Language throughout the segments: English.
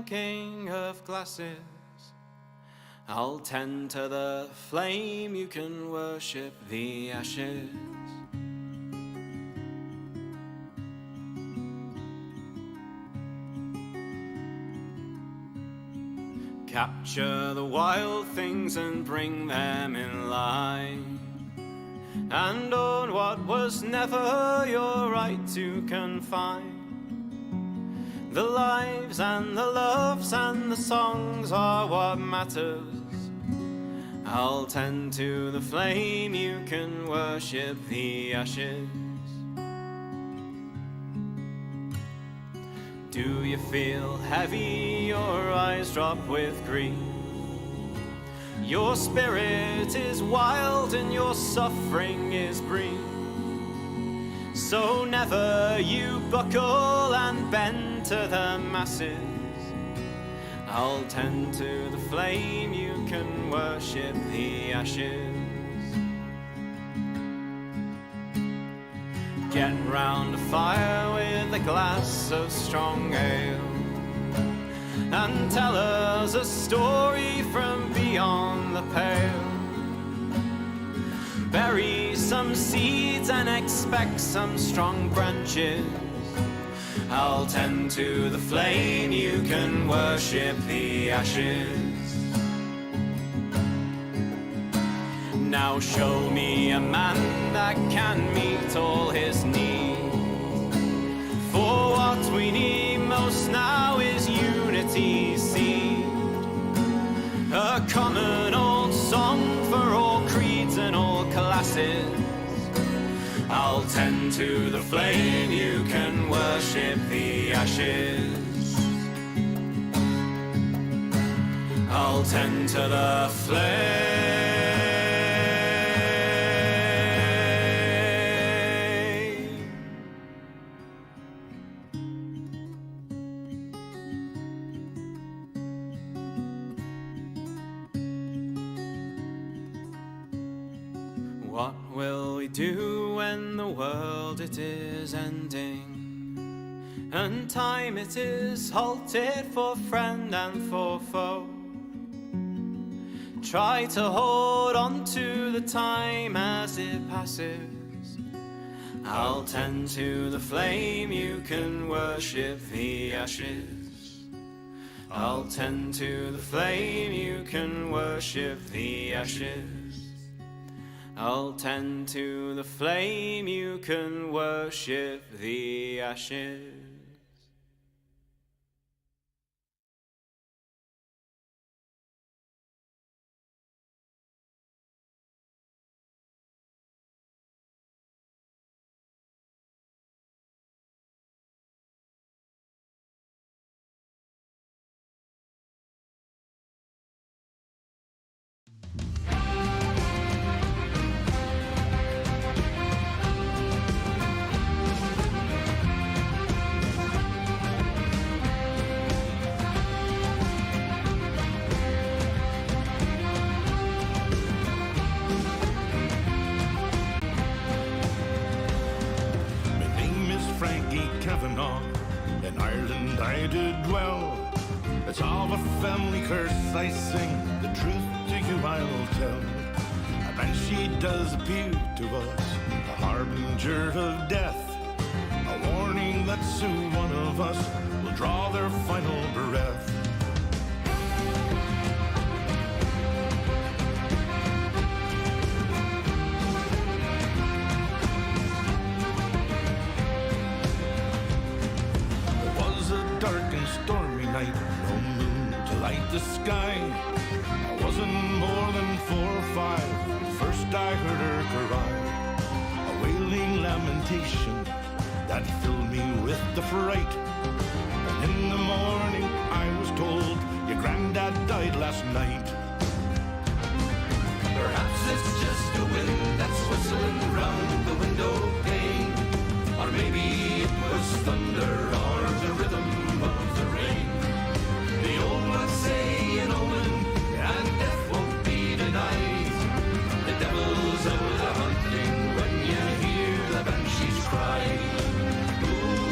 clinking of glasses. I'll tend to the flame, you can worship the ashes. Capture the wild things and bring them in line, and own what was never your right to confine. The lives and the loves and the songs are what matters. I'll tend to the flame, you can worship the ashes. Do you feel heavy, your eyes drop with grief? Your spirit is wild and your suffering is brief. So never you buckle and bend to the masses. I'll tend to the flame, you can worship the ashes. Get round a fire with a glass of strong ale, and tell us a story from beyond the pale. Bury some seeds and expect some strong branches. I'll tend to the flame, you can worship the ashes. Now show me a man that can meet all his needs. For what we need most now is unity's seed. A common old song for all creeds and all classes. I'll tend to the flame, you can worship the ashes. I'll tend to the flame. What will we do when the world it is ending, and time it is halted for friend and for foe? Try to hold on to the time as it passes. I'll tend to the flame, you can worship the ashes. I'll tend to the flame, you can worship the ashes. I'll tend to the flame, you can worship the ashes. In Ireland I did dwell. It's of a family curse I sing, the truth to you I'll tell. A banshee does appear to us, a harbinger of death, a warning that soon one of us will draw their final breath. Stormy night, no moon to light the sky. I wasn't more than 4 or 5. First I heard her cry, a wailing lamentation that filled me with the fright. And in the morning I was told your granddad died last night. Perhaps it's just the wind that's whistling round the window pane, or maybe it was thunder or the rhythm of the rain. The old ones say an omen and death won't be denied. The devil's out a hunting when you hear the banshees cry. Ooh,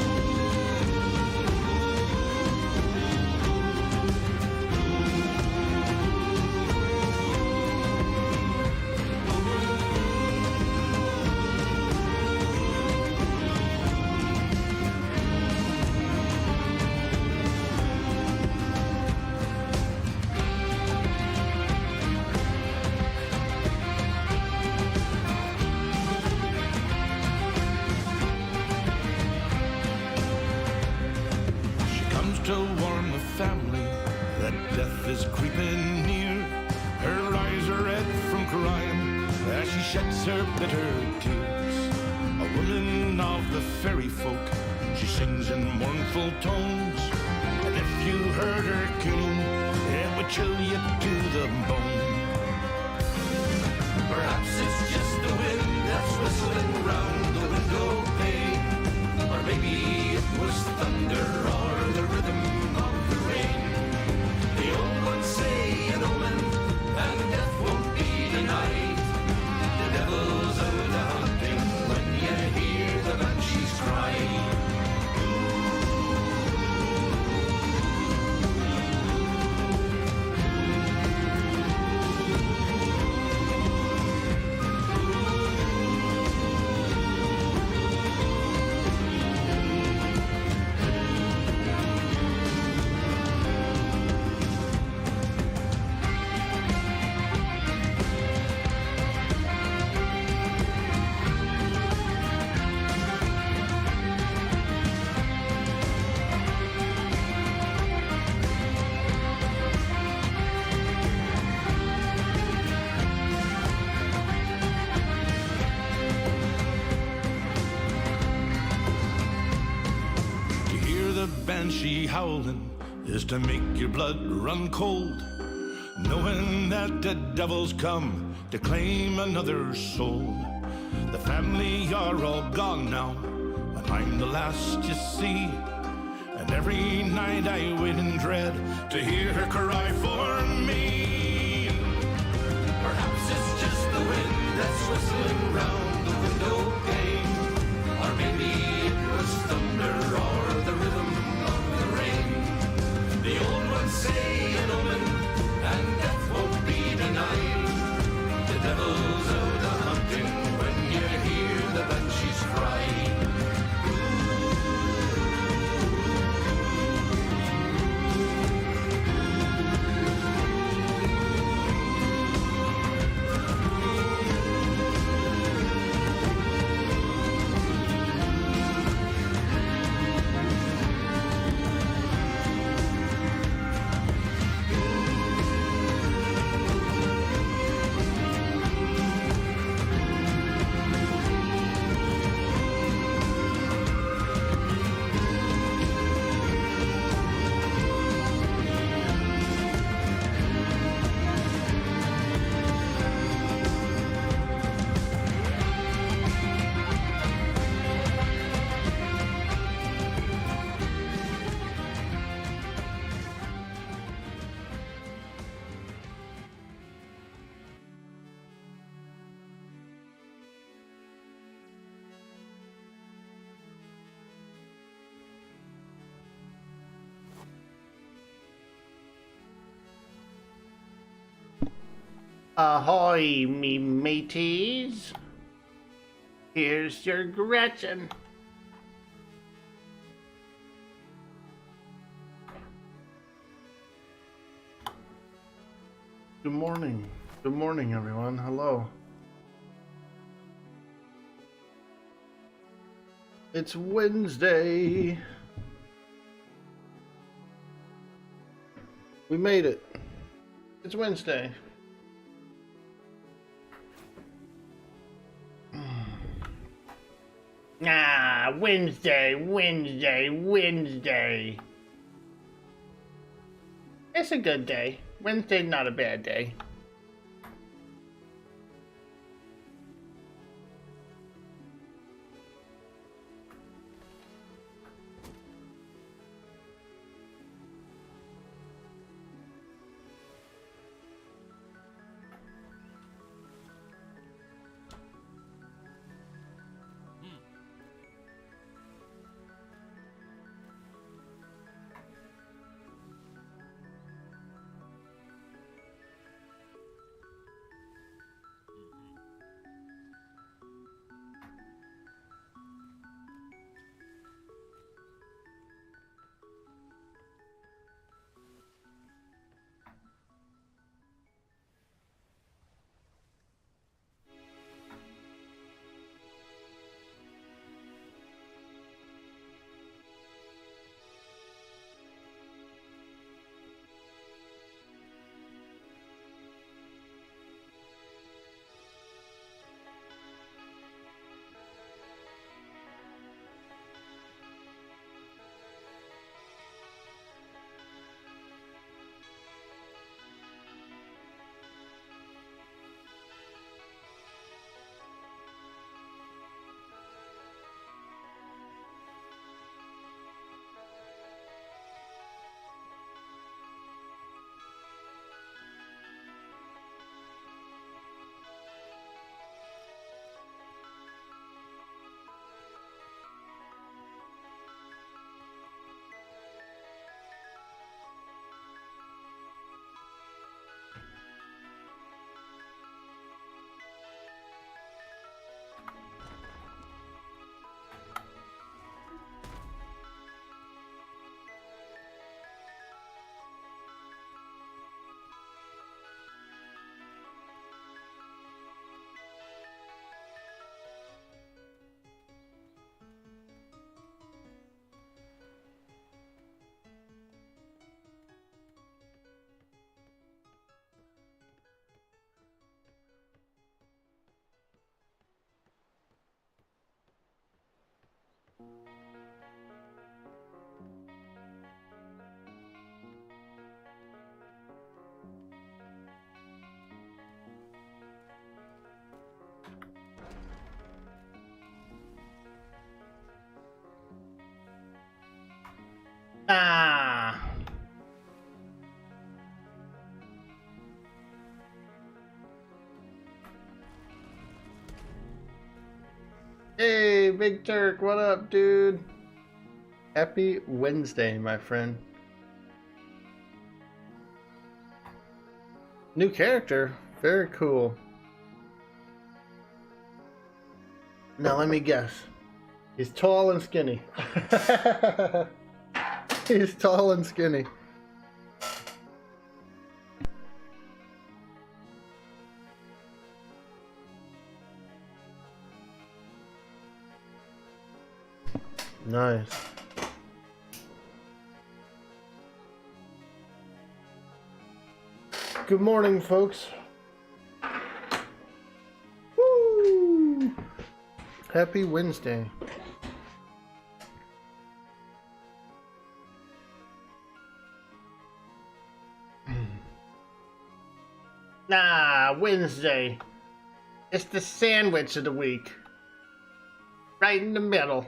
family that death is creeping near. Her eyes are red from crying as she sheds her bitter tears. A woman of the fairy folk, she sings in mournful tones, and if you heard her keening, it would chill you to the bone. Perhaps it's just the wind that's whistling round the window pane, or maybe it was thunder or the rhythm of the rain. The old ones say an omen, and death won't be denied. The devil's out a hunting when you hear the banshees cry. Banshee howling is to make your blood run cold, knowing that the devil's come to claim another soul. The family are all gone now, and I'm the last you see, and every night I wait in dread to hear her cry for me. Perhaps it's just the wind that's whistling round the window pane, or maybe it was thunder or the rhythm of the rain. The old ones say an omen, and death won't be denied. The devil's out a hunting when you hear the banshees cry. Ahoy, me mateys. Here's your Gretchen. Good morning. Good morning, everyone. Hello. It's Wednesday. We made it. It's Wednesday. Wednesday. It's a good day. Wednesday's not a bad day. Ah. Hey, Big Turk, what up, dude? Happy Wednesday, my friend. New character, very cool. Now let me guess. He's tall and skinny. He's tall and skinny. Nice. Good morning, folks. Woo! Happy Wednesday. Wednesday. It's the sandwich of the week. Right in the middle.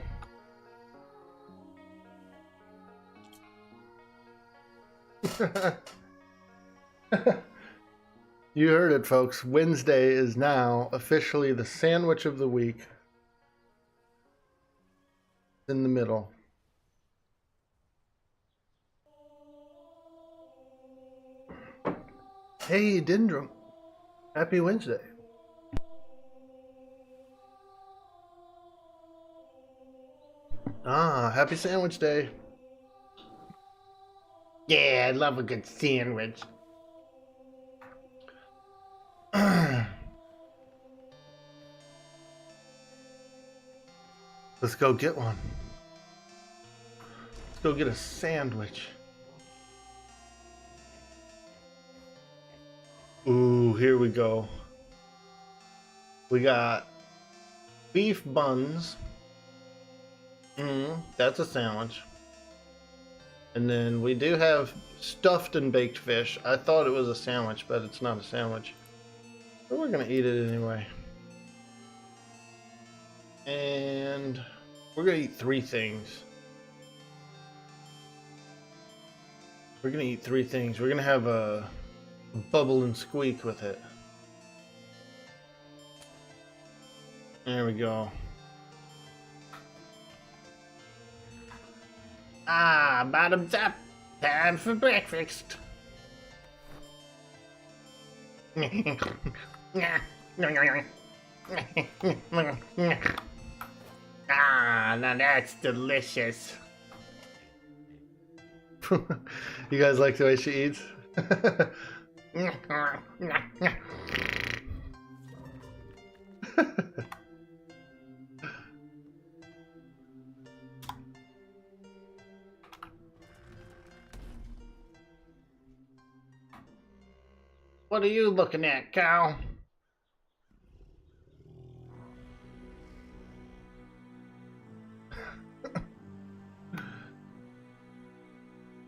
You heard it, folks. Wednesday is now officially the sandwich of the week. In the middle. Hey, Dendrum. Happy Wednesday. Happy Sandwich Day. Yeah, I love a good sandwich. Let's go get one. Let's go get a sandwich. Ooh, here we go. We got beef buns. That's a sandwich. And then we do have stuffed and baked fish. I thought it was a sandwich, but it's not a sandwich. But we're gonna eat it anyway. And we're gonna eat three things. We're gonna eat three things. We're gonna have a bubble and squeak with it. There we go. Bottoms up. Time for breakfast. Now that's delicious. You guys like the way she eats? What are you looking at, cow?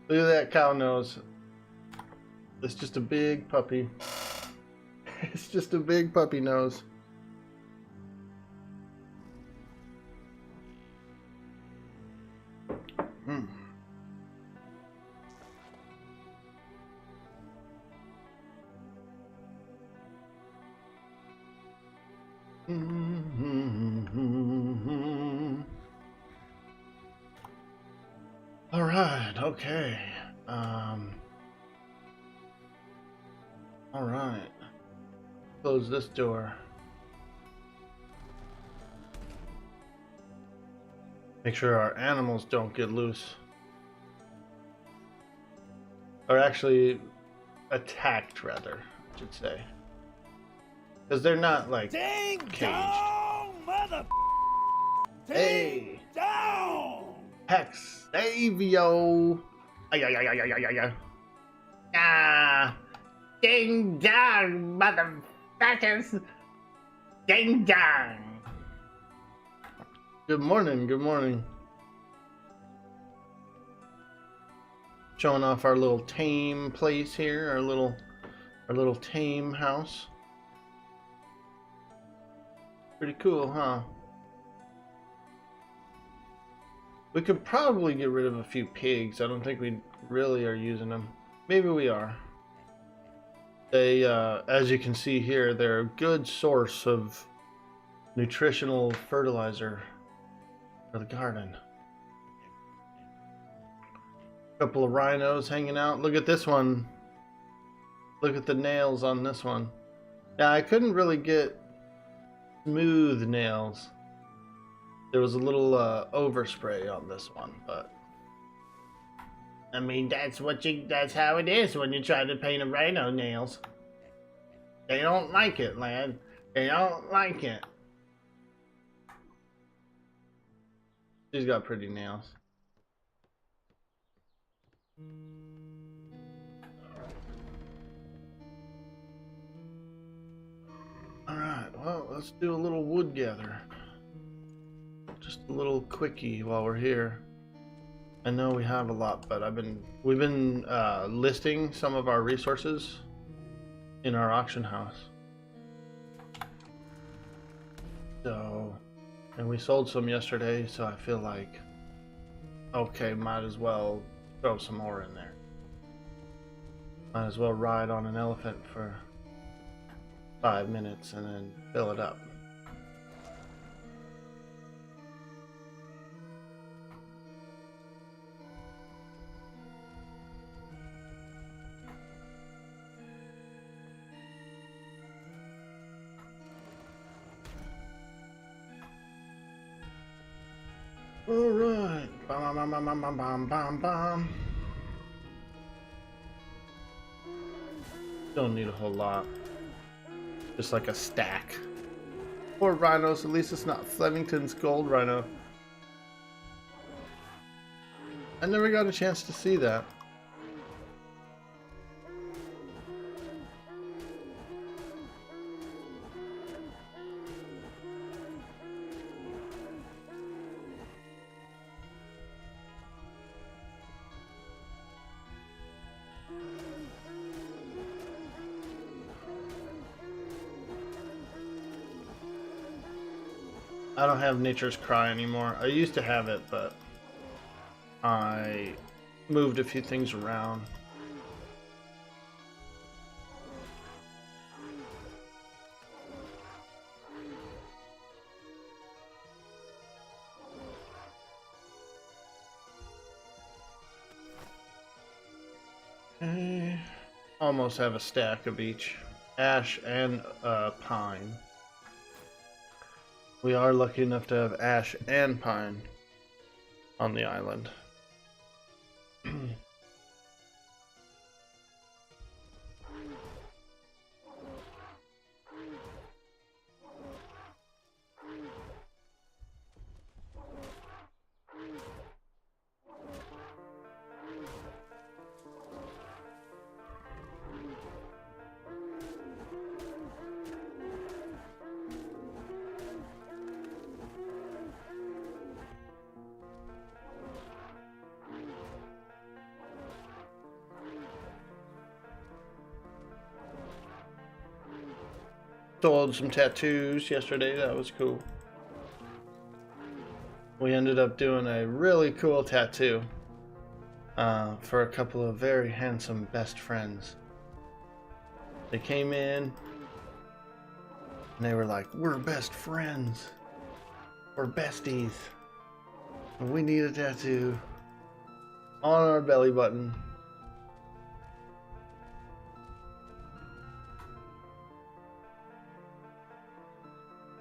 Look at that cow nose. It's just a big puppy. It's just a big puppy nose. All right, okay. All right. Close this door. Make sure our animals don't get loose. Or actually attacked, rather, I should say. Because they're not like Ding caged. dong, mother. Hey! Down. Hex! Savio! Ding dong, motherfuckers! Ding dong! Good morning, good morning. Showing off our little tame place here, our little tame house. Pretty cool, huh? We could probably get rid of a few pigs. I don't think we really are using them. Maybe we are. They, as you can see here, they're a good source of nutritional fertilizer for the garden. A couple of rhinos hanging out. Look at this one. Look at the nails on this one. Now, I couldn't really get smooth nails. There was a little overspray on this one, but I mean, that's how it is when you try to paint a rhino nails. They don't like it, lad. They don't like it. She's got pretty nails. Alright, well, let's do a little wood gather. Just a little quickie while we're here. I know we have a lot, but we've been listing some of our resources in our auction house. So, and we sold some yesterday, so I feel like, okay, might as well throw some more in there. Might as well ride on an elephant for 5 minutes and then fill it up. All right. Bam, bam, bam, bam, bam, bam, bam, bam. Don't need a whole lot. Just like a stack. Poor rhinos. At least it's not Flemington's gold rhino. I never got a chance to see that. I don't have Nature's Cry anymore. I used to have it, but I moved a few things around. Okay. Almost have a stack of each. Ash and pine. We are lucky enough to have ash and pine on the island. Sold some tattoos yesterday. That was cool. We ended up doing a really cool tattoo for a couple of very handsome best friends. They came in and they were like, "We're best friends. We're besties. And we need a tattoo on our belly button."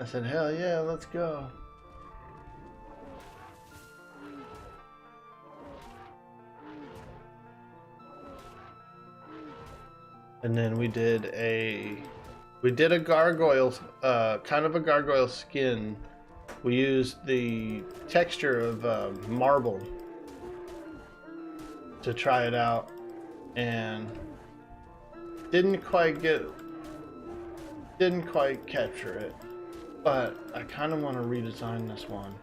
I said, "Hell yeah, let's go." And then we did a gargoyle, kind of a gargoyle skin. We used the texture of marble to try it out, and didn't quite capture it. But I kind of want to redesign this one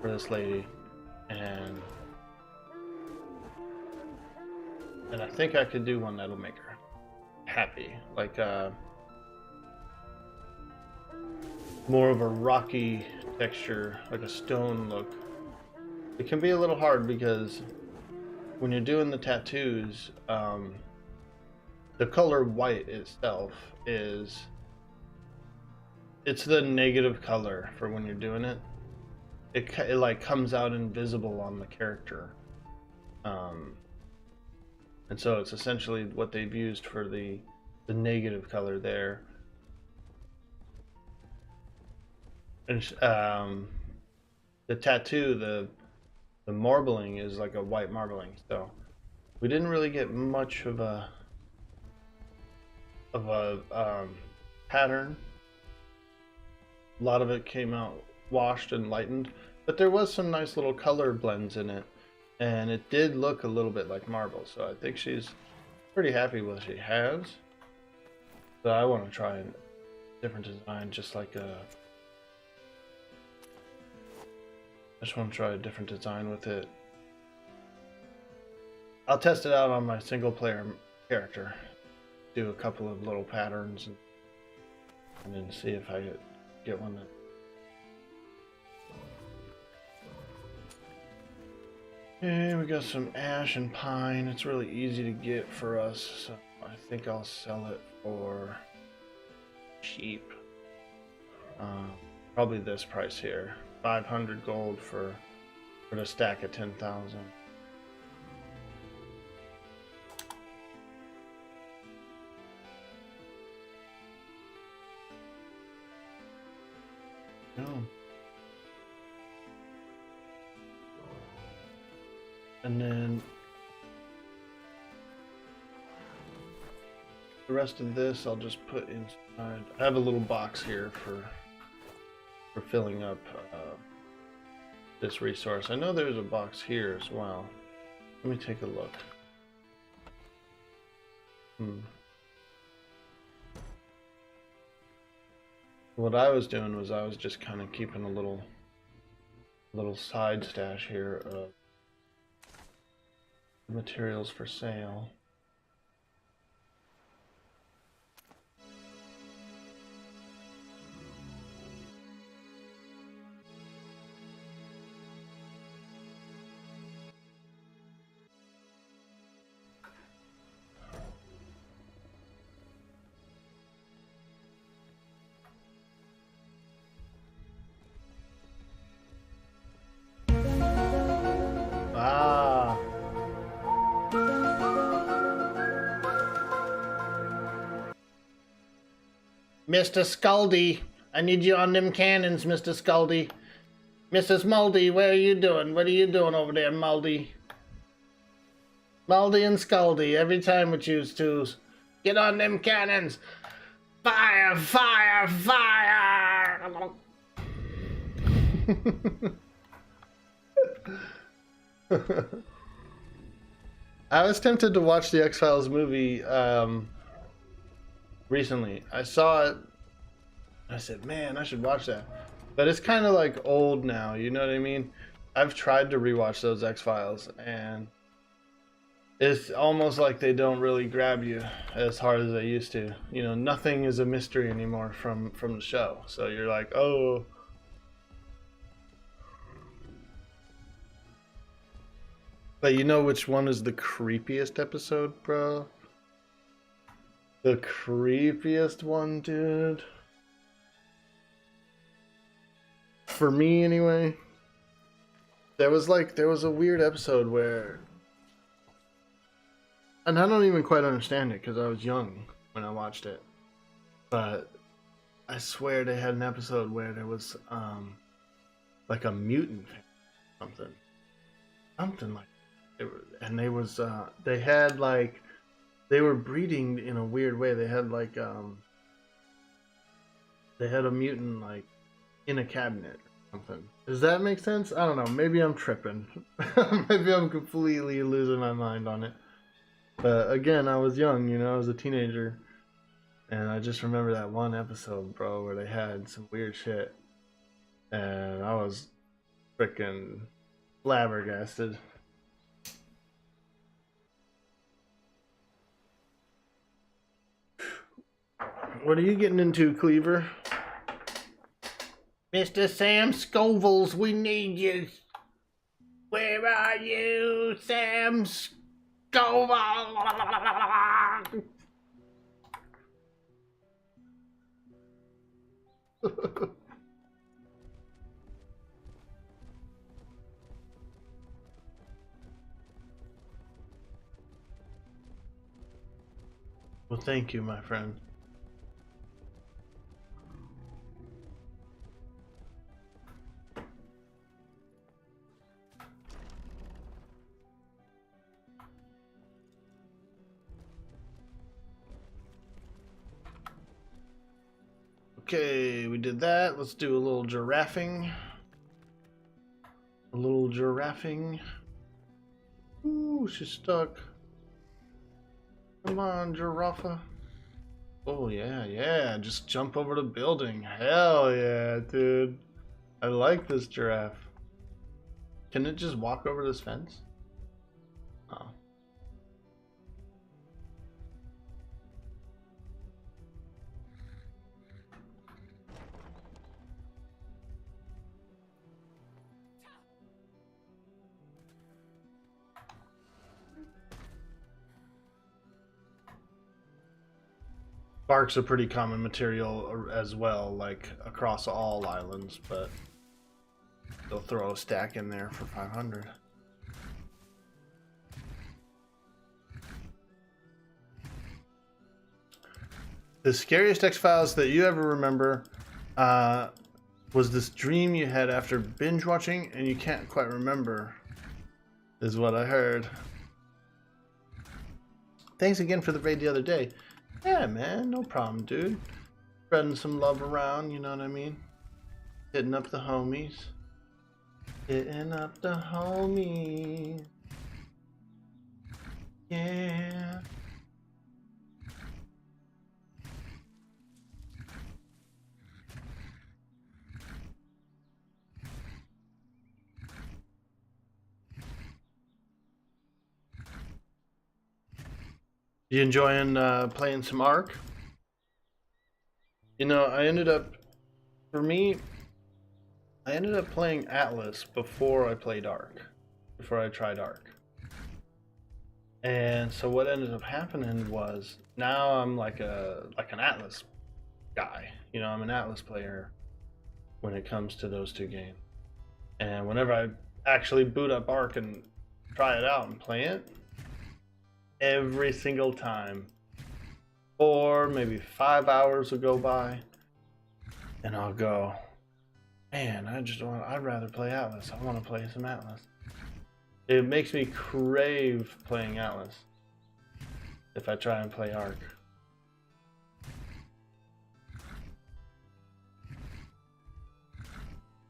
for this lady, and And I think I could do one that'll make her happy, like more of a rocky texture, like a stone look. It can be a little hard because when you're doing the tattoos, the color white itself it's the negative color for when you're doing it. It like comes out invisible on the character, and so it's essentially what they've used for the negative color there. And the tattoo, the marbling is like a white marbling, so we didn't really get much of a pattern. A lot of it came out washed and lightened, but there was some nice little color blends in it, and it did look a little bit like marble, so I think she's pretty happy with what she has. So I want to try a different design, just like a... I just want to try a different design with it. I'll test it out on my single player character. Do a couple of little patterns and then see if I get one that... Okay, we got some ash and pine. It's really easy to get for us, so I think I'll sell it for cheap. Probably this price here. 500 gold for the stack of 10,000. No. And then the rest of this I'll just put inside. I have a little box here for filling up this resource. I know there's a box here as well. Let me take a look. What I was doing was I was just kind of keeping a little side stash here of materials for sale. Mr. Scaldy, I need you on them cannons, Mr. Scaldy. Mrs. Muldy, what are you doing? What are you doing over there, Muldy? Muldy and Scaldy, every time we choose to. Get on them cannons! Fire, fire, fire! I was tempted to watch the X-Files movie recently. I saw it. I said, man, I should watch that. But it's kind of like old now, you know what I mean? I've tried to rewatch those X-Files, and it's almost like they don't really grab you as hard as they used to. You know, nothing is a mystery anymore from the show. So you're like, oh. But you know which one is the creepiest episode, bro? The creepiest one, dude. For me, anyway. There was a weird episode where... And I don't even quite understand it because I was young when I watched it. But I swear they had an episode where there was like a mutant something like it, and they had like they were breeding in a weird way. They had like they had a mutant like in a cabinet or something. Does that make sense? I don't know. Maybe I'm tripping. Maybe I'm completely losing my mind on it. But again, I was young, you know, I was a teenager. And I just remember that one episode, bro, where they had some weird shit. And I was freaking flabbergasted. What are you getting into, Cleaver? Mr. Sam Scovilles, we need you. Where are you, Sam Scoville? Well, thank you, my friend. Okay, we did that. Let's do a little giraffing. A little giraffing. Ooh, she's stuck. Come on, giraffe. Oh, yeah, yeah. Just jump over the building. Hell yeah, dude. I like this giraffe. Can it just walk over this fence? Oh. Bark's a pretty common material as well, like across all islands, but they'll throw a stack in there for 500. The scariest X-Files that you ever remember was this dream you had after binge watching and you can't quite remember, is what I heard. Thanks again for the raid the other day. Yeah, man, no problem, dude. Spreading some love around, you know what I mean? Hitting up the homies. Hitting up the homies. Yeah. You enjoying playing some Ark? You know, I ended up playing Atlas before I played Ark, before I tried Ark. And so what ended up happening was now I'm like an Atlas guy. You know, I'm an Atlas player when it comes to those two games. And whenever I actually boot up Ark and try it out and play it, every single time 4, maybe 5 hours will go by and I'll go, man, I'd rather play Atlas. I want to play some Atlas. It makes me crave playing Atlas if I try and play Ark.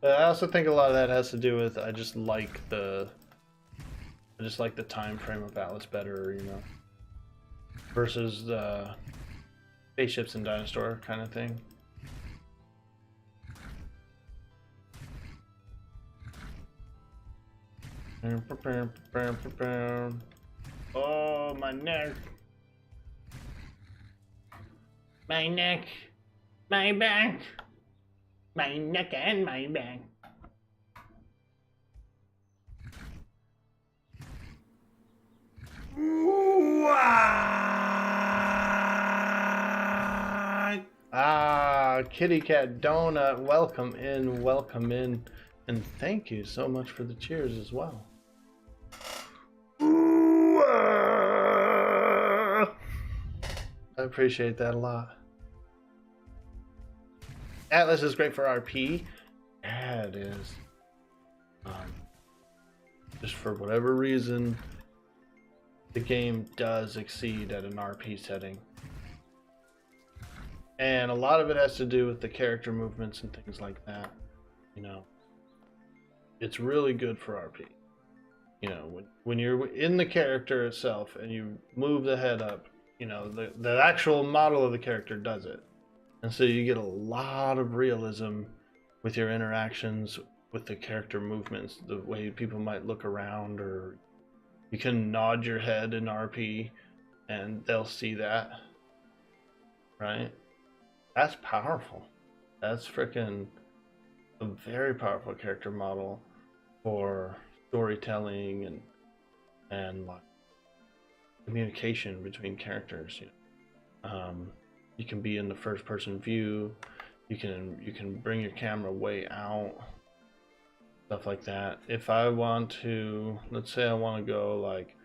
But I also think a lot of that has to do with I just like the time frame of Atlas better, you know, versus the spaceships and dinosaur kind of thing. Oh, my neck. My neck. My back. My neck and my back. Kitty Cat Donut, welcome in, and thank you so much for the cheers as well. I appreciate that a lot. Atlas is great for RP. Yeah, it is. Just for whatever reason, the game does exceed at an RP setting. And a lot of it has to do with the character movements and things like that. You know, it's really good for RP. You know, when you're in the character itself and you move the head up, you know, the actual model of the character does it. And so you get a lot of realism with your interactions with the character movements, the way people might look around, or you can nod your head in RP and they'll see that, right? That's powerful. That's freaking a very powerful character model for storytelling and like communication between characters. You can be in the first person view. You can bring your camera way out, stuff like that. If I want to, let's say I want to go like,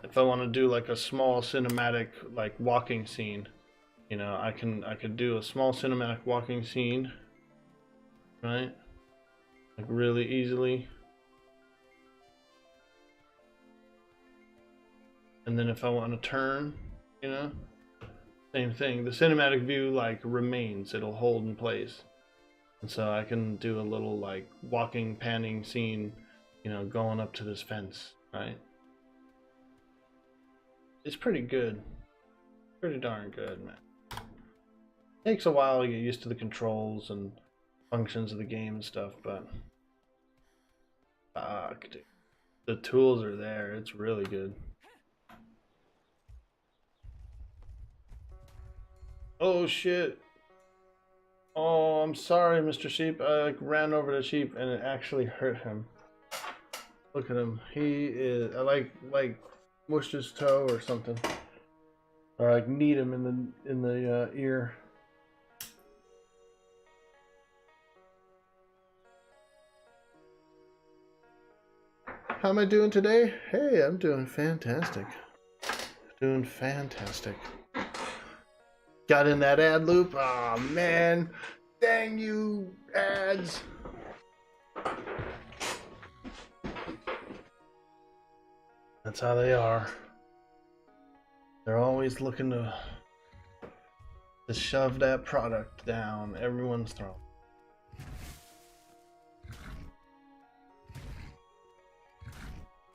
if I want to do like a small cinematic like walking scene, you know, I could do a small cinematic walking scene, right? Like really easily. And then if I want to turn, you know, same thing. The cinematic view like remains, it'll hold in place. And so I can do a little like walking, panning scene, you know, going up to this fence, right? It's pretty good. Pretty darn good, man. Takes a while to get used to the controls and functions of the game and stuff, but fuck, dude. The tools are there. It's really good. Oh shit. Oh, I'm sorry, Mr. Sheep. I like ran over the sheep and it actually hurt him. Look at him. He is. I like mushed his toe or something, or like kneed him in the ear. How am I doing today? Hey, I'm doing fantastic. Doing fantastic. Got in that ad loop. Oh man, dang you ads. That's how they are. They're always looking to shove that product down everyone's throat.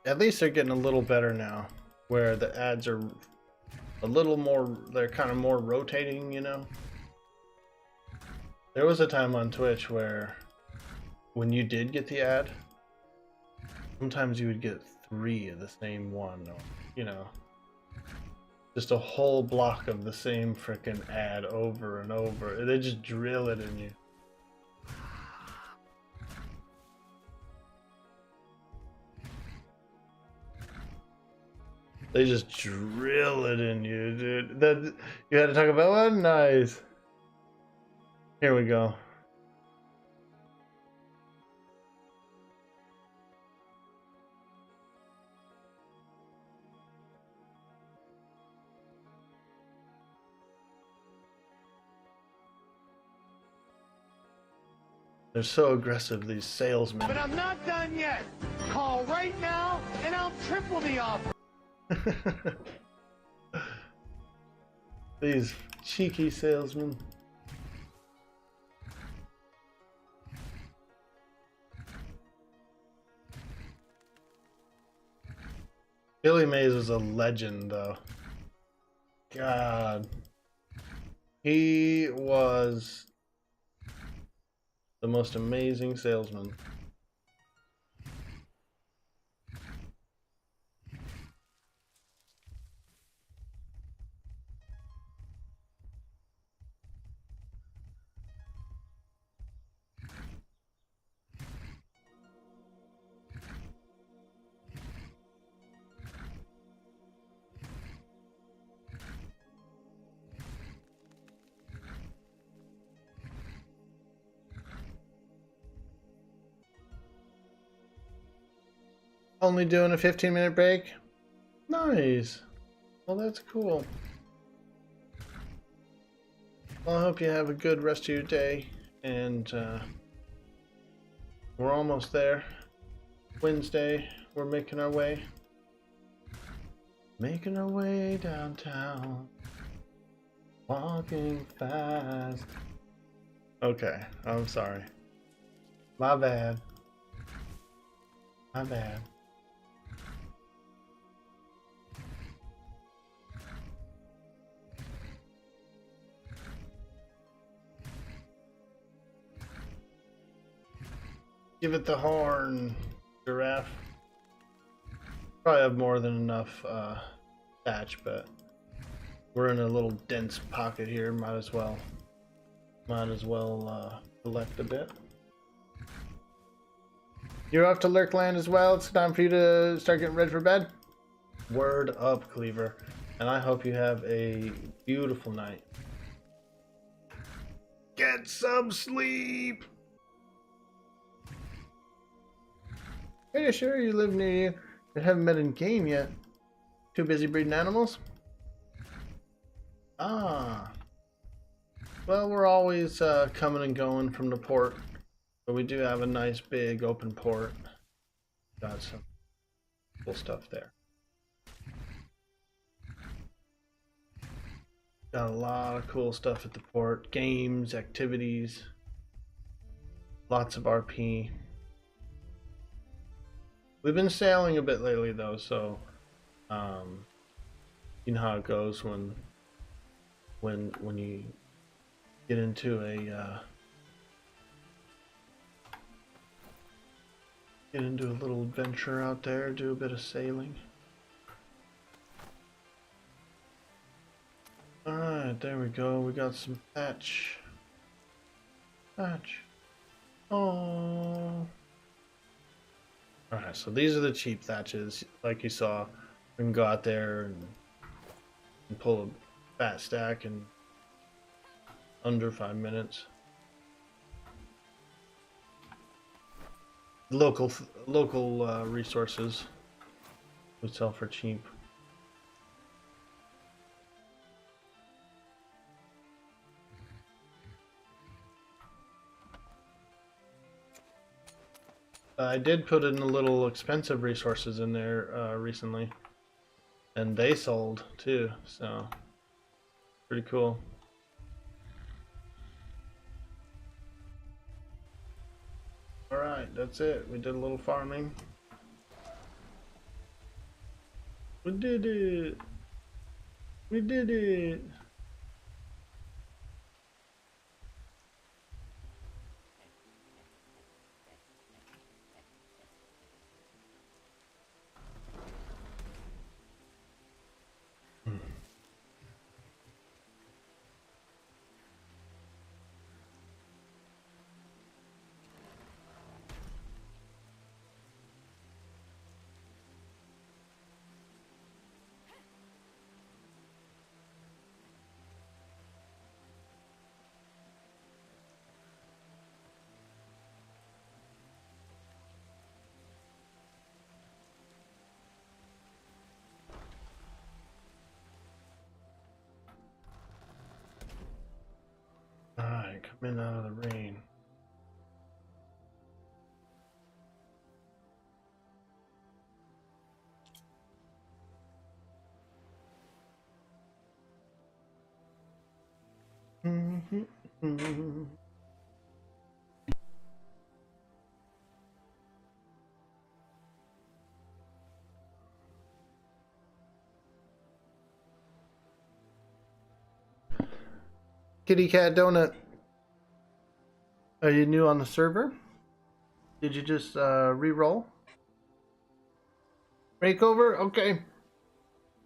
At least they're getting a little better now, where the ads are a little more, they're kind of more rotating, you know? There was a time on Twitch where when you did get the ad, sometimes you would get 3 of the same one, or, you know, just a whole block of the same freaking ad over and over. They just drill it in you. They just drill it in you, dude. That you had to talk about what? Nice. Here we go. They're so aggressive, these salesmen. But I'm not done yet. Call right now and I'll triple the offer. These cheeky salesmen. Billy Mays was a legend, though. God. He was the most amazing salesman. Only doing a 15-minute break? Nice. Well, that's cool. Well, I hope you have a good rest of your day, and we're almost there. Wednesday, we're making our way. Making our way downtown. Walking fast. Okay, I'm sorry. My bad. My bad. Give it the horn, giraffe. Probably have more than enough thatch, but We're in a little dense pocket here. Might as well collect a bit. You're off to Lurkland as well. It's time for you to start getting ready for bed. Word up, Cleaver. And I hope you have a beautiful night. Get some sleep. Hey, sure, you live near you. I haven't met in game yet. Too busy breeding animals? Ah. Well, we're always coming and going from the port. But we do have a nice big open port. Got some cool stuff there. Got a lot of cool stuff at the port. Games, activities. Lots of RP. We've been sailing a bit lately though, so you know how it goes when you get into a little adventure out there, do a bit of sailing. Alright, there we go. We got some thatch. Thatch. Oh. Alright, so these are the cheap thatches. Like you saw, we can go out there and pull a fat stack in under 5 minutes. Local resources we sell for cheap. I did put in a little expensive resources in there recently, and they sold too, so pretty cool. Alright, that's it. We did a little farming. We did it! We did it! Alright, coming out of the rain. Kitty Cat Donut. Are you new on the server? Did you just re-roll? Breakover? Okay.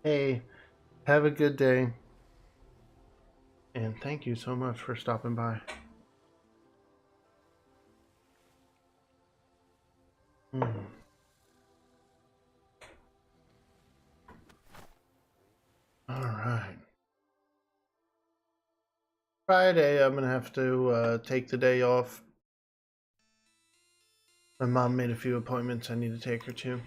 Hey, have a good day. And thank you so much for stopping by. All right. Friday, I'm gonna have to take the day off. My mom made a few appointments I need to take her to.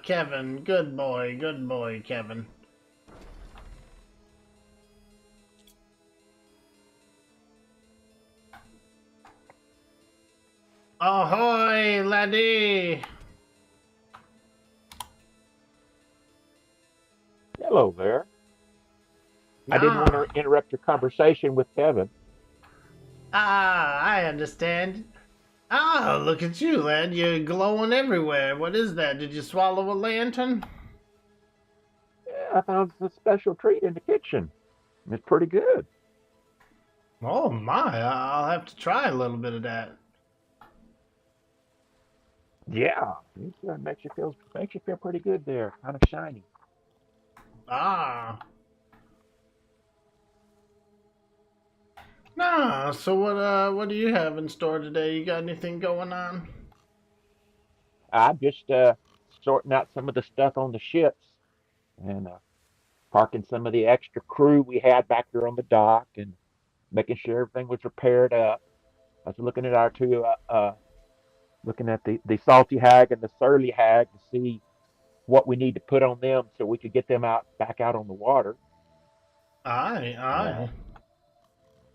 Kevin, good boy, Kevin. Ahoy, laddie! Hello there. I didn't want to interrupt your conversation with Kevin. I understand. Ah, look at you, lad. You're glowing everywhere. What is that? Did you swallow a lantern? Yeah, I found a special treat in the kitchen. It's pretty good. Oh my, I'll have to try a little bit of that. Yeah, it makes you feel pretty good there. Kind of shiny. Ah. Nah, so what do you have in store today? You got anything going on? I'm just sorting out some of the stuff on the ships and parking some of the extra crew we had back there on the dock and making sure everything was repaired up. I was looking at our two, looking at the salty hag and the surly hag to see what we need to put on them so we could get them out back out on the water. Aye, Uh, aye.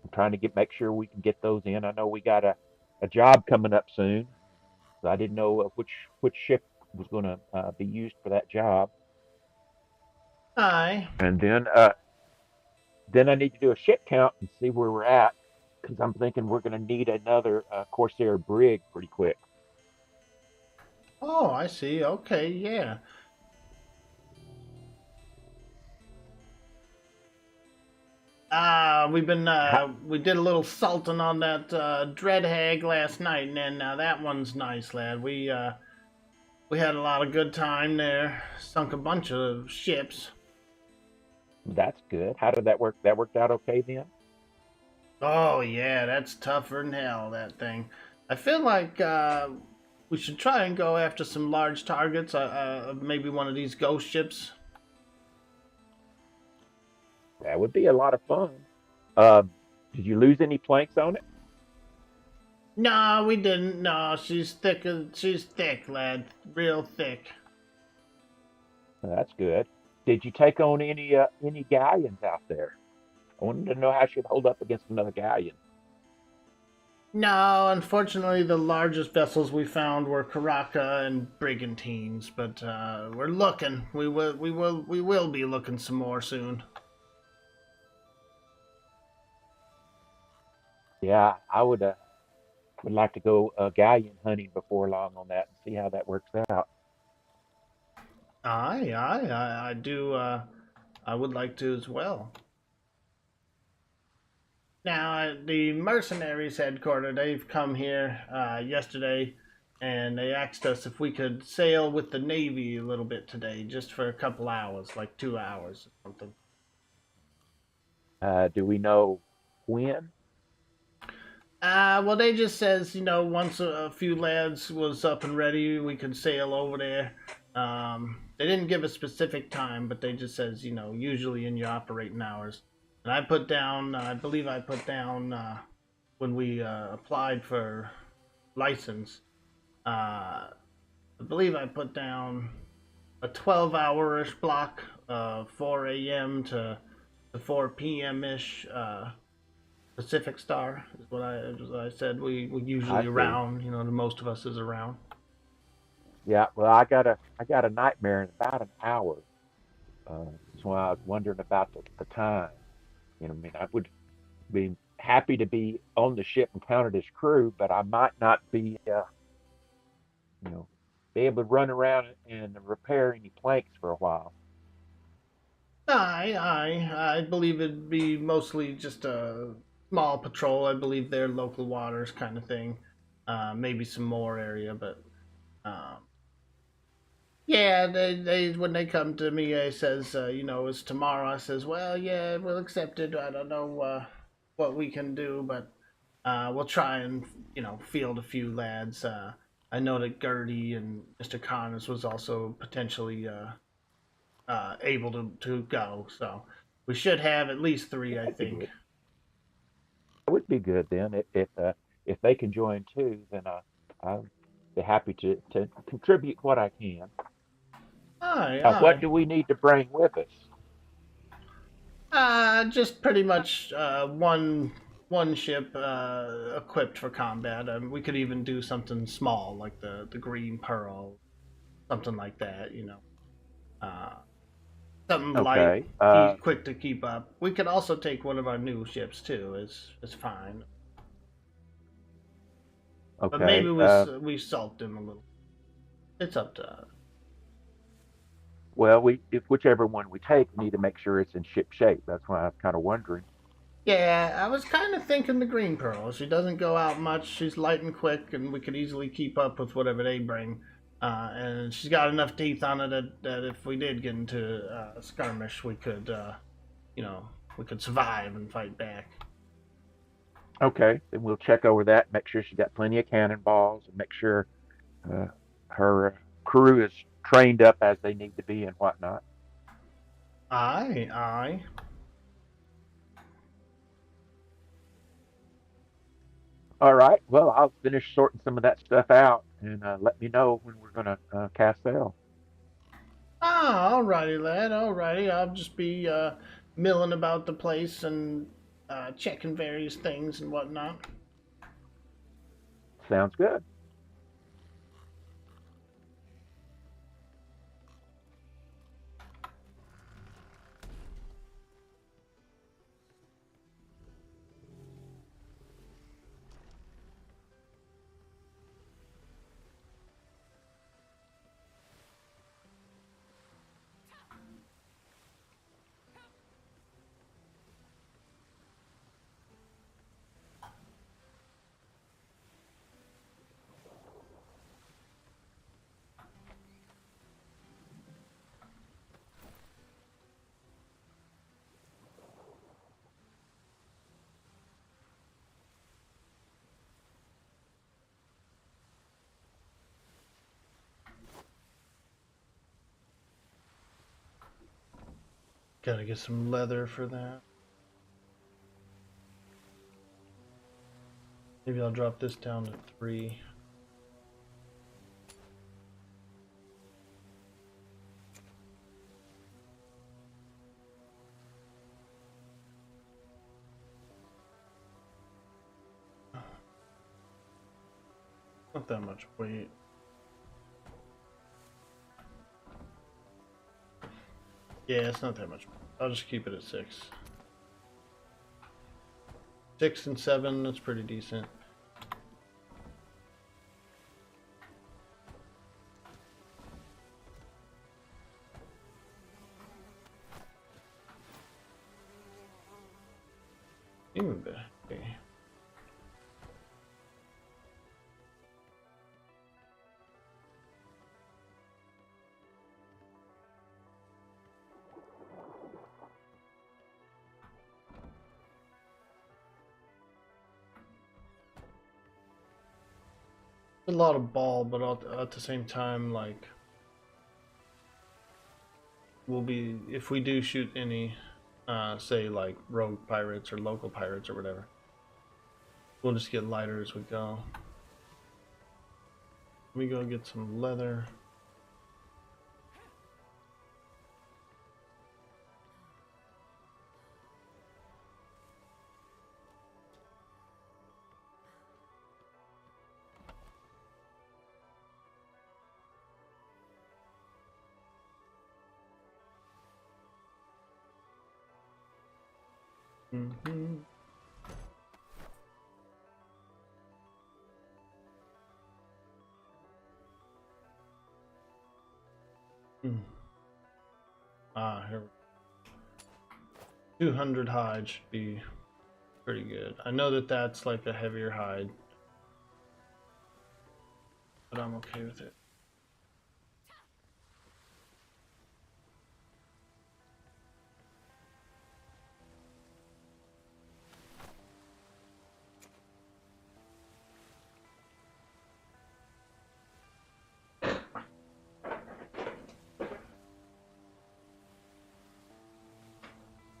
I'm trying to make sure we can get those in. I know we got a job coming up soon, so I didn't know which ship was going to be used for that job. Aye. And then I need to do a ship count and see where we're at because I'm thinking we're going to need another Corsair brig pretty quick. Oh, I see. Okay, yeah. We did a little salting on that dread hag last night, and then that one's nice, lad. We had a lot of good time there. Sunk a bunch of ships. That's good. How did that work? That worked out okay then? Oh yeah, that's tougher than hell, that thing. I feel like we should try and go after some large targets. Maybe one of these ghost ships. That would be a lot of fun. Um, did you lose any planks on it? No, we didn't. No, she's thick. She's thick, lad. Real thick. That's good. Did you take on any galleons out there? I wanted to know how she'd hold up against another galleon. No, unfortunately, the largest vessels we found were Karaka and brigantines. But we're looking. We will be looking some more soon. Yeah, I would like to go galleon hunting before long on that and see how that works out. I do. I would like to as well. Now, the mercenaries headquarters, they've come here yesterday, and they asked us if we could sail with the Navy a little bit today, just for a couple hours, like 2 hours or something. Do we know when? Well, they just says, once a few lads was up and ready, we could sail over there. They didn't give a specific time, but they just says, usually in your operating hours. And I believe I put down when we applied for license, I believe I put down a 12-hour-ish block, 4 a.m. to 4 p.m.-ish. Pacific Star is what I said. We I usually see. around. The most of us is around. Yeah, well, I got a nightmare in about an hour. That's why I was wondering about the time. I mean, I would be happy to be on the ship and counted as crew, but I might not be, you know, be able to run around and repair any planks for a while. I believe it'd be mostly just a small patrol. I believe they're local waters kind of thing. Maybe some more area, but um, yeah, they when they come to me, they says, it's tomorrow. I says, well, yeah, we'll accept it. I don't know what we can do, but we'll try and field a few lads. I know that Gertie and Mr. Connors was also potentially able to go, so we should have at least three, I That'd be think. good. That would be good then. If they can join too, then I'll be happy to contribute what I can. Aye, What aye. do we need to bring with us? Just pretty much one ship equipped for combat. We could even do something small like the Green Pearl, something like that. Uh, Something light, Okay. quick to keep up. We could also take one of our new ships too. Is fine. But maybe Okay. we salt them a little. It's up to us. Well, if whichever one we take, we need to make sure it's in ship shape. That's why I was kind of wondering. Yeah, I was kind of thinking the green pearl. She doesn't go out much. She's light and quick, and we could easily keep up with whatever they bring. And she's got enough teeth on it that if we did get into a skirmish, we could, you know, we could survive and fight back. Okay, then we'll check over that, make sure she's got plenty of cannonballs, and make sure uh, her crew is trained up as they need to be and whatnot. Aye, aye. All right. Well, I'll finish sorting some of that stuff out and let me know when we're gonna cast sail. Ah, alrighty, lad. Alrighty. I'll just be milling about the place and checking various things and whatnot. Sounds good. Gotta get some leather for that. Maybe I'll drop this down to 3. Not that much weight. Yeah, it's not that much. I'll just keep it at 6. 6 and 7, that's pretty decent. Even better. Okay. A lot of ball, but at the same time, like, we'll be, if we do shoot any, say, like, rogue pirates or local pirates or whatever, we'll just get lighter as we go. Let me go get some leather. Mm-hmm. Here we go. 200 hide should be pretty good. I know that that's like a heavier hide, but I'm okay with it.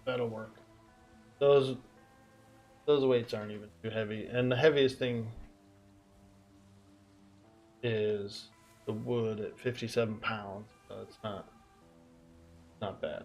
That'll work. Those weights aren't even too heavy, and the heaviest thing is the wood at 57 pounds, so it's not bad.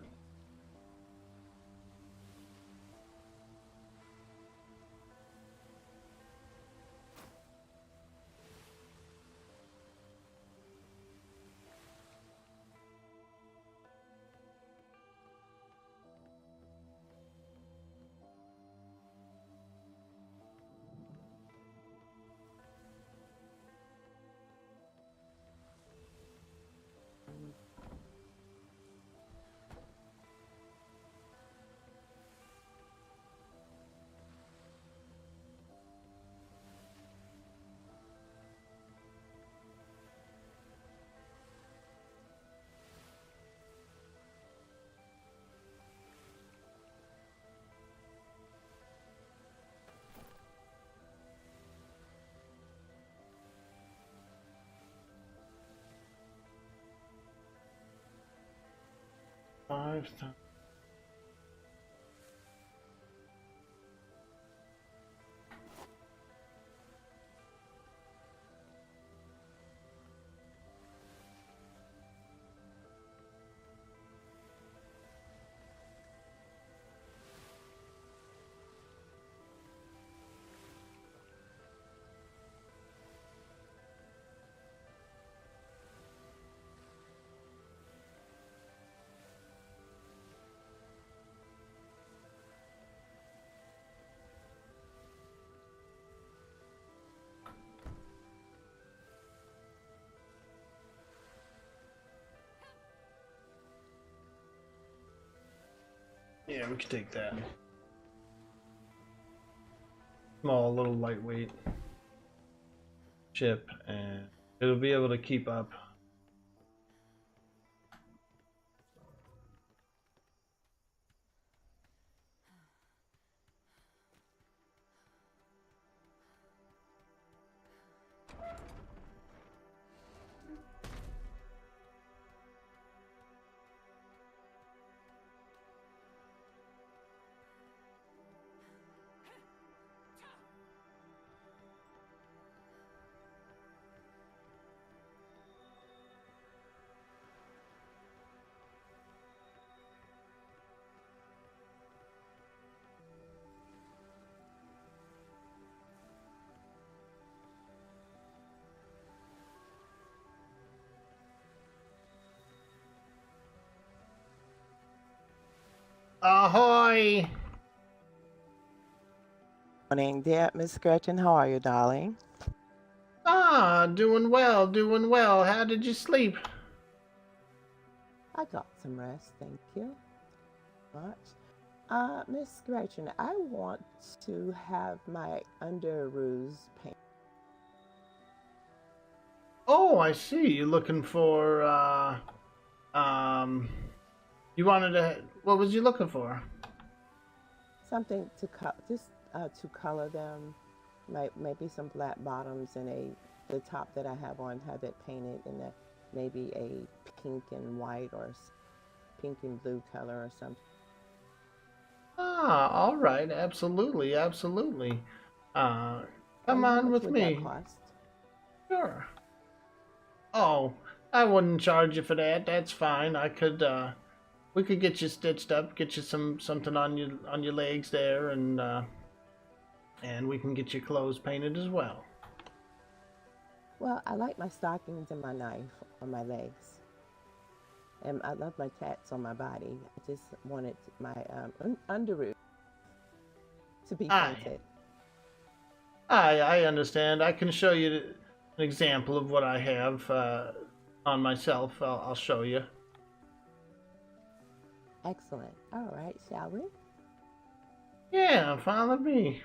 lifetime. Yeah, we could take that. Small, little lightweight ship, and it'll be able to keep up. Ahoy! Morning, dear Miss Gretchen. How are you, darling? Ah, doing well, doing well. How did you sleep? I got some rest, thank you. Much. Miss Gretchen, I want to have my underoos painted. Oh, I see. You're looking for, you wanted to, what was you looking for? Something to to color them. Maybe some black bottoms and the top that I have on, have it painted in maybe a pink and white or pink and blue color or something. Ah, all right. Absolutely, absolutely. Come And how on much with would me. that cost? Sure. Oh, I wouldn't charge you for that. That's fine. I could, we could get you stitched up, get you something on your legs there, and we can get your clothes painted as well. Well, I like my stockings and my knife on my legs. And I love my tats on my body. I just wanted my underoos to be painted. I understand. I can show you an example of what I have on myself. I'll show you. Excellent. All right, shall we? Yeah, follow me.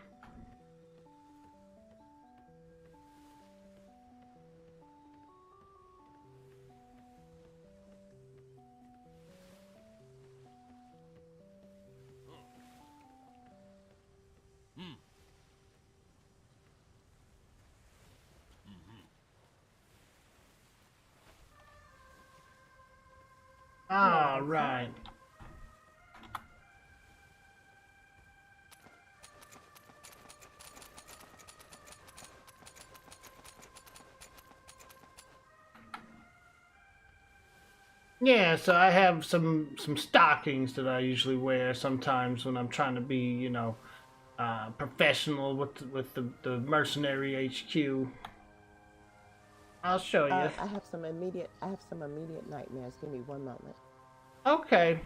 All right. Yeah, so I have some stockings that I usually wear sometimes when I'm trying to be, professional with the mercenary HQ. I'll show you. I have some immediate nightmares. Give me one moment. Okay.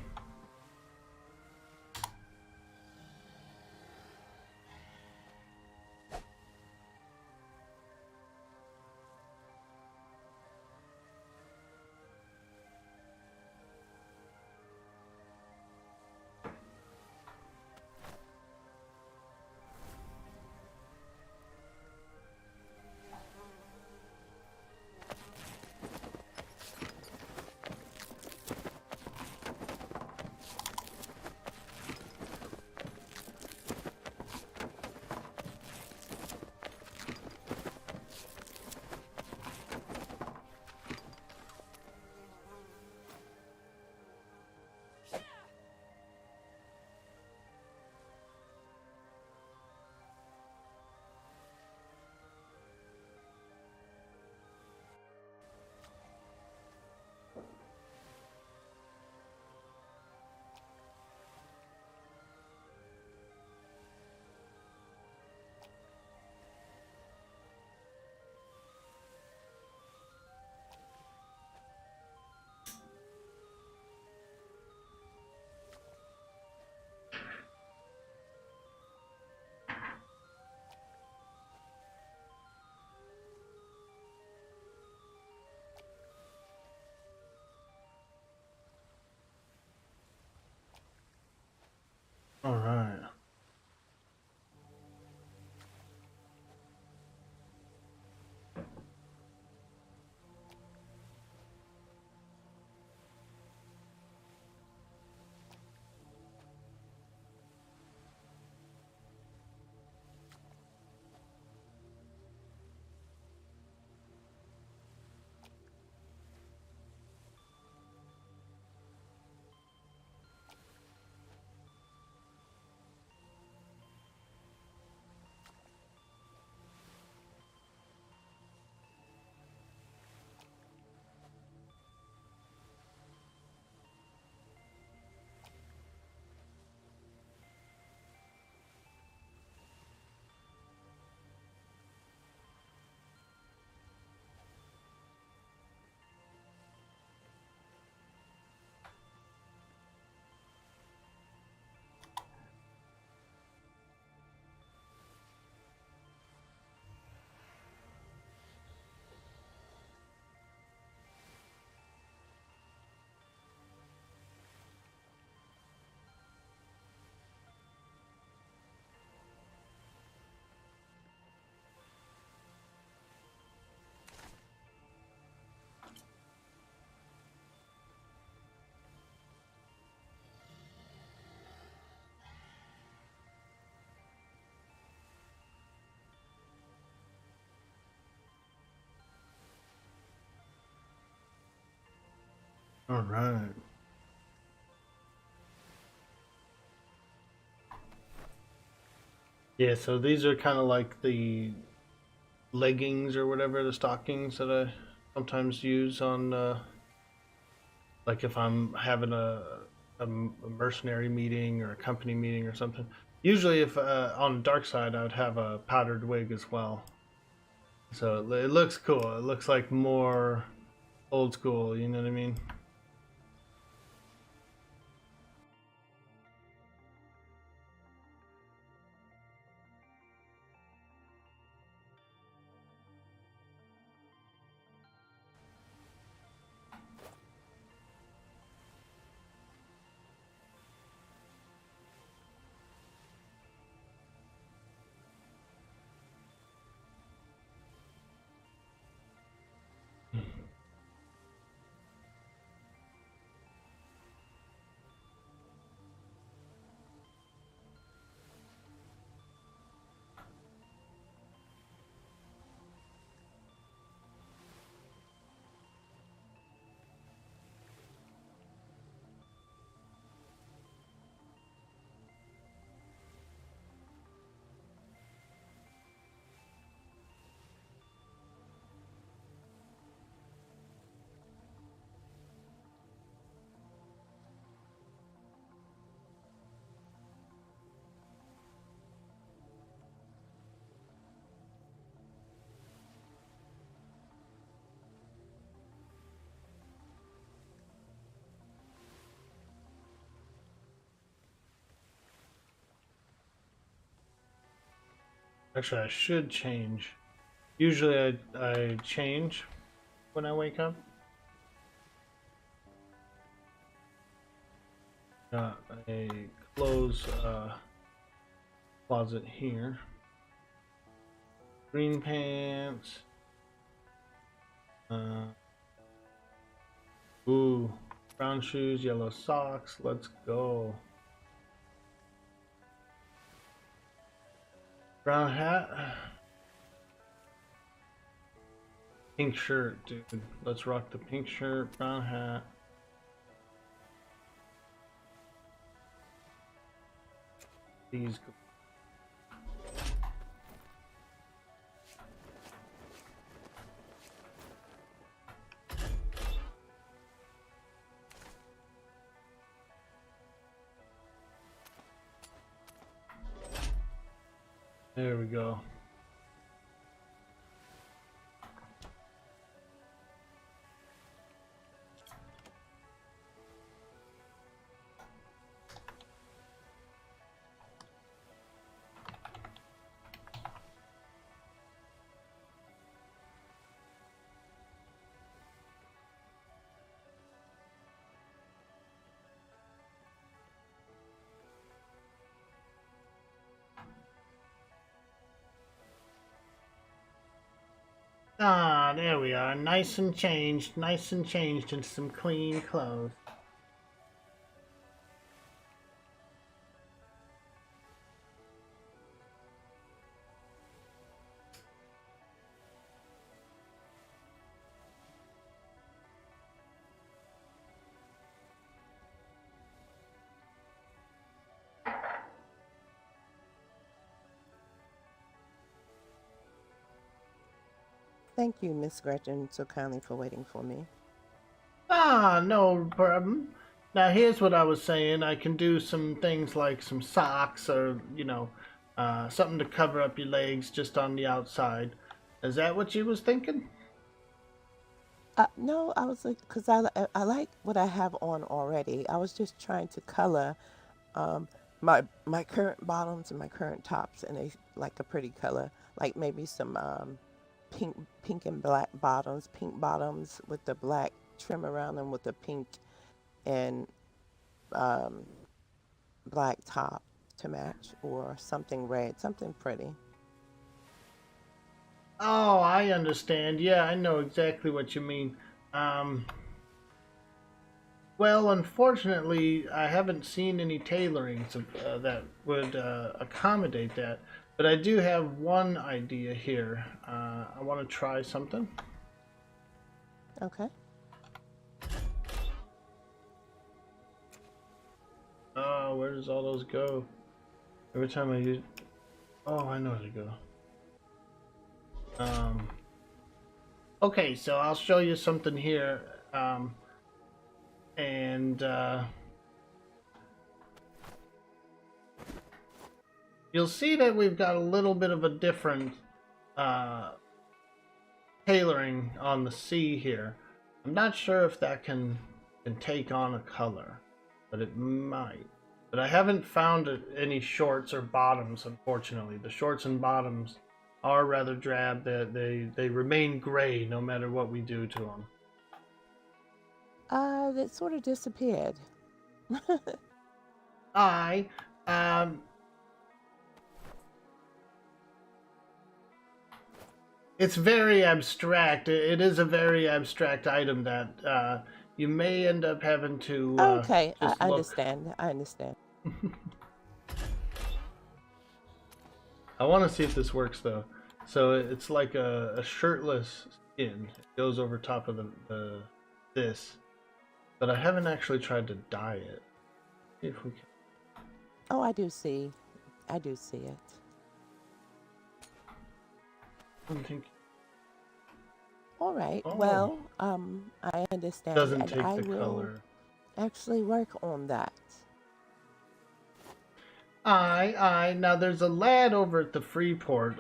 All right. All right. Yeah, so these are kind of like the leggings or whatever, the stockings that I sometimes use on, like if I'm having a mercenary meeting or a company meeting or something. Usually, if on the dark side, I would have a powdered wig as well. So it looks cool. It looks like more old school. You know what I mean? Actually, I should change. Usually, I change when I wake up. Got a clothes closet here. Green pants. Ooh, brown shoes, yellow socks. Let's go. Brown hat. Pink shirt, dude. Let's rock the pink shirt, brown hat. These. There we go. Ah, there we are. Nice and changed in some clean clothes. Thank you, Miss Gretchen, so kindly for waiting for me. Ah, no problem. Now here's what I was saying. I can do some things like some socks or, something to cover up your legs just on the outside. Is that what you was thinking? No, I was like, because I like what I have on already. I was just trying to color um, my current bottoms and my current tops in a pretty color, like maybe some pink and black bottoms, pink bottoms with the black trim around them with the pink and um, black top to match, or something red, something pretty. Oh, I understand. Yeah, I know exactly what you mean. Um, well, unfortunately, I haven't seen any tailorings that would accommodate that. But I do have one idea here. I want to try something. Okay. Oh, where does all those go? Every time I use... Oh, I know where to go. Okay, so I'll show you something here. And you'll see that we've got a little bit of a different uh, tailoring on the C here. I'm not sure if that can take on a color, but it might. But I haven't found any shorts or bottoms, unfortunately. The shorts and bottoms are rather drab. They remain gray no matter what we do to them. That sort of disappeared. I um It's very abstract. It is a very abstract item that you may end up having to Okay, I just look. understand. I understand. I want to see if this works though. So it's like a shirtless skin. It goes over top of the this, but I haven't actually tried to dye it. See if we can. Oh, I do see. I do see it. I don't think All right. Oh. Well, I understand, doesn't and take I the will color. actually work on that. Aye. Now there's a lad over at the Freeport.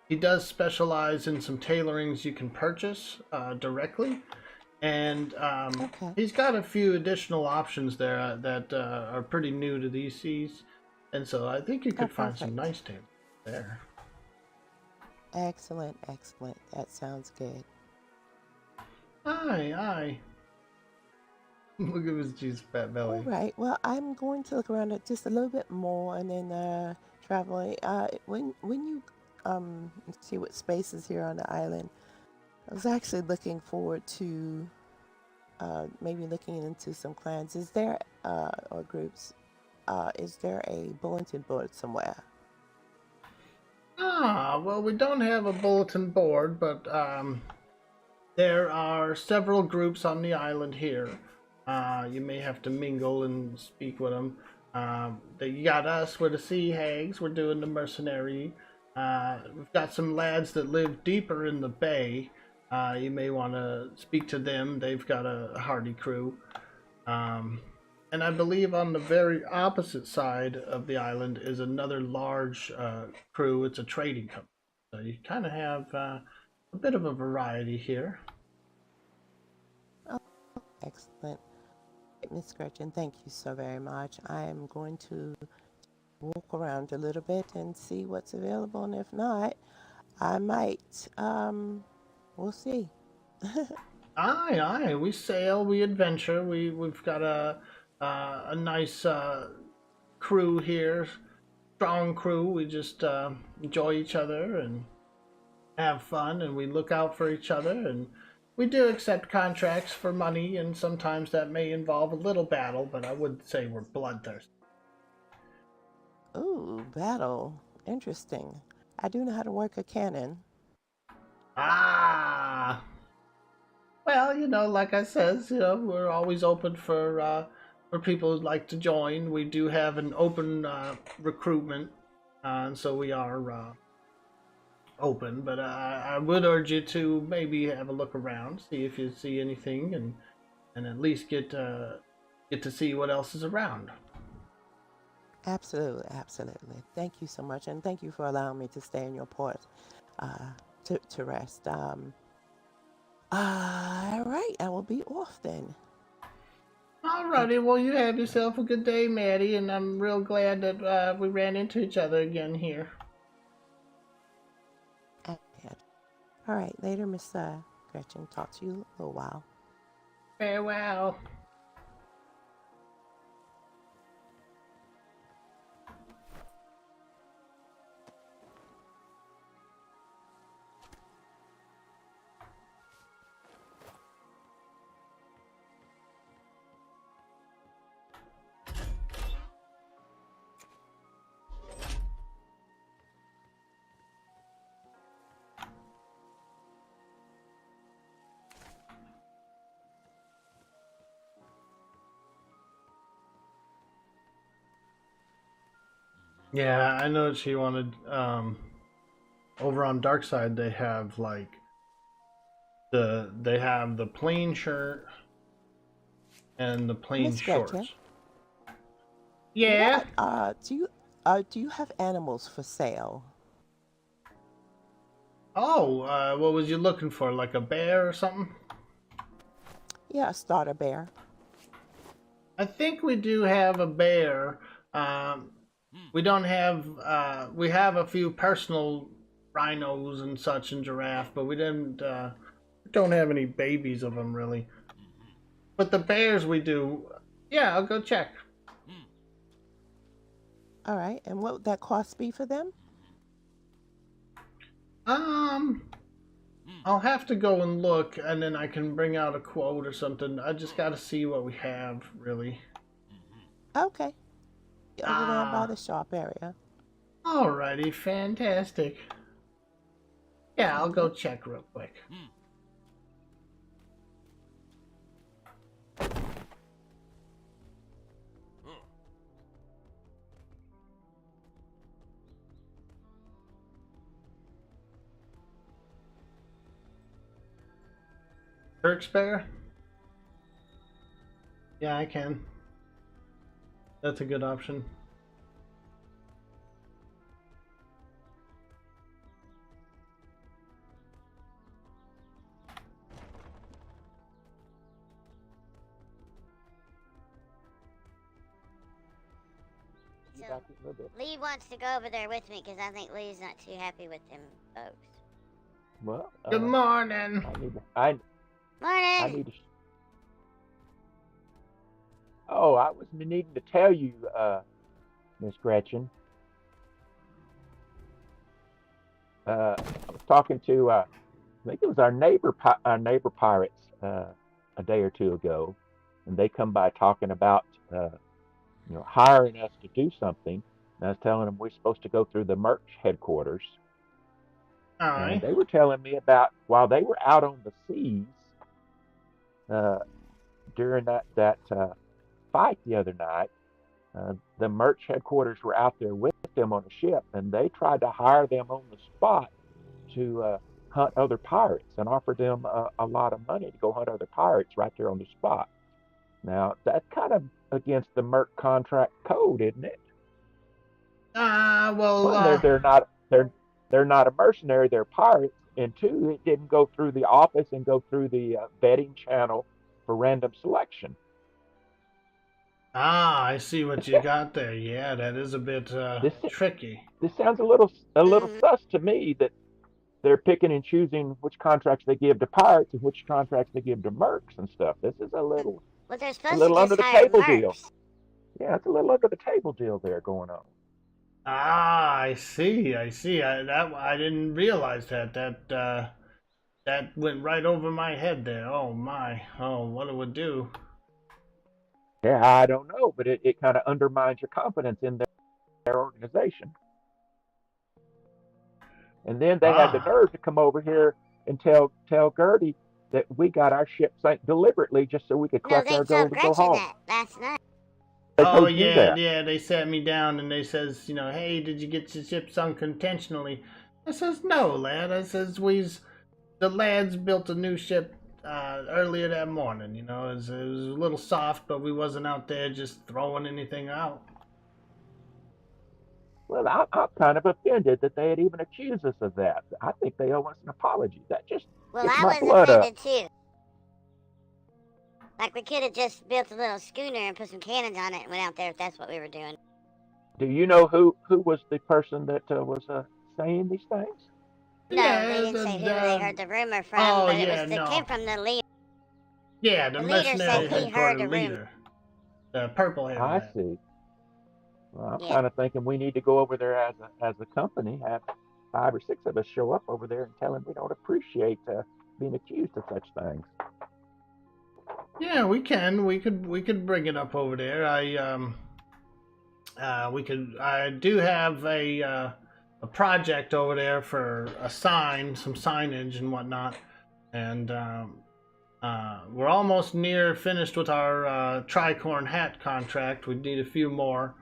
He does specialize in some tailorings you can purchase directly, and Okay. he's got a few additional options there that are pretty new to these seas, and so I think you Oh, could find some perfect. nice tailors there. Excellent, excellent. That sounds good. Aye. Look at his juice fat All belly. right. Well, I'm going to look around it just a little bit more, and then traveling. When you see what space is here on the island, I was actually looking forward to maybe looking into some clans. Is there or groups? Is there a bulletin board somewhere? Well, we don't have a bulletin board, but there are several groups on the island here. You may have to mingle and speak with them. You got us, we're the Sea Hags, we're doing the mercenary. We've got some lads that live deeper in the bay. You may want to speak to them. They've got a hardy crew. And I believe on the very opposite side of the island is another large crew. It's a trading company. So you kind of have a bit of a variety here. Oh, excellent. Miss Gretchen, thank you so very much. I am going to walk around a little bit and see what's available, and if not, I might. We'll see. Aye. We sail, we adventure. We've got a nice crew here, strong crew. We just enjoy each other and have fun and we look out for each other, and we do accept contracts for money, and sometimes that may involve a little battle, but I wouldn't say we're bloodthirsty. Ooh, battle. Interesting. I do know how to work a cannon. Ah, well, like I says, we're always open for people who'd like to join. We do have an open recruitment, and so we are open. But I would urge you to maybe have a look around, see if you see anything, and at least get to see what else is around. Absolutely, absolutely. Thank you so much, and thank you for allowing me to stay in your port to rest. All right, I will be off then. Alrighty, well, you have yourself a good day, Maddie, and I'm real glad that we ran into each other again here. All right, later, Miss Gretchen. Talk to you in a little while. Farewell. Yeah, I know she wanted. Over on Dark Side, they have like they have the plain shirt and the plain Miss shorts. Gretchen? Yeah. Do you have animals for sale? Oh, what was you looking for? Like a bear or something? Yeah, a starter bear. I think we do have a bear. We don't have. We have a few personal rhinos and such and giraffe, but we didn't. Don't have any babies of them really. But the bears we do. Yeah, I'll go check. All right, and what would that cost be for them? I'll have to go and look, and then I can bring out a quote or something. I just got to see what we have, really. Okay. Over there by the shop area. Alrighty, fantastic. Yeah, I'll go check real quick. Turk spare? Yeah, I can. That's a good option. Back in a little bit. Lee wants to go over there with me because I think Lee's not too happy with them folks. Well, Good morning. I need to. Oh, I was needing to tell you, Miss Gretchen. I was talking to, I think it was our neighbor pirates a day or two ago, and they come by talking about, hiring us to do something. And I was telling them we're supposed to go through the merch headquarters. All right. And they were telling me about while they were out on the seas during that fight the other night, the merch headquarters were out there with them on a ship, and they tried to hire them on the spot to hunt other pirates and offer them a lot of money to go hunt other pirates right there on the spot. Now, that's kind of against the merc contract code, isn't it? Well, they're not a mercenary, they're pirates. And two, it didn't go through the office and go through the vetting channel for random selection. I see what you got there. Yeah, that is a bit tricky. This sounds a little sus to me that they're picking and choosing which contracts they give to pirates and which contracts they give to mercs and stuff. This is a little Well, they're supposed to just hire mercs. deal. Yeah, it's a little under the table deal there going on. Ah, I see. I see. I didn't realize that. That went right over my head there. Oh my. Oh, what it would do. Yeah, I don't know, but it kind of undermines your confidence in their organization. And then they had the Ah. nerve to come over here and tell Gertie that we got our ship sank deliberately just so we could No, collect they our told gold and go Gretchen home. that last night. They Oh told you yeah, that. yeah. They sat me down and they says, hey, did you get your ship sunk intentionally? I says, no, lad. I says, the lads built a new ship earlier that morning. It was a little soft, but we wasn't out there just throwing anything out. Well, I'm kind of offended that they had even accused us of that. I think they owe us an apology. That just Well, gets I my was blood up. offended too. Like, we could have just built a little schooner and put some cannons on it and went out there if that's what we were doing. Do you know who was the person that was saying these things? No, they Yeah, didn't say who they heard the rumor from, oh but yeah, it no. came from the leader. Yeah, the The leader said mercenary he heard headquarters a rumor. leader. The purple hair. I see. Well, I'm Yeah. kind of thinking we need to go over there as a company, have 5 or 6 of us show up over there and tell them we don't appreciate being accused of such things. Yeah, we can. We could bring it up over there. I do have a project over there for some signage and whatnot, and we're almost near finished with our tricorn hat contract. We need a few more.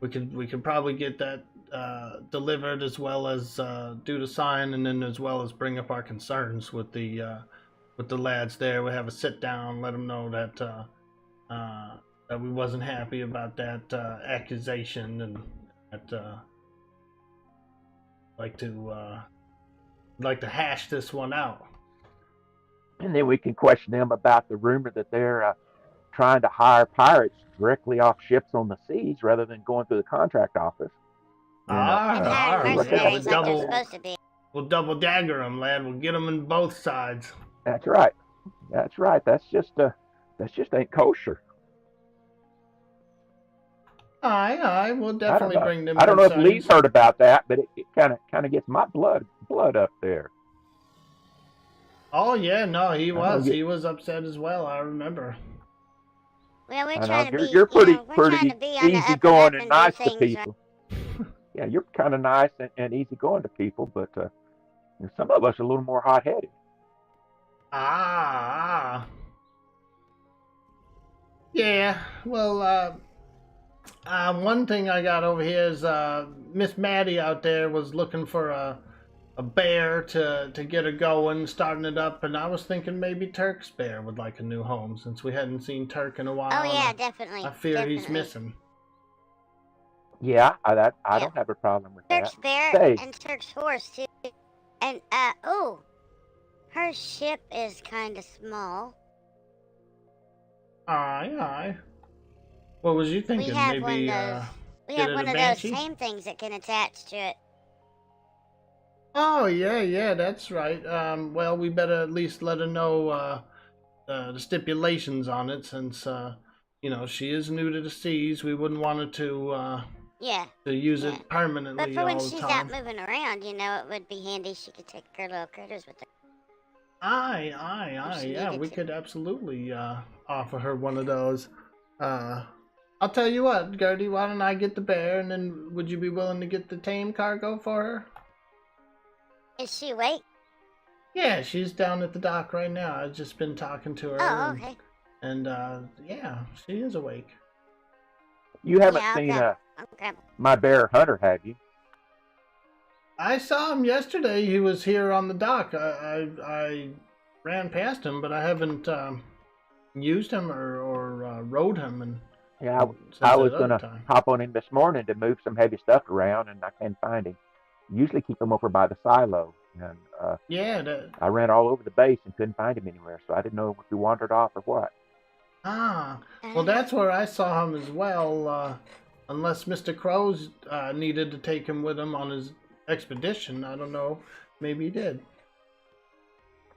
We could probably get that delivered, as well as do the sign, and then as well as bring up our concerns with the lads there. We have a sit down, let them know that that we wasn't happy about that accusation, and that like to hash this one out. And then we can question them about the rumor that they're trying to hire pirates directly off ships on the seas rather than going through the contract office. And hiring look at mercenaries like they're supposed to be. We'll double dagger them, lad. We'll get them in both sides. That's right. That's right. That just ain't kosher. Aye, we'll definitely bring them. I don't know if inside. Lee's heard about that, but it kind of gets my blood up there. Oh yeah, no, he was upset as well. I remember. Well, we're I trying know to be, you're pretty we're trying to be on the up and easygoing up and do nice to things people. Yeah, you're kind of nice and easygoing to people, but some of us are a little more hot-headed. Yeah. Well, one thing I got over here is Miss Maddie out there was looking for a bear to get her going, starting it up, and I was thinking maybe Turk's bear would like a new home, since we hadn't seen Turk in a while. Oh yeah, definitely. I fear definitely. he's missing. Yeah, I don't have a problem with Turk's that. bear and Turk's horse too. And her ship is kind of small. Aye. What was you thinking? We have maybe we have one of those Banshee? tame things that can attach to it. Oh yeah, that's right. Well, we better at least let her know the stipulations on it, since she is new to the seas. We wouldn't want her to use it permanently. But for when all the she's time. out moving around, it would be handy. She could take her little critters with her. Aye. Yeah, we could absolutely offer her one of those. I'll tell you what, Gertie. Why don't I get the bear, and then would you be willing to get the tame cargo for her? Is she awake? Yeah, she's down at the dock right now. I've just been talking to her. Oh, okay. And yeah, she is awake. You haven't seen my bear Hunter, have you? I saw him yesterday. He was here on the dock. I ran past him, but I haven't used him or rode him. And yeah, I was gonna hop on him this morning to move some heavy stuff around, and I can't find him. Usually keep him over by the silo, and I ran all over the base and couldn't find him anywhere. So I didn't know if he wandered off or what. Well, that's where I saw him as well. Unless Mr. Crow's needed to take him with him on his expedition, I don't know. Maybe he did.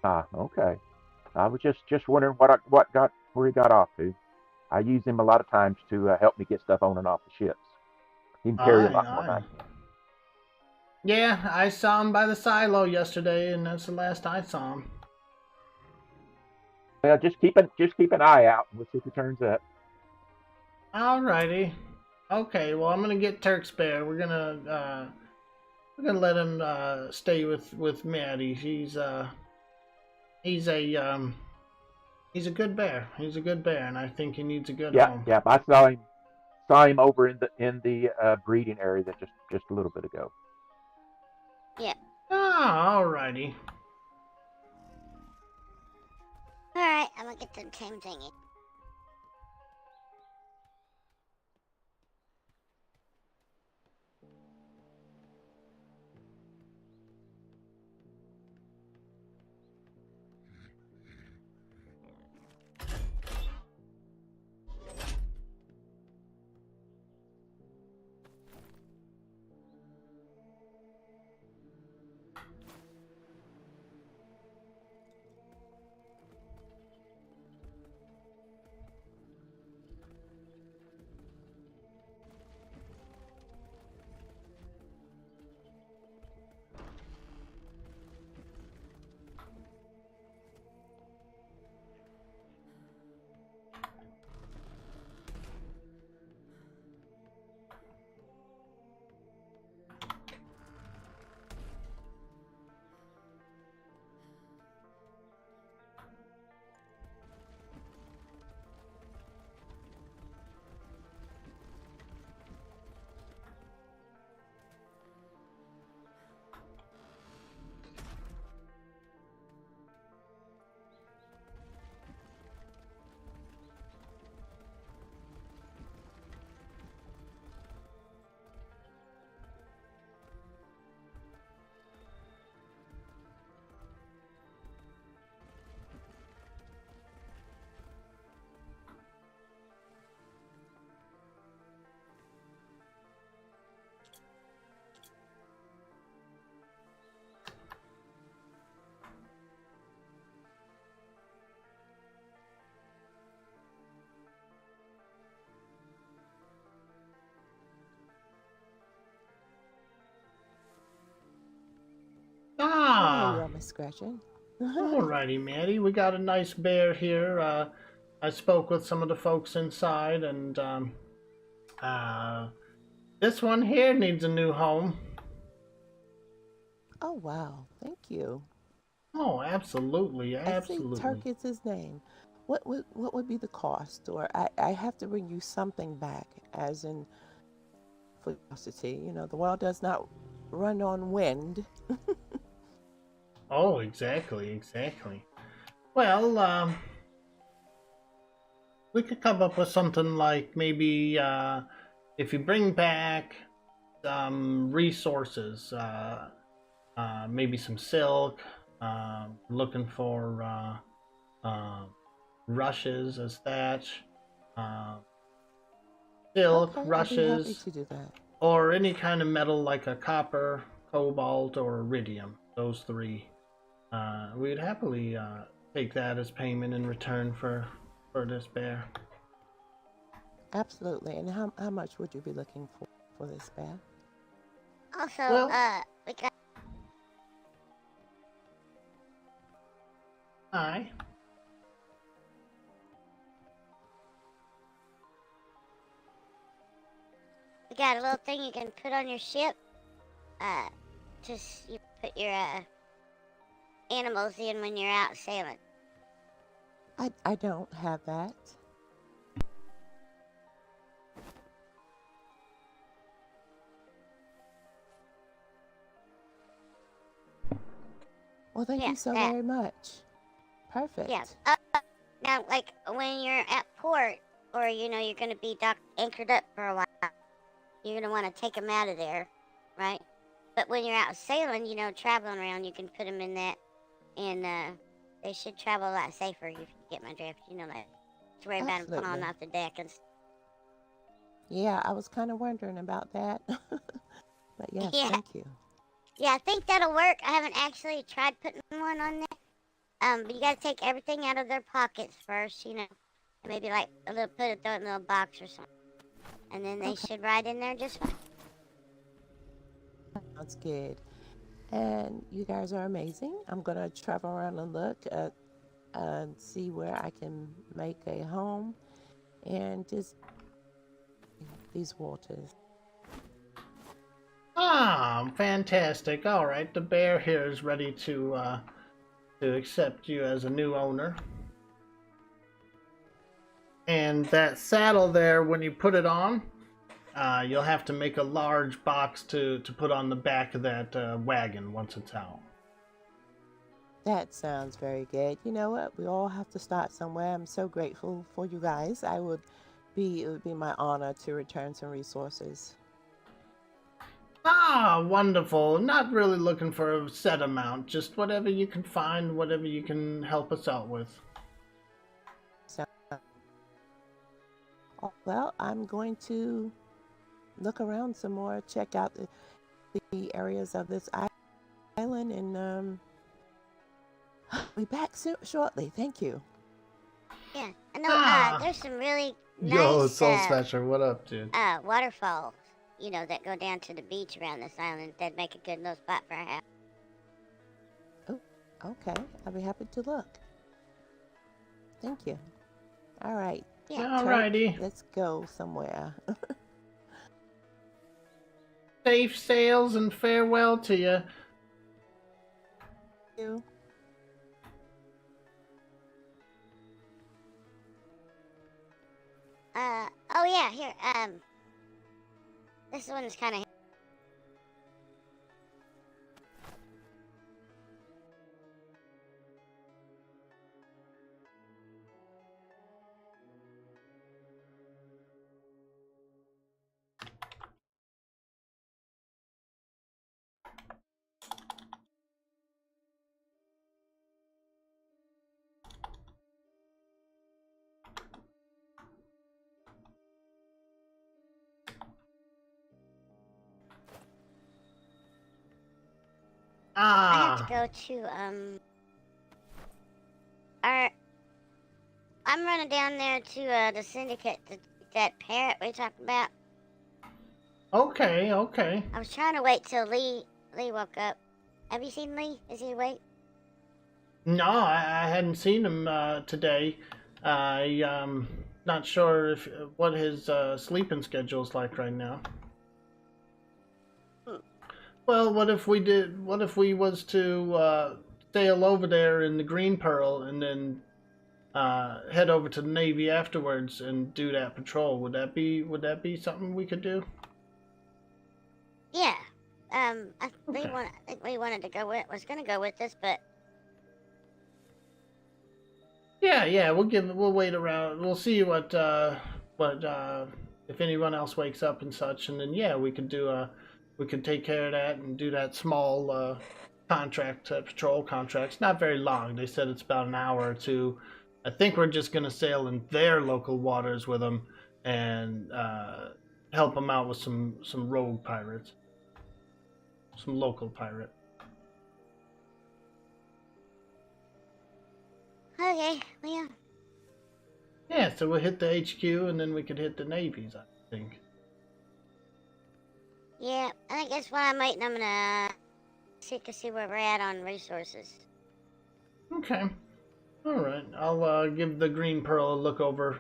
Okay. I was just wondering where he got off to. I use him a lot of times to help me get stuff on and off the ships. He can carry a lot more than I can. Yeah, I saw him by the silo yesterday, and that's the last I saw him. Well, just keep an eye out. We'll see if he turns up. Alrighty. Okay, well I'm gonna get Turk's bear. We're gonna let him stay with Maddie. He's a he's a good bear. He's a good bear, and I think he needs a good Yeah, home. yeah. I saw him over in the breeding area that just a little bit ago. Yeah. Ah, alrighty. Alright, I'm gonna get them tame thingy. There Ah, you are, Miss Gretchen. alrighty, Maddie. We got a nice bear here. I spoke with some of the folks inside, and this one here needs a new home. Oh, wow. Thank you. Oh, absolutely, I think absolutely. Turk is his name. What would be the cost? Or I have to bring you something back, as in for curiosity. You know, the world does not run on wind. Oh, exactly, exactly. Well, we could come up with something like maybe if you bring back some resources, maybe some silk. Looking for rushes as thatch, uh, silk, Okay, I'll be happy rushes, to do that. or any kind of metal like a copper, cobalt, or iridium. Those three. We'd happily take that as payment in return for this bear. Absolutely. And how much would you be looking for this bear? Also, Well, we got aye. a little thing you can put on your ship. Just you put your animals in when you're out sailing. I don't have that. Well, thank Yeah, you so that. very much. Perfect. Yeah. Now, like when you're at port, or you're gonna be anchored up for a while, you're gonna want to take them out of there, right? But when you're out sailing, traveling around, you can put them in that, and they should travel a lot safer if you get my drift. Like to worry about them falling Absolutely. off the deck and. Yeah, I was kind of wondering about that. But yes, Yeah, thank you. yeah, I think that'll work. I haven't actually tried putting one on there. But you gotta take everything out of their pockets first, and maybe like throw it in a little box or something, and then they Okay. should ride in there just fine. Sounds good. And you guys are amazing. I'm gonna travel around and look at and see where I can make a home and just these waters. Ah, fantastic. All right, the bear here is ready to accept you as a new owner. And that saddle there, when you put it on, you'll have to make a large box to put on the back of that wagon once it's out. That sounds very good. You know what? We all have to start somewhere. I'm so grateful for you guys. It would be my honor to return some resources. Ah, wonderful. Not really looking for a set amount, just whatever you can find, whatever you can help us out with. So, well, I'm going to look around some more, check out the areas of this island, and be back shortly. Thank you. Yeah, I know. Ah. There's some really Yo, nice Soul Smasher, what up, dude? waterfalls. You know, that go down to the beach around this island. That'd make a good little spot for a house. Oh, okay. I'll be happy to look. Thank you. All right. Yeah. Alrighty. Let's go somewhere. Safe sails and farewell to you. You. Oh yeah. Here. This one's kind of. I have to go to I'm running down there to the syndicate, that parrot we talked about. Okay. I was trying to wait till Lee woke up. Have you seen Lee? Is he awake? No, I hadn't seen him today. Not sure what his sleeping schedule's like right now. Well, what if we was to sail over there in the Green Pearl and then head over to the Navy afterwards and do that patrol? Would that be something we could do? Yeah. I Okay. think we wanted to go with, was gonna go with this, but Yeah, we'll wait around. We'll see what if anyone else wakes up and such, and then yeah, we could take care of that and do that small contract, patrol contracts. Not very long. They said it's about an hour or two. I think we're just gonna sail in their local waters with them and help them out with some rogue pirates, some local pirate. okay. Well, yeah. Yeah, so we'll hit the HQ and then we could hit the navies, I think. Yeah, I think that's why I'm waiting. I'm gonna see where we're at on resources. Okay. All right. I'll give the Green Pearl a look over.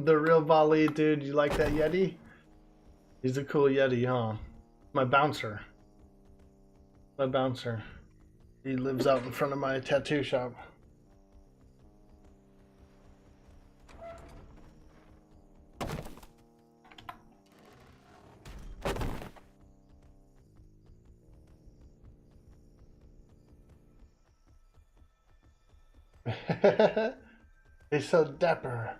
The real Bali, dude. You like that Yeti? He's a cool Yeti, huh? My bouncer. My bouncer. He lives out in front of my tattoo shop. He's so dapper.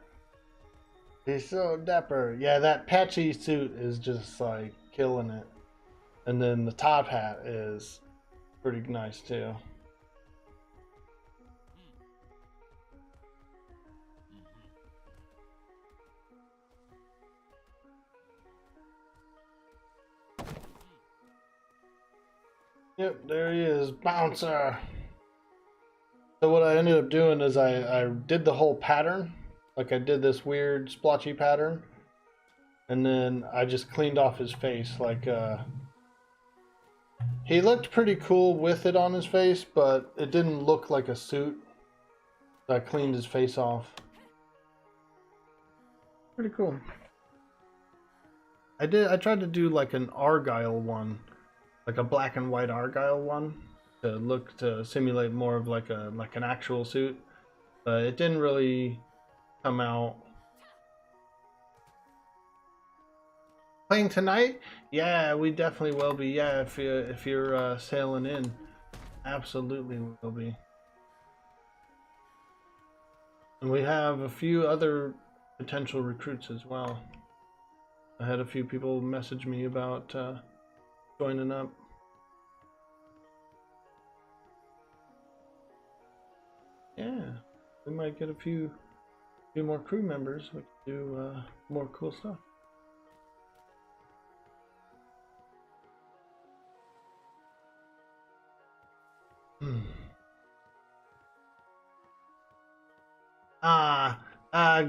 He's so dapper. Yeah, that patchy suit is just like killing it. And then the top hat is pretty nice too. Yep, there he is, bouncer. So what I ended up doing is I did the whole pattern. Like I did this weird splotchy pattern. And then I just cleaned off his face. Like, he looked pretty cool with it on his face, but it didn't look like a suit. So I cleaned his face off. Pretty cool. I tried to do like an Argyle one. Like a black and white Argyle one. To simulate more of like an actual suit, but it didn't really come out. Playing tonight? Yeah, we definitely will be. Yeah, if you're sailing in, absolutely will be. And we have a few other potential recruits as well. I had a few people message me about joining up. Yeah, we might get a few more crew members. We can do more cool stuff.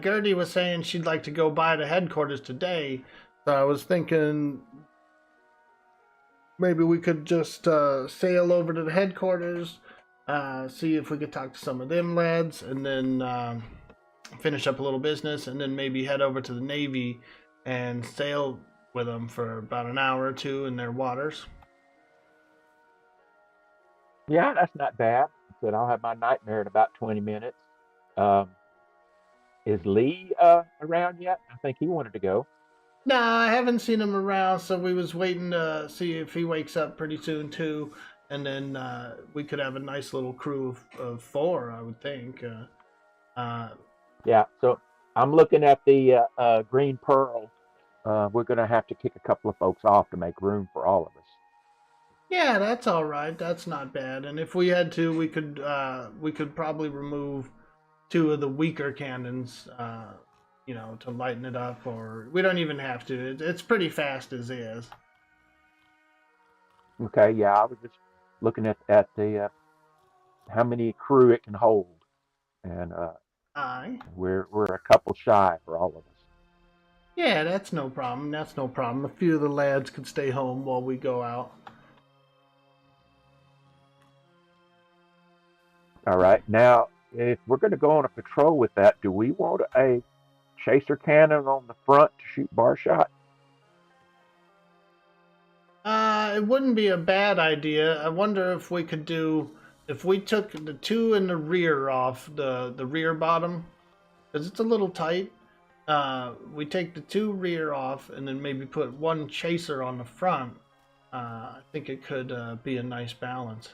Gertie was saying she'd like to go by to headquarters today, so I was thinking maybe we could just sail over to the headquarters. See if we could talk to some of them lads, and then finish up a little business, and then maybe head over to the Navy and sail with them for about an hour or two in their waters. Yeah, that's not bad. I said I'll have my nightmare in about 20 minutes. Is Lee around yet? I think he wanted to go. No, I haven't seen him around, so we was waiting to see if he wakes up pretty soon too. And then we could have a nice little crew of 4, I would think. Yeah, so I'm looking at the Green Pearl. We're going to have to kick a couple of folks off to make room for all of us. Yeah, that's all right. That's not bad. And if we had to, we could probably remove 2 of the weaker cannons, to lighten it up. Or we don't even have to. It's pretty fast as is. Okay, yeah, I was just looking at the how many crew it can hold, and Aye. we're a couple shy for all of us. Yeah, that's no problem. That's no problem. A few of the lads could stay home while we go out. All right, now if we're going to go on a patrol with that, do we want a chaser cannon on the front to shoot bar shot? It wouldn't be a bad idea. I wonder if we could do, if we took the 2 in the rear off, the rear bottom, because it's a little tight. We take the 2 rear off and then maybe put 1 chaser on the front. I think it could be a nice balance.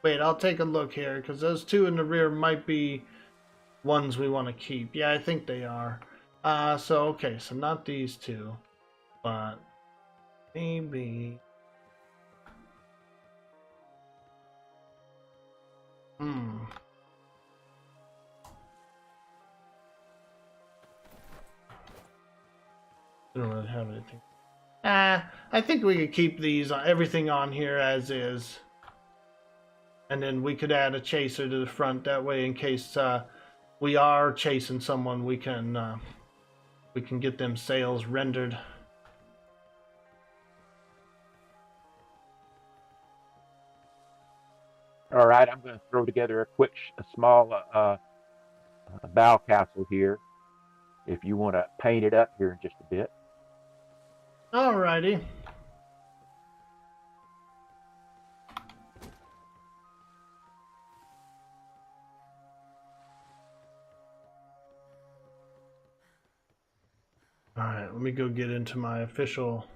Wait, I'll take a look here, because those 2 in the rear might be ones we want to keep. Yeah, I think they are. So not these 2, but maybe. I don't really have anything. I think we could keep these, everything on here as is. And then we could add a chaser to the front. That way, in case we are chasing someone, we can get them sails rendered. All right, I'm going to throw together a small bow castle here. If you want to paint it up here in just a bit. Alrighty. Alright, let me go get into my official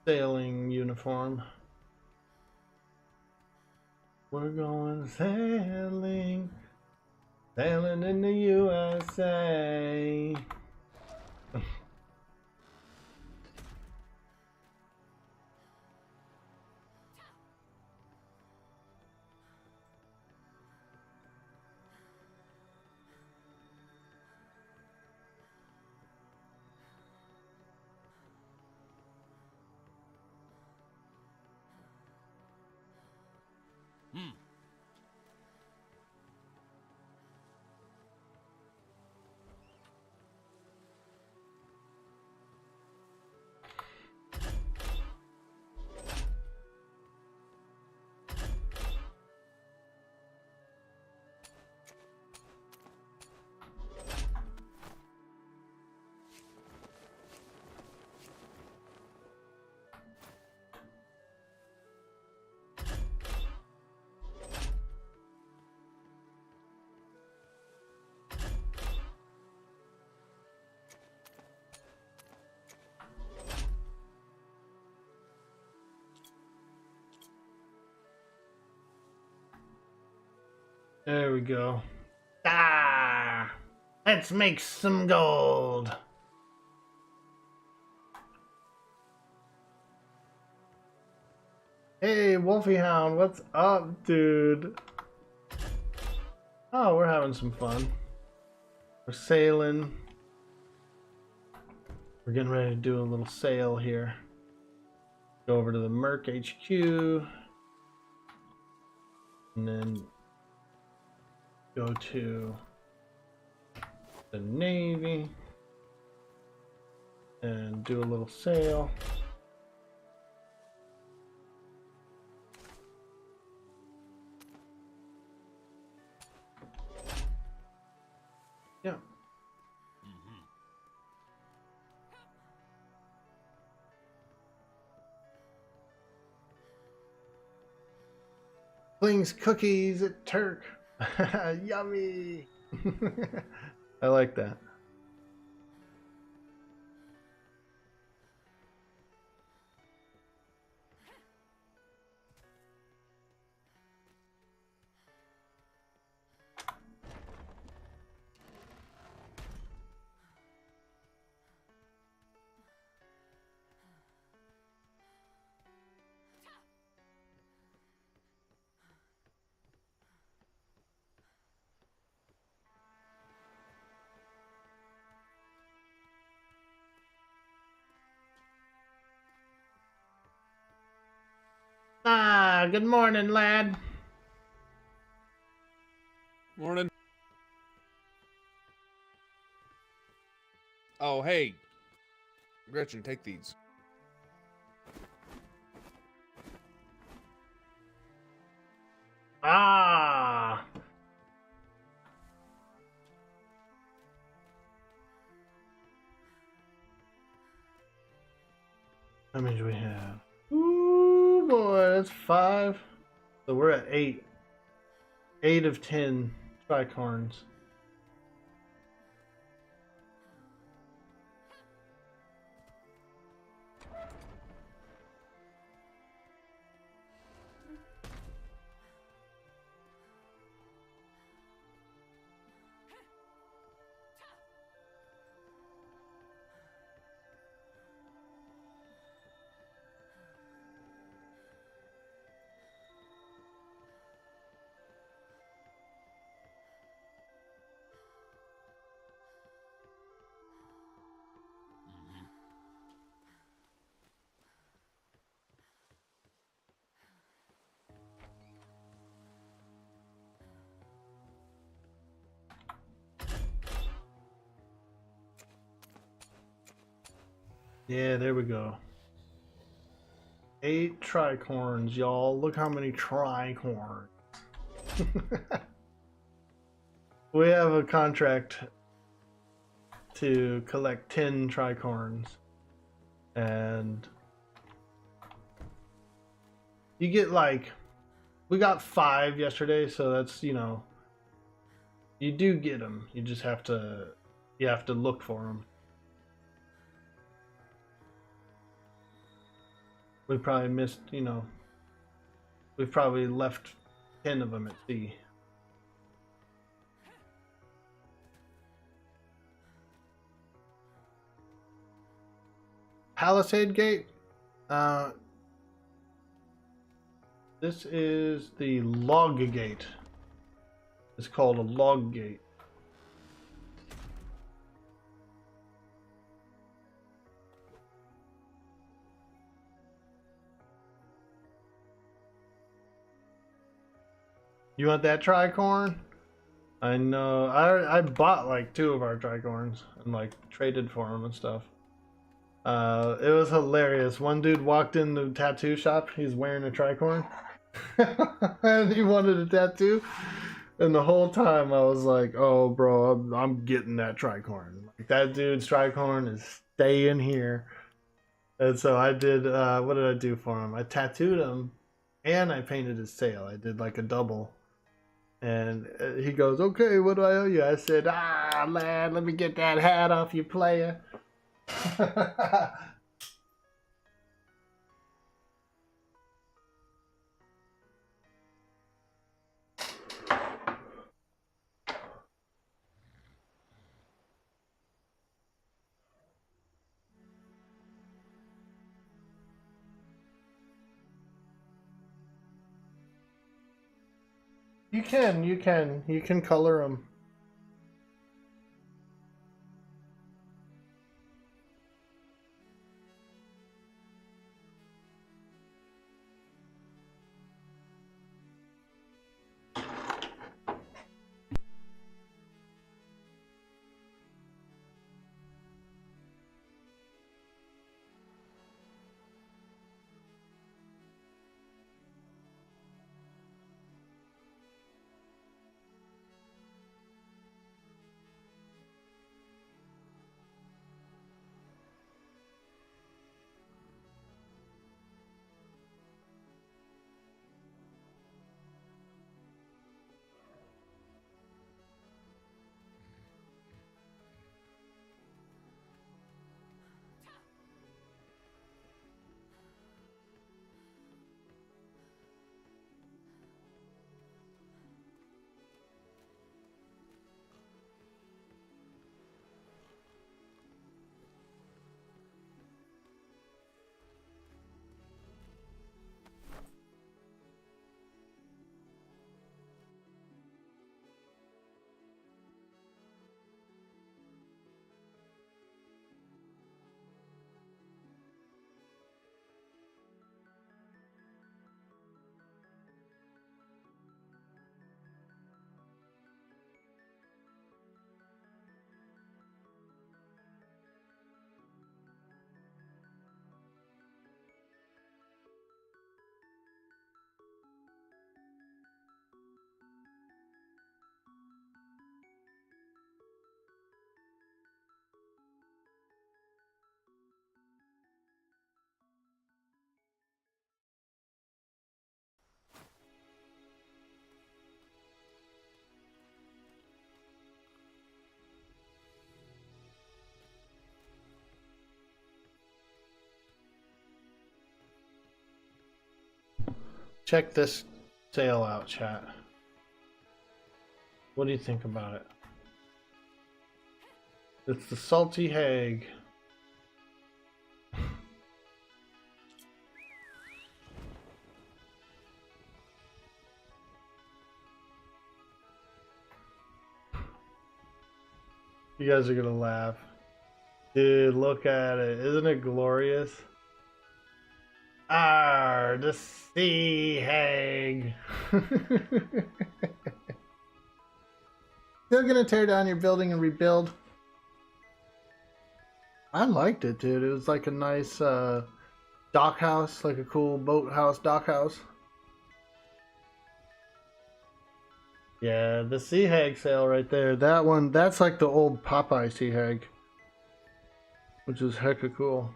sailing uniform. We're going sailing, sailing in the USA. There we go. Ah! Let's make some gold. Hey, Wolfie Hound, what's up, dude? Oh, we're having some fun. We're sailing. We're getting ready to do a little sail here. Go over to the Merc HQ. And then go to the Navy. And do a little sail. Yeah. Flings cookies at Turk. Yummy. I like that. Ah, good morning, lad. Morning. Oh, hey. Gretchen, take these. Ah. How many do we have? Ooh, boy, that's 5. So we're at 8. 8 of 10 tricorns. Yeah, there we go. 8 tricorns, y'all. Look how many tricorns. We have a contract to collect 10 tricorns. And you get like, we got 5 yesterday, so that's, you know, you do get them. You just have to, you have to look for them. We probably missed, you know, we've probably left 10 of them at sea. Palisade Gate. This is the log gate. It's called a log gate. You want that tricorn? I know. I bought like 2 of our tricorns and like traded for them and stuff. It was hilarious. One dude walked in the tattoo shop. He's wearing a tricorn. And he wanted a tattoo. And the whole time I was like, oh, bro, I'm getting that tricorn. Like, that dude's tricorn is staying here. And so I did, what did I do for him? I tattooed him and I painted his sail. I did like a double. And he goes, okay, what do I owe you? I said, lad, let me get that hat off you, player. You can color them. Check this sail out, chat. What do you think about it? It's the Salty Hag. You guys are gonna laugh. Dude, look at it. Isn't it glorious? Arr, the Sea Hag. Still gonna tear down your building and rebuild? I liked it, dude. It was like a nice dock house, like a cool boat house, dock house. Yeah, the sea hag sail right there. That one, that's like the old Popeye sea hag, which is hecka cool.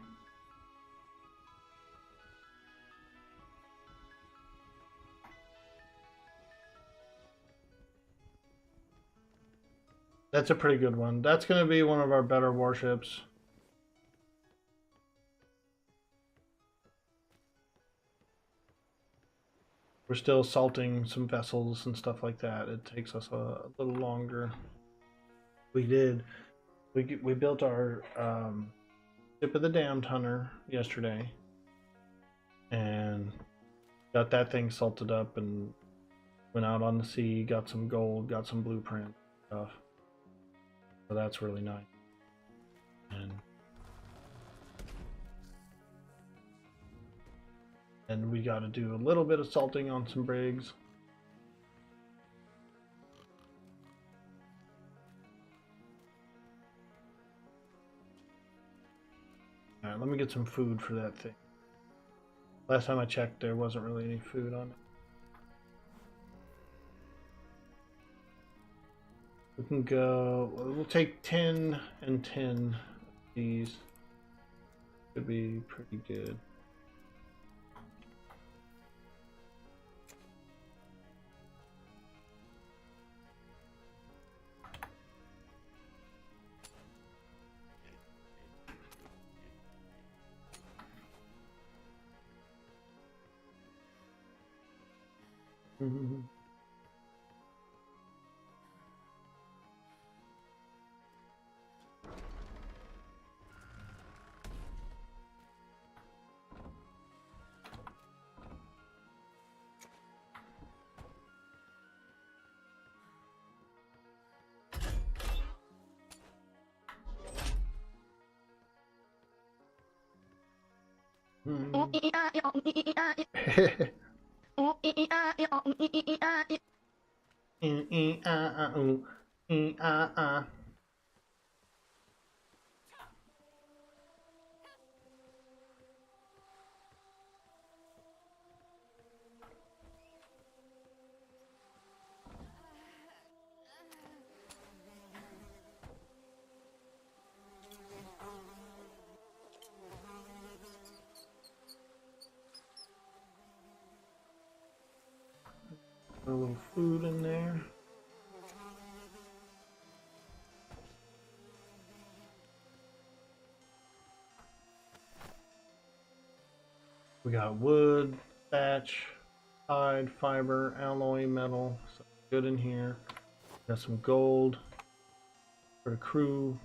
That's a pretty good one. That's going to be one of our better warships. We're still salting some vessels and stuff like that. It takes us a little longer. We built our ship of the damned hunter yesterday, and got that thing salted up and went out on the sea. Got some gold, got some blueprint stuff. So that's really nice. And we got to do a little bit of salting on some brigs. All right, let me get some food for that thing. Last time I checked, there wasn't really any food on it. We can go, we'll take 10 and 10 of these. Should be pretty good. Mm-hmm. A little food in there. We got wood, thatch, hide, fiber, alloy, metal. So good in here. Got some gold for the crew.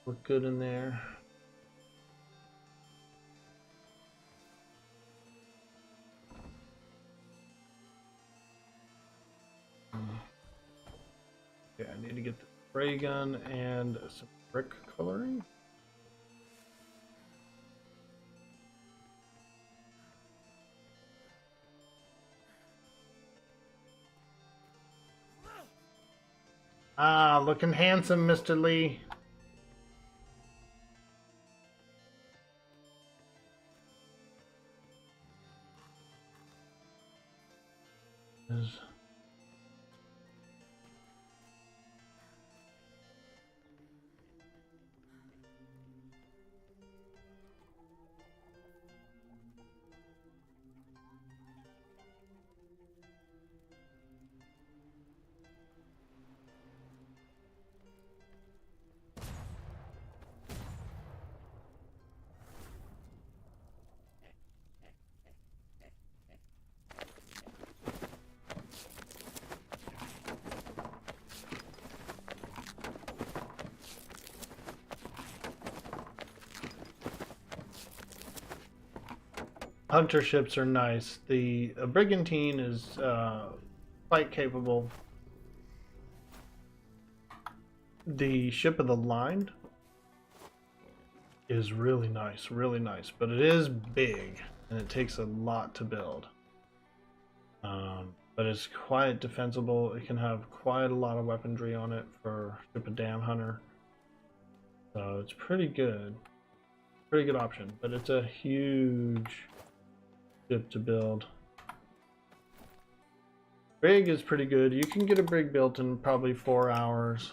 Look good in there. Yeah, I need to get the spray gun and some brick coloring. Ah, looking handsome, Mr. Lee. Hunter ships are nice. The brigantine is quite capable. The ship of the line is really nice, but it is big and it takes a lot to build. But it's quite defensible. It can have quite a lot of weaponry on it for ship of damn hunter. So it's pretty good. Pretty good option, but it's a huge ship to build. Brig is pretty good. You can get a brig built in probably 4 hours.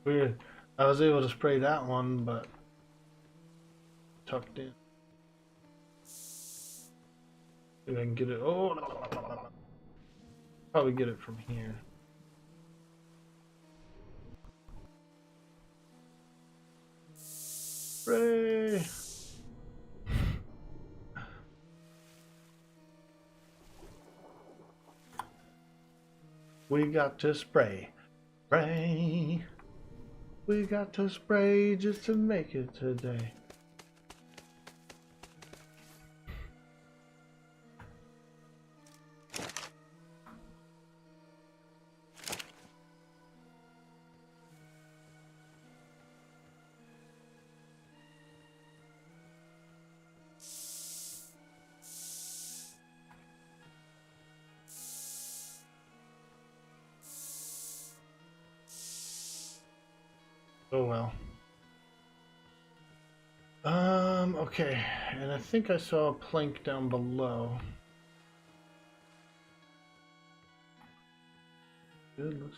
Weird. I was able to spray that one, but tucked in. See if I can get it. Oh, no. Probably get it from here. Spray. We got to spray. Spray. We got to spray just to make it today. Oh well. Okay, and I think I saw a plank down below. Good, looks.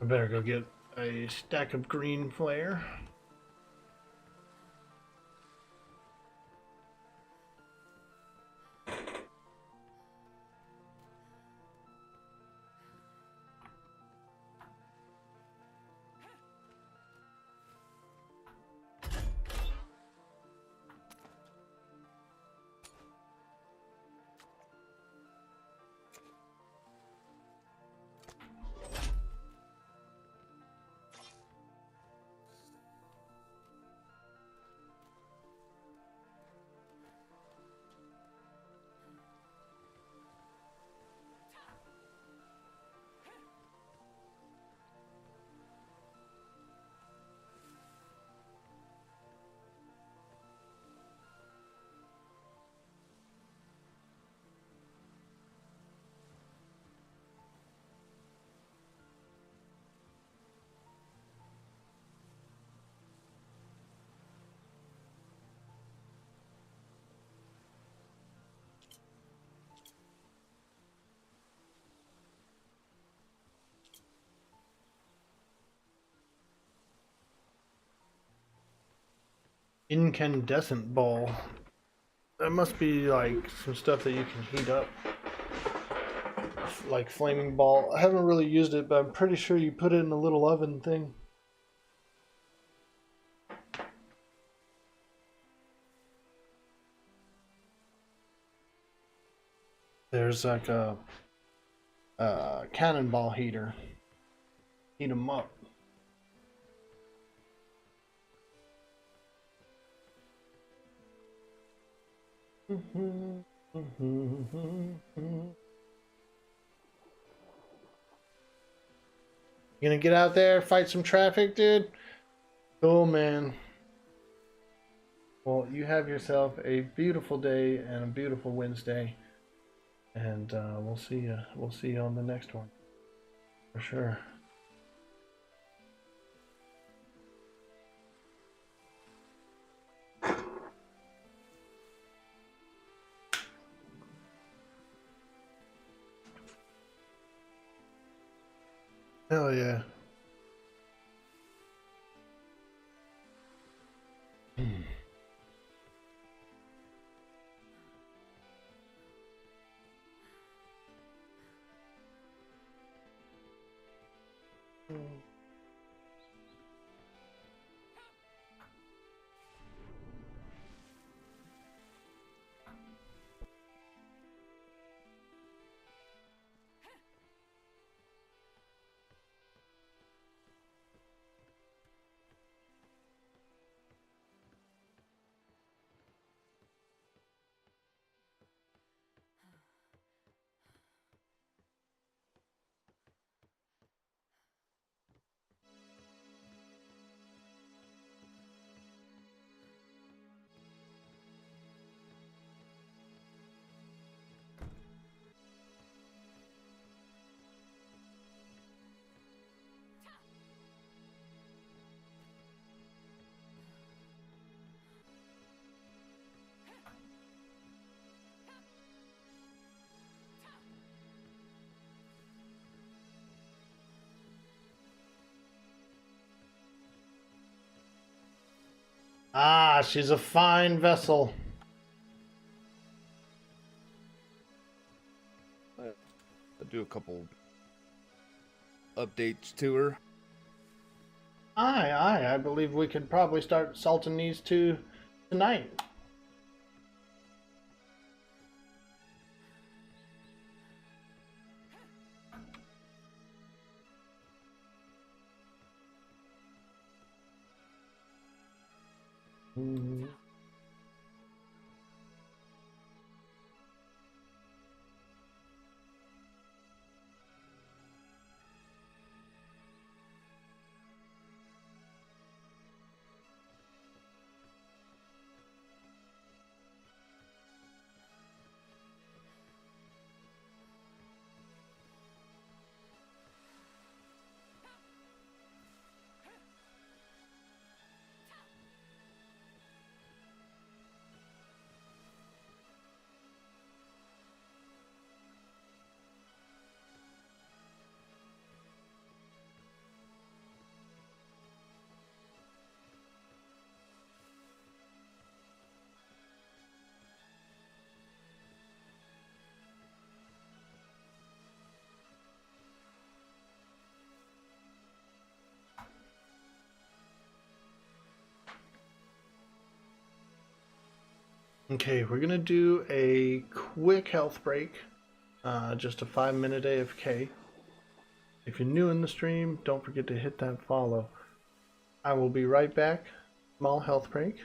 I better go get a stack of green flare. Incandescent ball. That must be like some stuff that you can heat up. Like flaming ball. I haven't really used it, but I'm pretty sure you put it in a little oven thing. There's like a cannonball heater. Heat them up. You gonna get out there, fight some traffic, dude? Cool, man. Well, you have yourself a beautiful day and a beautiful Wednesday, and we'll see you. We'll see you on the next one, for sure. Hell yeah. Ah, she's a fine vessel. I'll do a couple updates to her. I believe we could probably start salting these two tonight. Okay, we're gonna do a quick health break, just a 5-minute AFK. If you're new in the stream, don't forget to hit that follow. I will be right back. Small health break.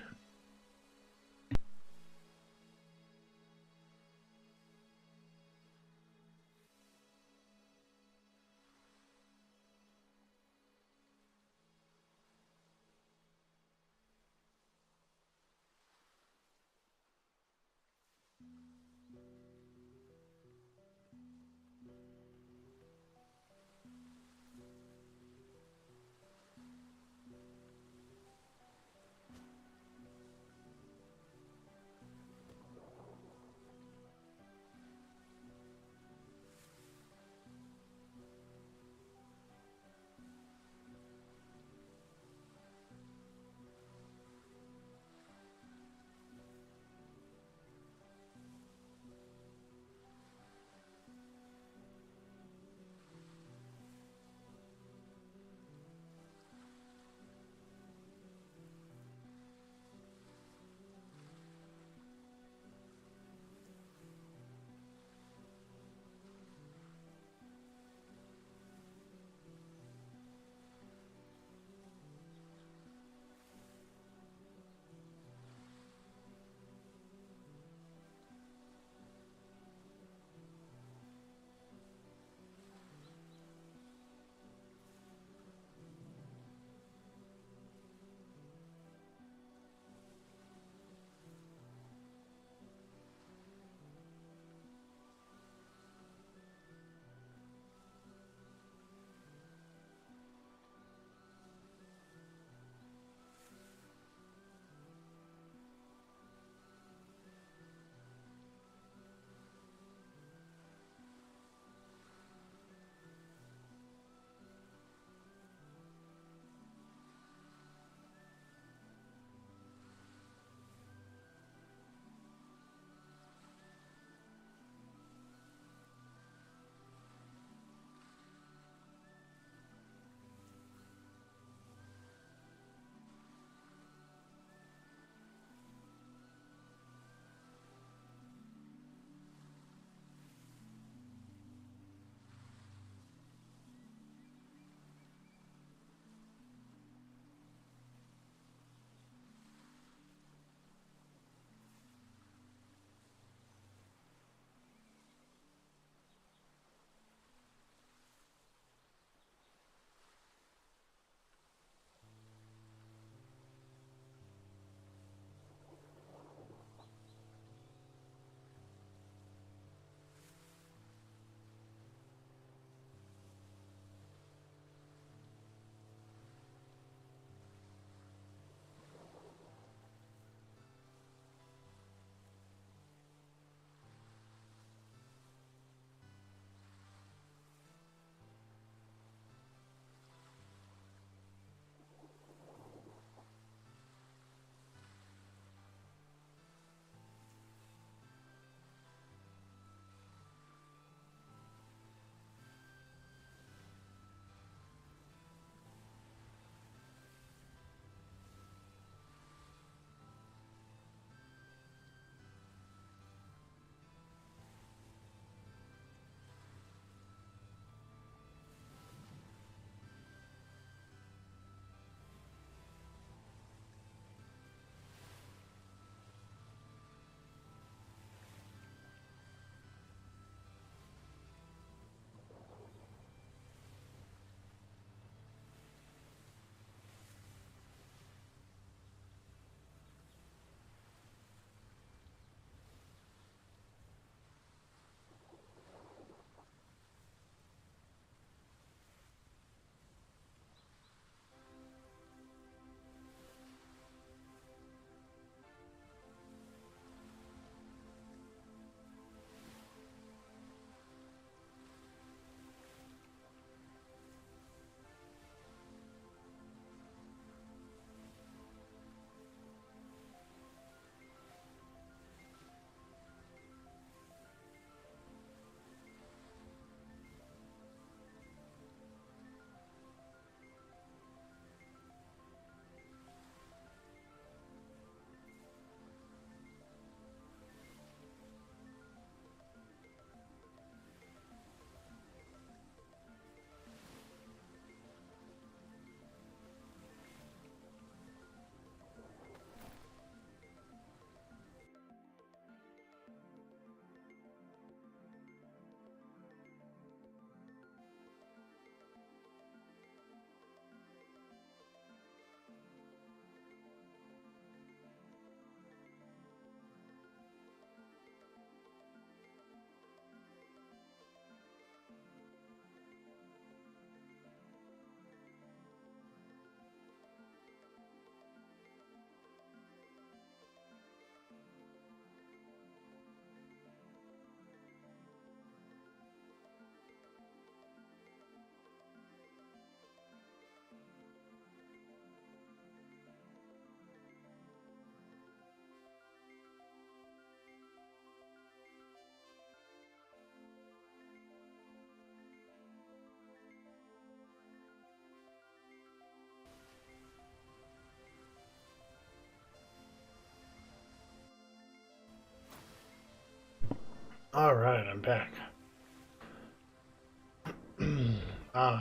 All right, I'm back.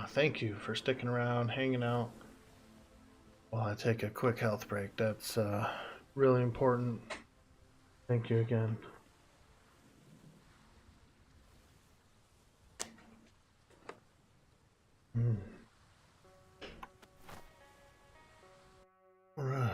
Thank you for sticking around, hanging out while I take a quick health break. That's really important. Thank you again. All right.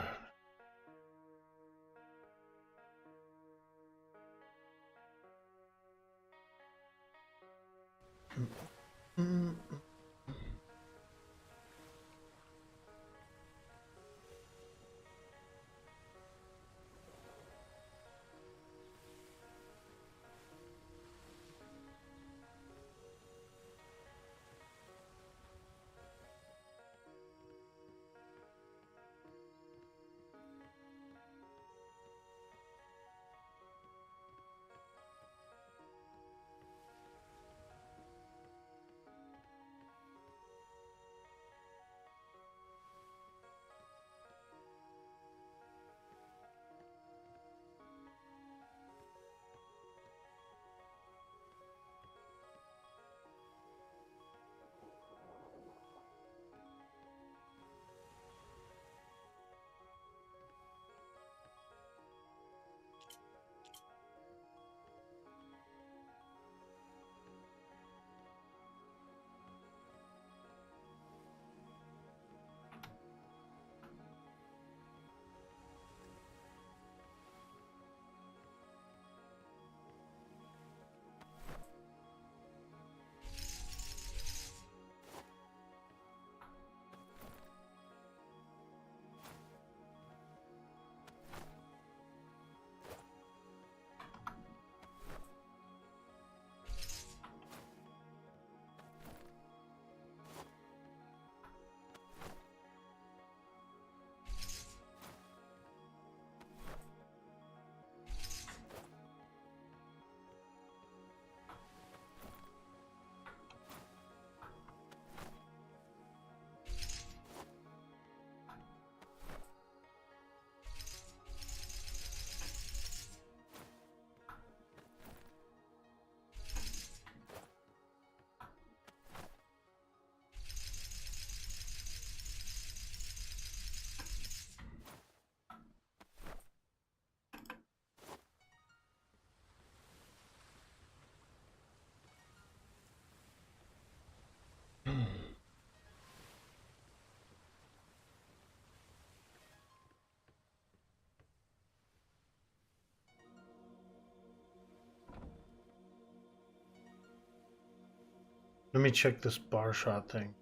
Let me check this bar shot thing.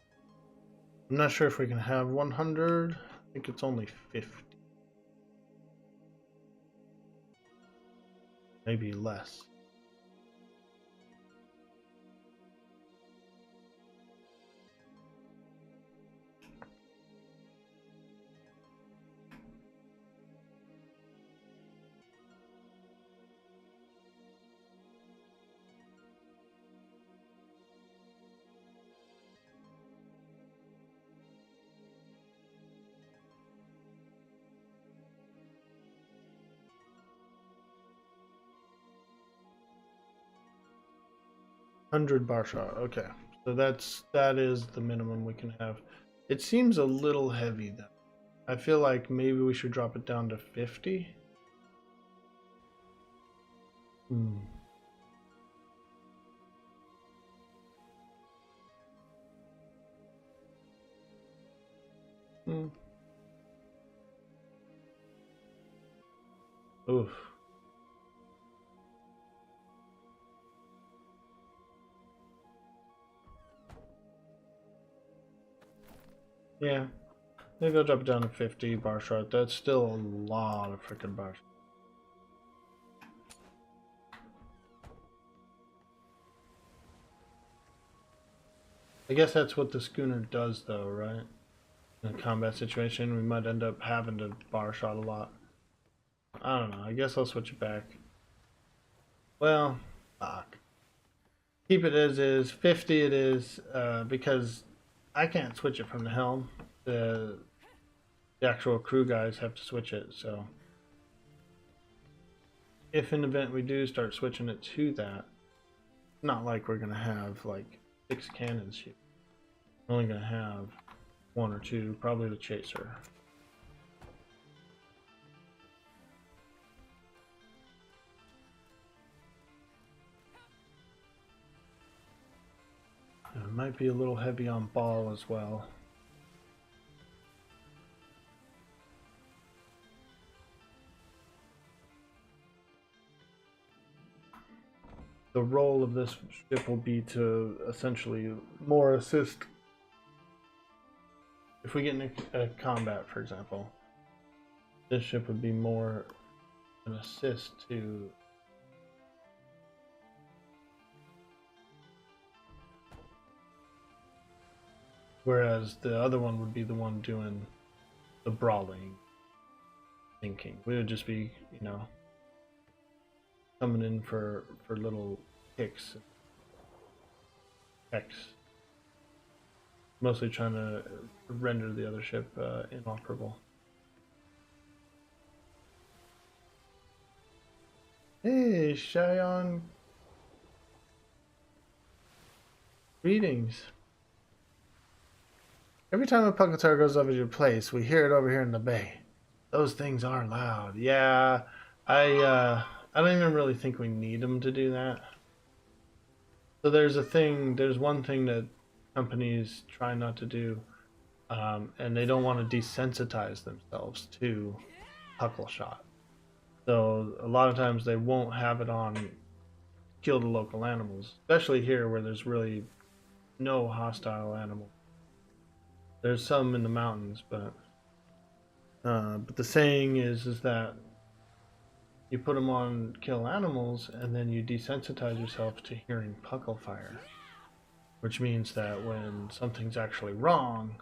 I'm not sure if we can have 100. I think it's only 50. Maybe less. $100 bar shot. Okay, so that is the minimum we can have. It seems a little heavy though. I feel like maybe we should drop it down to 50. Hmm. Hmm. Oof. Yeah. Maybe I'll drop it down to 50 bar shot. That's still a lot of freaking bars. I guess that's what the schooner does though, right? In a combat situation, we might end up having to bar shot a lot. I don't know. I guess I'll switch it back. Well, fuck. Keep it as is. 50 it is, because I can't switch it from the helm. The actual crew guys have to switch it, so. if in the event we do start switching it to that, not like we're gonna have like 6 cannons here. We're only gonna have 1 or 2, probably the chaser. It might be a little heavy on ball as well. The role of this ship will be to essentially more assist. If we get in a combat, for example, this ship would be more an assist to whereas the other one would be the one doing the brawling, thinking. We would just be, you know, coming in for little kicks, X. Mostly trying to render the other ship inoperable. Hey, Cheyenne. Greetings. Every time a Pucketar goes over your place, we hear it over here in the bay. Those things are loud. Yeah, I don't even really think we need them to do that. So there's one thing that companies try not to do, and they don't want to desensitize themselves to puckle shot. So a lot of times they won't have it on kill the local animals, especially here where there's really no hostile animal. There's some in the mountains, but the saying is that you put them on kill animals and then you desensitize yourself to hearing puckle fire, which means that when something's actually wrong,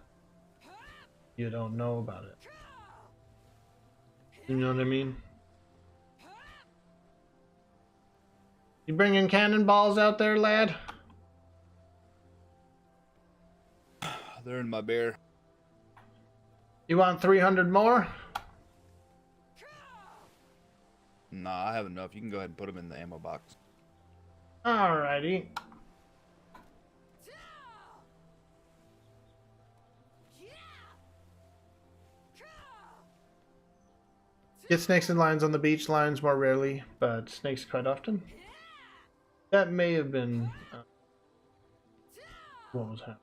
you don't know about it. You know what I mean? You bringing cannonballs out there, lad? They're in my bear. You want 300 more? Nah, I have enough. You can go ahead and put them in the ammo box. Alrighty. Get snakes and lions on the beach, lions more rarely, but snakes quite often. That may have been what was happening.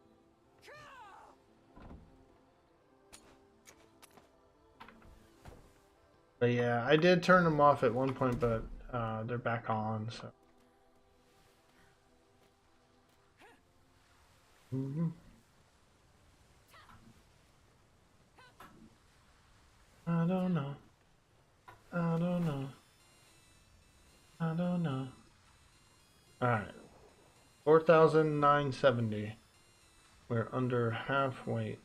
But yeah, I did turn them off at one point, but they're back on, so. I don't know. I don't know. I don't know. Alright. 4,970. We're under half weight.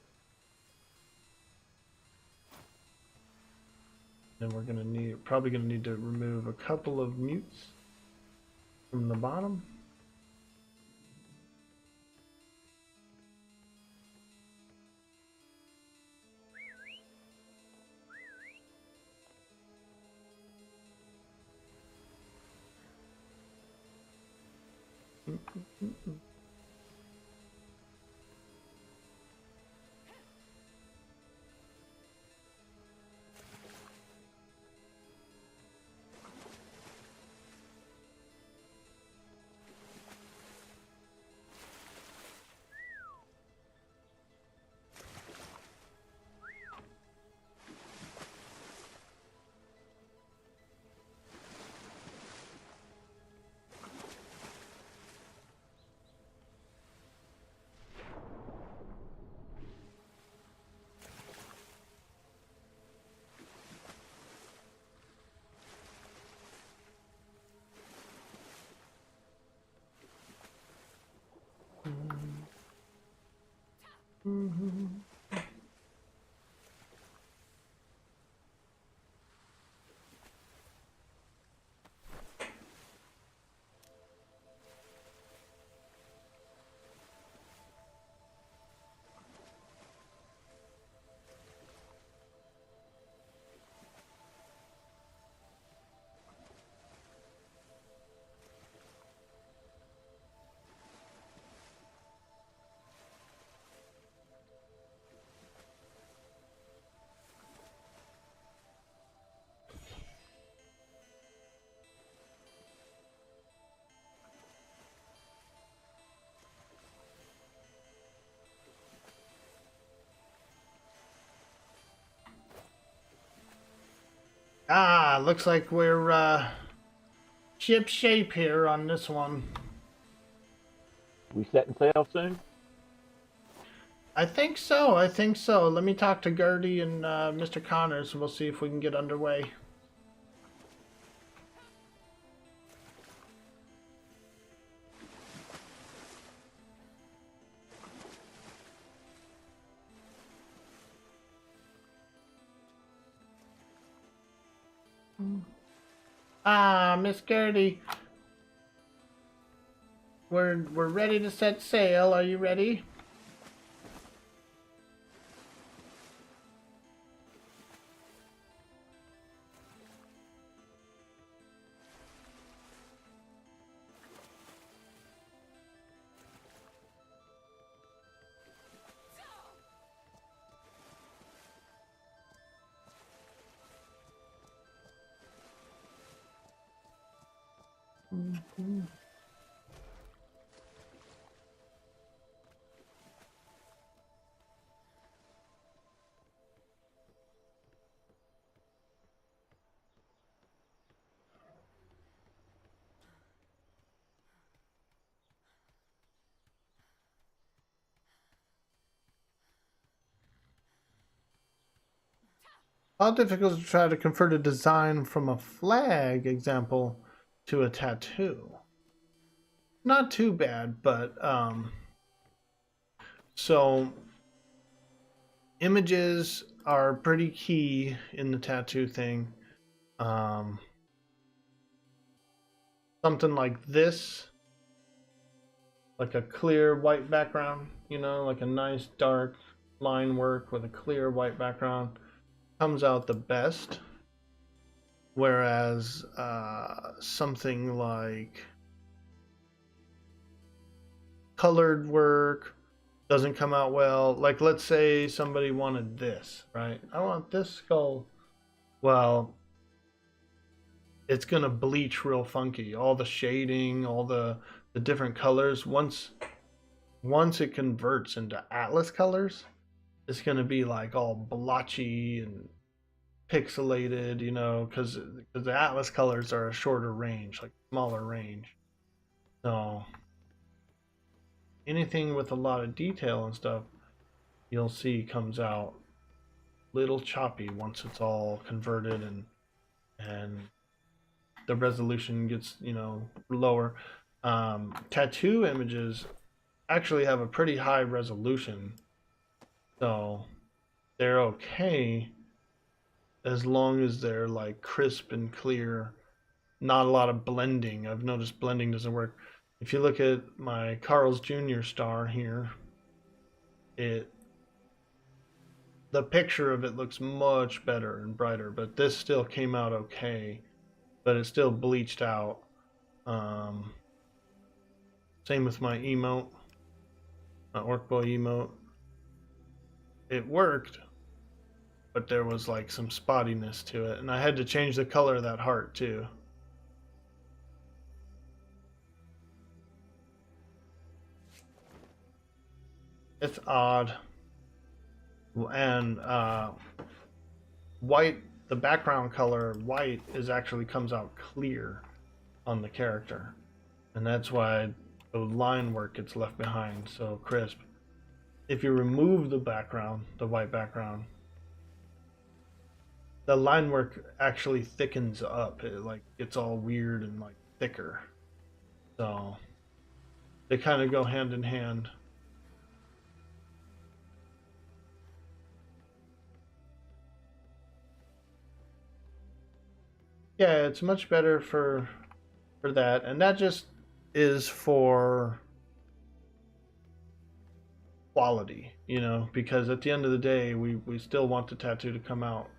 And we're probably gonna need to remove a couple of mutes from the bottom. Ah, looks like we're ship shape here on this one. We setting sail soon? I think so. I think so. Let me talk to Gertie and Mr. Connors, and we'll see if we can get underway. Ah, Miss Gertie. We're ready to set sail. Are you ready? How difficult to try to convert a design from a flag example to a tattoo. Not too bad, but so images are pretty key in the tattoo thing. Something like this, like a clear white background, you know, like a nice dark line work with a clear white background comes out the best. Whereas something like colored work doesn't come out well. Like, let's say somebody wanted this, right? I want this skull. Well, it's gonna bleach real funky. All the shading, all the different colors. Once it converts into Atlas colors, it's gonna be like all blotchy and pixelated, you know, because the Atlas colors are a shorter range, like smaller range. So anything with a lot of detail and stuff, you'll see comes out little choppy once it's all converted and the resolution gets, you know, lower. Tattoo images actually have a pretty high resolution, so they're okay as long as they're like crisp and clear, not a lot of blending. I've noticed blending doesn't work. If you look at my Carl's Jr. star here, the picture of it looks much better and brighter, but this still came out okay, but it's still bleached out. Same with my emote, my Orc Boy emote. It worked, but there was like some spottiness to it, and I had to change the color of that heart too. It's odd. And white, the background color white is actually comes out clear on the character, and that's why the line work gets left behind so crisp. If you remove the background, the white background, the line work actually thickens up. It like gets all weird and like thicker. So they kind of go hand in hand. Yeah, it's much better for that, and that just is for quality, you know, because at the end of the day, we still want the tattoo to come out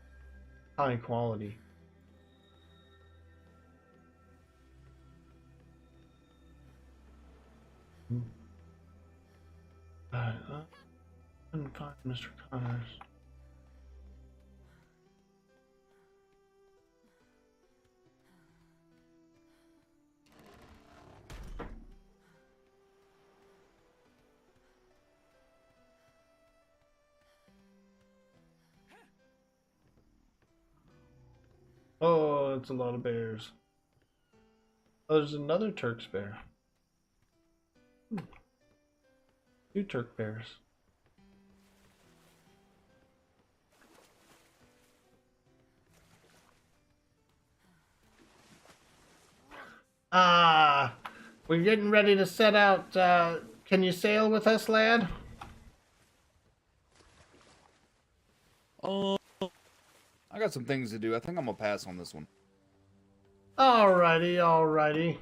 high quality. I couldn't find Mr. Connors. Oh, it's a lot of bears. Oh, there's another Turk's bear. Two Turk bears. Ah, we're getting ready to set out. Can you sail with us, lad? Oh, I got some things to do. I think I'm gonna pass on this one. Alrighty, alrighty.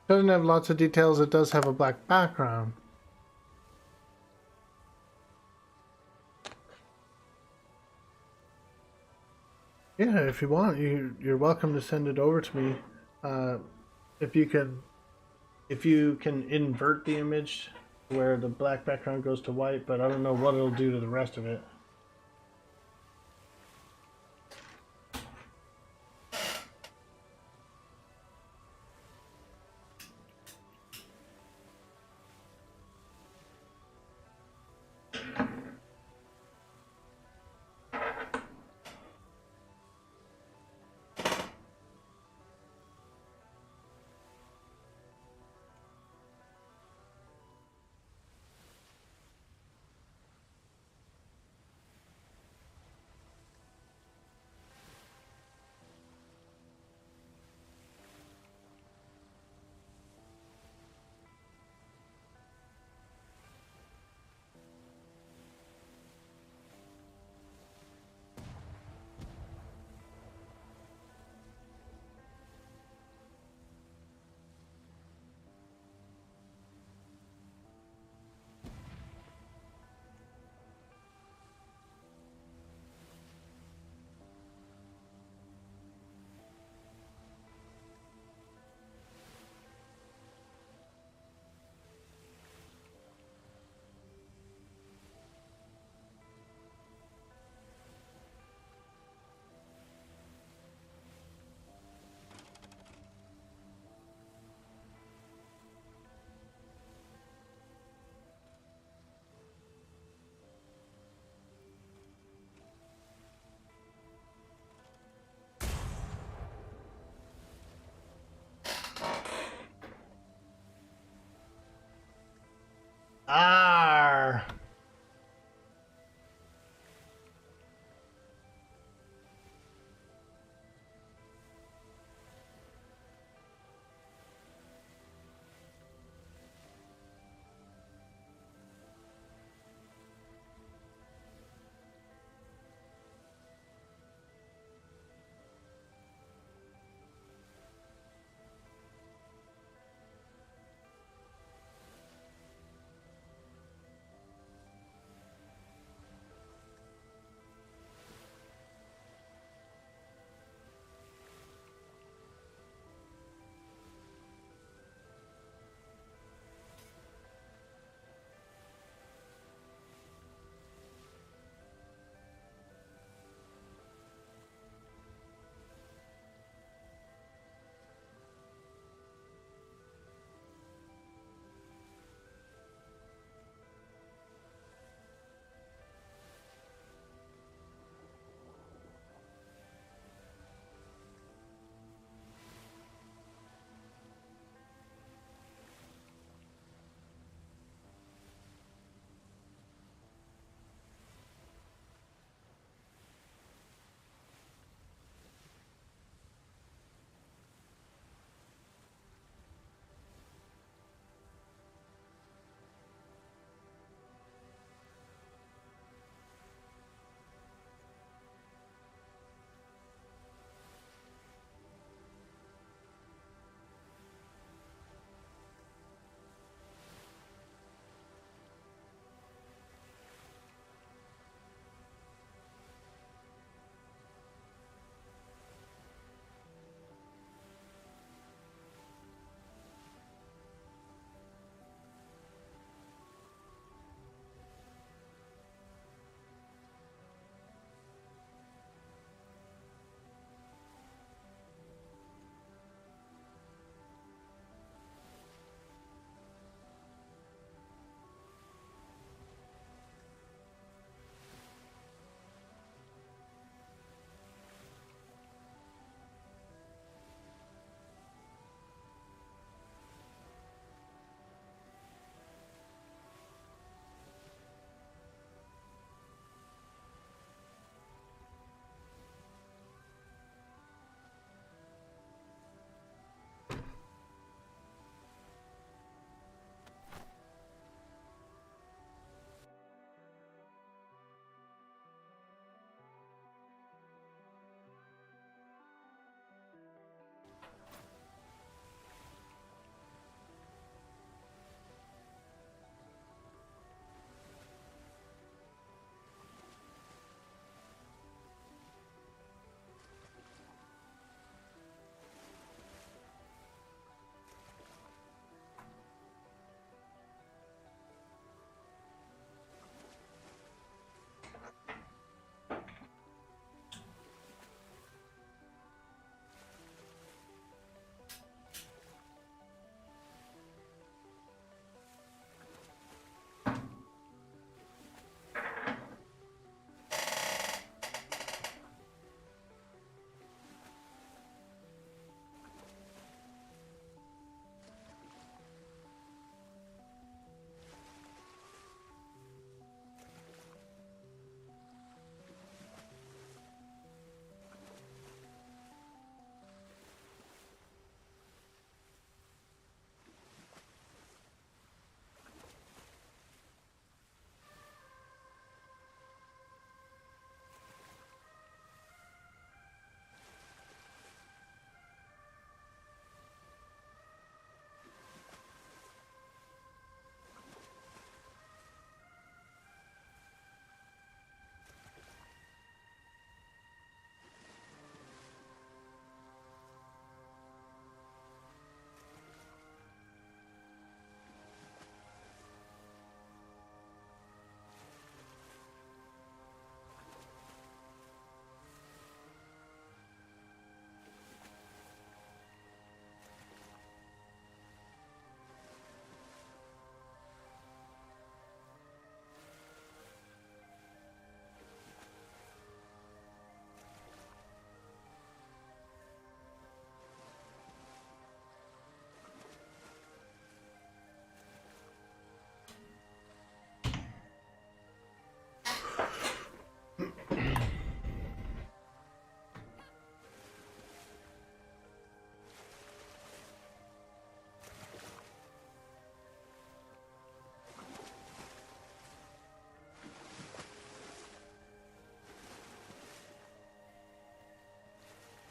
Doesn't have lots of details. It does have a black background. Yeah, if you want, you're welcome to send it over to me. If you can invert the image where the black background goes to white, but I don't know what it'll do to the rest of it.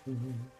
Mhm.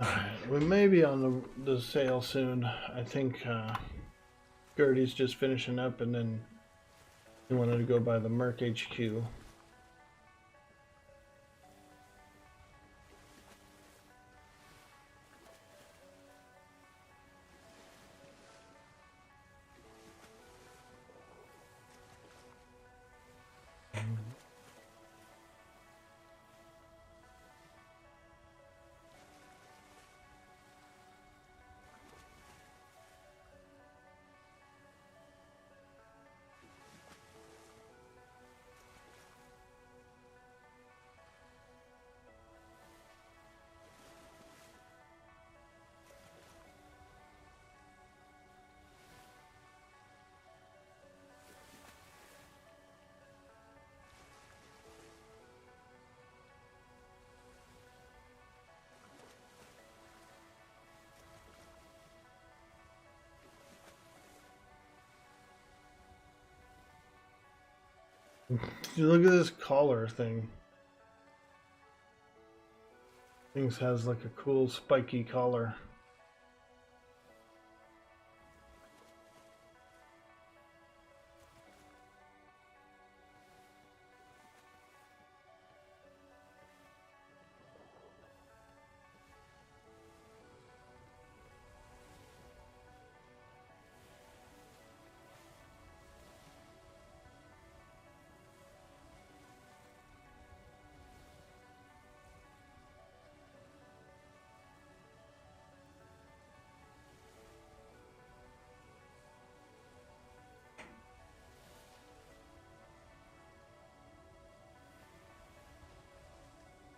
Alright, we may be on the sale soon. I think Gertie's just finishing up, and then he wanted to go by the Merc HQ. Look at this collar thing. Things has like a cool spiky collar.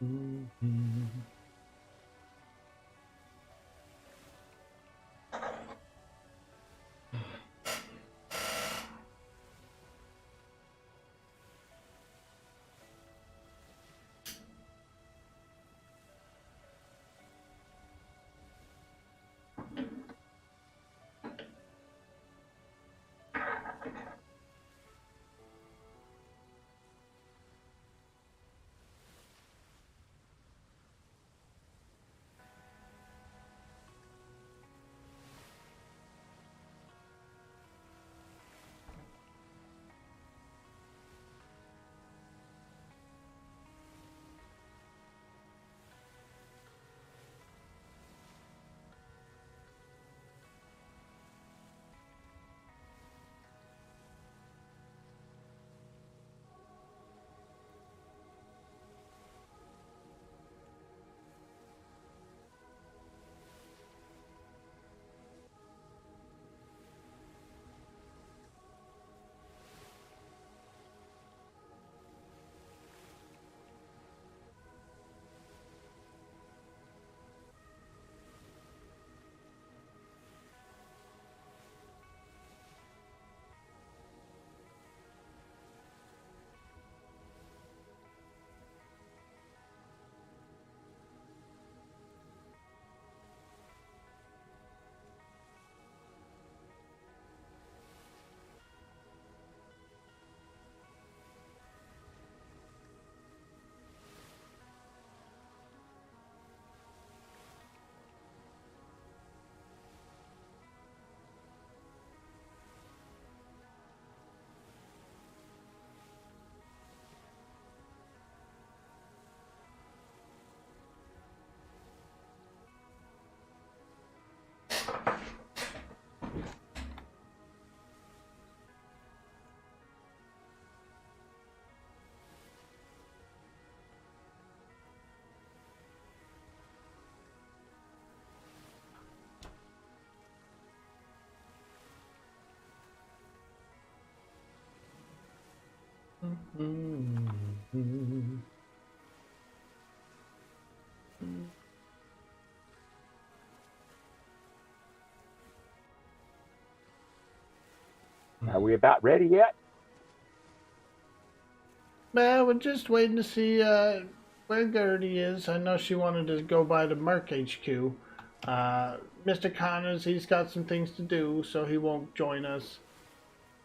Mm-hmm. Are we about ready yet? Well, we're just waiting to see where Gertie is. I know she wanted to go by the Merc HQ. Mr. Connors, he's got some things to do, so he won't join us.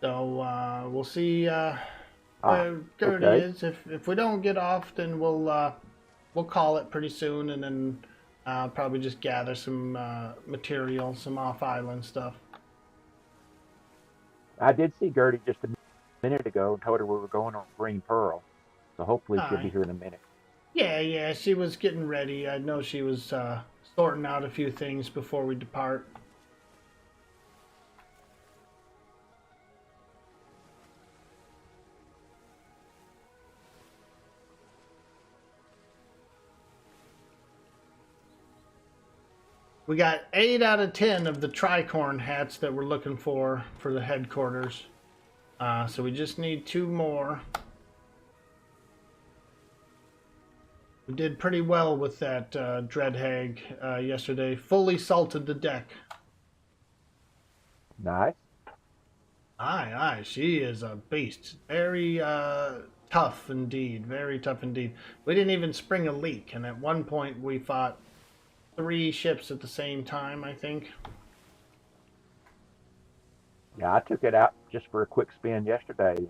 So we'll see where Gertie okay. is. If we don't get off, then we'll call it pretty soon, and then probably just gather some material, some off-island stuff. I did see Gertie just a minute ago and told her we were going on Green Pearl. So hopefully she'll be Aye. here in a minute. Yeah, she was getting ready. I know she was sorting out a few things before we depart. We got 8 out of 10 of the tricorn hats that we're looking for the headquarters. So we just need 2 more. We did pretty well with that Dread Hag yesterday. Fully salted the deck. Nice. Aye, she is a beast. Very tough indeed. Very tough indeed. We didn't even spring a leak, and at one point we fought 3 ships at the same time, I think. Yeah, I took it out just for a quick spin yesterday and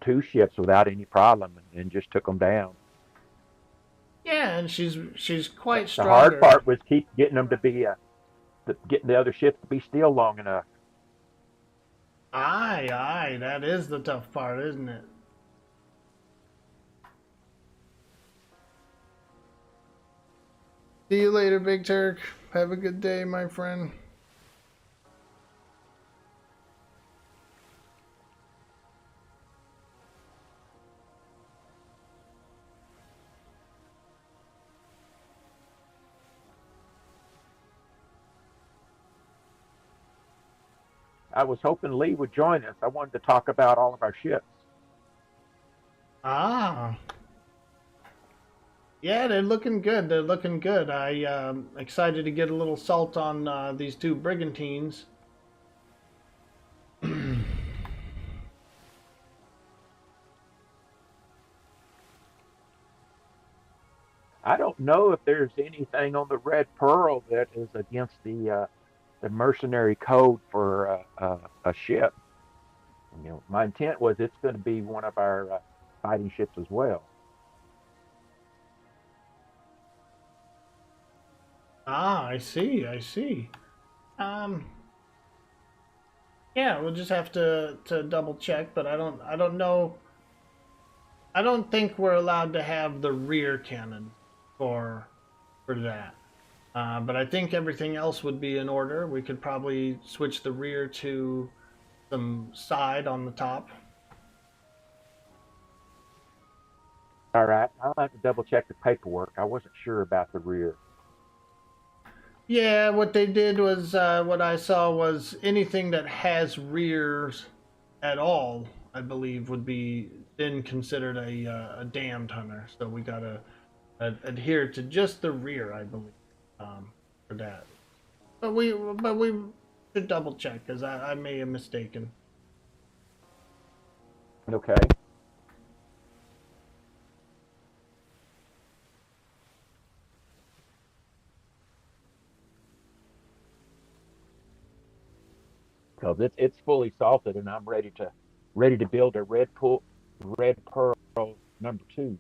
2 ships without any problem and just took them down. Yeah, and she's quite The hard stronger. part was keep getting them to be getting the other ships to be still long enough. Aye, that is the tough part, isn't it? See you later, Big Turk. Have a good day, my friend. I was hoping Lee would join us. I wanted to talk about all of our ships. Ah. Yeah, they're looking good. They're looking good. I'm excited to get a little salt on these 2 brigantines. I don't know if there's anything on the Red Pearl that is against the mercenary code for a ship. You know, my intent was it's going to be one of our fighting ships as well. Ah, I see. Yeah, we'll just have to double check, but I don't know. I don't think we're allowed to have the rear cannon for that. But I think everything else would be in order. We could probably switch the rear to some side on the top. All right, I'll have to double check the paperwork. I wasn't sure about the rear. Yeah, what they did was, what I saw was anything that has rears at all, I believe, would be then considered a damned hunter. So we gotta adhere to just the rear, I believe, for that. But we should double check, because I may have mistaken. Okay. Because it's fully salted, and I'm ready to build a Red Pearl number 2.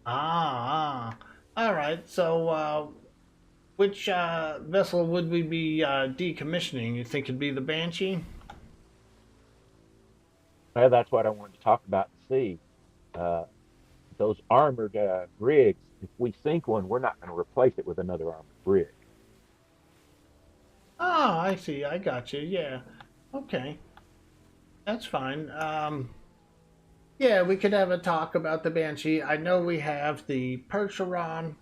All right. So, which vessel would we be decommissioning? You think it'd be the Banshee? Well, that's what I wanted to talk about and see. Those armored brigs, if we sink one, we're not going to replace it with another armored brig. Oh, I see. I got you. Yeah. Okay. That's fine. Yeah, we could have a talk about the Banshee. I know we have the Percheron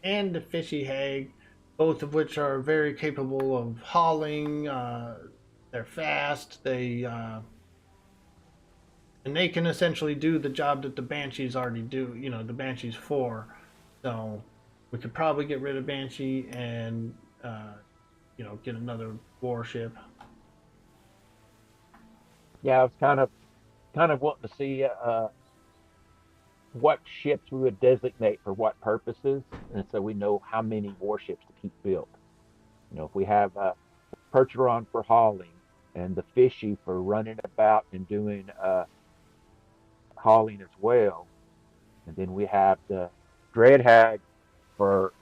and the Fishy Hag, both of which are very capable of hauling. They're fast. And they can essentially do the job that the Banshees already do. You know, the Banshee's for. So we could probably get rid of Banshee and get another warship. Yeah, I was kind of wanting to see what ships we would designate for what purposes, and so we know how many warships to keep built. You know, if we have Percheron for hauling and the Fishy for running about and doing hauling as well, and then we have the Dread Hag for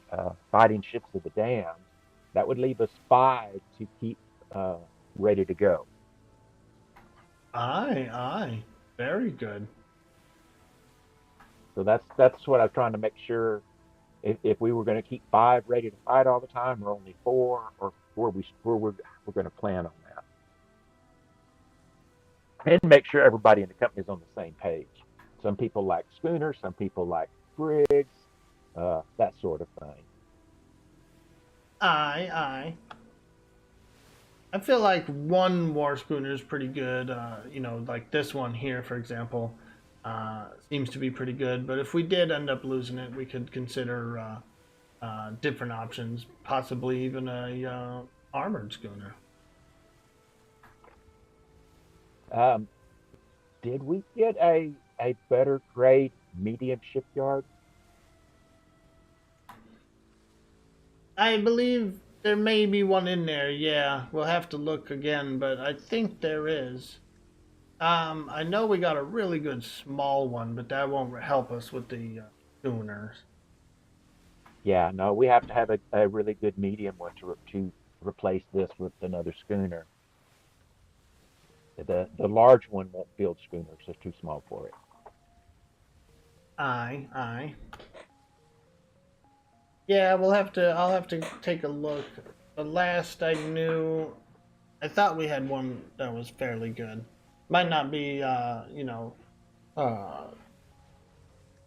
fighting ships of the damned, that would leave us 5 to keep ready to go. Aye. Very good. So that's what I'm trying to make sure. If we were going to keep 5 ready to fight all the time, or only 4, or where we're going to plan on that, and make sure everybody in the company is on the same page. Some people like schooners, some people like brigs, that sort of thing. Aye. I feel like one war schooner is pretty good. Like this one here, for example, seems to be pretty good. But if we did end up losing it, we could consider different options, possibly even a armored schooner. Did we get a better grade medium shipyard? I believe there may be one in there. Yeah, we'll have to look again, but I think there is. I know we got a really good small one, but that won't help us with the schooners. Yeah, no, we have to have a really good medium one to replace this with another schooner. The large one won't build schooners; they're too small for it. Aye, aye. Yeah, we'll have to. I'll have to take a look. The last I knew, I thought we had one that was fairly good. Might not be, uh,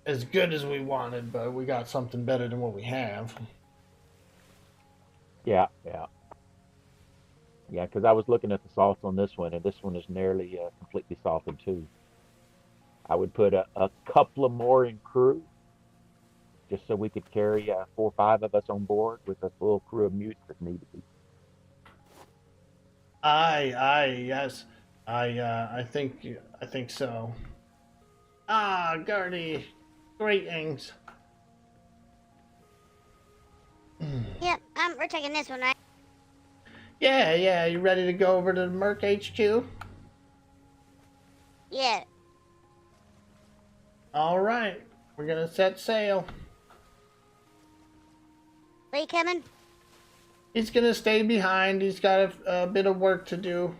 as good as we wanted, but we got something better than what we have. Yeah, yeah, yeah. Because I was looking at the salts on this one, and this one is nearly completely salted too. I would put a couple of more in crew, just so we could carry 4 or 5 of us on board with a full crew of mutes if need be. Aye, yes. I think so. Ah, Gardy, greetings. Yep, we're taking this one, right? Yeah. You ready to go over to the Merc HQ? Yeah. All right, we're gonna set sail. Lee coming? He's gonna stay behind. He's got a bit of work to do.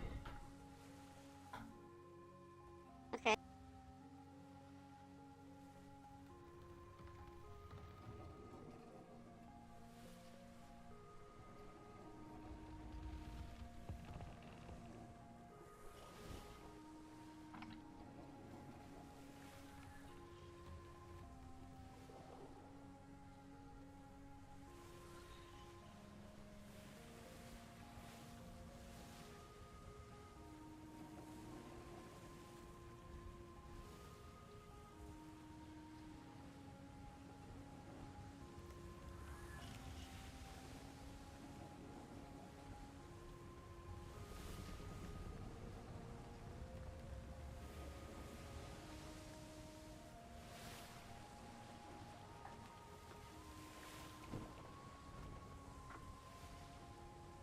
Okay.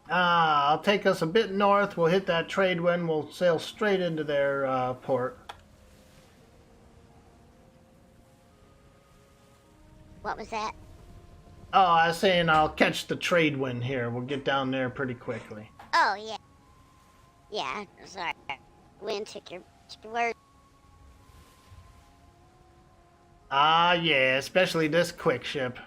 I'll take us a bit north. We'll hit that trade wind. We'll sail straight into their port. What was that? Oh, I was saying I'll catch the trade wind here. We'll get down there pretty quickly. Oh, yeah. Yeah, sorry. Wind took your word. Ah, yeah, especially this quick ship.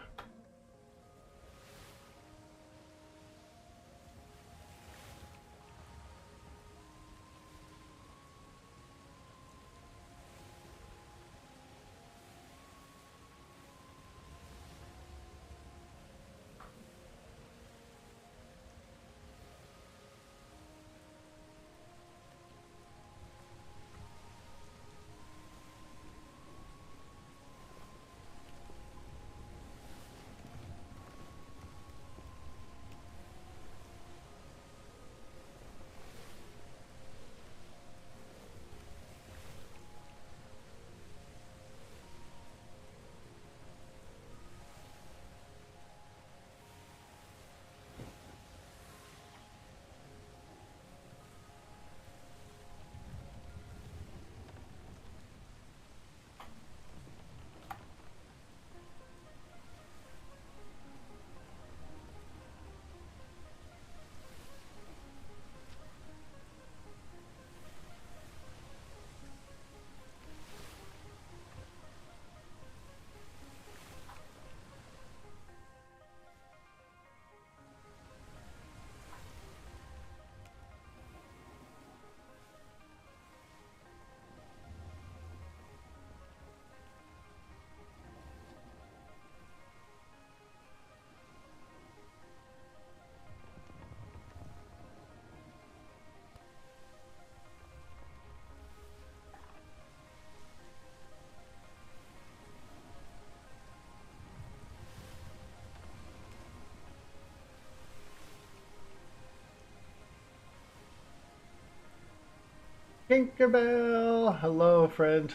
Tinkerbell! Hello, friend.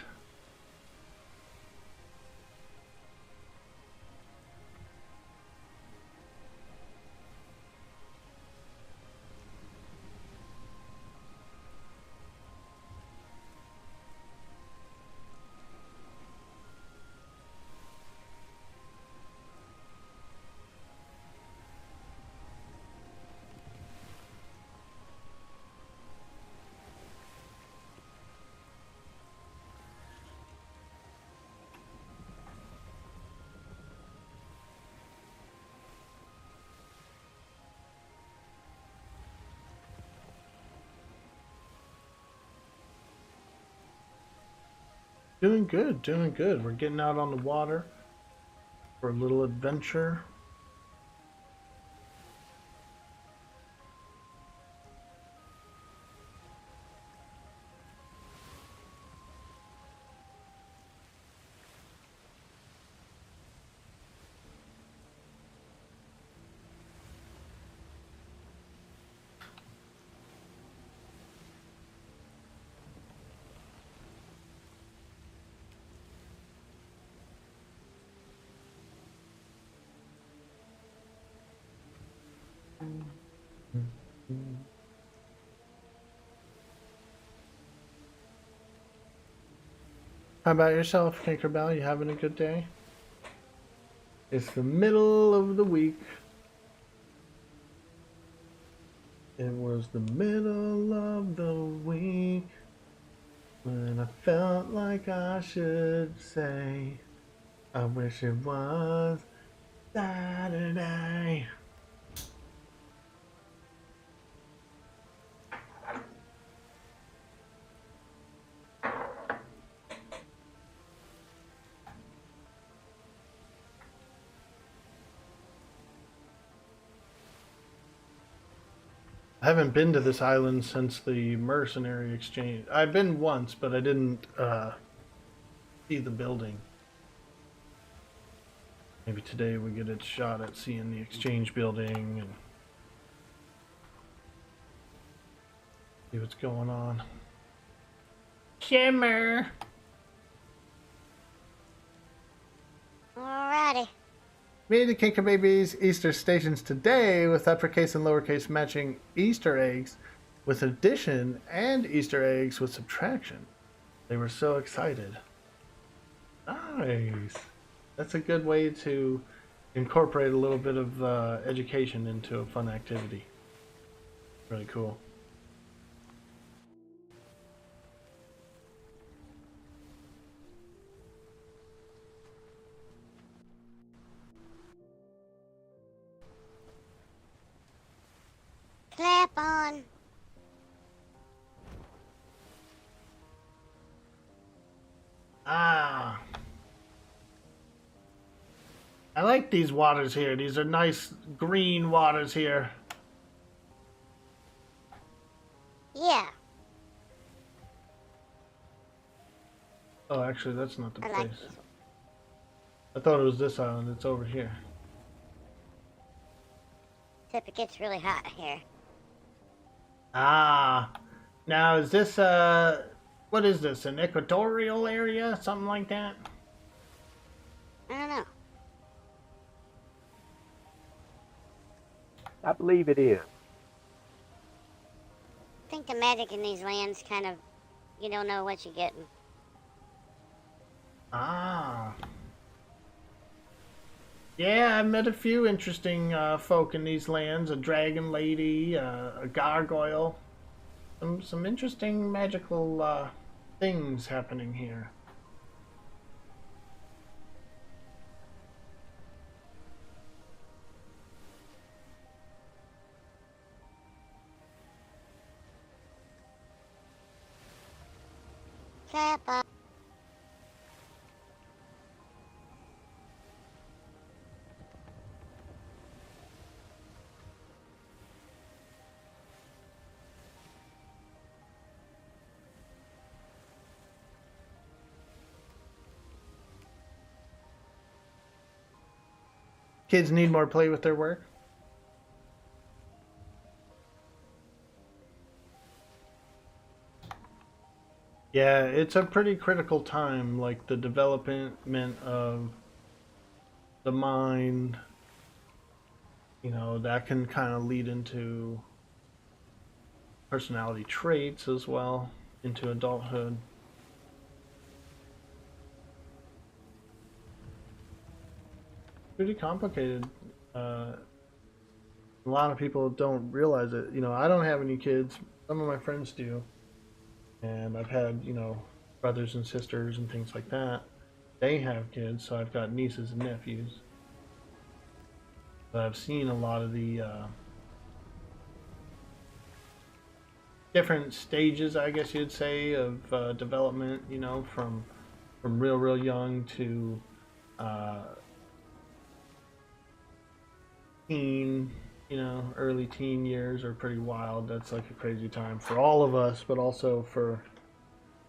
Doing good, doing good. We're getting out on the water for a little adventure. How about yourself, Tinkerbell? You having a good day? It's the middle of the week. It was the middle of the week when I felt like I should say, I wish it was Saturday. I haven't been to this island since the mercenary exchange. I've been once, but I didn't see the building. Maybe today we get a shot at seeing the exchange building and see what's going on. Shimmer! Alrighty. Made the Kinker Babies Easter stations today with uppercase and lowercase matching Easter eggs with addition and Easter eggs with subtraction. They were so excited. Nice. That's a good way to incorporate a little bit of education into a fun activity. Really cool. Clap on. Ah. I like these waters here. These are nice green waters here. Yeah. Oh, actually, that's not the I place. like these. I thought it was this island. It's over here. Except it gets really hot here. Ah. Now, is this, what is this? An equatorial area? Something like that? I don't know. I believe it is. I think the magic in these lands kind of, you don't know what you're getting. Ah. Yeah, I've met a few interesting folk in these lands. A dragon lady, a gargoyle. Some interesting magical things happening here. Clap on. Kids need more play with their work. Yeah, it's a pretty critical time, like the development of the mind, you know, that can kind of lead into personality traits as well, into adulthood. Pretty complicated. A lot of people don't realize it. You know, I don't have any kids. Some of my friends do. And I've had, you know, brothers and sisters and things like that. They have kids, so I've got nieces and nephews. But I've seen a lot of the different stages, I guess you'd say, of development, you know, from from real young to teen, you know, early teen years are pretty wild. That's like a crazy time for all of us, but also for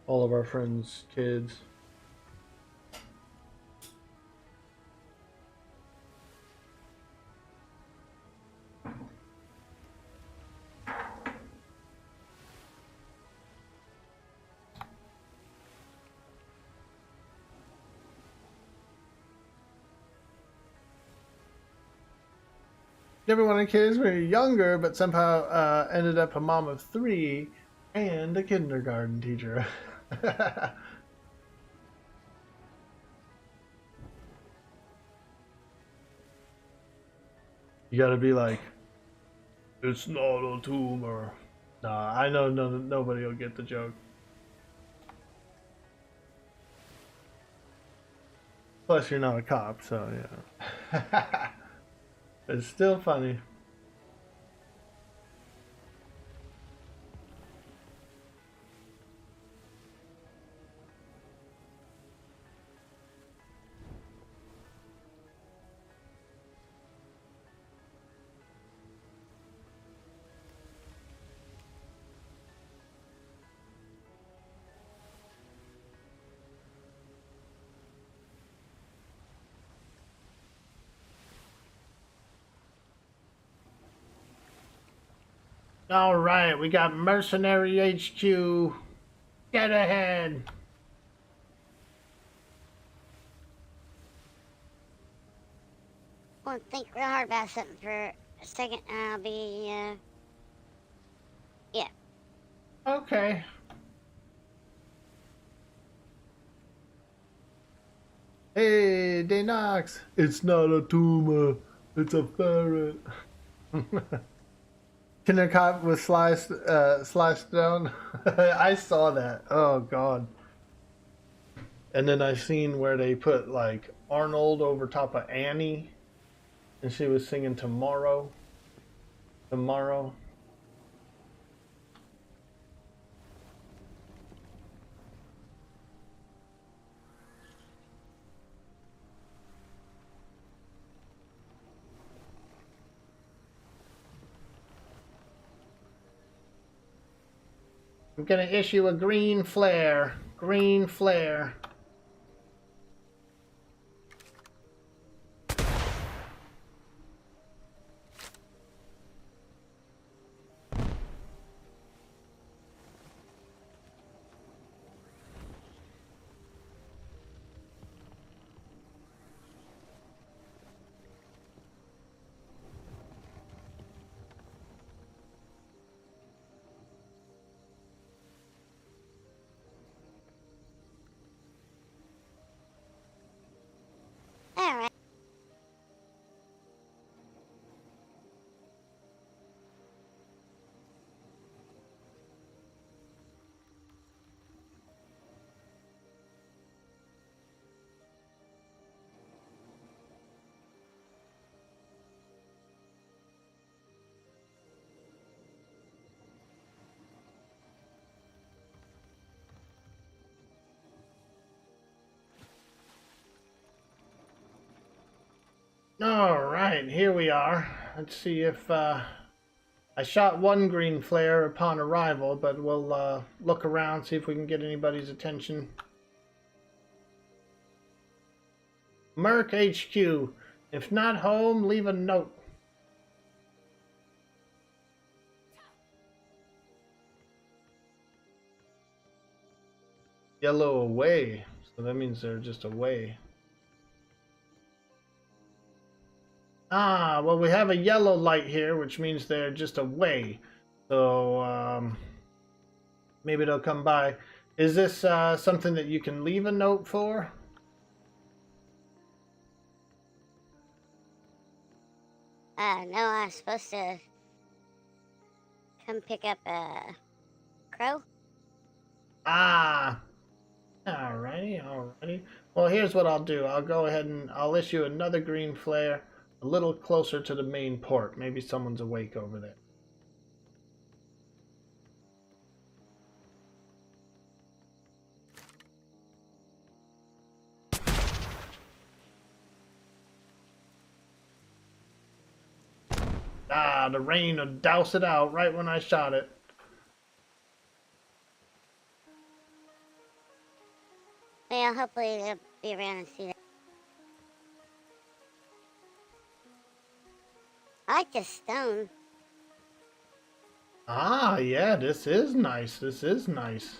all of our friends' kids. Never wanted kids when we were younger, but somehow ended up a mom of 3 and a kindergarten teacher. You gotta be like, it's not a tumor. Nah, I know nobody will get the joke. Plus, you're not a cop, so yeah. It's still funny. All right, we got Mercenary HQ. Get ahead. I want to think real hard about something for a second. I'll be, yeah. Okay. Hey, Danox. It's not a tumor. It's a ferret. Kindercop was sliced down. I saw that. Oh god. And then I seen where they put like Arnold over top of Annie, and she was singing Tomorrow. Tomorrow. I'm gonna issue a green flare. Green flare. All right. All right, here we are. Let's see if I shot one green flare upon arrival, but we'll look around, see if we can get anybody's attention. Merc HQ. If not home, leave a note. Yellow away. So that means they're just away. Ah, well, we have a yellow light here, which means they're just away. So, maybe they'll come by. Is this something that you can leave a note for? No, I'm supposed to come pick up a crow. Ah, alrighty. Well, here's what I'll do. I'll go ahead and I'll issue another green flare a little closer to the main port. Maybe someone's awake over there. Yeah, the rain would douse it out right when I shot it. Well, hopefully they'll be around and see that. I like this stone. Ah, yeah, this is nice. This is nice.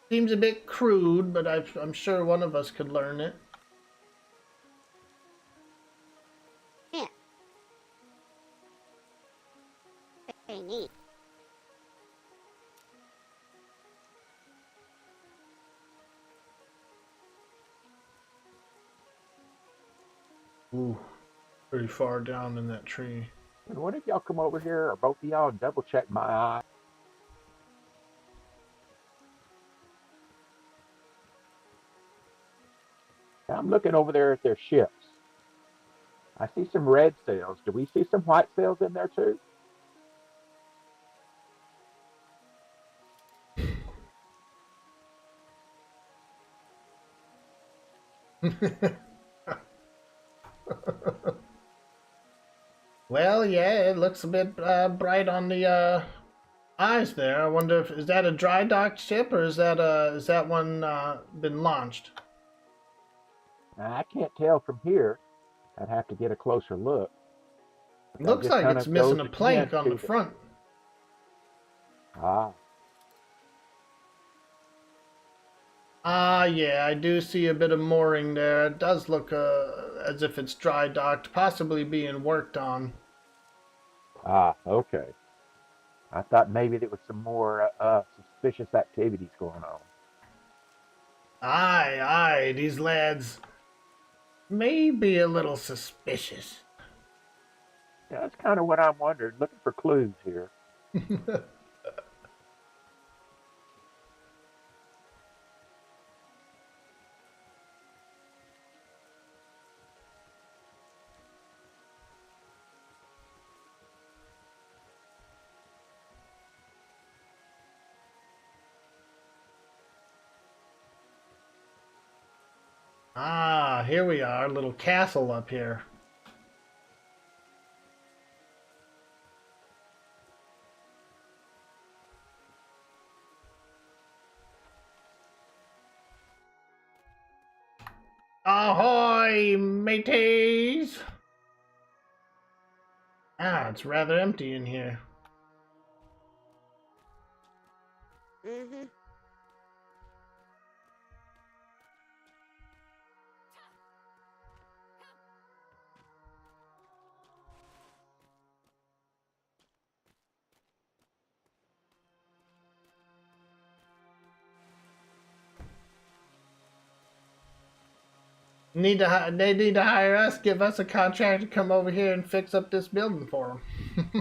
Seems a bit crude, but I'm sure one of us could learn it. Yeah. Very neat. Ooh, pretty far down in that tree. And what if y'all come over here, or both of y'all, and double check my eye? I'm looking over there at their ships. I see some red sails. Do we see some white sails in there too? Well, yeah, it looks a bit bright on the eyes there. I wonder if is that a dry dock ship or is that one been launched? I can't tell from here. I'd have to get a closer look. But that Looks just like kind it's of missing goes a plank again on to the front. Ah, Yeah, I do see a bit of mooring there. It does look as if it's dry docked, possibly being worked on. okay. I thought maybe there was some more suspicious activities going on. Aye, these lads may be a little suspicious. Yeah, that's kind of what I'm wondering. Looking for clues here. Here we are, little castle up here. Ahoy, mateys! It's rather empty in here. Mm-hmm. They need to hire us, give us a contract to come over here and fix up this building for them.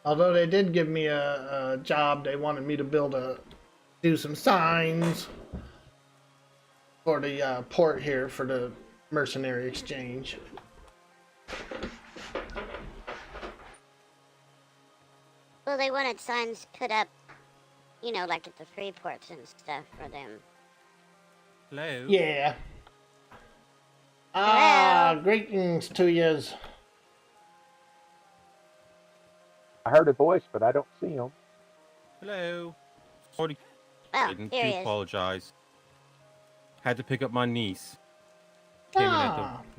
Although they did give me a job, they wanted me to do some signs for the port here for the mercenary exchange. Well, they wanted signs put up, you know, like at the free ports and stuff for them. Hello? Yeah. Greetings to yous. I heard a voice, but I don't see him. Hello? Sorry, Oh, I do here he is. apologize. Had to pick up my niece. Came in at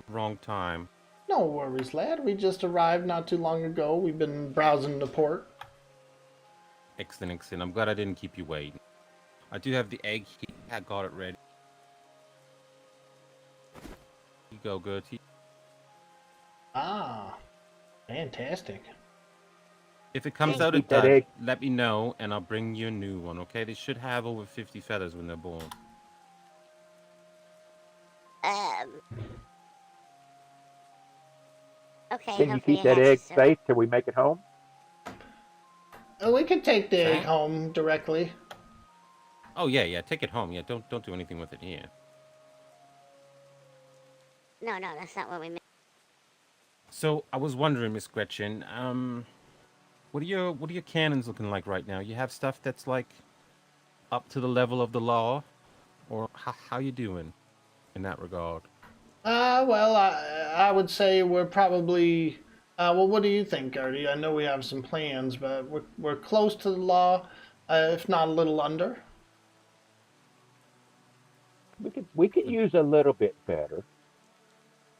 the wrong time. No worries, lad. We just arrived not too long ago. We've been browsing the port. Excellent, excellent. I'm glad I didn't keep you waiting. I do have the egg here. I got it ready. Here you go, Gertie. Fantastic. If it comes Thank out of Keep that Dutch, egg. let me know and I'll bring you a new one, okay? They should have over 50 feathers when they're born. Okay, Can you hopefully keep it that hatches egg soon. safe till we make it home? We could take the egg Okay. home directly. Oh yeah, take it home. Yeah, don't do anything with it here. No, that's not what we meant. So I was wondering, Miss Gretchen, what are your cannons looking like right now? You have stuff that's like up to the level of the law, or how you doing in that regard? Well, I would say we're probably. Well, what do you think, Gertie? I know we have some plans, but we're close to the law, if not a little under. We could use a little bit better.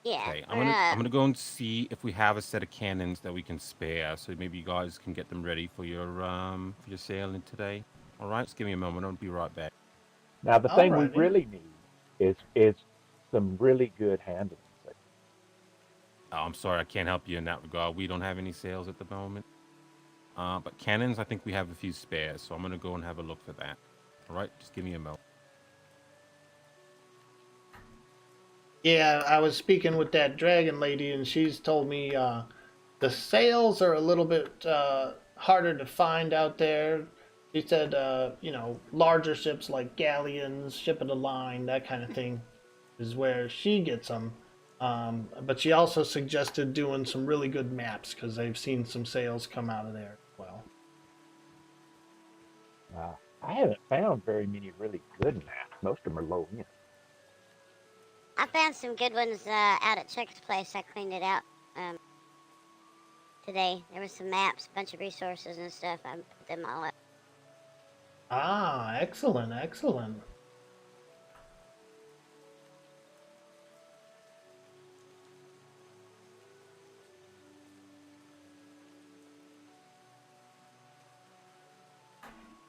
Yeah, Okay, we're I'm gonna go and see if we have a set of cannons that we can spare, so maybe you guys can get them ready for your sailing today. All right, just give me a moment. I'll be right back. Now the thing we Alrighty. really need is some really good handling. Oh, I'm sorry, I can't help you in that regard. We don't have any sales at the moment. But cannons, I think we have a few spares, so I'm gonna go and have a look for that. All right, just give me a moment. Yeah, I was speaking with that dragon lady, and she's told me the sails are a little bit harder to find out there. She said, larger ships like galleons, ship of the line, that kind of thing, is where she gets them. But she also suggested doing some really good maps because they've seen some sails come out of there as well. I haven't found very many really good maps. Most of them are low end. I found some good ones out at Chuck's place. I cleaned it out today. There was some maps, a bunch of resources and stuff. I put them all up. Ah, excellent, excellent.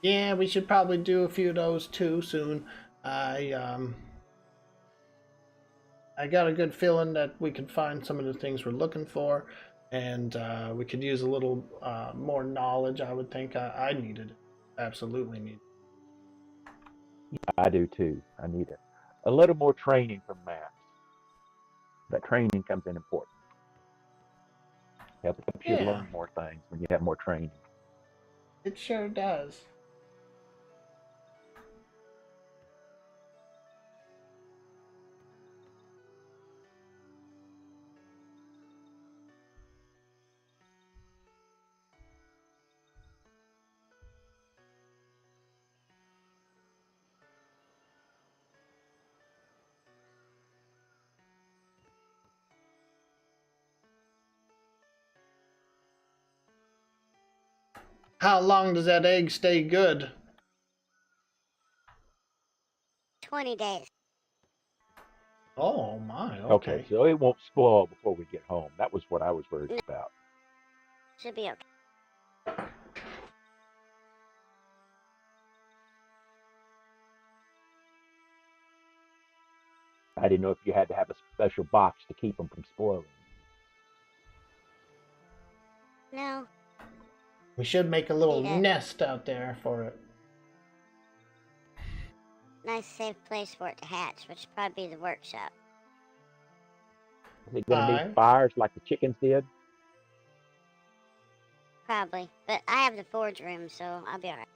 Yeah, we should probably do a few of those too soon. I got a good feeling that we could find some of the things we're looking for, and we could use a little more knowledge. I would think I needed it. Absolutely need it. I do too. I need a little more training from maps. That training comes in important. Helps you Yeah, learn more things when you have more training. it sure does. How long does that egg stay good? 20 days. Oh my, Okay, okay. so it won't spoil before we get home. That was what I was worried about. Should be okay. I didn't know if you had to have a special box to keep them from spoiling. No. We should make a little Need a nest out there for it. nice, safe place for it to hatch, which would probably be the workshop. Is it going to need Aye. fires like the chickens did? Probably. But I have the forge room, so I'll be alright.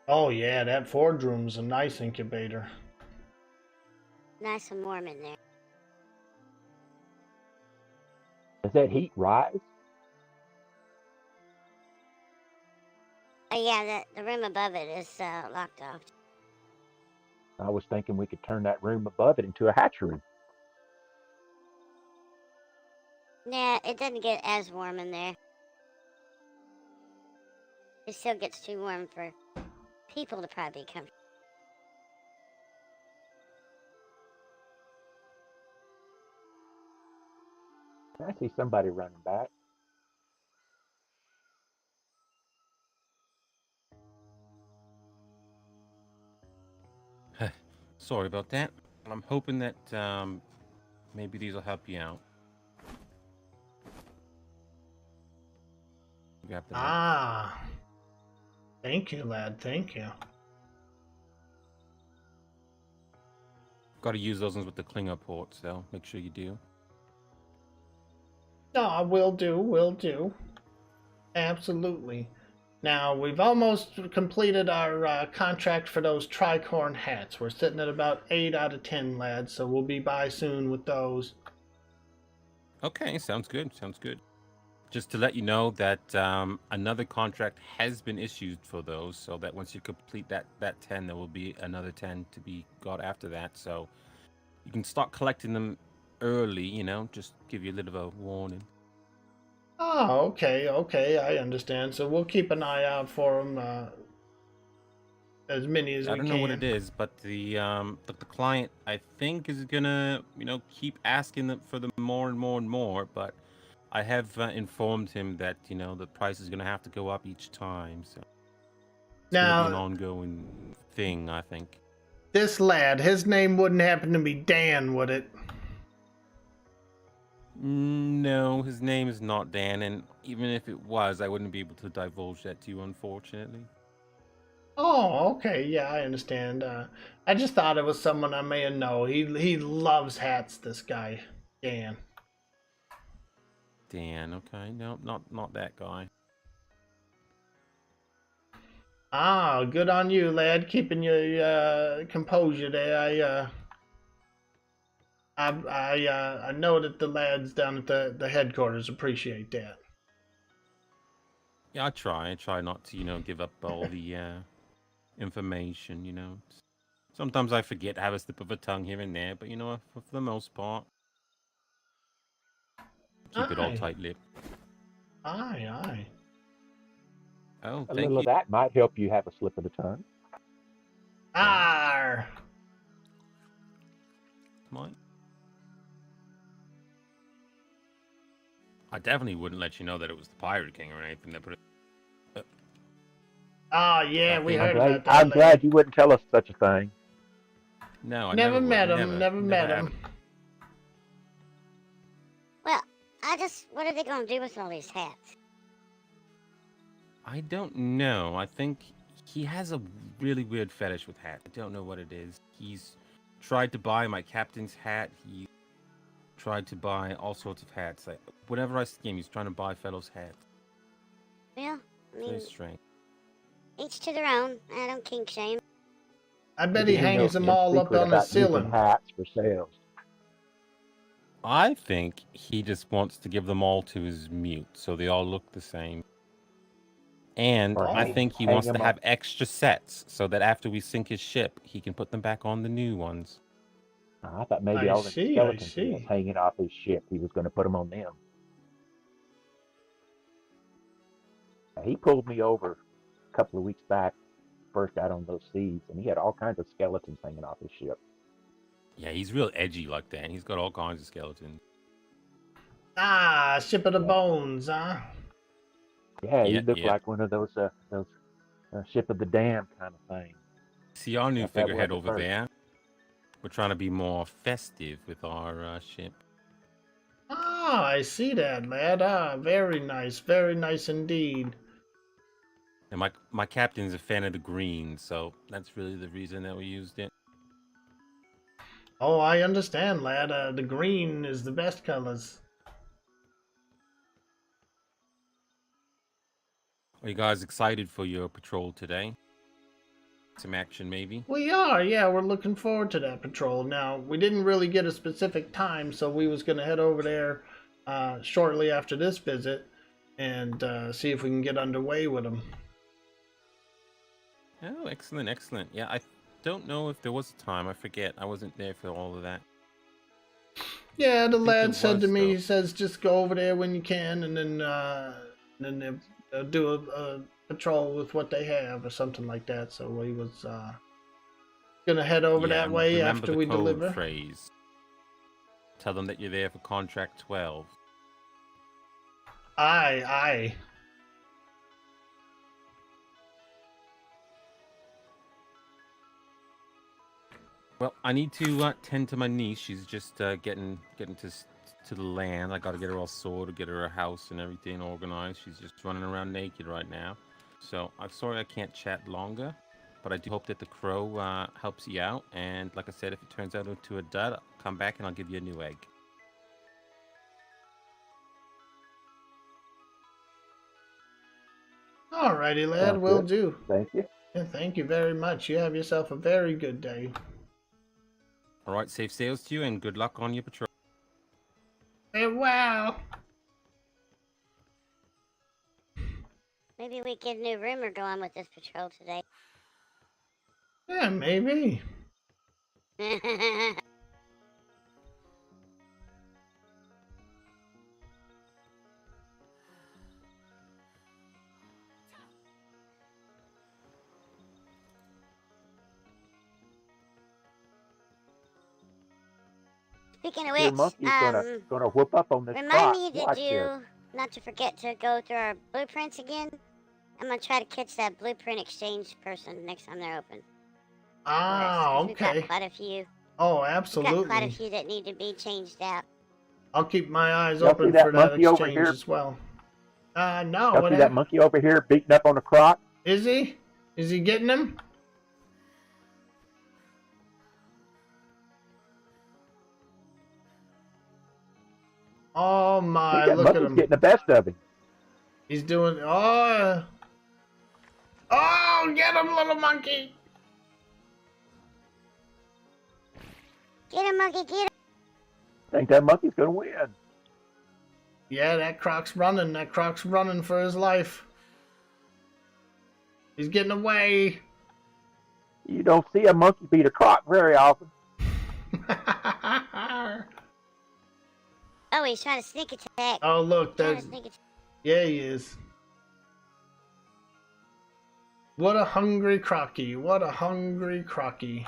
Oh yeah, that forge room's a nice incubator. Nice and warm in there. Does that heat rise? Oh yeah, the room above it is locked off. I was thinking we could turn that room above it into a hatchery. Yeah, it doesn't get as warm in there. It still gets too warm for people to probably be comfortable. I see somebody running back. Sorry about that. I'm hoping that maybe these will help you out. We have the Ah. Thank you, lad. Thank you. Got to use those ones with the clinger ports, though. Make sure you do. No, will do, will do. Absolutely. Now, we've almost completed our contract for those tricorn hats. We're sitting at about 8 out of 10, lads, so we'll be by soon with those. Okay, sounds good. Sounds good. Just to let you know that another contract has been issued for those, so that once you complete that 10, there will be another 10 to be got after that. So you can start collecting them early, you know, just give you a little bit of a warning. Oh, okay, I understand. So we'll keep an eye out for them, as many as I we don't can. know what it is, but the client, I think, is gonna, keep asking them for them more and more and more. But I have informed him that the price is gonna have to go up each time, so it's gonna be an Now, ongoing thing, I think. this lad, his name wouldn't happen to be Dan, would it? No, his name is not Dan, and even if it was, I wouldn't be able to divulge that to you, unfortunately. Oh, okay, yeah, I understand. I just thought it was someone I may have known. He loves hats, this guy, Dan. Dan, okay, no, not that guy. Ah, good on you, lad, keeping your composure there. I know that the lads down at the headquarters appreciate that. Yeah, I try not to, give up all the information. Sometimes I forget, have a slip of a tongue here and there, but for the most part, keep it all Aye. tight-lipped. Aye. Oh, A thank little you. of that might help you have a slip of the tongue. Arr! Mine. I definitely wouldn't let you know that it was the Pirate King or anything that put it. Oh, yeah, we heard I'm about that. I'm glad you wouldn't tell us such a thing. No, I Never met would. him, never met him. Well, what are they gonna do with all these hats? I don't know. I think he has a really weird fetish with hats. I don't know what it is. He's tried to buy my captain's hat. He tried to buy all sorts of hats. Like, whenever I see him, he's trying to buy fellows' hats. Well, I mean, Very strange. each to their own. I don't kink shame. I bet he Maybe hangs knows them some all up secret on his about making ceiling. hats for sales. I think he just wants to give them all to his mute, so they all look the same. And Or I think he hang wants to them have up. extra sets, so that after we sink his ship, he can put them back on the new ones. I thought maybe I all them see. skeletons he has hanging off his ship, he was going to put them on them. He pulled me over a couple of weeks back, first out on those seas, and he had all kinds of skeletons hanging off his ship. Yeah, he's real edgy like that. He's got all kinds of skeletons. Ah, ship of the bones, huh? Yeah, he Yeah, looked yeah. like one of those ship of the damned kind of thing. See our new If that figurehead wasn't over first. there? We're trying to be more festive with our ship. Ah, I see that, lad. Ah, very nice indeed. And my captain's a fan of the green, so that's really the reason that we used it. Oh, I understand, lad. The green is the best colors. Are you guys excited for your patrol today? Some action, maybe? We are, yeah, we're looking forward to that patrol. Now, we didn't really get a specific time, so we was going to head over there shortly after this visit and see if we can get underway with them. Oh, excellent, excellent. Yeah, I don't know if there was a time. I forget. I wasn't there for all of that. Yeah, the think lad there said to was, me, though. he says, just go over there when you can, and then they'll do a patrol with what they have or something like that. So we was gonna head over Yeah, that way remember after the we code deliver. phrase. Tell them that you're there for contract 12. Aye. Well, I need to tend to my niece. She's just getting to the land. I got to get her all sorted, get her a house and everything organized. She's just running around naked right now. So I'm sorry I can't chat longer, but I do hope that the crow helps you out. And like I said, if it turns out into a dud, I'll come back and I'll give you a new egg. All Alrighty, lad, Sounds will good. do. Thank you. And thank you very much. You have yourself a very good day. All right, safe sails to you, and good luck on your patrol. Farewell. Maybe we get a new rumor going with this patrol today. Yeah, maybe. Speaking of Your which, monkey's gonna whoop up on this remind croc. me to Watch do, this. not to forget to go through our blueprints again. I'm gonna try to catch that blueprint exchange person next time they're open. Ah, We've got okay. quite a few. Oh, We've got quite a absolutely. few that need to be changed out. I'll keep my eyes Y'all see open that for that monkey over exchange here? as well. No, Y'all what see that happened? monkey over here beating up on the croc? Is he? Is he getting him? Oh I my, think that look at monkey's him. getting the best of him. He's doing, oh. Oh, get him, little monkey. Get him, monkey, get him! I think that monkey's gonna win. Yeah, that croc's running. That croc's running for his life. He's getting away. You don't see a monkey beat a croc very often. Oh, he's trying to sneak attack. Oh, look, Trying that. to sneak attack. Yeah, he is. What a hungry crocky. What a hungry crocky.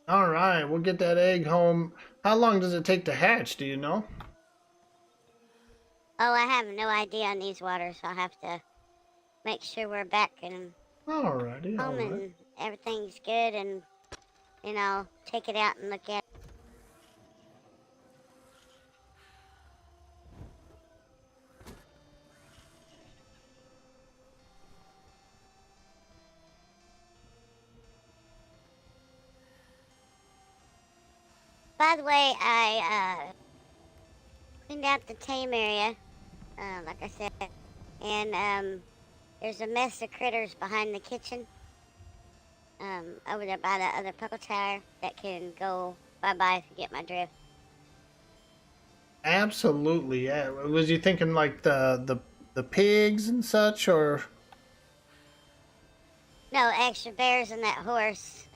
All right, we'll get that egg home. How long does it take to hatch? Do you know? Oh, I have no idea on these waters. I'll have to make sure we're back and Alrighty, home alright. and everything's good, and I'll take it out and look at it. By the way, I cleaned out the tame area, like I said, and there's a mess of critters behind the kitchen, over there by the other puckle tower that can go bye-bye if you get my drift. Absolutely, yeah. Was you thinking like the pigs and such, or? No, extra bears and that horse.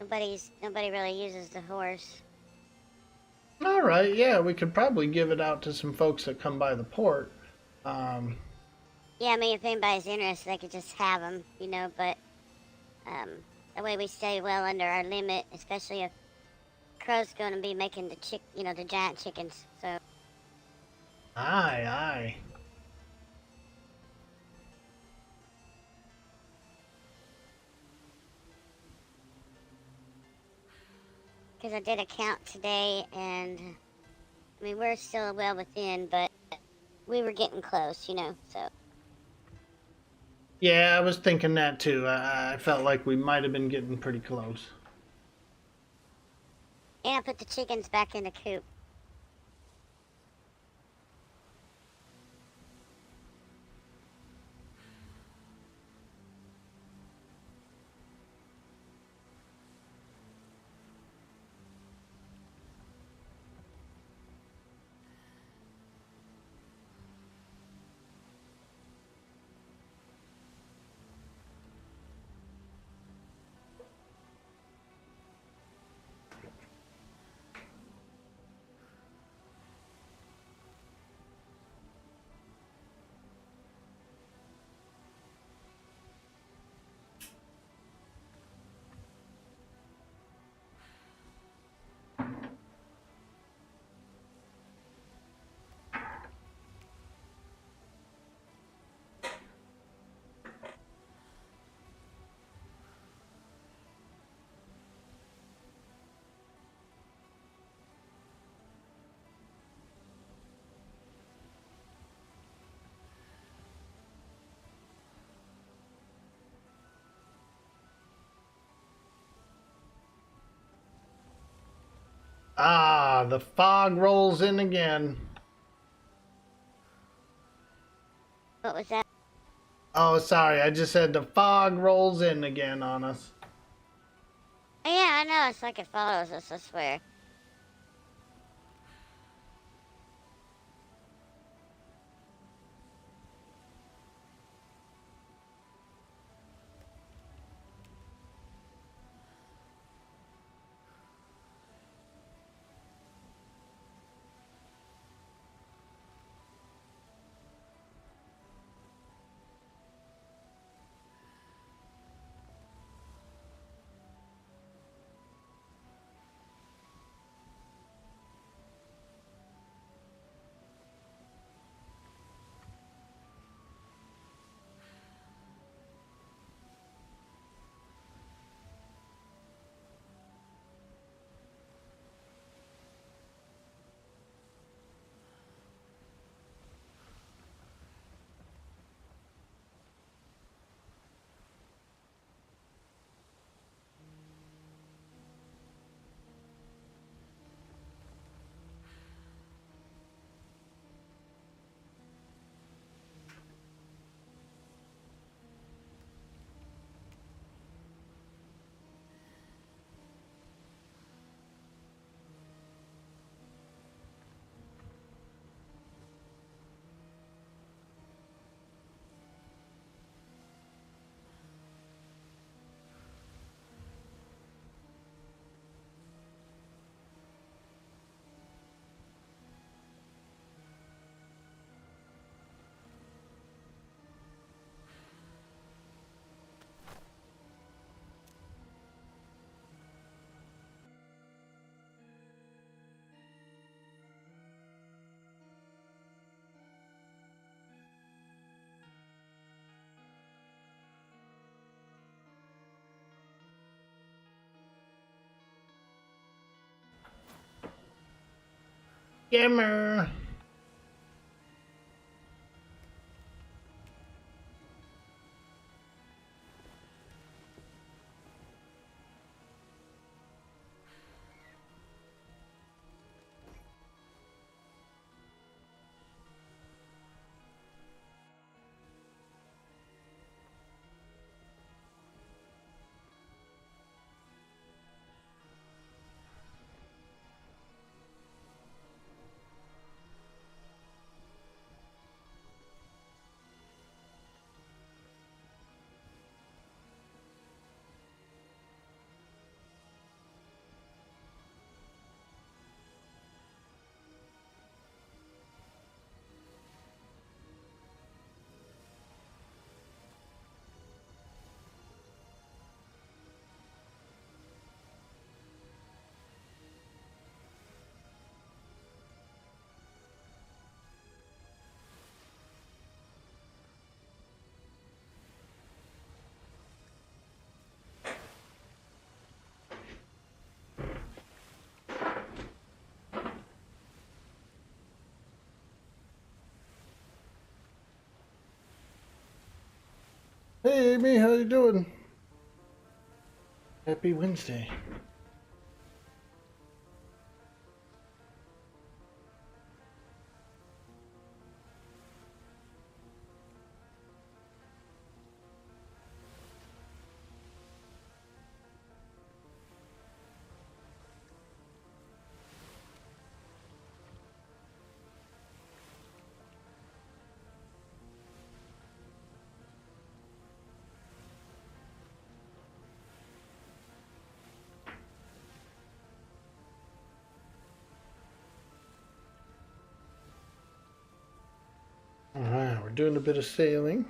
Nobody really uses the horse. Alright, yeah, we could probably give it out to some folks that come by the port. Yeah, I mean, if anybody's interested, they could just have them, but that way we stay well under our limit, especially if Crow's going to be making the giant chickens, so. Aye, aye. Because I did a count today, and, I mean, we're still well within, but we were getting close, so. Yeah, I was thinking that too. I felt like we might have been getting pretty close. And I put the chickens back in the coop. Ah, the fog rolls in again. What was that? Oh, sorry. I just said the fog rolls in again on us. Oh, yeah, I know. It's like it follows us, I swear. Gimmer. Hey, Amy, how you doing? Happy Wednesday. All right, we're doing a bit of sailing.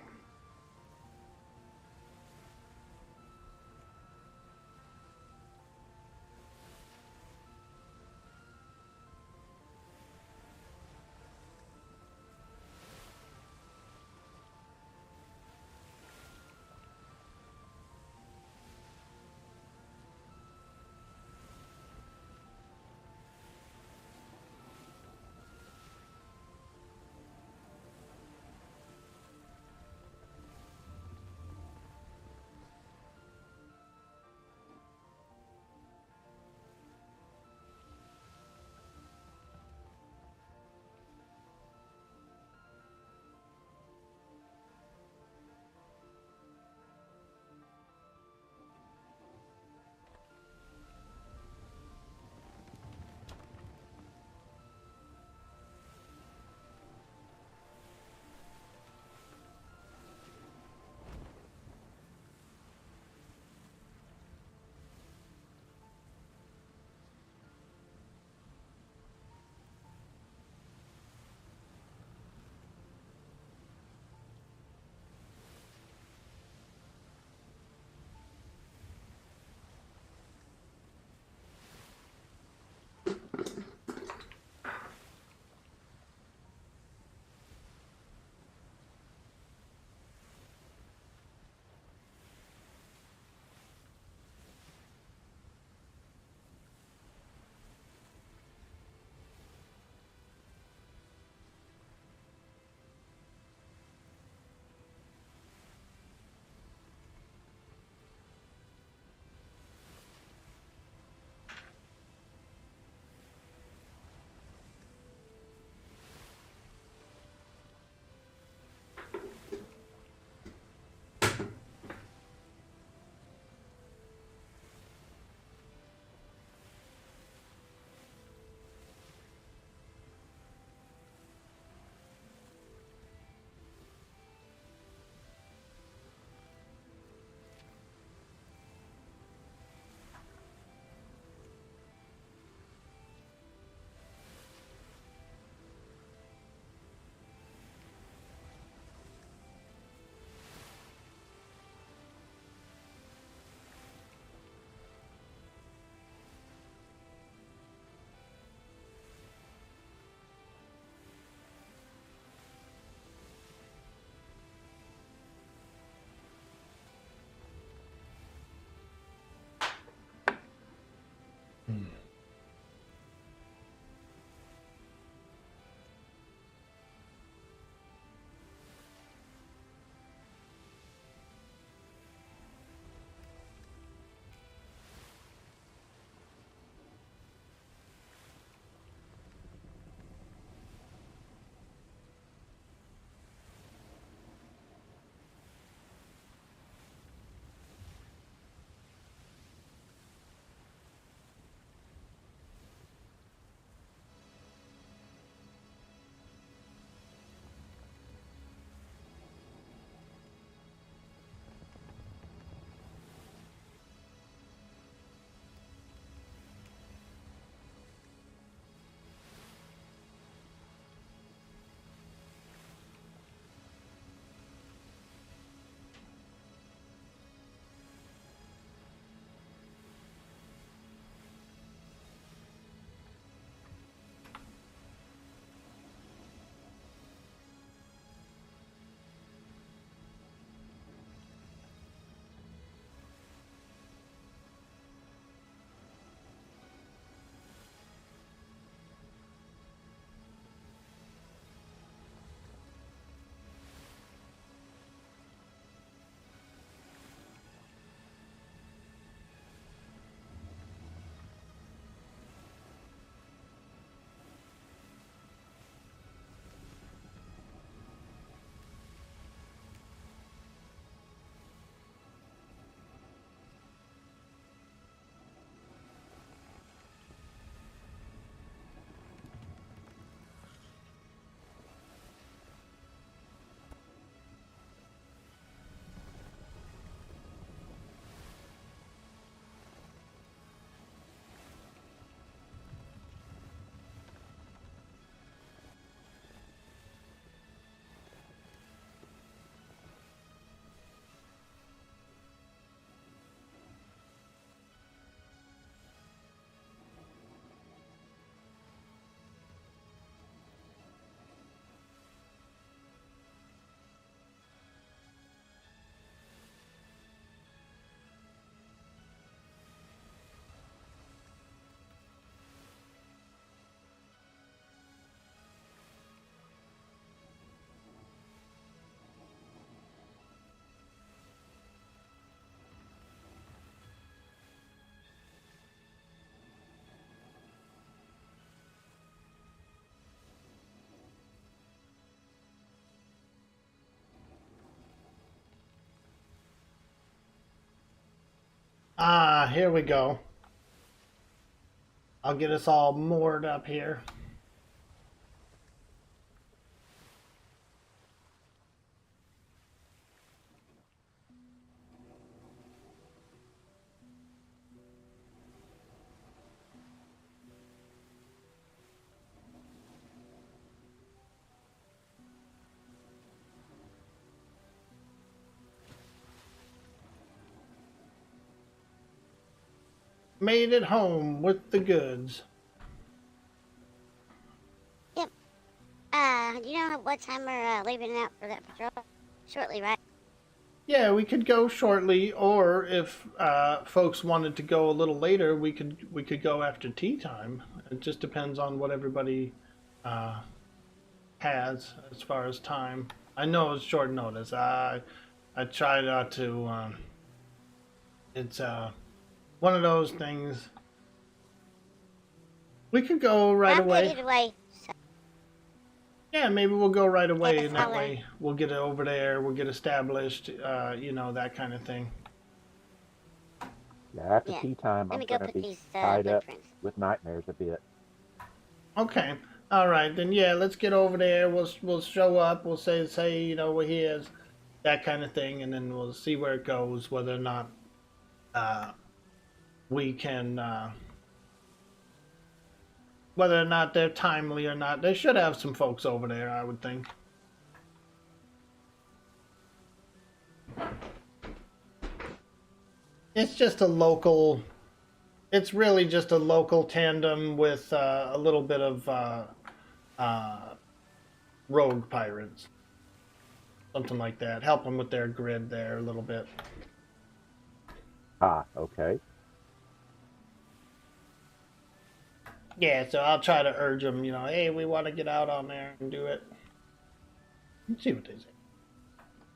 Ah, here we go. I'll get us all moored up here. Made it home with the goods. Yep. Do you know what time we're leaving out for that patrol? Shortly, right? Yeah, we could go shortly, or if folks wanted to go a little later, we could go after tea time. It just depends on what everybody has as far as time. I know it's short notice. I try not to. It's one of those things. We could go right I'm away. headed away. So. Yeah, maybe we'll go right away, Yeah, and that way we'll get it over there. We'll get established. You know, that kind of thing. Yeah, after Yeah. tea time, Let I'm me go going to put be these tied up blueprints. with nightmares a bit. Okay. All right, then yeah, let's get over there. We'll show up. We'll say you know we're here, that kind of thing, and then we'll see where it goes. Whether or not we can, whether or not they're timely or not. They should have some folks over there, I would think. It's just a local. It's really just a local tandem with a little bit of rogue pirates, something like that. Help them with their grid there a little bit. Ah, okay. Yeah, so I'll try to urge them. You know, hey, we want to get out on there and do it. Let's see what they say.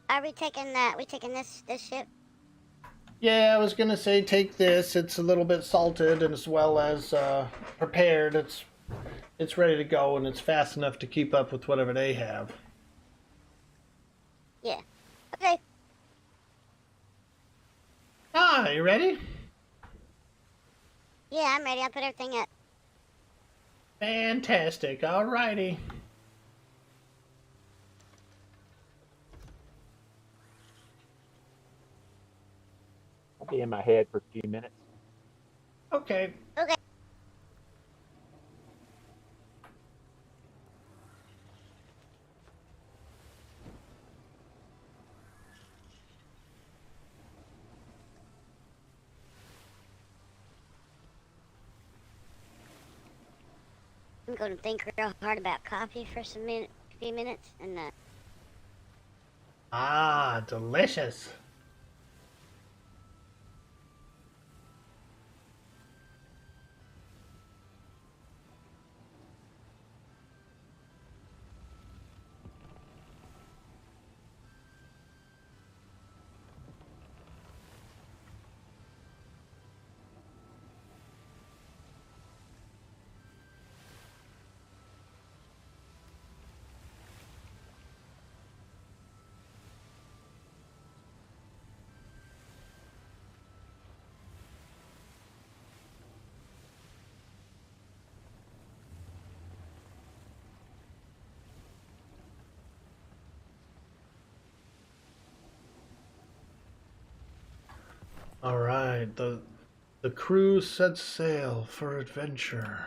Are we taking this ship? Yeah, I was gonna say take this. It's a little bit salted and as well as prepared. It's ready to go and it's fast enough to keep up with whatever they have. Yeah. Okay. Ah, you ready? Yeah, I'm ready. I'll put everything up. Fantastic. Alrighty. I'll be in my head for a few minutes. Okay. Okay. I'm going to think real hard about coffee for a few minutes, and Ah, delicious. All right, the crew sets sail for adventure.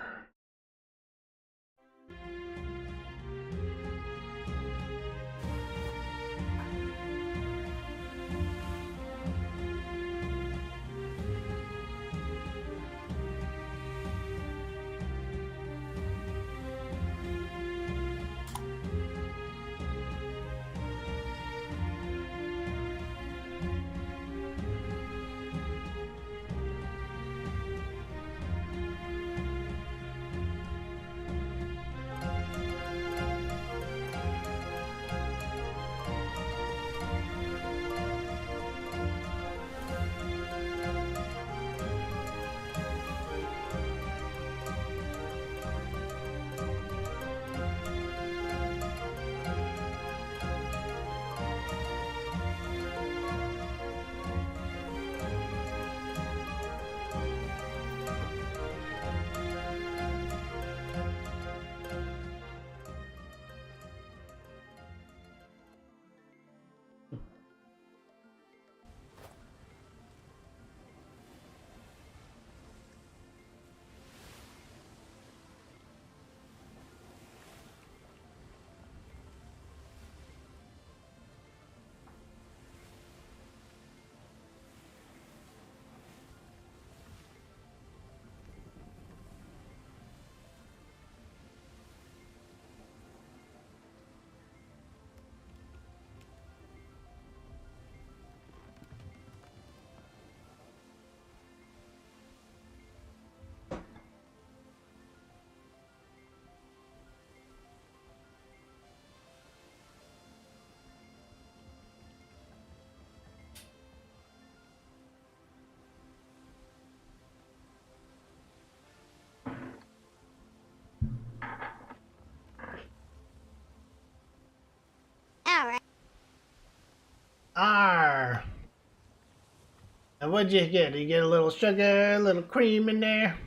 And what'd you get? You get a little sugar, a little cream in there?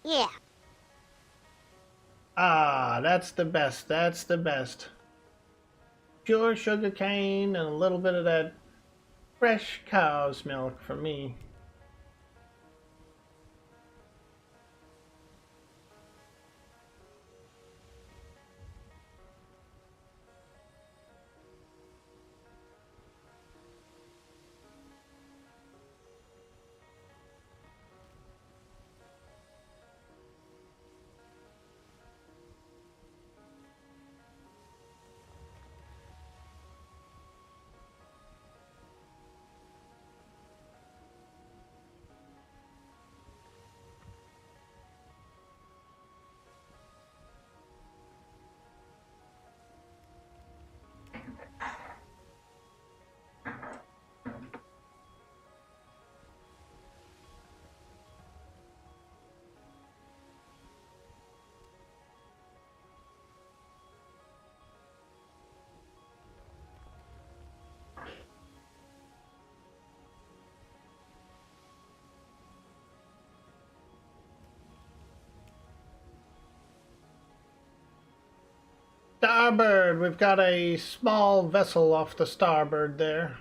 Yeah. Ah, that's the best. That's the best. Pure sugar cane and a little bit of that fresh cow's milk for me. Starboard, we've got a small vessel off the starboard there.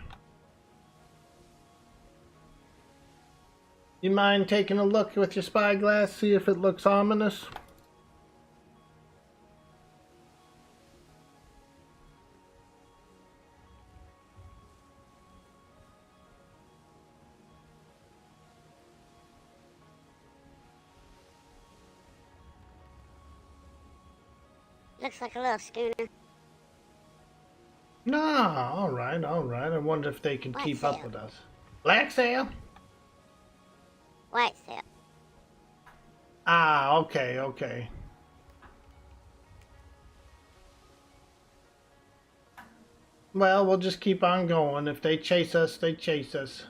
You mind taking a look with your spyglass, see if it looks ominous? Looks like a little schooner. Nah, alright, alright. I wonder if they can White keep sail. up with us. Black sail? White sail. Ah, okay, okay. Well, we'll just keep on going. If they chase us, they chase us.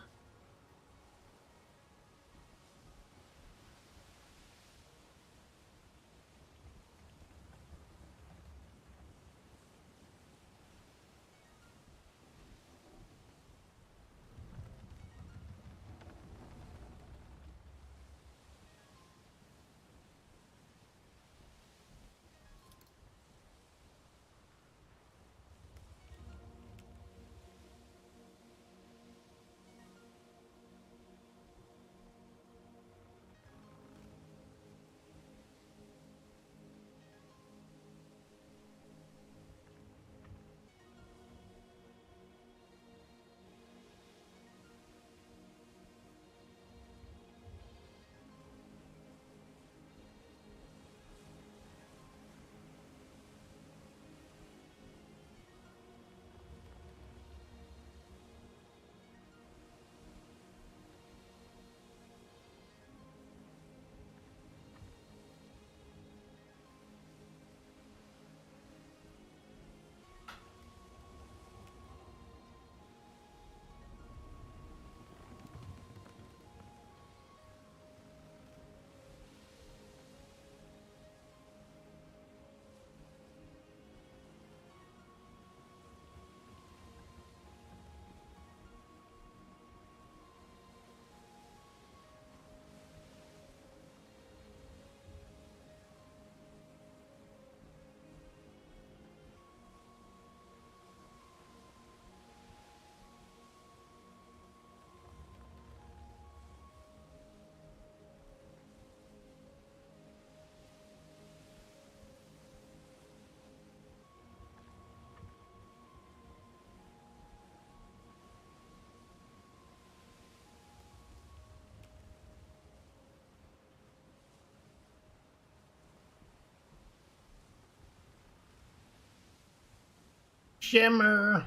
Shimmer.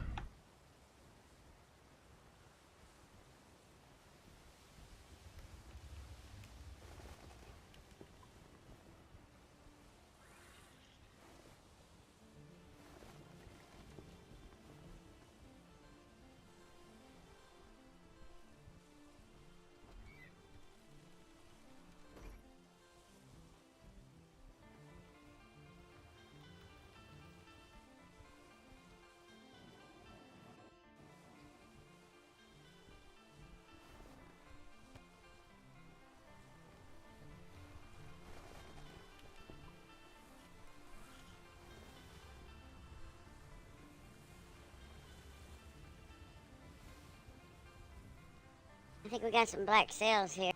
think we got some black sails here.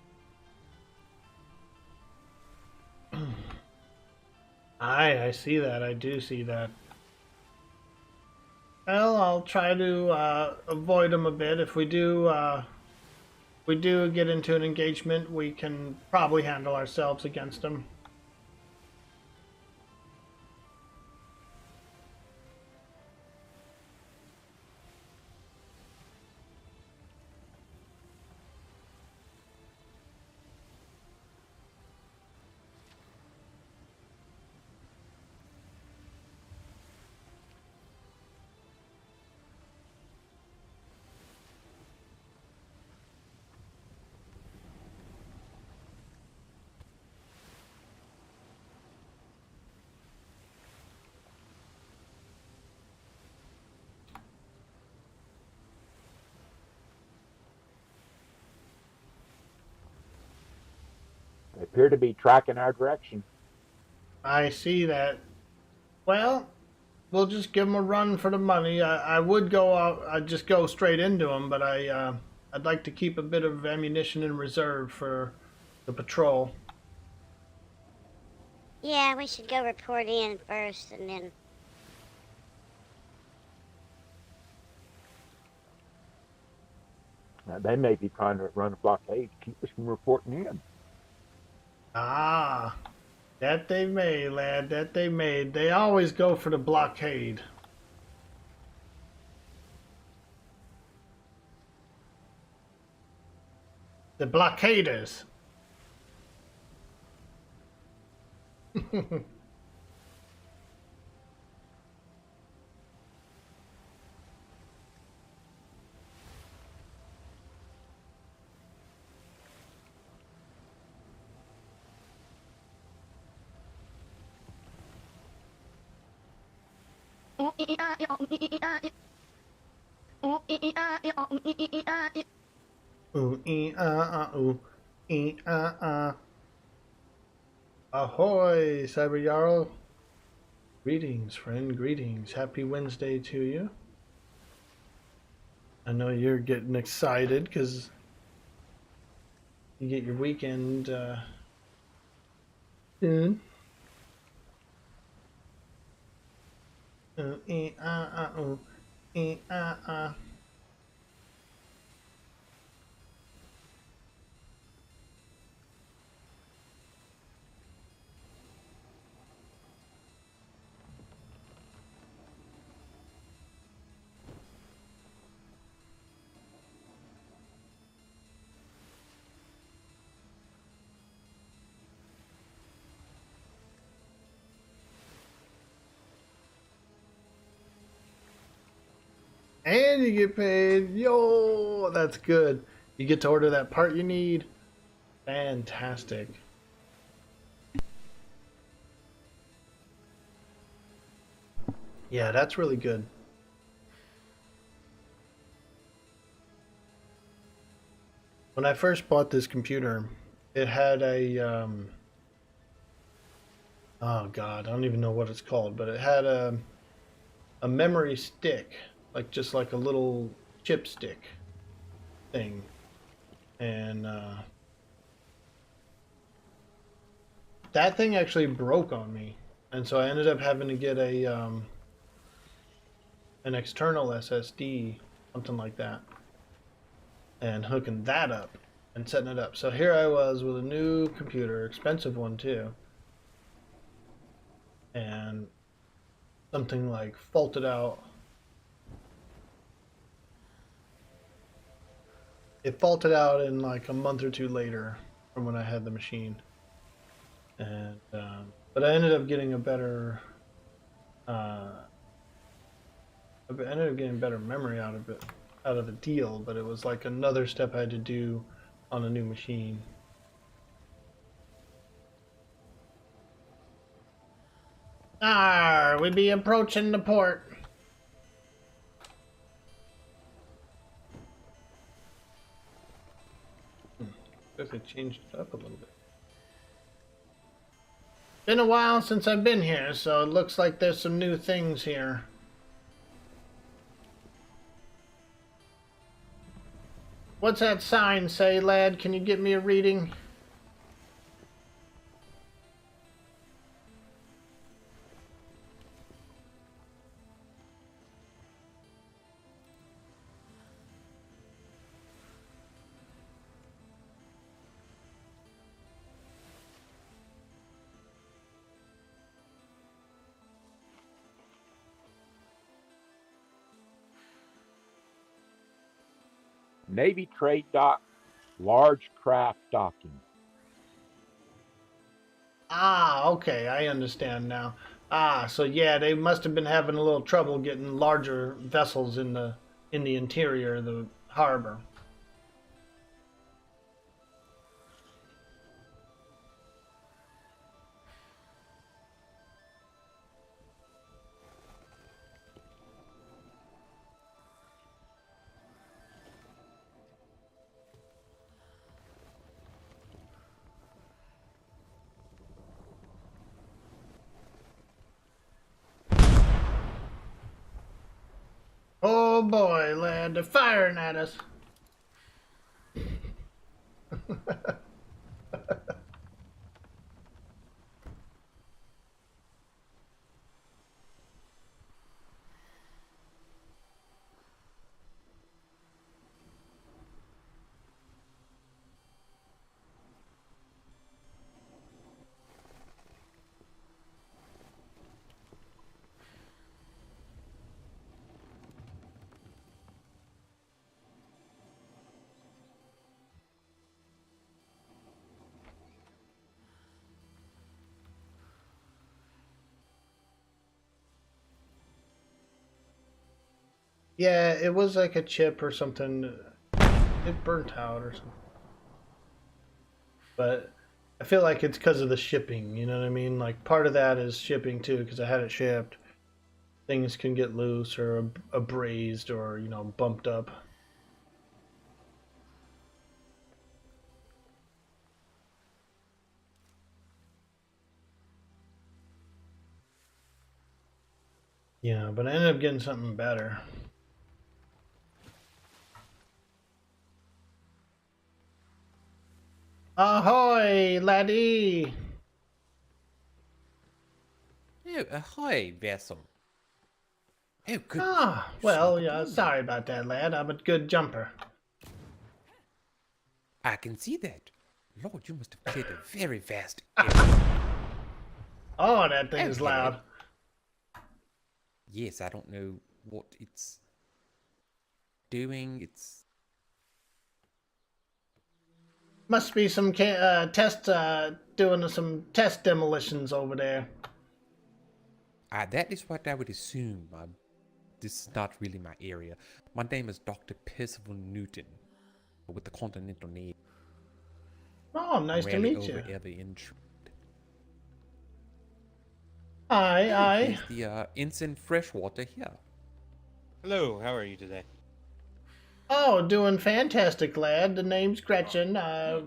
I see that. I do see that. Well, I'll try to avoid them a bit. If we do get into an engagement, we can probably handle ourselves against them. They appear to be tracking our direction. I see that. Well, we'll just give them a run for the money. I would go out, I'd just go straight into them, but I'd like to keep a bit of ammunition in reserve for the patrol. Yeah, we should go report in first, and then... Now, they may be trying to run a blockade to keep us from reporting in. Ah, that they may, lad, that they may. They always go for the blockade. The blockaders. Ooh, ooh, Ahoy, Cyber Jarl. Greetings, friend, greetings. Happy Wednesday to you. I know you're getting excited because you get your weekend soon. And you get paid. Yo, that's good. You get to order that part you need. Fantastic. Yeah, that's really good. When I first bought this computer, it had a oh god, I don't even know what it's called, but it had a memory stick, like just like a little chipstick thing, and that thing actually broke on me, and so I ended up having to get a an external SSD, something like that, and hooking that up and setting it up. So here I was with a new computer, expensive one too, and something like faulted out. It faulted out in like a month or two later from when I had the machine, and but I ended up getting a better I ended up getting better memory out of it, out of the deal, but it was like another step I had to do on a new machine. We be approaching the port. Guess I changed it up a little bit. Been a while since I've been here, so it looks like there's some new things here. What's that sign say, lad? Can you get me a reading? Navy trade dock, large craft docking. Ah, okay, I understand now. Ah, so yeah, they must have been having a little trouble getting larger vessels in the interior of the harbor. Oh boy, lad, they're firing at us. Yeah, it was like a chip or something. It burnt out or something. But I feel like it's because of the shipping, you know what I mean? Like part of that is shipping too, because I had it shipped. Things can get loose or abrased or, you know, bumped up. Yeah, but I ended up getting something better. Ahoy, laddie! Oh, ahoy, vessel. Oh, good. Ah, well, yeah, sorry about that, lad. I'm a good jumper. I can see that. Lord, you must have cleared a very vast Oh, that thing is hello. loud. Yes, I don't know what it's doing. It's Must be some doing some test demolitions over there. that is what I would assume. This is not really my area. My name is Dr. Percival Newton with the Continental Navy. Oh, nice to Rarely meet you. over ever intrigued. Aye, aye. Here's the ensign freshwater here. Hello, how are you today? Oh, doing fantastic, lad. The name's Gretchen.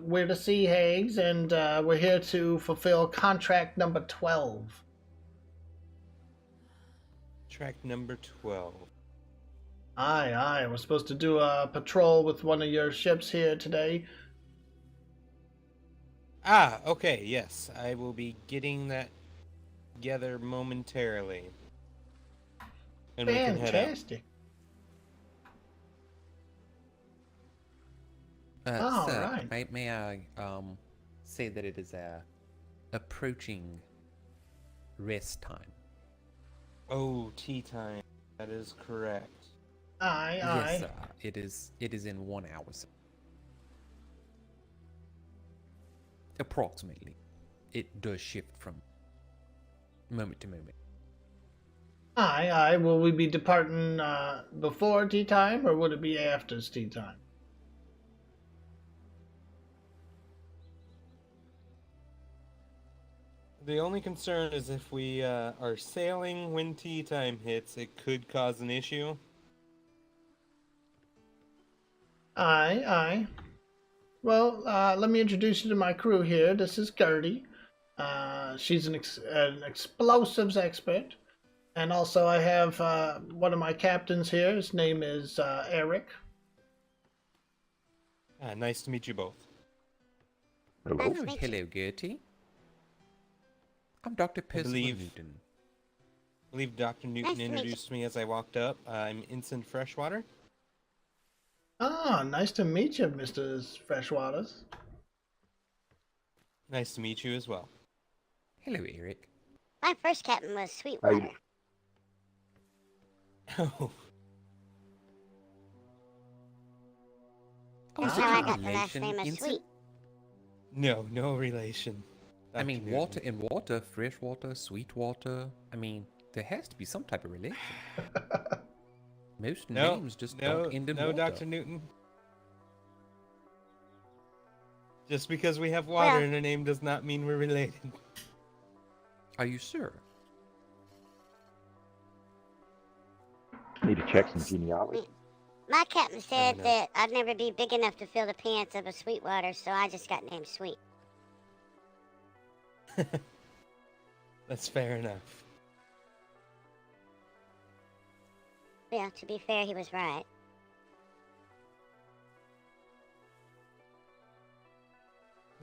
We're the Sea Hags, and we're here to fulfill contract number 12. Track number 12. Aye, aye. We're supposed to do a patrol with one of your ships here today. Ah, okay, yes. I will be getting that together momentarily. And we can head out. Fantastic. All Sir, right. may I say that it is approaching rest time? Oh, tea time. That is correct. Aye, aye. Yes, sir. It is in 1 hour, sir. Approximately. It does shift from moment to moment. Aye, aye. Will we be departing before tea time, or would it be after tea time? The only concern is if we are sailing when tea time hits, it could cause an issue. Aye, aye. Well, let me introduce you to my crew here. This is Gertie. She's an explosives expert. And also I have one of my captains here. His name is Eric. Nice to meet you both. Hello. Nice to Oh, meet you. hello, Gertie. I'm Dr. Percival believe- Newton. I believe Dr. Newton Nice to meet you. introduced me as I walked up. I'm Ensign Freshwater. Ah, nice to meet you, Mr. Freshwaters. Nice to meet you as well. Hello, Eric. My first captain was How Sweetwater. you- Oh, Oh, That's is there how I any got the last relation, name of Ensign? Sweet. no relation. I Dr. mean, Newton. water and water, fresh water, sweet water. I mean, there has to be some type of relation. Most No, names just no, don't end in no, water. Dr. Newton. Just because we have water Well- in our name does not mean we're related. Are you sure? Need to check some genealogy. My captain said no. that I'd never be big enough to fill the pants of a Sweetwater, so I just got named Sweet. That's fair enough. Yeah, to be fair, he was right.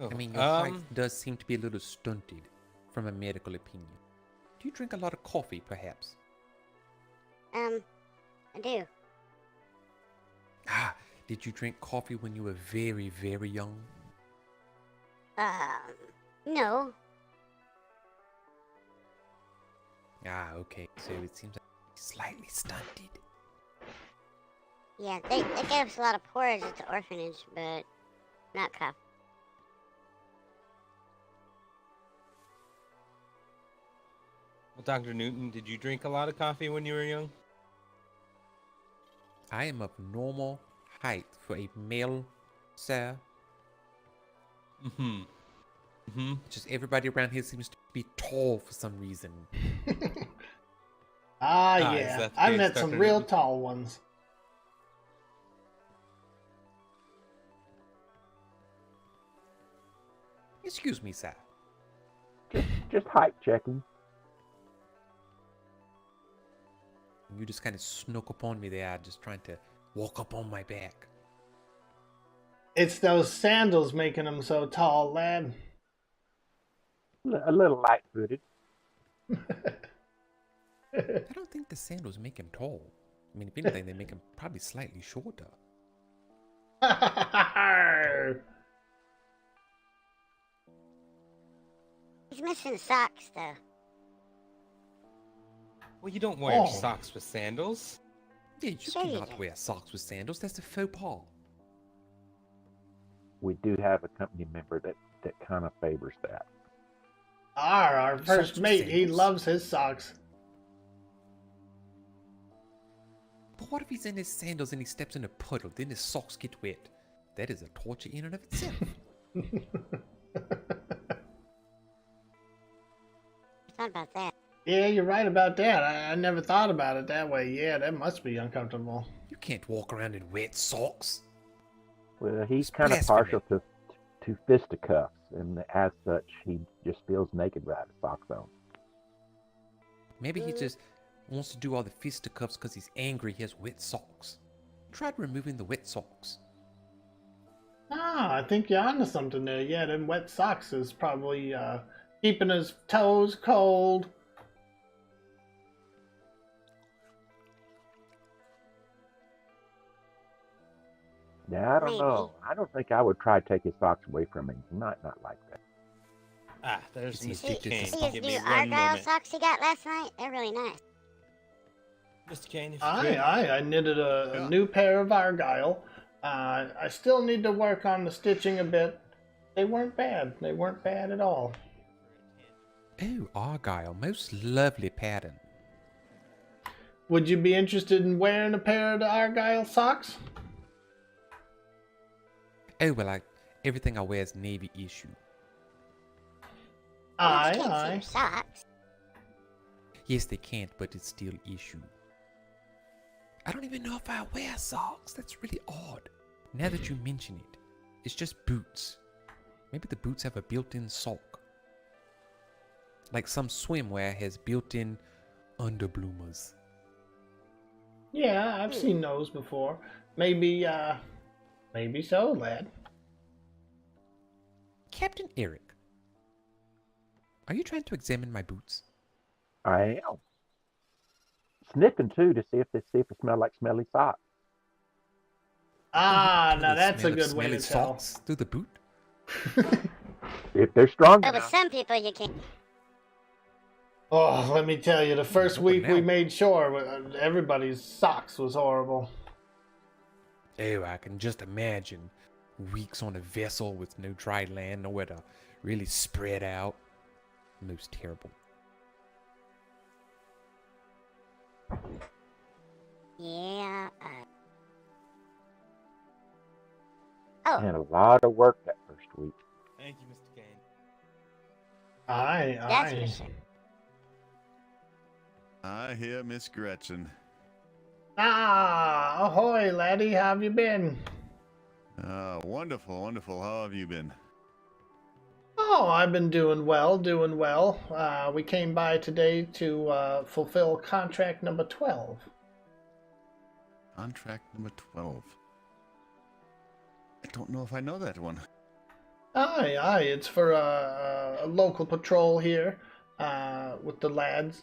Oh, I mean, your height does seem to be a little stunted from a medical opinion. Do you drink a lot of coffee, perhaps? I do. Ah, did you drink coffee when you were very, very young? No. Ah, okay. So it seems like slightly stunted. Yeah, they gave us a lot of porridge at the orphanage, but not coffee. Well, Dr. Newton, did you drink a lot of coffee when you were young? I am of normal height for a male, sir. Mm-hmm. Mm-hmm. Just everybody around here seems to be tall for some reason. Ah, Is yeah. that the I case, met some Dr. real Newton? tall ones. Excuse me, sir. Just height checking. You just kind of snuck up on me there, just trying to walk up on my back. It's those sandals making them so tall, lad. A little light-footed. I don't think the sandals make him tall. I mean, if anything, they make him probably slightly shorter. He's missing socks, though. Well, you don't wear Oh. socks with sandals. Yeah, you Sure you cannot do. wear socks with sandals. That's a faux pas. We do have a company member that kind of favors that. Our Socks first with mate, he sandals. loves his socks. But what if he's in his sandals and he steps in a puddle, then his socks get wet? That is a torture in and of itself. Thought about that. Yeah, you're right about that. I never thought about it that way. Yeah, that must be uncomfortable. You can't walk around in wet socks. Well, he's It's kind of blasphemy. partial to fisticuffs, and as such, he just feels naked without his socks on. Maybe he just wants to do all the fisticuffs because he's angry he has wet socks. Tried removing the wet socks. Ah, I think you're onto something there. Yeah, them wet socks is probably keeping his toes cold. Yeah, I don't Maybe. know. I don't think I would try to take his socks away from him. Not like that. Ah, there's It's Mr. addicted to Kane. socks. See his Give new me one Argyle moment. socks he got last night? They're really nice. Mr. Kane, if you could. I knitted a new pair of Argyle. I still need to work on the stitching a bit. They weren't bad. They weren't bad at all. Oh, Argyle, most lovely pattern. Would you be interested in wearing a pair of the Argyle socks? Oh, well, everything I wear is navy issue. Aye, You can't see aye. your socks. Yes, they can't, but it's still issue. I don't even know if I wear socks. That's really odd. Now that you mention it, it's just boots. Maybe the boots have a built-in sock. Like some swimwear has built-in underbloomers. Yeah, I've seen those before. Maybe Maybe so, lad. Captain Eric, are you trying to examine my boots? I am. Sniffing too to see if they smell like smelly socks. Ah, Can now the that's a smell of good way smelly to tell. socks through the boot? If they're strong But with enough. some people, you can't. Oh, let me tell you, the first week we now. made sure everybody's socks was horrible. Oh, I can just imagine weeks on a vessel with no dry land, nowhere to really spread out. Most terrible. Yeah. And a lot of work that first week. Thank you, Mr. Kane. Aye, That's aye. for sure. I hear Miss Gretchen. Ah, ahoy, laddie, how have you been? Wonderful, wonderful. How have you been? Oh, I've been doing well, doing well. We came by today to fulfill contract number 12. Contract number 12. I don't know if I know that one. Aye, aye, it's for a local patrol here with the lads.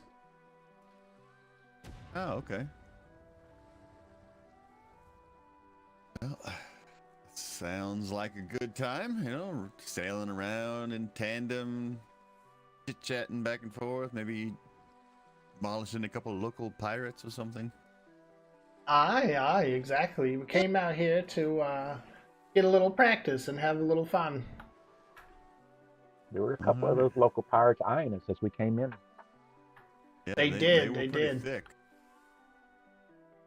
Oh, okay. Well, sounds like a good time, you know, sailing around in tandem, chit-chatting back and forth, maybe demolishing a couple of local pirates or something. Aye, aye, exactly. We came out here to get a little practice and have a little fun. There were a couple of those local pirates eyeing us as we came in. Yeah, They were did. pretty thick.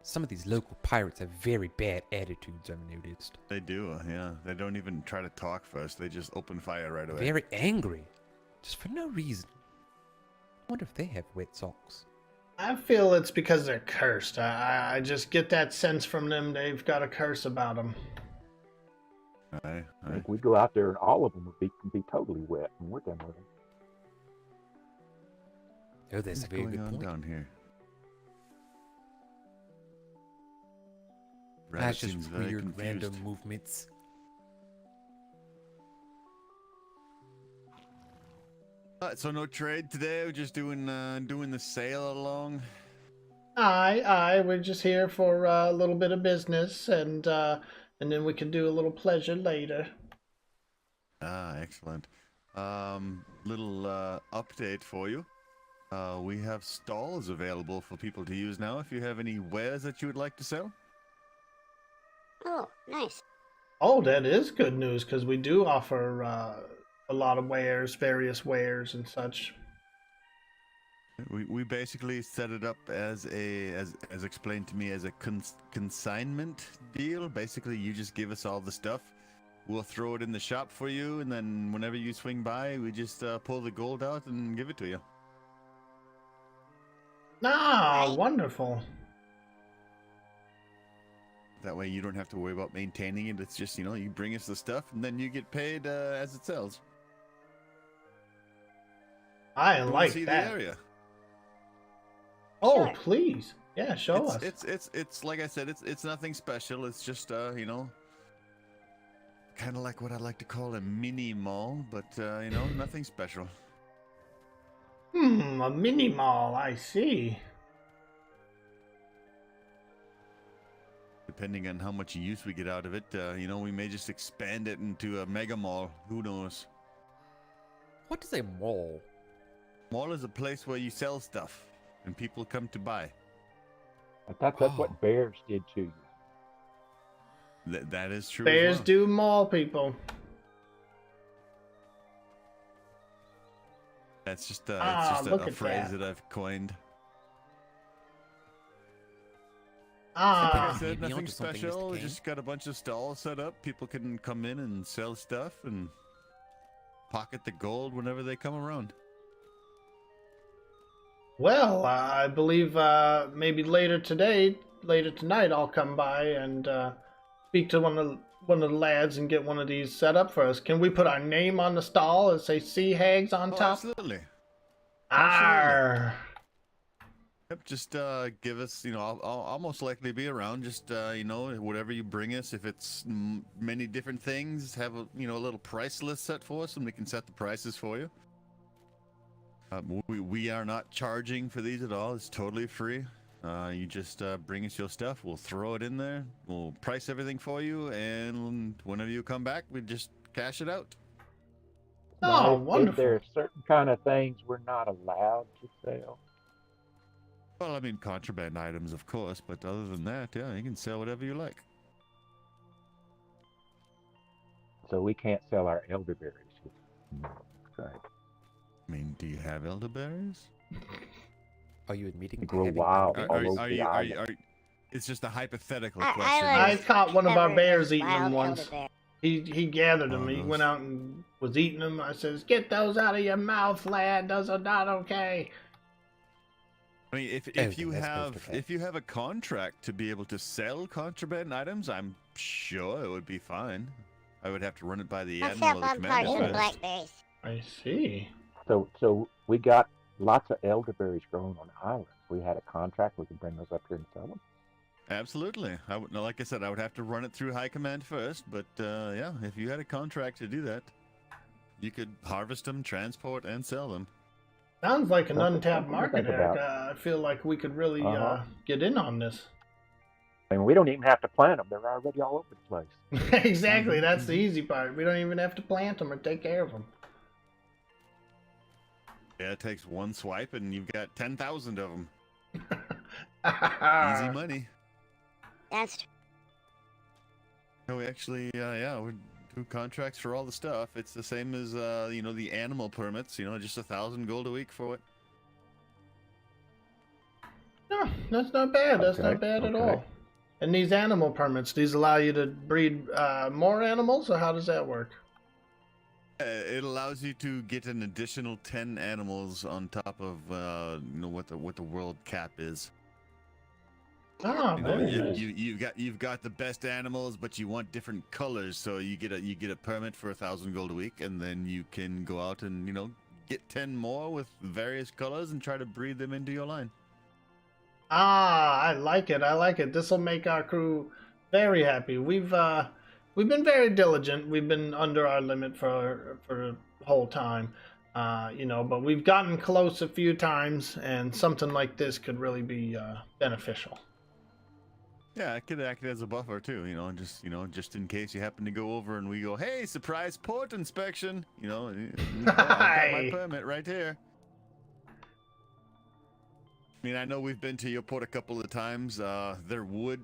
Some of these local pirates have very bad attitudes, I've noticed. They do, yeah. They don't even try to talk first. They just open fire right away. Very angry, just for no reason. I wonder if they have wet socks. I feel it's because they're cursed. I just get that sense from them they've got a curse about them. Aye, I think we go out there and all of them would be totally wet when we're done with them. Oh, that's a very What's good going on point. down here? That's Rat just seems very weird confused. random movements. So no trade today. We're just doing the sail along. Aye, we're just here for a little bit of business, and then we can do a little pleasure later. Ah, excellent. Little update for you. We have stalls available for people to use now. If you have any wares that you would like to sell. Oh, nice. Oh, that is good news, because we do offer a lot of wares, various wares and such. We basically set it up as as explained to me as a consignment deal. Basically, you just give us all the stuff. We'll throw it in the shop for you, and then whenever you swing by, we just pull the gold out and give it to you. Ah, Right. wonderful. That way you don't have to worry about maintaining it. It's just, you bring us the stuff and then you get paid as it sells. I Come like see that. the area. Oh, Sure. please. Yeah, show us. It's like I said, it's nothing special. It's just kind of like what I like to call a mini mall, but nothing special. A mini mall, I see. Depending on how much use we get out of it, we may just expand it into a mega mall. Who knows? What is a mall? Mall is a place where you sell stuff and people come to buy. I thought that's Oh. what bears did to you. That is true. Bears as well. do mall people. That's just look a at phrase that. that I've coined. Like Ah, I said, maybe nothing onto something, Mr. special. We Kane. just got a bunch of stalls set up. People can come in and sell stuff and pocket the gold whenever they come around. well, I believe maybe later tonight, I'll come by and speak to one of the lads and get one of these set up for us. Can we put our name on the stall and say "Sea Hags" on Oh, top? absolutely. Arr. Yep, just give us, I'll most likely be around. Just, whatever you bring us, if it's many different things, have a little price list set for us and we can set the prices for you. We are not charging for these at all. It's totally free. You just bring us your stuff. We'll throw it in there. We'll price everything for you. And whenever you come back, we just cash it out. Oh, Is wonderful. there certain kind of things we're not allowed to sell? Well, I mean, contraband items, of course, but other than that, yeah, you can sell whatever you like. So we can't sell our elderberries. Right. I mean, do you have elderberries? Are you admitting They to grow having wild elderberries? all over the island. It's just a hypothetical I question. I caught one of our covered bears with eating them wild once. elderberry. He gathered them. Oh, He those- went out and was eating them. I says, "Get those out of your mouth, lad. Those are not okay." I mean, if Everything you that's have supposed to if you have a contract to be able to sell contraband items, I'm sure it would be fine. I would have to run it by the I admiral sell of the bum parts commander and first. blackberries. I see. So we got lots of elderberries growing on islands. We had a contract. We could bring those up here and sell them. Absolutely. Like I said, I would have to run it through high command first. But yeah, if you had a contract to do that, you could harvest them, transport, and sell them. Sounds like an Something- untapped something to market, think Eric. about. I feel like we could really Uh-huh. get in on this. I mean, we don't even have to plant them. They're already all over the place. Exactly. That's the easy part. We don't even have to plant them or take care of them. Yeah, it takes one swipe, and you've got 10,000 of them. Easy money. That's true. No, we actually, we do contracts for all the stuff. It's the same as, the animal permits. Just 1,000 gold a week for it. No, that's not bad. That's Okay, not bad at okay. all. And these animal permits, these allow you to breed more animals, or how does that work? It allows you to get an additional 10 animals on top of, what the world cap is. Oh, very nice. You've got the best animals, but you want different colors, so you get a permit for 1,000 gold a week, and then you can go out and get 10 more with various colors and try to breed them into your line. Ah, I like it. I like it. This will make our crew very happy. We've been very diligent. We've been under our limit for the whole time, but we've gotten close a few times, and something like this could really be beneficial. Yeah, it could act as a buffer too, just in case you happen to go over and we go, hey, surprise port inspection, I've got my permit right here. I mean, I know we've been to your port a couple of times. There would,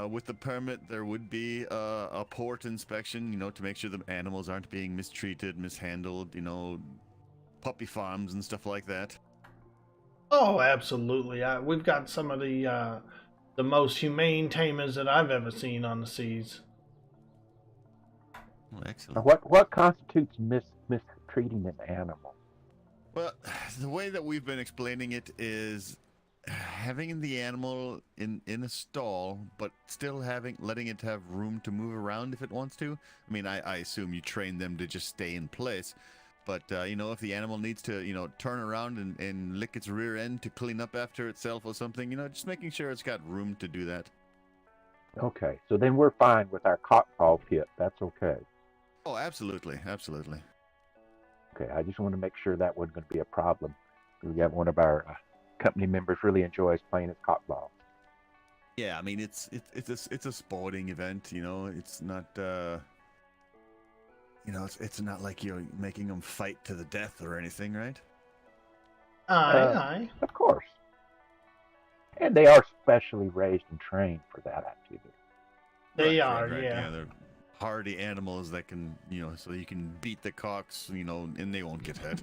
with the permit, there would be a port inspection, to make sure the animals aren't being mistreated, mishandled, puppy farms and stuff like that. Oh, absolutely. We've got some of the most humane tamers that I've ever seen on the seas. Well, Now, excellent. what constitutes mistreating an animal? Well, the way that we've been explaining it is having the animal in a stall, but still letting it have room to move around if it wants to. I mean, I assume you train them to just stay in place, but if the animal needs to turn around and lick its rear end to clean up after itself or something, just making sure it's got room to do that. Okay, so then we're fine with our cocktail pit. That's okay. Oh, absolutely. Okay, I just want to make sure that wasn't going to be a problem. We got one of our company members really enjoys playing his cockball. Yeah, I mean it's a sporting event, It's not it's not like you're making them fight to the death or anything, right? Aye. Of course. And they are specially raised and trained for that activity. They Right, are, right. yeah. They're hardy animals that can, so you can beat the cocks, and they won't get hurt.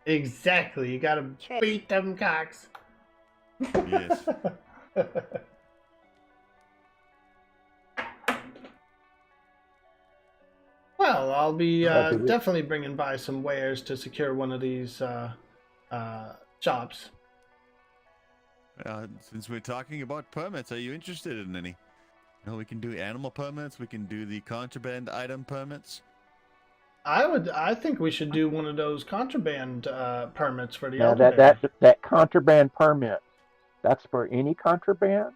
Exactly. You gotta True. beat them cocks. Yes. Well, I'll be Okay, we- definitely bringing by some wares to secure one of these shops. Since we're talking about permits, are you interested in any? We can do animal permits. We can do the contraband item permits. I think we should do one of those contraband permits for the Now elderberry. that contraband permit, that's for any contraband.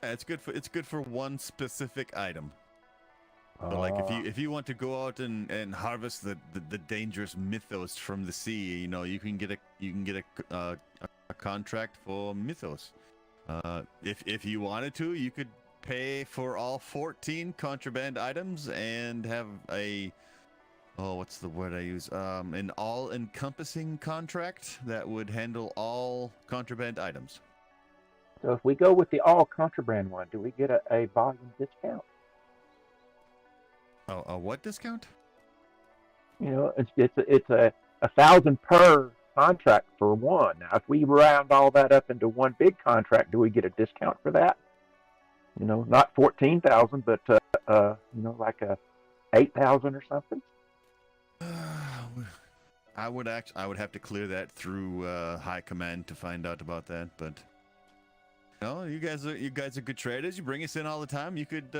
Yeah, it's good for one specific item. So like if you want to go out and harvest the dangerous mythos from the sea, you know, you can get a contract for mythos. If you wanted to, you could pay for all 14 contraband items and have what's the word I use? An all-encompassing contract that would handle all contraband items. So if we go with the all contraband one, do we get a volume discount? A what discount? You know, it's a 1,000 per contract for one. Now, if we round all that up into one big contract, do we get a discount for that? You know, not 14,000, but you know, like a 8,000 or something. I would have to clear that through high command to find out about that, but. No, you guys are good traders. You bring us in all the time. You could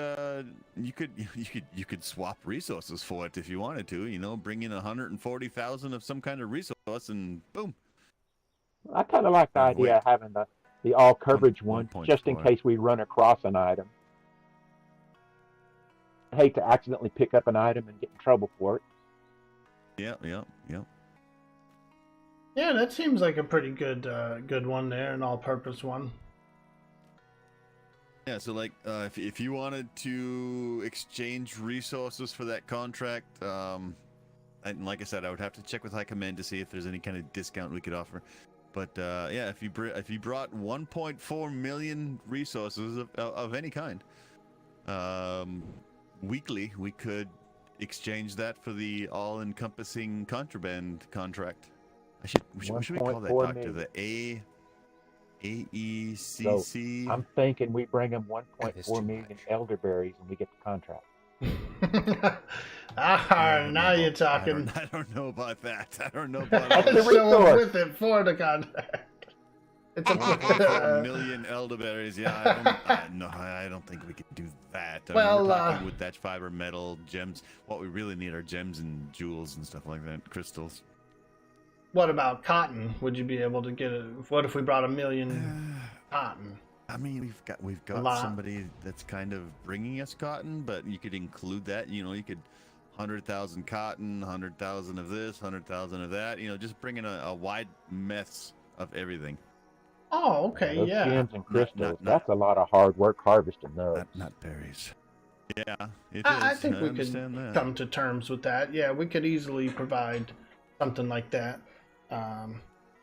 swap resources for it if you wanted to. You know, bring in 140,000 of some kind of resource, and boom. I kind of like the idea of having the all coverage one, just in 1.4. case we run across an item. I hate to accidentally pick up an item and get in trouble for it. Yeah. Yeah, that seems like a pretty good one there, an all-purpose one. Yeah, so like if you wanted to exchange resources for that contract, and like I said, I would have to check with high command to see if there's any kind of discount we could offer. But yeah, if you brought 1.4 million resources of any kind weekly, we could exchange that for the all-encompassing contraband contract. What should we call that, Doctor? million. The AECC. So I'm thinking we bring them 1.4 million elderberries and we get the contract. Now you're talking. I don't know about that. I don't know about Let's that. show up with it for the contract. It's a million elderberries. Yeah, I don't think we can do that. I mean, we're talking wood, thatch, fiber, metal, gems. What we really need are gems and jewels and stuff like that, crystals. What about cotton? Would you be able to get it? What if we brought 1 million cotton? I mean, we've got somebody that's kind of bringing us cotton, but you could include that. You know, you could 100,000 cotton, 100,000 of this, 100,000 of that. You know, just bringing a wide mess of everything. Oh, okay, those yeah. gems and crystals, that's a lot of hard work harvesting those. Not berries. Yeah, I think we could come to terms with that. Yeah, we could easily provide something like that. I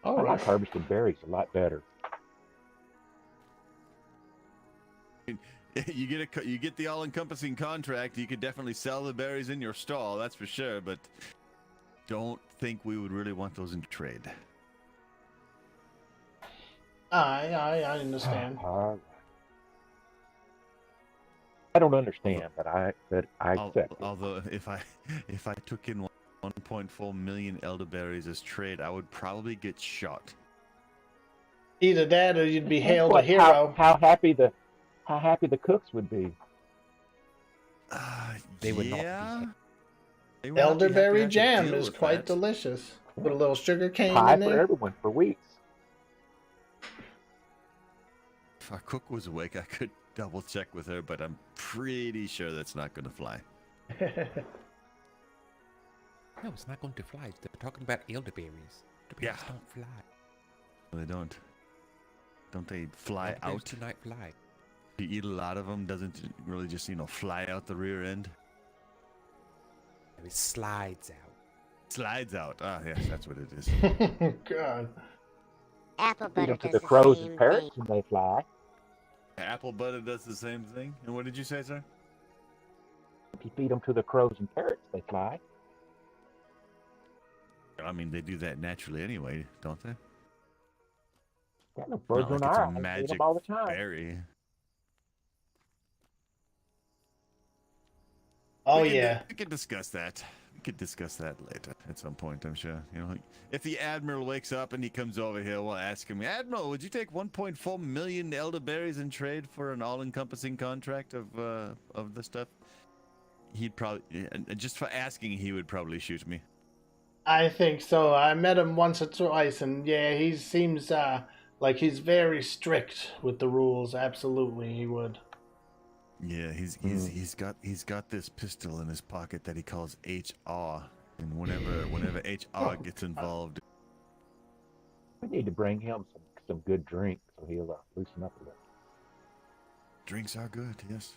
like harvesting berries a lot better. You get the all-encompassing contract. You could definitely sell the berries in your stall, that's for sure. But don't think we would really want those in trade. I understand. I don't understand, but I accept. Although if I took in 1.4 million elderberries as trade, I would probably get shot. Either that, or you'd be hailed a hero. How happy the cooks would be. They would not be. Elderberry jam is quite delicious. Put a little sugar cane pie in there. for everyone for weeks. If our cook was awake, I could double check with her, but I'm pretty sure that's not going to fly. No, it's not going to fly. They're talking about elderberries. Elderberries don't fly. No, they don't. Don't they fly elderberries out? do not fly. You eat a lot of them, doesn't it really just, fly out the rear end? It slides out. Slides out. Ah, yes, that's what it is. Oh, God. Apple butter to does the the crows same and parrots thing. and they fly. Apple butter does the same thing. And what did you say, sir? If you feed them to the crows and parrots, they fly. I mean, they do that naturally anyway, don't they? Got no birds on Not like our it's a eyes. They eat magic them all the time. berry. Oh, We yeah. could discuss that. We could discuss that later at some point, I'm sure. If the Admiral wakes up and he comes over here, we'll ask him, Admiral, would you take 1.4 million elderberries in trade for an all-encompassing contract of the stuff? he'd probably, just for asking, he would probably shoot me. I think so. I met him once or twice, and yeah, he seems like he's very strict with the rules. Absolutely, he would. Yeah, he's got this pistol in his pocket that he calls HR, and whenever HR gets involved, We need to bring him some good drink so he'll loosen up a little. drinks are good. Yes,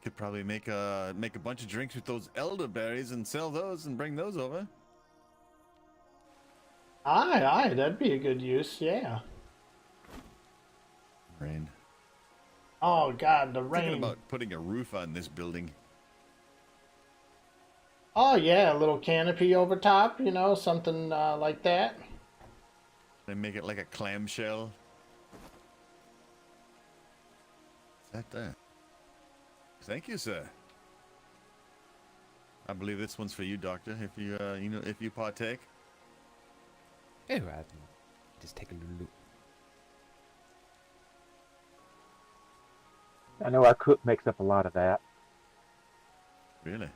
could probably make a bunch of drinks with those elderberries and sell those and bring those over. Aye, that'd be a good use. Yeah. Rain. Oh God, the Thinking rain. about putting a roof on this building. Oh yeah, a little canopy over top. You know, something like that. And make it like a clamshell. Is that there? Thank you, sir. I believe this one's for you, Doctor. If you if you partake. Oh, I'll just take a little look. I know our cook makes up a lot of that. Really?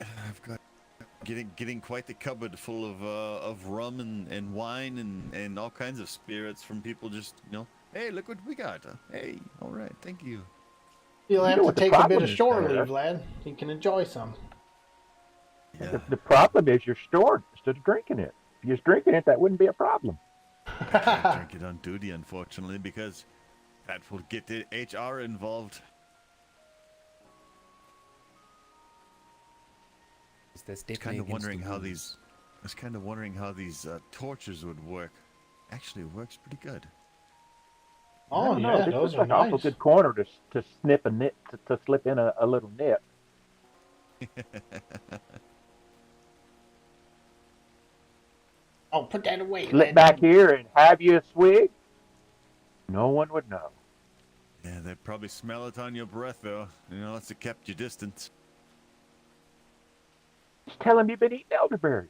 I've got getting quite the cupboard full of rum and wine and all kinds of spirits from people. Just hey, look what we got. Hey, all right, thank you. You'll have know to what the take a bit problem of is shore there? leave, lad. You can enjoy some. Yeah. The problem is you're storing it instead of drinking it. If you're just drinking it, that wouldn't be a problem. I can't drink it on duty, unfortunately, because that will get the HR involved. That's I was definitely kind of against wondering the how rules. these. I was kind of wondering how these torches would work. Actually, it works pretty good. I Oh don't know, yeah, this those looks are like an awful nice. good corner to snip a nip to slip in a little nip. Oh, put that away, Slip lad. back here and have you a swig. No one would know. Yeah, they'd probably smell it on your breath, though. Unless it kept you distant. Just tell him you've been eating elderberries.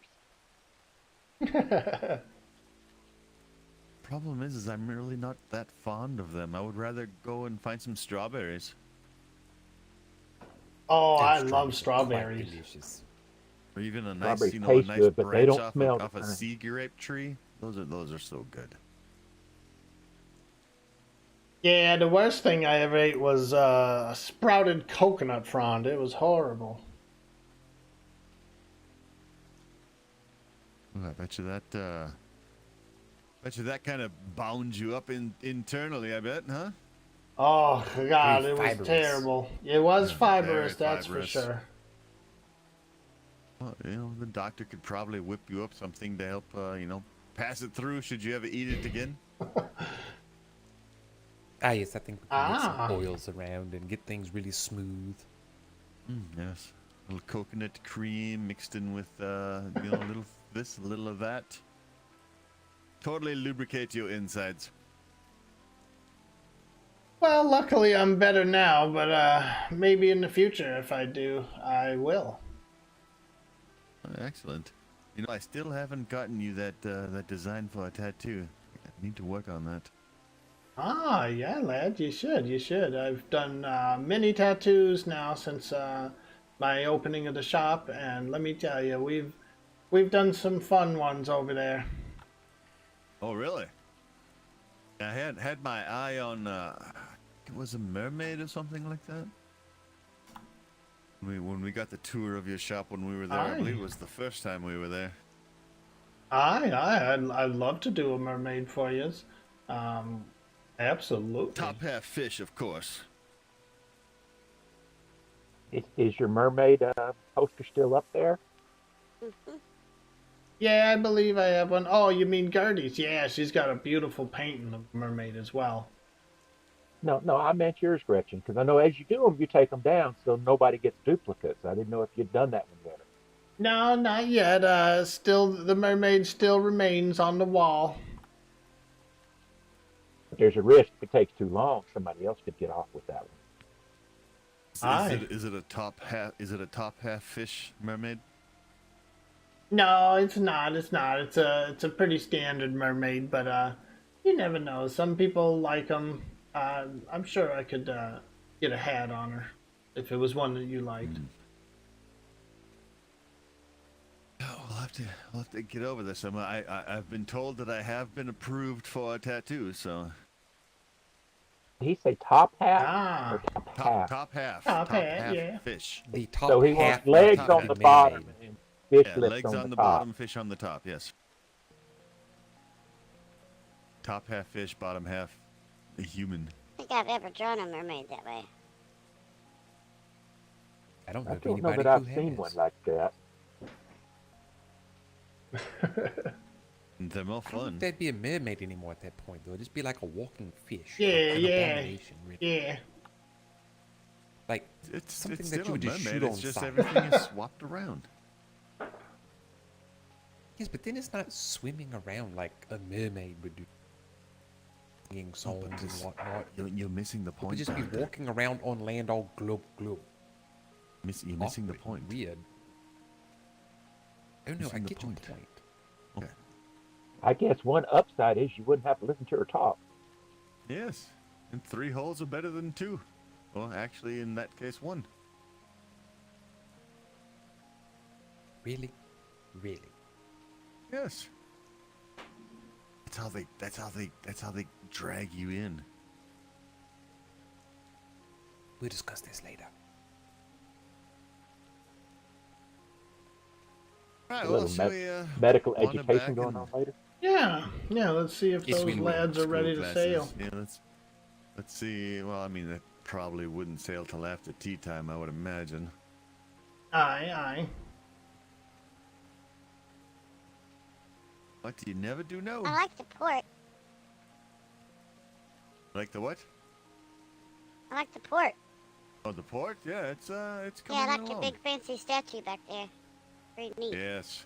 Problem is I'm really not that fond of them. I would rather go and find some strawberries. Oh, I Those love strawberries are quite strawberries. delicious. Or even a nice, Strawberries a taste nice good, but they branch don't off, smell off a the same. sea grape tree. Those are so good. Yeah, the worst thing I ever ate was a sprouted coconut frond. It was horrible. Well, I bet you that kind of bound you up internally. I bet, huh? Oh God, Very it was fibrous. terrible. It was Yeah, fibrous, very that's fibrous. for sure. Well, the doctor could probably whip you up something to help, pass it through should you ever eat it again. Yes, I think we can get Ah. some oils around and get things really smooth. Yes. A little coconut cream mixed in with, a little this, a little of that. Totally lubricate your insides. Well, luckily I'm better now, but maybe in the future, if I do, I will. Excellent. I still haven't gotten you that design for a tattoo. I need to work on that. Ah, yeah, lad, you should, you should. I've done many tattoos now since my opening of the shop, and let me tell you, we've done some fun ones over there. Oh, really? I had my eye on, it was a mermaid or something like that. When we got the tour of your shop when we were there, I believe it was the first time we were there. I'd love to do a mermaid for you. Absolutely. Top half fish, of course. Is your mermaid poster still up there? Yeah, I believe I have one. Oh, you mean Gertie's? Yeah, she's got a beautiful painting of a mermaid as well. No, I meant yours, Gretchen, because I know as you do them, you take them down so nobody gets duplicates. I didn't know if you'd done that one yet. No, not yet. Still, the mermaid still remains on the wall. But there's a risk if it takes too long, somebody else could get off with that one. Is it a top half? Is it a top half fish mermaid? No, it's not. It's not. It's a pretty standard mermaid, but you never know. Some people like them. I'm sure I could get a hat on her. if it was one that you liked. Oh, we'll have to get over this. I've been told that I have been approved for a tattoo, so Did he say top hat Ah, or top half? top half, Top hat, yeah. fish. The top So he half wants legs of on the mermaid. bottom and fish Yeah, lips legs on the the top. bottom, fish on the top. Yes. Top half fish, bottom half a human. I think I've ever drawn a mermaid that way. I don't know I of don't know anybody that I've who seen has. one like that. They're more I don't fun. think that'd be a mermaid anymore at that point, though. It'd just be like a walking fish. Yeah, An yeah, abomination, really. yeah. Like It's something that still you would a just mermaid. shoot It's on just sight. everything is swapped around. Yes, but then it's not swimming around like a mermaid would do, singing songs and whatnot. You're missing the It point. would just be Doctor. walking around on land all glub glub. You're missing the Awkward, point. Weird. Oh no, I Missing the get your point. point. Okay. I guess one upside is you wouldn't have to listen to her talk. Yes, and 3 holes are better than 2. Well, actually, in that case, 1. Really? Really? Yes. That's how they drag you in. We'll discuss this later. All right, A well, little should we medical wander education back going and- on later. Yeah, yeah. Let's see if Yes, those we will. lads are School ready to classes. sail. Yeah, let's see. Well, I mean, they probably wouldn't sail till after tea time, I would imagine. Aye, aye. What you never do know. I like the port. Like the what? I like the port. Oh, the port? Yeah, it's Yeah, coming I like along. your big fancy statue back there. Very neat. Yes.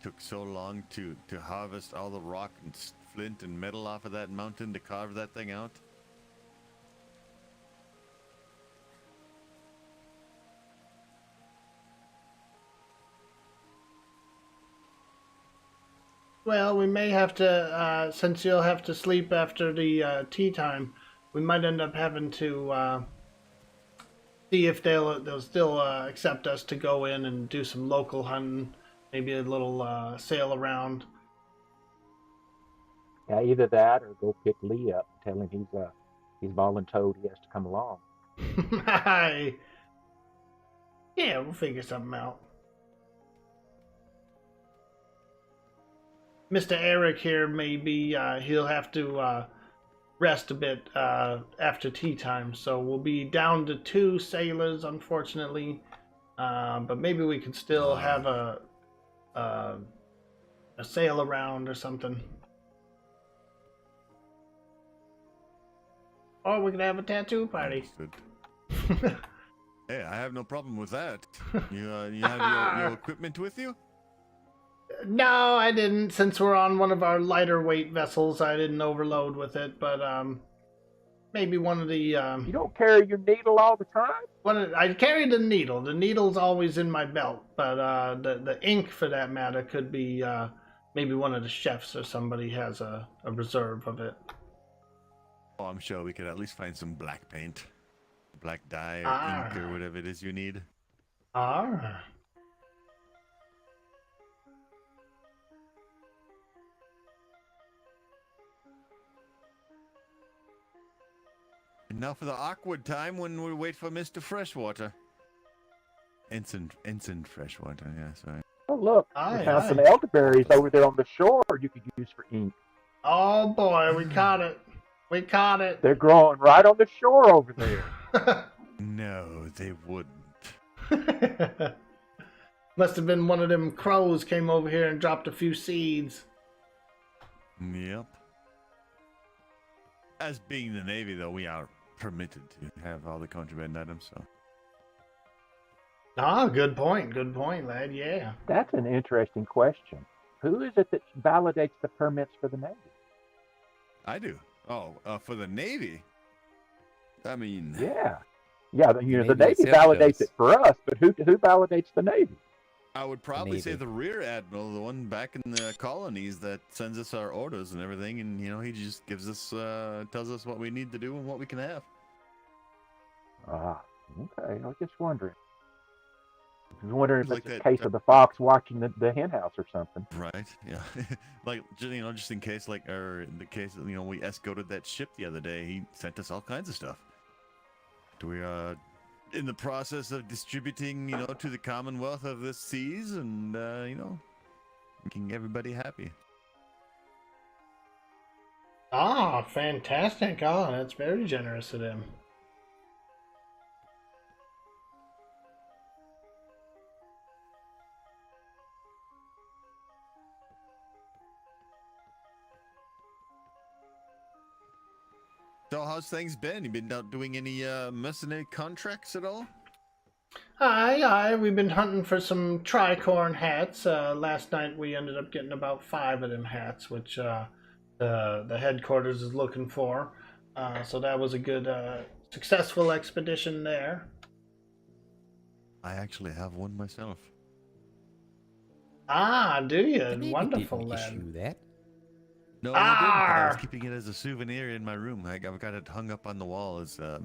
Took so long to harvest all the rock and flint and metal off of that mountain to carve that thing out. Well, we may have to, since you'll have to sleep after the tea time, we might end up having to see if they'll still accept us to go in and do some local hunting, maybe a little sail around. Yeah, either that or go pick Lee up and tell him he's voluntold he has to come along. Hi. Yeah, we'll figure something out. Mr. Eric here, maybe he'll have to rest a bit after tea time, so we'll be down to 2 sailors, unfortunately. But maybe we could still have a sail around or something. Or we could have a tattoo party. Understood. Hey, I have no problem with that. You have your equipment with you? No, I didn't. Since we're on one of our lighter weight vessels, I didn't overload with it. But maybe one of the You don't carry your needle all the time? I carry the needle. The needle's always in my belt, but the ink, for that matter, could be maybe one of the chefs or somebody has a reserve of it. Oh, I'm sure we could at least find some black paint, black dye, or ink, or whatever it is you need. Ah. And now for the awkward time when we wait for Mr. Freshwater. Ensign Freshwater, yeah, sorry. Oh, look, Aye, we found aye. some elderberries over there on the shore you could use for ink. Oh boy, we caught it. We caught it. They're growing right on the shore over there. No, they wouldn't. Must have been one of them crows came over here and dropped a few seeds. Yep. As being the Navy, though, we are permitted to have all the contraband items, so. Ah, good point, lad, yeah. That's an interesting question. Who is it that validates the permits for the Navy? I do. Oh, for the Navy? I mean... Yeah. Yeah, the Navy Navy itself validates does. it for us, but who validates the Navy? I would probably say Navy. the Rear Admiral, the one back in the colonies that sends us our orders and everything, and, he just gives us, tells us what we need to do and what we can have. Ah, okay. I was just wondering. I was wondering if Like it's a that, case of the fox watching the hen house or something. Right. Yeah. Like, just in case, like, or in the case, we escorted that ship the other day. He sent us all kinds of stuff. We are in the process of distributing, to the Commonwealth of the seas, and making everybody happy. Ah, fantastic. Oh, that's very generous of him. So, how's things been? You been out doing any mercenary contracts at all? Aye, we've been hunting for some tricorn hats. Last night we ended up getting about 5 of them hats, which the headquarters is looking for. So that was a good, successful expedition there. I actually have one myself. Ah, do The you? Navy Wonderful, didn't lad. issue that. No, they didn't, but I was Arr! keeping it as a souvenir in my room. I've got it hung up on the wall as a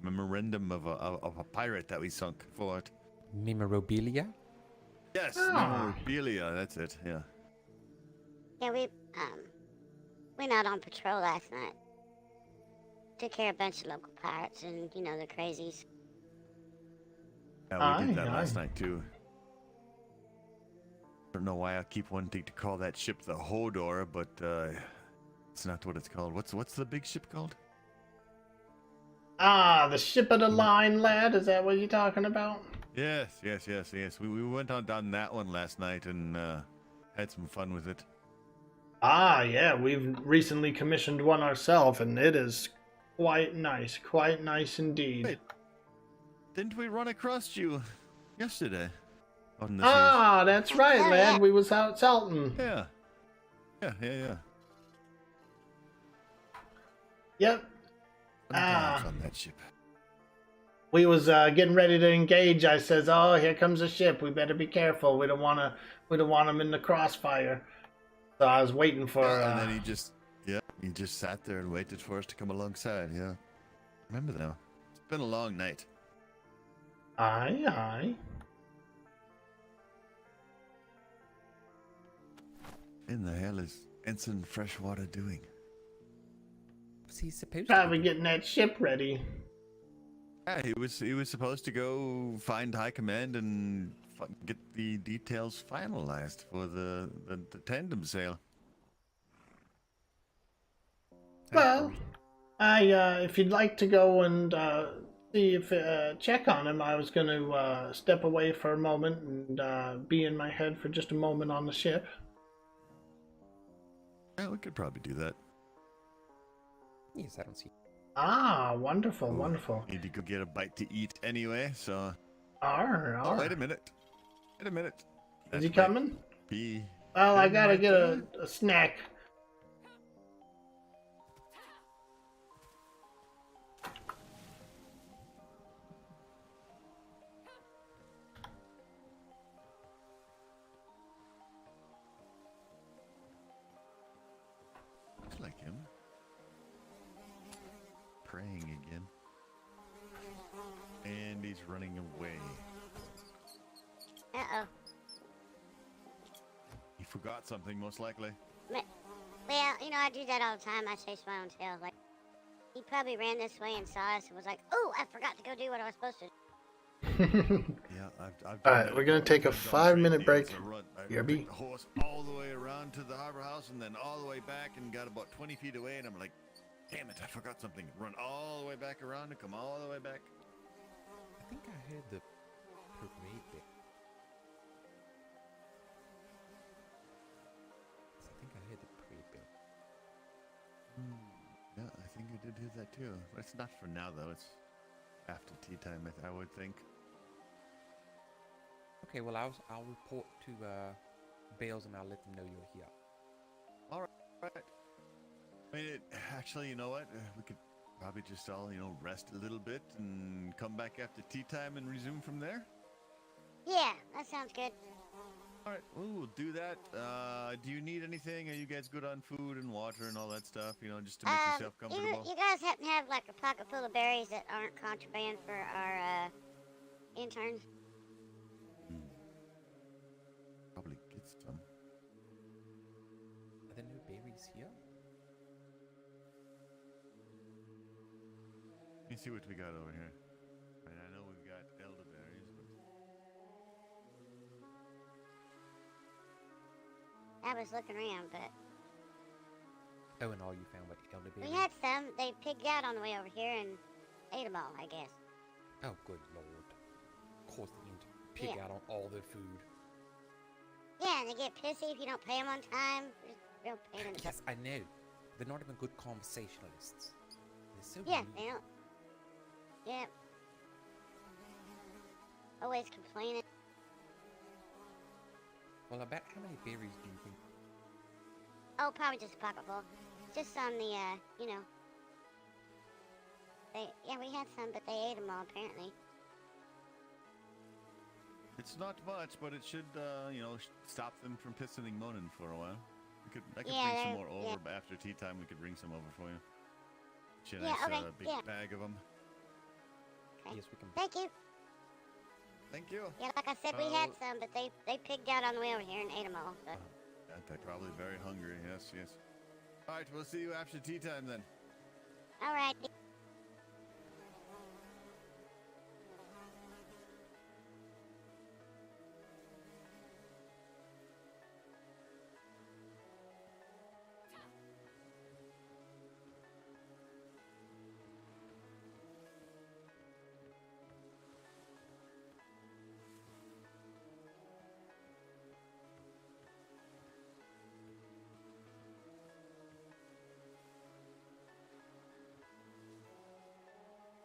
memorandum of a pirate that we sunk for it. Memorabilia? Yes, Ah. memorabilia, that's it, yeah. Yeah, we went out on patrol last night. Took care of a bunch of local pirates and, the crazies. Yeah, we did that Aye, last aye. night, too. I don't know why I keep wanting to call that ship the Hodor, but it's not what it's called. What's the big ship called? Ah, the ship of the line, lad. Is that what you're talking about? Yes. We went on down that one last night and had some fun with it. Ah, yeah, we've recently commissioned one ourselves, and it is quite nice indeed. Wait, didn't we run across you yesterday? On the Ah, that's right, Oh, lad. yeah. We was out salting. seas? Yeah. Yep. Fun times on that ship. We was getting ready to engage. I says, "Oh, here comes a ship. We better be careful. We don't want them in the crossfire." So I was waiting for. And then he just sat there and waited for us to come alongside. Yeah, remember that? It's been a long night. Aye. In the hell is Ensign Freshwater doing? What's he supposed Probably to be? getting that ship ready. Yeah, he was supposed to go find High Command and get the details finalized for the tandem sale. Well, if you'd like to go and see if check on him, I was going to step away for a moment and be in my head for just a moment on the ship. Yeah, we could probably do that. Yes, I don't see. Ah, wonderful. Need to go get a bite to eat anyway, so... Arr. Oh, wait a minute. Is That he might coming? Be... Well, I him gotta right get there. a snack. Looks like him. Praying again. And he's running away. Uh-oh. He forgot something, most likely. Well, I do that all the time. I chase my own tail. Like, he probably ran this way and saw us and was like, "Oh, I forgot to go do what I was supposed to do." Yeah, I've All right, we're gonna take a 5-minute break. I BRB. took the horse all the way around to the harbor house and then all the way back and got about 20 feet away and I'm like, damn it, I forgot something. Run all the way back around and come all the way back. I think I heard the parade bit. I think I heard the parade bit. Yeah, I think I did hear that too. It's not for now though. It's after tea time, I would think. Okay, well I'll report to Bales and I'll let them know you're here. All right. I mean, actually, you know what? We could probably just all, rest a little bit and come back after tea time and resume from there. Yeah, that sounds good. All right, we'll do that. Do you need anything? Are you guys good on food and water and all that stuff? You know, just to make yourself comfortable. You guys happen to have like a pocket full of berries that aren't contraband for our interns? Probably get some. Are there no berries here? Let me see what we got over here. Right, I know we've got elderberries, but I was looking around, but Oh, and all you found were elderberries? we had some. They pigged out on the way over here and ate them all, I guess. Oh, good lord. Of course they need to pig Yeah. out on all their food. Yeah, and they get pissy if you don't pay them on time. Just real pain in the butt. Yes, I know. They're not even good conversationalists. They're so Yeah, rude. they don't. Yeah. Always complaining. Well, about how many berries do you think? Oh, probably just a pocketful. Just on the, you know. Yeah, we had some, but they ate them all, apparently. it's not much, but it should, you know, stop them from pissing and moaning for a while. I could Yeah, bring some they're- more over yeah. after tea time. We could bring some over for you. Get you a Yeah, nice okay, big yeah. bag of them. Okay. Yes, we can. Thank you. Thank you. Yeah, like I said, we had some, but they pigged out on the way over here and ate them all. So. They're probably very hungry. Yes, yes. All right, we'll see you after tea time then. All right.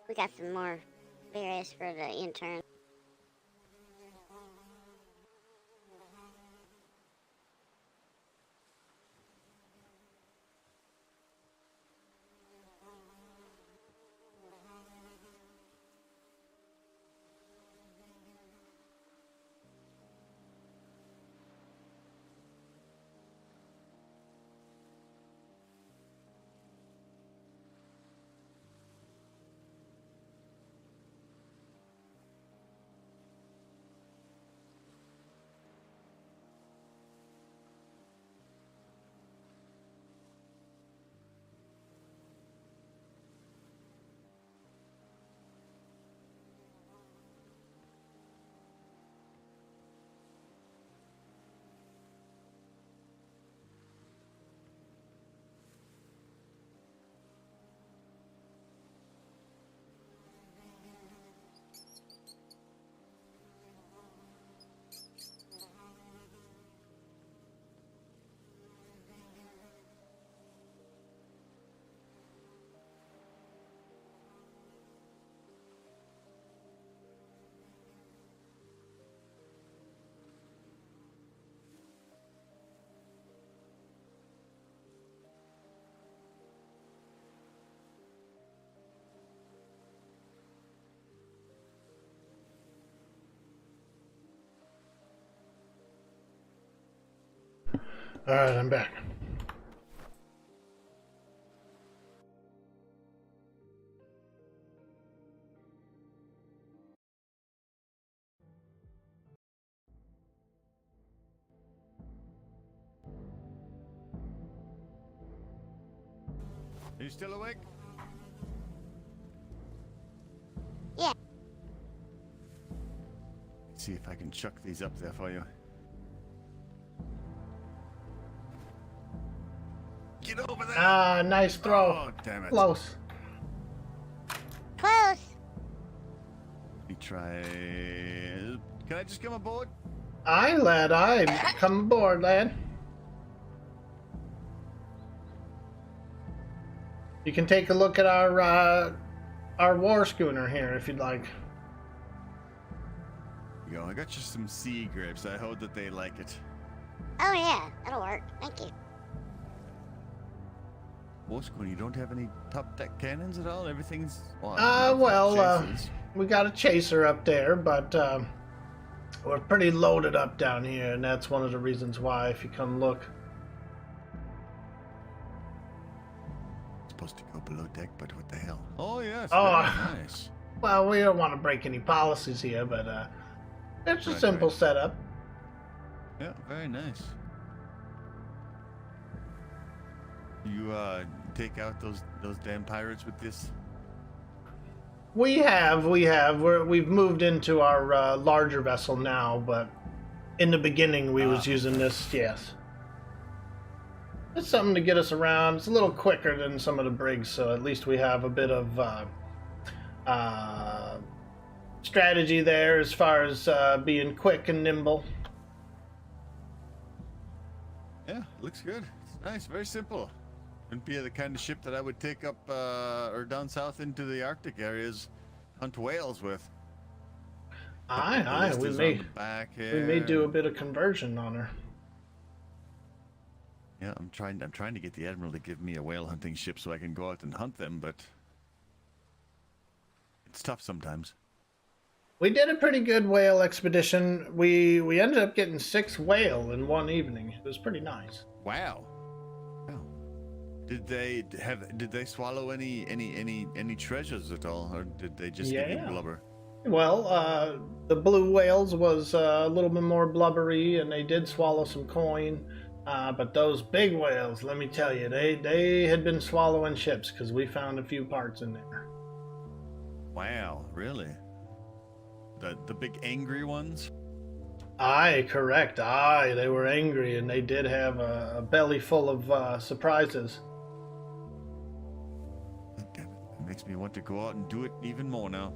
We got some more berries for the intern. All right, I'm back. Are you still awake? Yeah. Let's see if I can chuck these up there for you. Get over there! Ah, nice throw. Oh, damn it. Close. Close. Let me try. Can I just come aboard? Aye, lad, aye. Come aboard, lad. You can take a look at our war schooner here if you'd like. Here you go. I got you some sea grapes. I hope that they like it. Oh yeah, that'll work. Thank you. War schooner, you don't have any top deck cannons at all? Everything's. Well, chasers. we got a chaser up there, but we're pretty loaded up down here, and that's one of the reasons why, if you come look. Supposed to go below deck, but what the hell? Oh yes, Oh. very nice. Well, we don't want to break any policies here, but it's a Right, simple right. setup. Yeah, very nice. You take out those damn pirates with this? We have. We've moved into our larger vessel now, but in the beginning we was using this. Yes, it's something to get us around. It's a little quicker than some of the brigs, so at least we have a bit of strategy there as far as being quick and nimble. Yeah, looks good. It's nice, very simple. Wouldn't be the kind of ship that I would take up or down south into the Arctic areas, hunt whales with. Aye, we may do a bit of conversion on her. Yeah, I'm trying to get the admiral to give me a whale hunting ship so I can go out and hunt them, but it's tough sometimes. We did a pretty good whale expedition. We ended up getting 6 whale in one evening. It was pretty nice. Wow. Wow. Did they swallow any treasures at all, or did they just give you blubber? Well, the blue whales was a little bit more blubbery, and they did swallow some coin. But those big whales, let me tell you, they had been swallowing ships because we found a few parts in there. Wow, really? The big angry ones? Aye, correct. Aye, they were angry, and they did have a belly full of surprises. It makes me want to go out and do it even more now.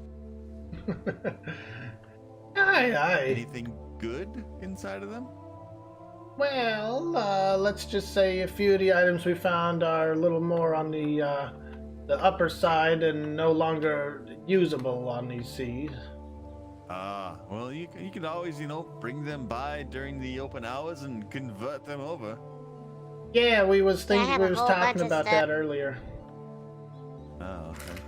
Aye. Anything good inside of them? Well, let's just say a few of the items we found are a little more on the upper side and no longer usable on these seas. Well, you could always, bring them by during the open hours and convert them over. Yeah, we was Yeah, I have a whole bunch talking of about stuff. that earlier. Oh, okay.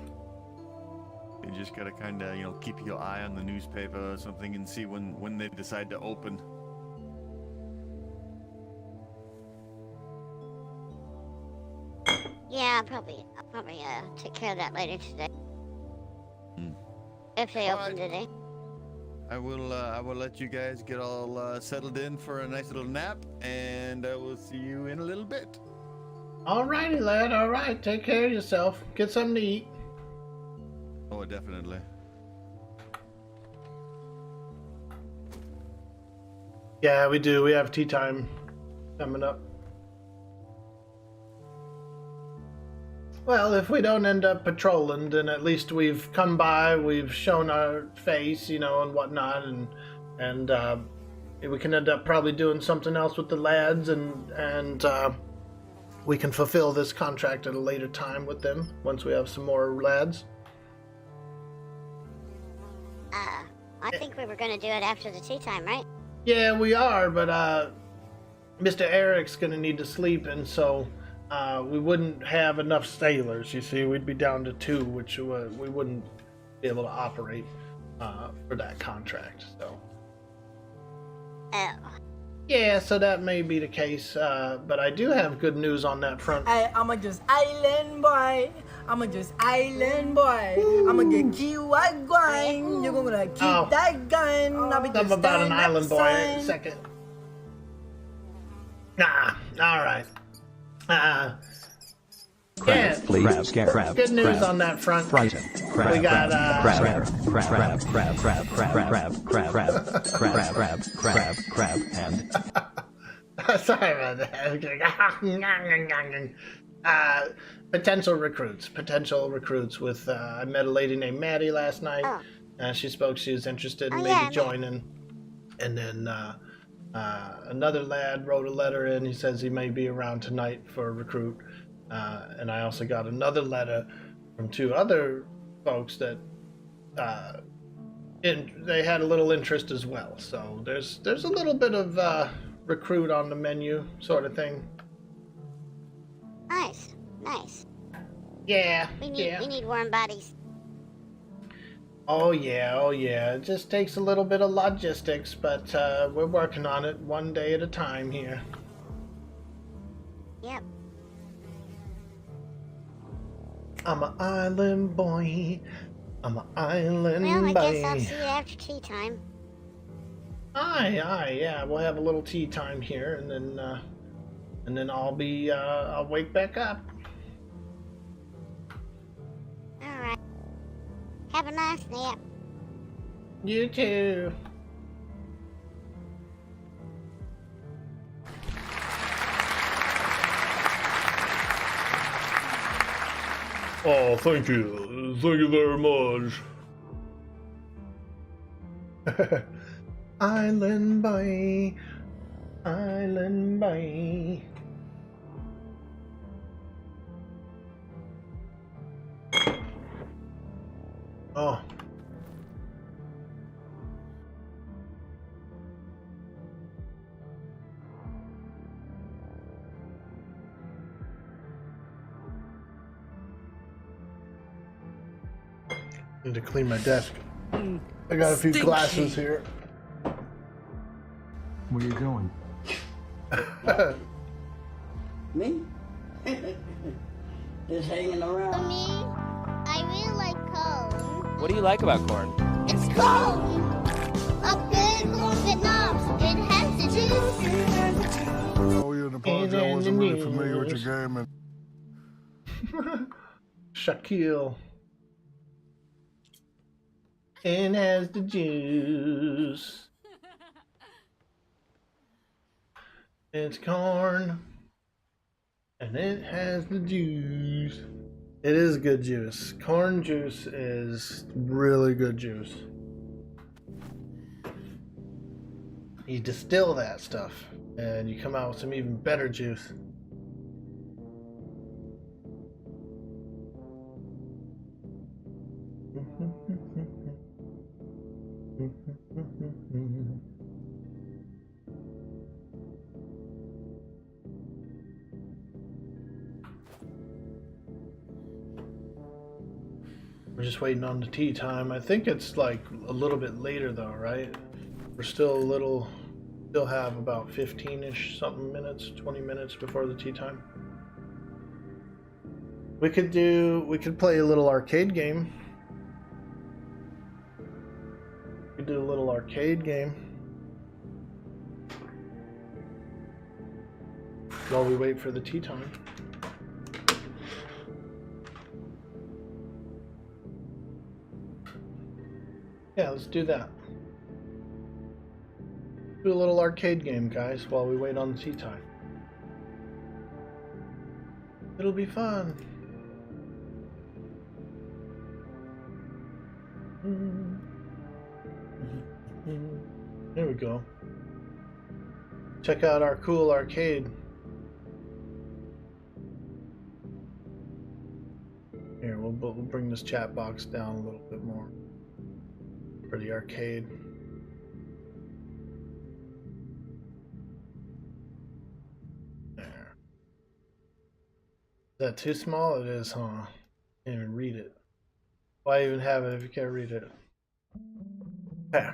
You just gotta kind of, keep your eye on the newspaper or something and see when they decide to open. Yeah, I'll probably take care of that later today. If they All open right. today. I will let you guys get all settled in for a nice little nap, and I will see you in a little bit. Alrighty, lad. All right, take care of yourself. Get something to eat. Oh, definitely. Yeah, we do. We have tea time coming up. Well, if we don't end up patrolling, then at least we've come by, we've shown our face, and whatnot, and we can end up probably doing something else with the lads, and we can fulfill this contract at a later time with them once we have some more lads. I think we were gonna do it after the tea time, right? Yeah, we are, but Mr. Eric's gonna need to sleep, and so we wouldn't have enough sailors. You see, we'd be down to 2, which we wouldn't be able to operate for that contract. So. Oh. Yeah, so that may be the case, but I do have good news on that front. I'm a just island boy. I'm a just island boy. I'm gonna get you a gun. You're gonna keep that gun. I'll be just Something about an stand island up, boy. son. Second. Nah, all right. Yeah, Please, crab, good news on that front. Frighten, crab, We got crab, and sorry about that. Potential recruits with I met a lady named Maddie last night. She spoke she was interested in maybe joining, and then another lad wrote a letter in. He says he may be around tonight for a recruit. And I also got another letter from 2 other folks that they had a little interest as well. So there's a little bit of recruit on the menu, sort of thing. Nice. Yeah. We need warm bodies. Oh yeah. It just takes a little bit of logistics, but we're working on it one day at a time here. Yep. I'm an island boy. I'm an island Well, I boy. guess I'll see you after tea time. Aye, yeah. We'll have a little tea time here, and then I'll wake back up. All right. Have a nice nap. You too. Oh, thank you. Thank you very much. Island boy. Island boy. Oh. Need to clean my desk. I got a few glasses here. What are you doing? Me? Just hanging around. For me, I really like corn. What do you like about corn? It's corn! A good corn Vietnam. It has the juice. Oh, yeah, and apologize. I wasn't really familiar with your game. And Shaquille. And has the juice. It's corn. And it has the juice. It is good juice. Corn juice is really good juice. You distill that stuff and you come out with some even better juice. We're just waiting on the tea time. I think it's like a little bit later though, right? We're still have about 15-ish something minutes, 20 minutes before the tea time. We could play a little arcade game. We could do a little arcade game while we wait for the tea time. Yeah, let's do that. Do a little arcade game, guys, while we wait on the tea time. It'll be fun. There we go. Check out our cool arcade. Here, we'll bring this chat box down a little bit more for the arcade. There. Is that too small? It is, huh? Can't even read it. Why even have it if you can't read it? Okay.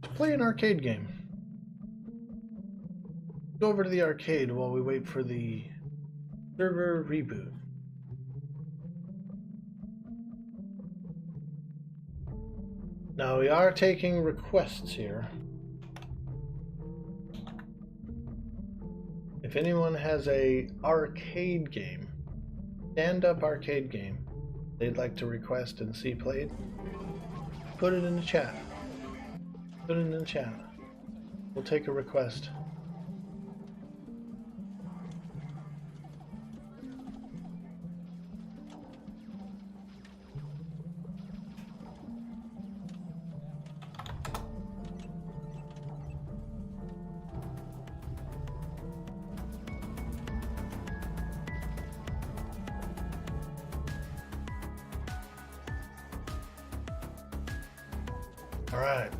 Let's play an arcade game. Go over to the arcade while we wait for the server reboot. Now we are taking requests here. If anyone has a arcade game, stand-up arcade game they'd like to request and see played, put it in the chat. Put it in the chat. We'll take a request. All right.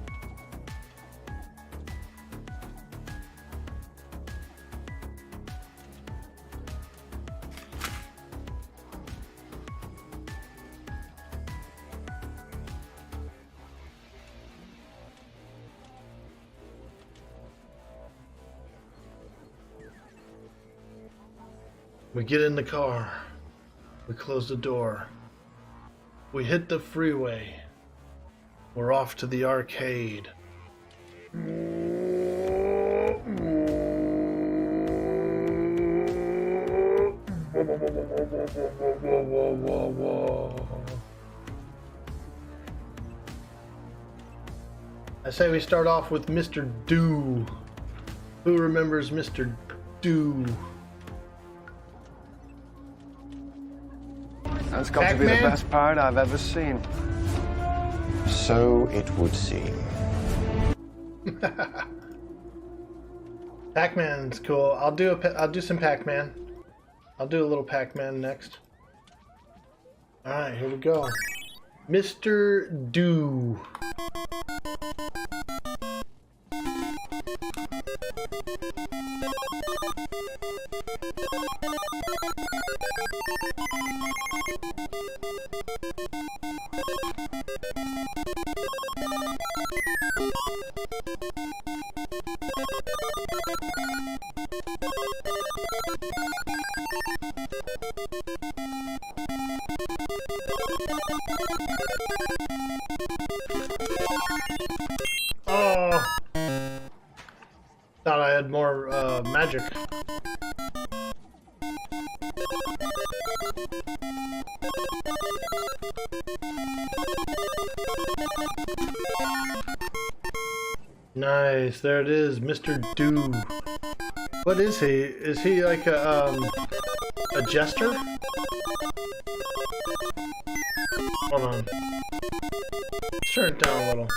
We get in the car. We close the door. We hit the freeway. We're off to the arcade. I say we start off with Mr. Do. Who remembers Mr. Do? That's got to be the Pac-Man? best part I've ever seen. So it would seem. Pac-Man's cool. I'll do some Pac-Man. I'll do a little Pac-Man next. All right, here we go. Mr. Do. Oh, thought I had more magic. Nice, there it is, Mr. Do. What is he? Is he like a jester? Hold on. Let's turn it down a little.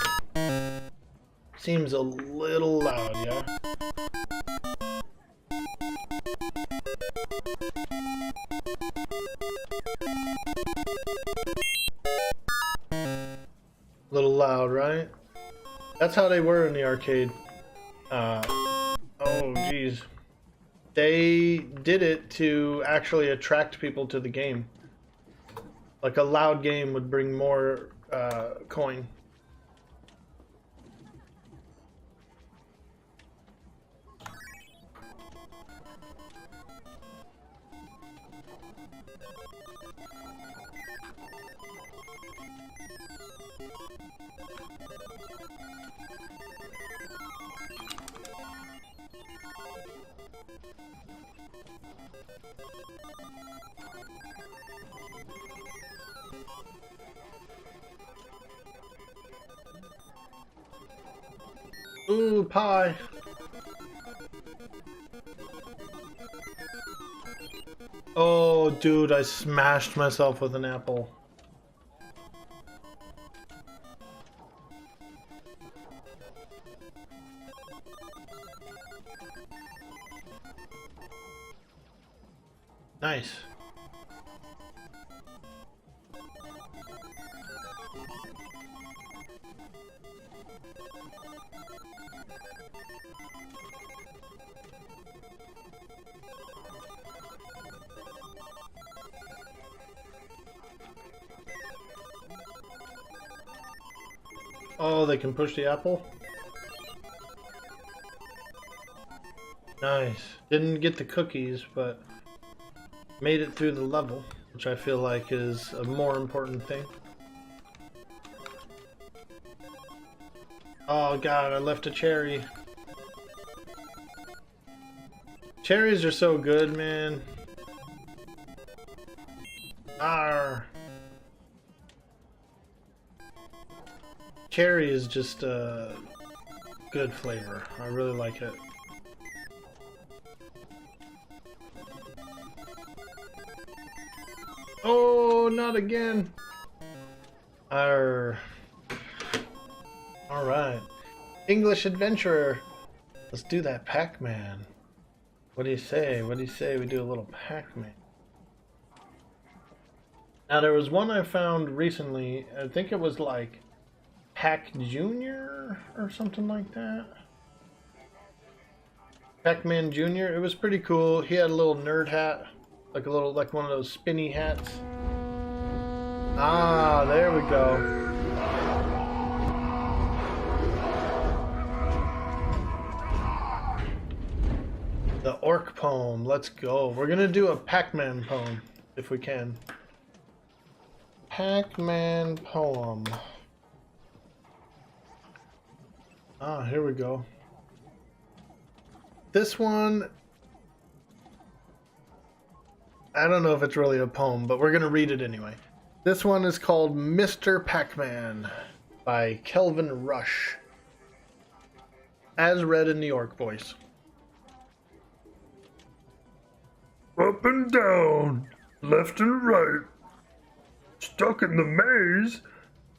Seems a little loud, yeah? Little loud, right? That's how they were in the arcade. Oh, geez. They did it to actually attract people to the game. Like a loud game would bring more coin. Ooh, pie. Oh, dude, I smashed myself with an apple. Nice. Oh, they can push the apple? Nice. Didn't get the cookies, but made it through the level, which I feel like is a more important thing. Oh god, I left a cherry. Cherries are so good, man. Arr. Cherry is just a good flavor. I really like it. Oh, not again. Arr. Alright. English Adventurer. Let's do that Pac-Man. What do you say? What do you say we do a little Pac-Man? Now there was one I found recently. I think it was like Pac Jr. or something like that. Pac-Man Jr. It was pretty cool. He had a little nerd hat. Like one of those spinny hats. Ah, there we go. The York poem. Let's go. We're gonna do a Pac-Man poem if we can. Pac-Man poem. Ah, here we go. This one, I don't know if it's really a poem, but we're gonna read it anyway. This one is called Mr. Pac-Man by Kelvin Rush, as read in New York voice. Up and down, left and right, stuck in the maze,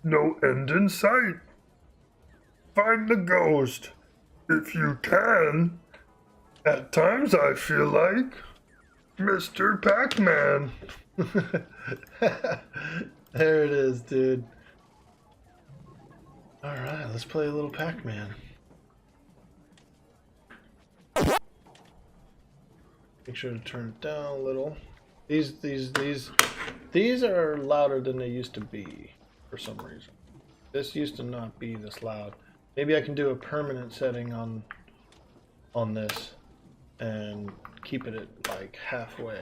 no end in sight. Find the ghost, if you can. At times I feel like Mr. Pac-Man. There it is, dude. Alright, let's play a little Pac-Man. Make sure to turn it down a little. These are louder than they used to be for some reason. This used to not be this loud. Maybe I can do a permanent setting on this and keep it at like halfway.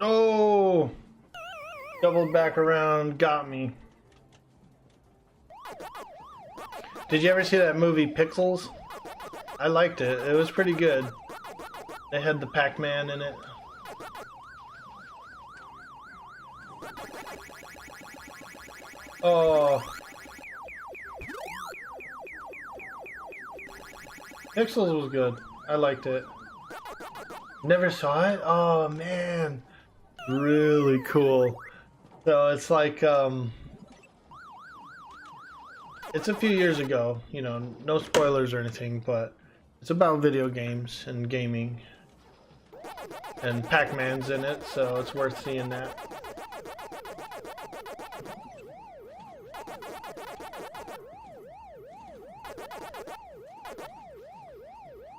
Oh! Doubled back around, got me. Did you ever see that movie Pixels? I liked it. It was pretty good. They had the Pac-Man in it. Oh. Pixels was good. I liked it. Never saw it? Oh man. Really cool. So it's like it's a few years ago, you know, no spoilers or anything, but it's about video games and gaming. And Pac-Man's in it, so it's worth seeing that.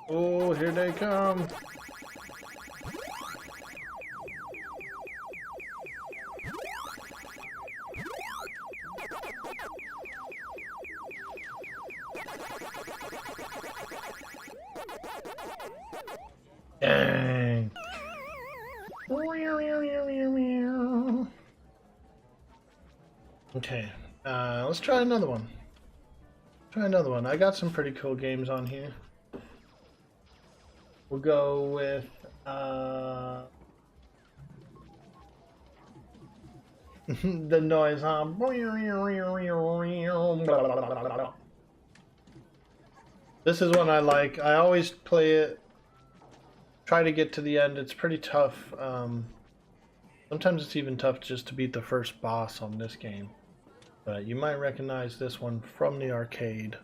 Oh, here they come. Dang. Okay, let's try another one. I got some pretty cool games on here. We'll go with the noise, huh? This is one I like. I always play it. Try to get to the end. It's pretty tough. Sometimes it's even tough just to beat the first boss on this game. But you might recognize this one from the arcade.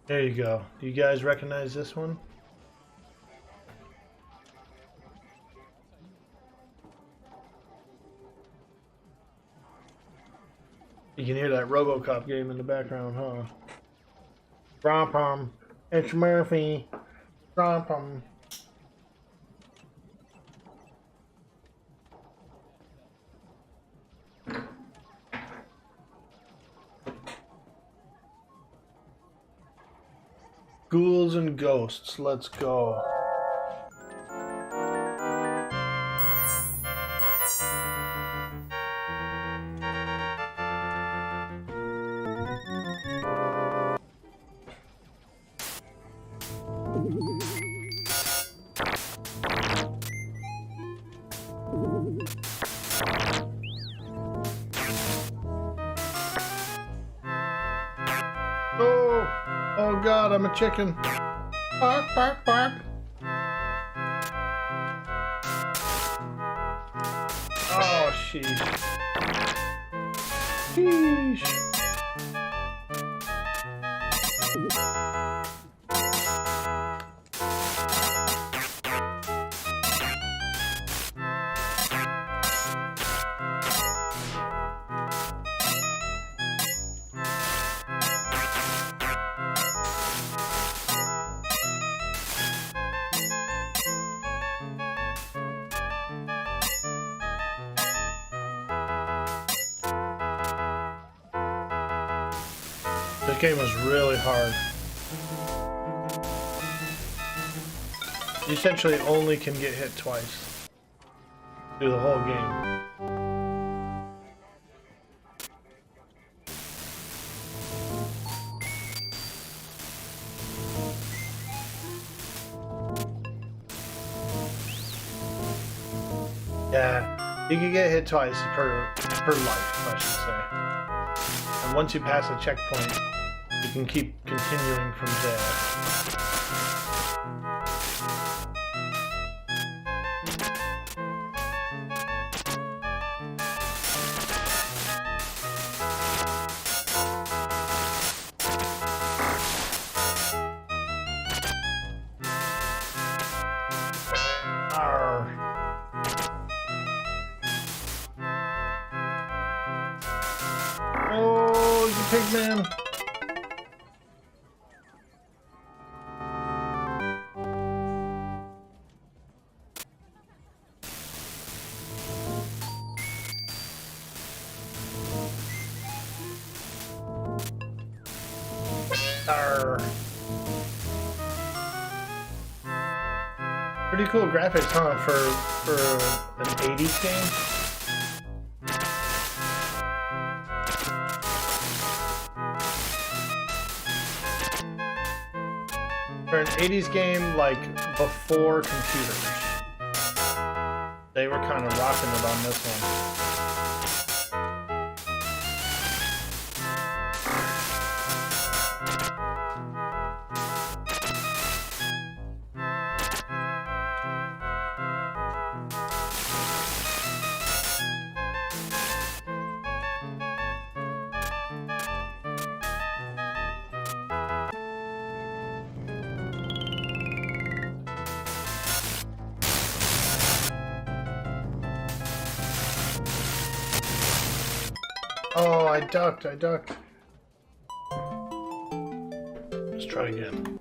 There you go. Do you guys recognize this one? You can hear that RoboCop game in the background, huh? Romp-om. It's Murphy. Romp-om. Ghouls and Ghosts, let's go. I'm a chicken. Bark, bark, bark. Oh, sheesh. Sheesh. This game was really hard. You essentially only can get hit twice through the whole game. Yeah, you can get hit twice per life, I should say. And once you pass a checkpoint, you can keep continuing from there. Oh, you pigman! Pretty cool graphics, huh, for an 80s game? For an 80s game, like, before computers. They were kind of rocking it on this one. Oh, I ducked. Let's try again.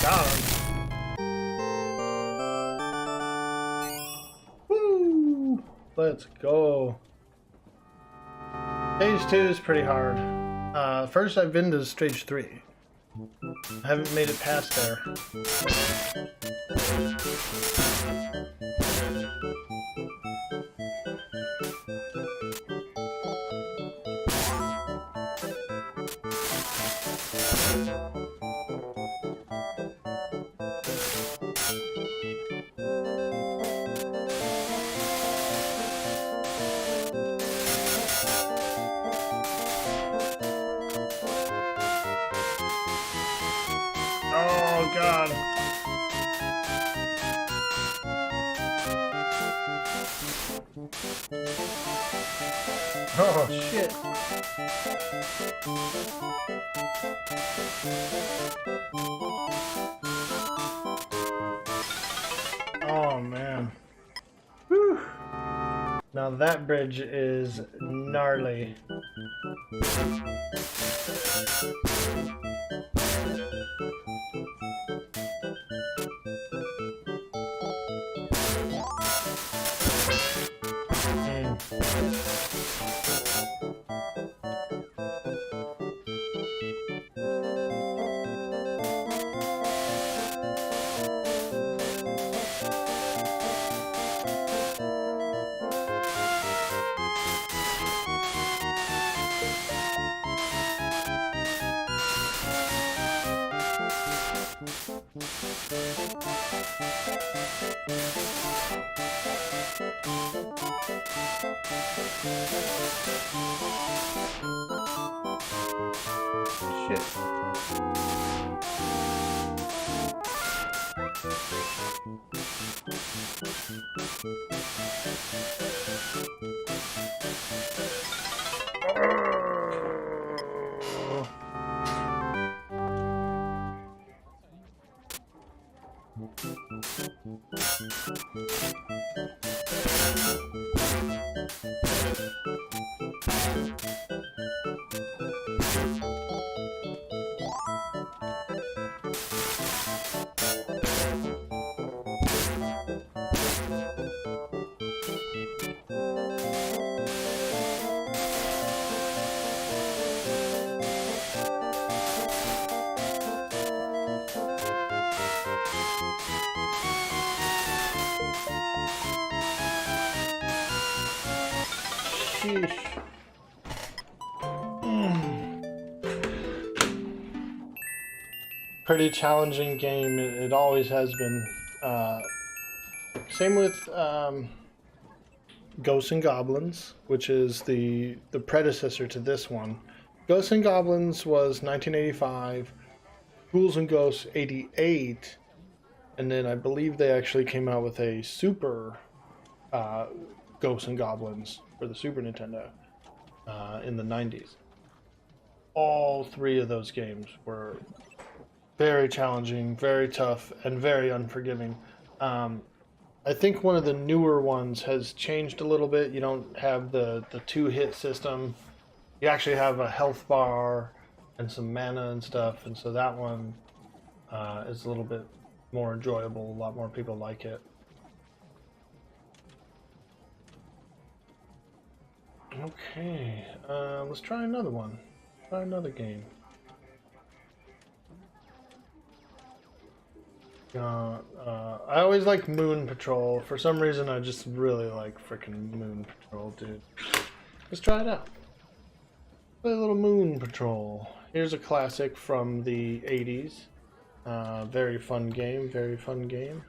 Got him. Woo! Let's go. Stage 2 is pretty hard. First I've been to stage 3. I haven't made it past there. Oh God. Oh shit. Oh man. Whew. Now that bridge is gnarly. Sheesh. Pretty challenging game. It always has been. Same with Ghosts and Goblins, which is the predecessor to this one. Ghosts and Goblins was 1985, Ghouls and Ghosts 88, and then I believe they actually came out with a Super Ghosts and Goblins for the Super Nintendo in the 90s. All three of those games were very challenging, very tough, and very unforgiving. I think one of the newer ones has changed a little bit. You don't have the two-hit system. You actually have a health bar and some mana and stuff, and so that one is a little bit more enjoyable. A lot more people like it. Okay, let's try another one. Try another game. I always like Moon Patrol. For some reason, I just really like frickin' Moon Patrol, dude. Let's try it out. Play a little Moon Patrol. Here's a classic from the 80s. Very fun game, very fun game.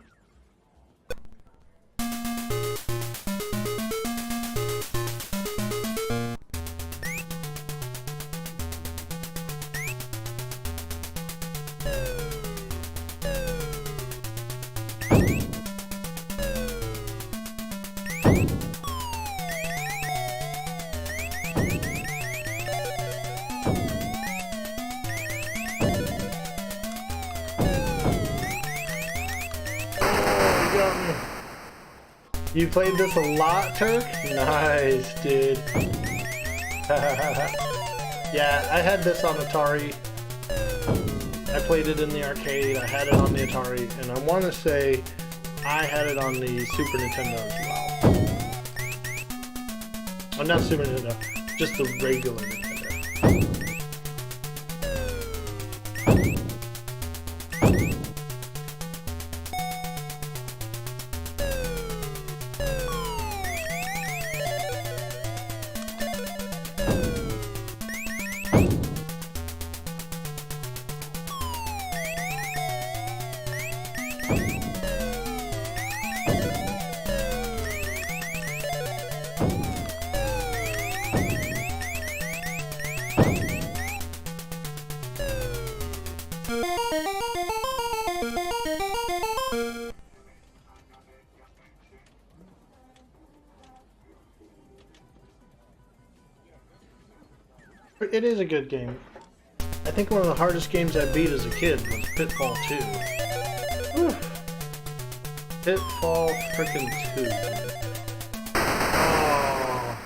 You played this a lot, Turk? Nice, dude. Yeah, I had this on Atari. I played it in the arcade, I had it on the Atari, and I want to say I had it on the Super Nintendo as well. Oh, not Super Nintendo, just the regular Nintendo. It is a good game. I think one of the hardest games I beat as a kid was Pitfall 2. Whew. Pitfall frickin' 2. Oh.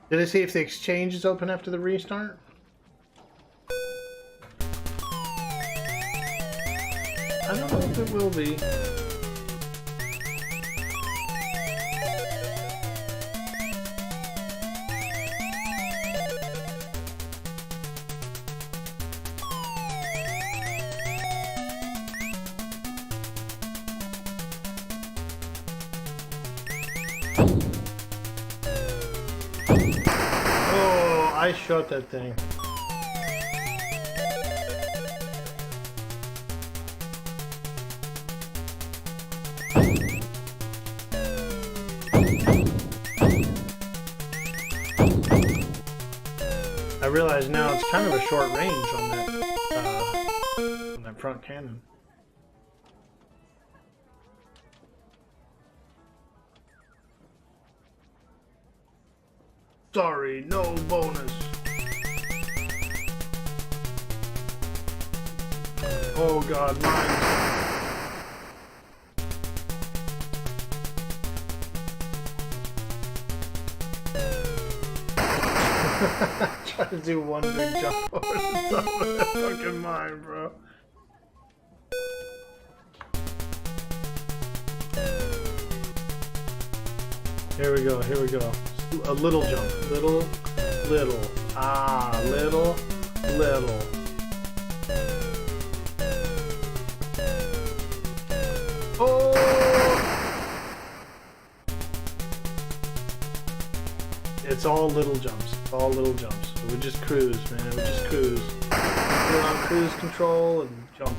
Did I see if the exchange is open after the restart? I don't know if it will be. I shot that thing. I realize now it's kind of a short range on that front cannon. Sorry, no bonus. Oh god, mine. Try to do one big jump over the top of that fucking mine, bro. Here we go, here we go. A little jump. Little. Ah, little. Oh! It's all little jumps. All little jumps. So we just cruise, man. We just cruise. Get on cruise control and jump.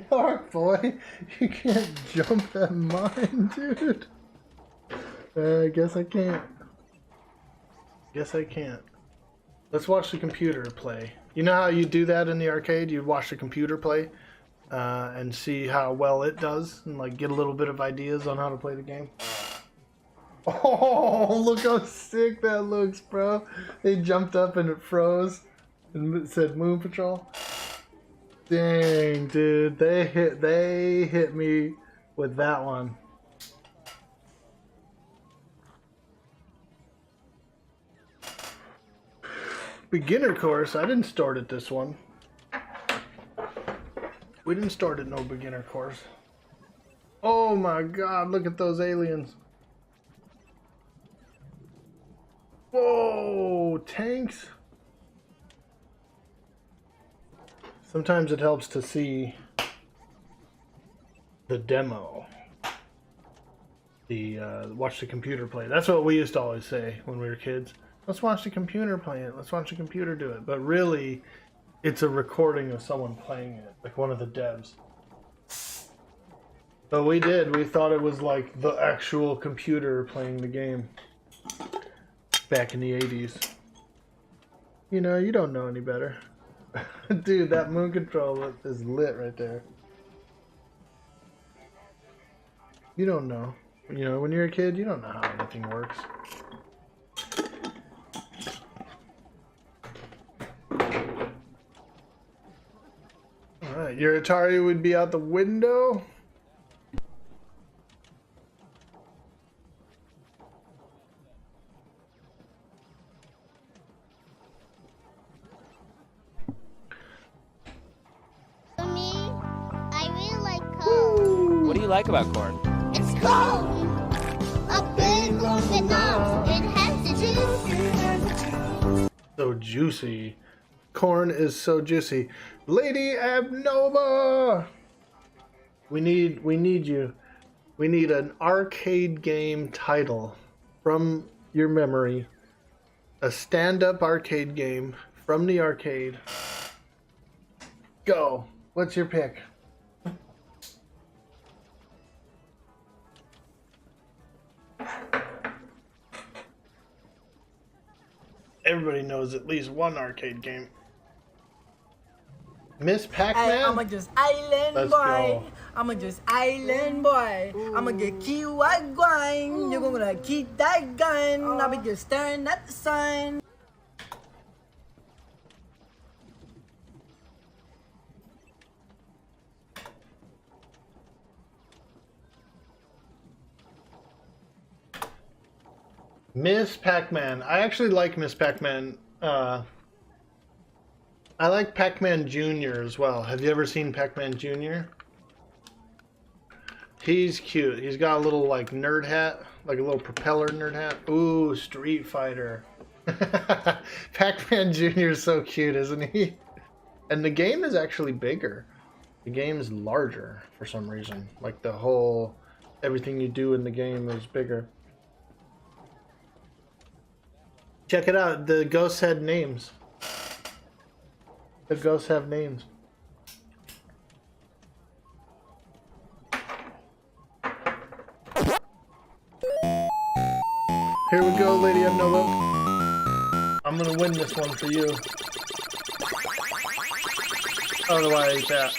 Dark boy, you can't jump that mine, dude. I guess I can't. Let's watch the computer play. You know how you do that in the arcade? You watch the computer play and see how well it does and like get a little bit of ideas on how to play the game. Oh, look how sick that looks, bro. They jumped up and it froze and it said Moon Patrol. Dang, dude, they hit me with that one. Beginner course, I didn't start at this one. We didn't start at no beginner course. Oh my god, look at those aliens. Whoa, tanks. Sometimes it helps to see the demo. Watch the computer play. That's what we used to always say when we were kids. Let's watch the computer play it. Let's watch the computer do it. But really, it's a recording of someone playing it, like one of the devs. But we did. We thought it was like the actual computer playing the game back in the 80s. You know, you don't know any better. Dude, that moon control is lit right there. You don't know. You know, when you're a kid, you don't know how anything works. Alright, your Atari would be out the window? you like about corn? It's cold. A big golden knob. It has the juice. So juicy. Corn is so juicy. Lady Abnova! We need you. We need an arcade game title from your memory. A stand-up arcade game from the arcade. Go. What's your pick? Everybody knows at least one arcade game. Miss Pac-Man? I'ma just island Let's boy. go. I'ma just island boy. I'ma get kiwi grind. You're gonna keep that gun. I'll be just staring at the sun. Miss Pac-Man. I actually like Miss Pac-Man. I like Pac-Man Jr. as well. Have you ever seen Pac-Man Jr.? He's cute. He's got a little like nerd hat, like a little propeller nerd hat. Ooh, Street Fighter. Pac-Man Jr. is so cute, isn't he? And the game is actually bigger. The game is larger for some reason. Like the whole, everything you do in the game is bigger. Check it out. The ghosts had names. The ghosts have names. Here we go, Lady Abnova. I'm gonna win this one for you. I don't know why I ate that.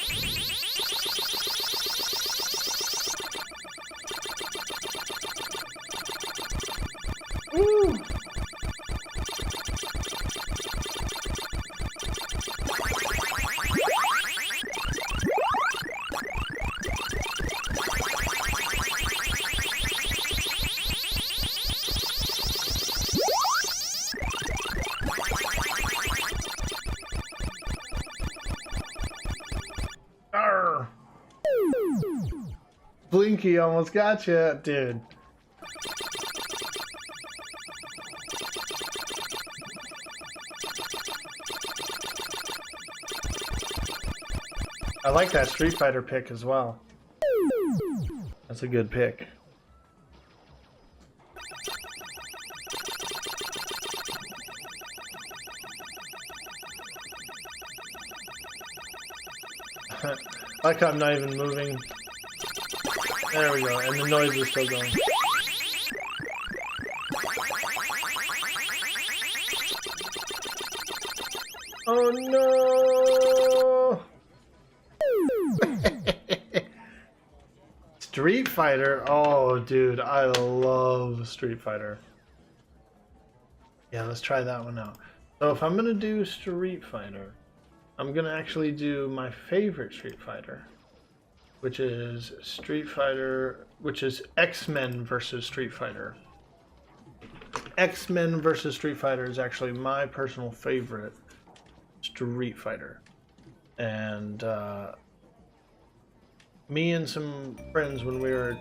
Woo! Arr. Blinky almost got you, dude. I like that Street Fighter pick as well. That's a good pick. Like I'm not even moving. There we go, and the noise is still going. Oh no! Street Fighter? Oh dude, I love Street Fighter. Yeah, let's try that one out. So if I'm gonna do Street Fighter, I'm gonna actually do my favorite Street Fighter, which is X-Men versus Street Fighter. X-Men versus Street Fighter is actually my personal favorite Street Fighter. And me and some friends when we were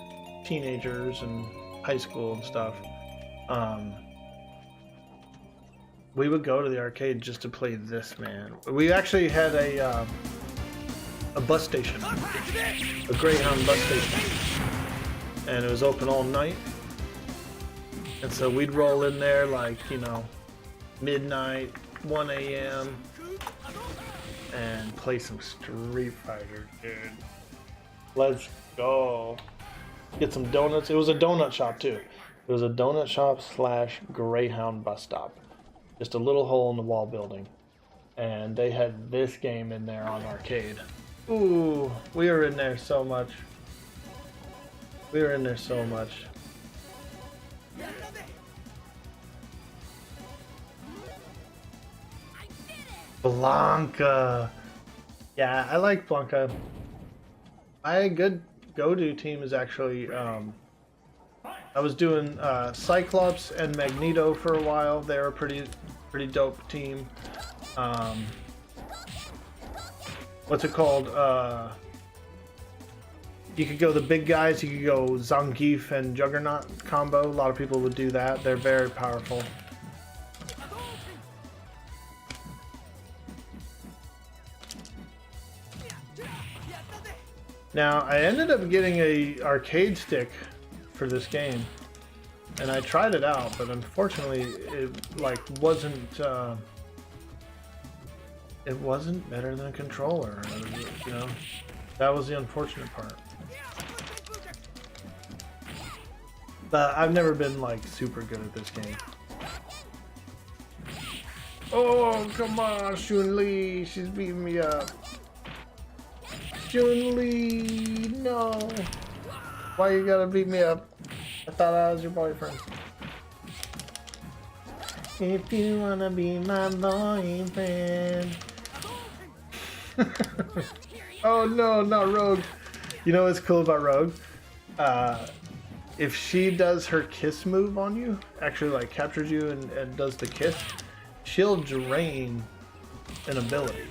teenagers and high school and stuff, we would go to the arcade just to play this, man. We actually had a bus station, a Greyhound bus station, and it was open all night. And so we'd roll in there like, you know, midnight, 1 a.m. and play some Street Fighter, dude. Let's go. Get some donuts. It was a donut shop too. It was a donut shop / Greyhound bus stop. Just a little hole in the wall building. And they had this game in there on arcade. Ooh, we were in there so much. We were in there so much. Blanca. Yeah, I like Blanca. My good go-to team is actually, I was doing Cyclops and Magneto for a while. They were a pretty dope team. What's it called? You could go the big guys, you could go Zangief and Juggernaut combo. A lot of people would do that. They're very powerful. Now, I ended up getting a arcade stick for this game, and I tried it out, but unfortunately, it wasn't. It wasn't better than a controller. You know, that was the unfortunate part. But I've never been like super good at this game. Oh, come on, Chun-Li, she's beating me up. Chun-Li, no. Why you gotta beat me up? I thought I was your boyfriend. If you wanna be my boyfriend. Oh no, not Rogue. You know what's cool about Rogue? If she does her kiss move on you, actually like captures you and does the kiss, she'll drain an ability.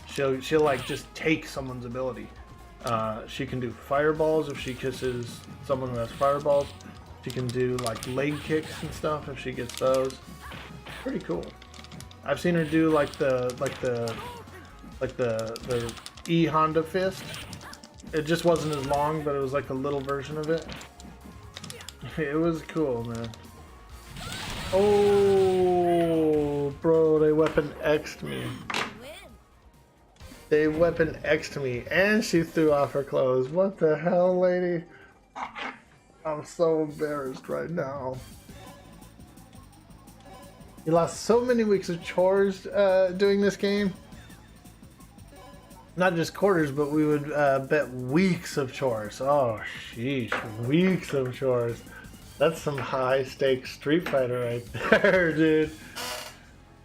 She'll like just take someone's ability. She can do fireballs if she kisses someone who has fireballs. She can do like leg kicks and stuff if she gets those. Pretty cool. I've seen her do like the E Honda fist. It just wasn't as long, but it was like a little version of it. It was cool, man. Oh, bro, they weapon X'd me. They weapon X'd me, and she threw off her clothes. What the hell, lady? I'm so embarrassed right now. You lost so many weeks of chores doing this game. Not just quarters, but we would bet weeks of chores. Oh, sheesh, weeks of chores. That's some high stakes Street Fighter right there, dude.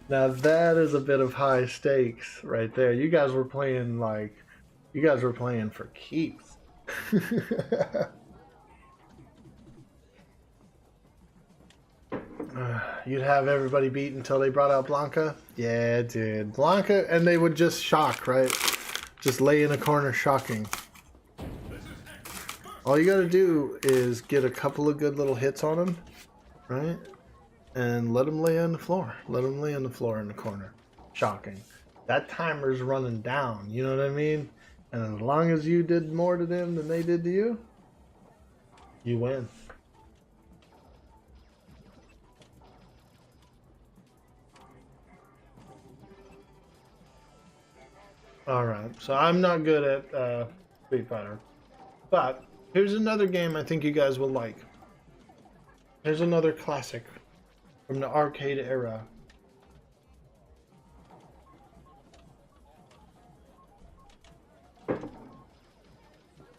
Now that is a bit of high stakes right there. You guys were playing for keeps. You'd have everybody beat until they brought out Blanca? Yeah, dude. Blanca, and they would just shock, right? Just lay in a corner shocking. All you gotta do is get a couple of good little hits on them, right? And let them lay on the floor. Let them lay on the floor in the corner. Shocking. That timer's running down, you know what I mean? And as long as you did more to them than they did to you, you win. Alright, so I'm not good at Street Fighter. But here's another game I think you guys will like. Here's another classic from the arcade era.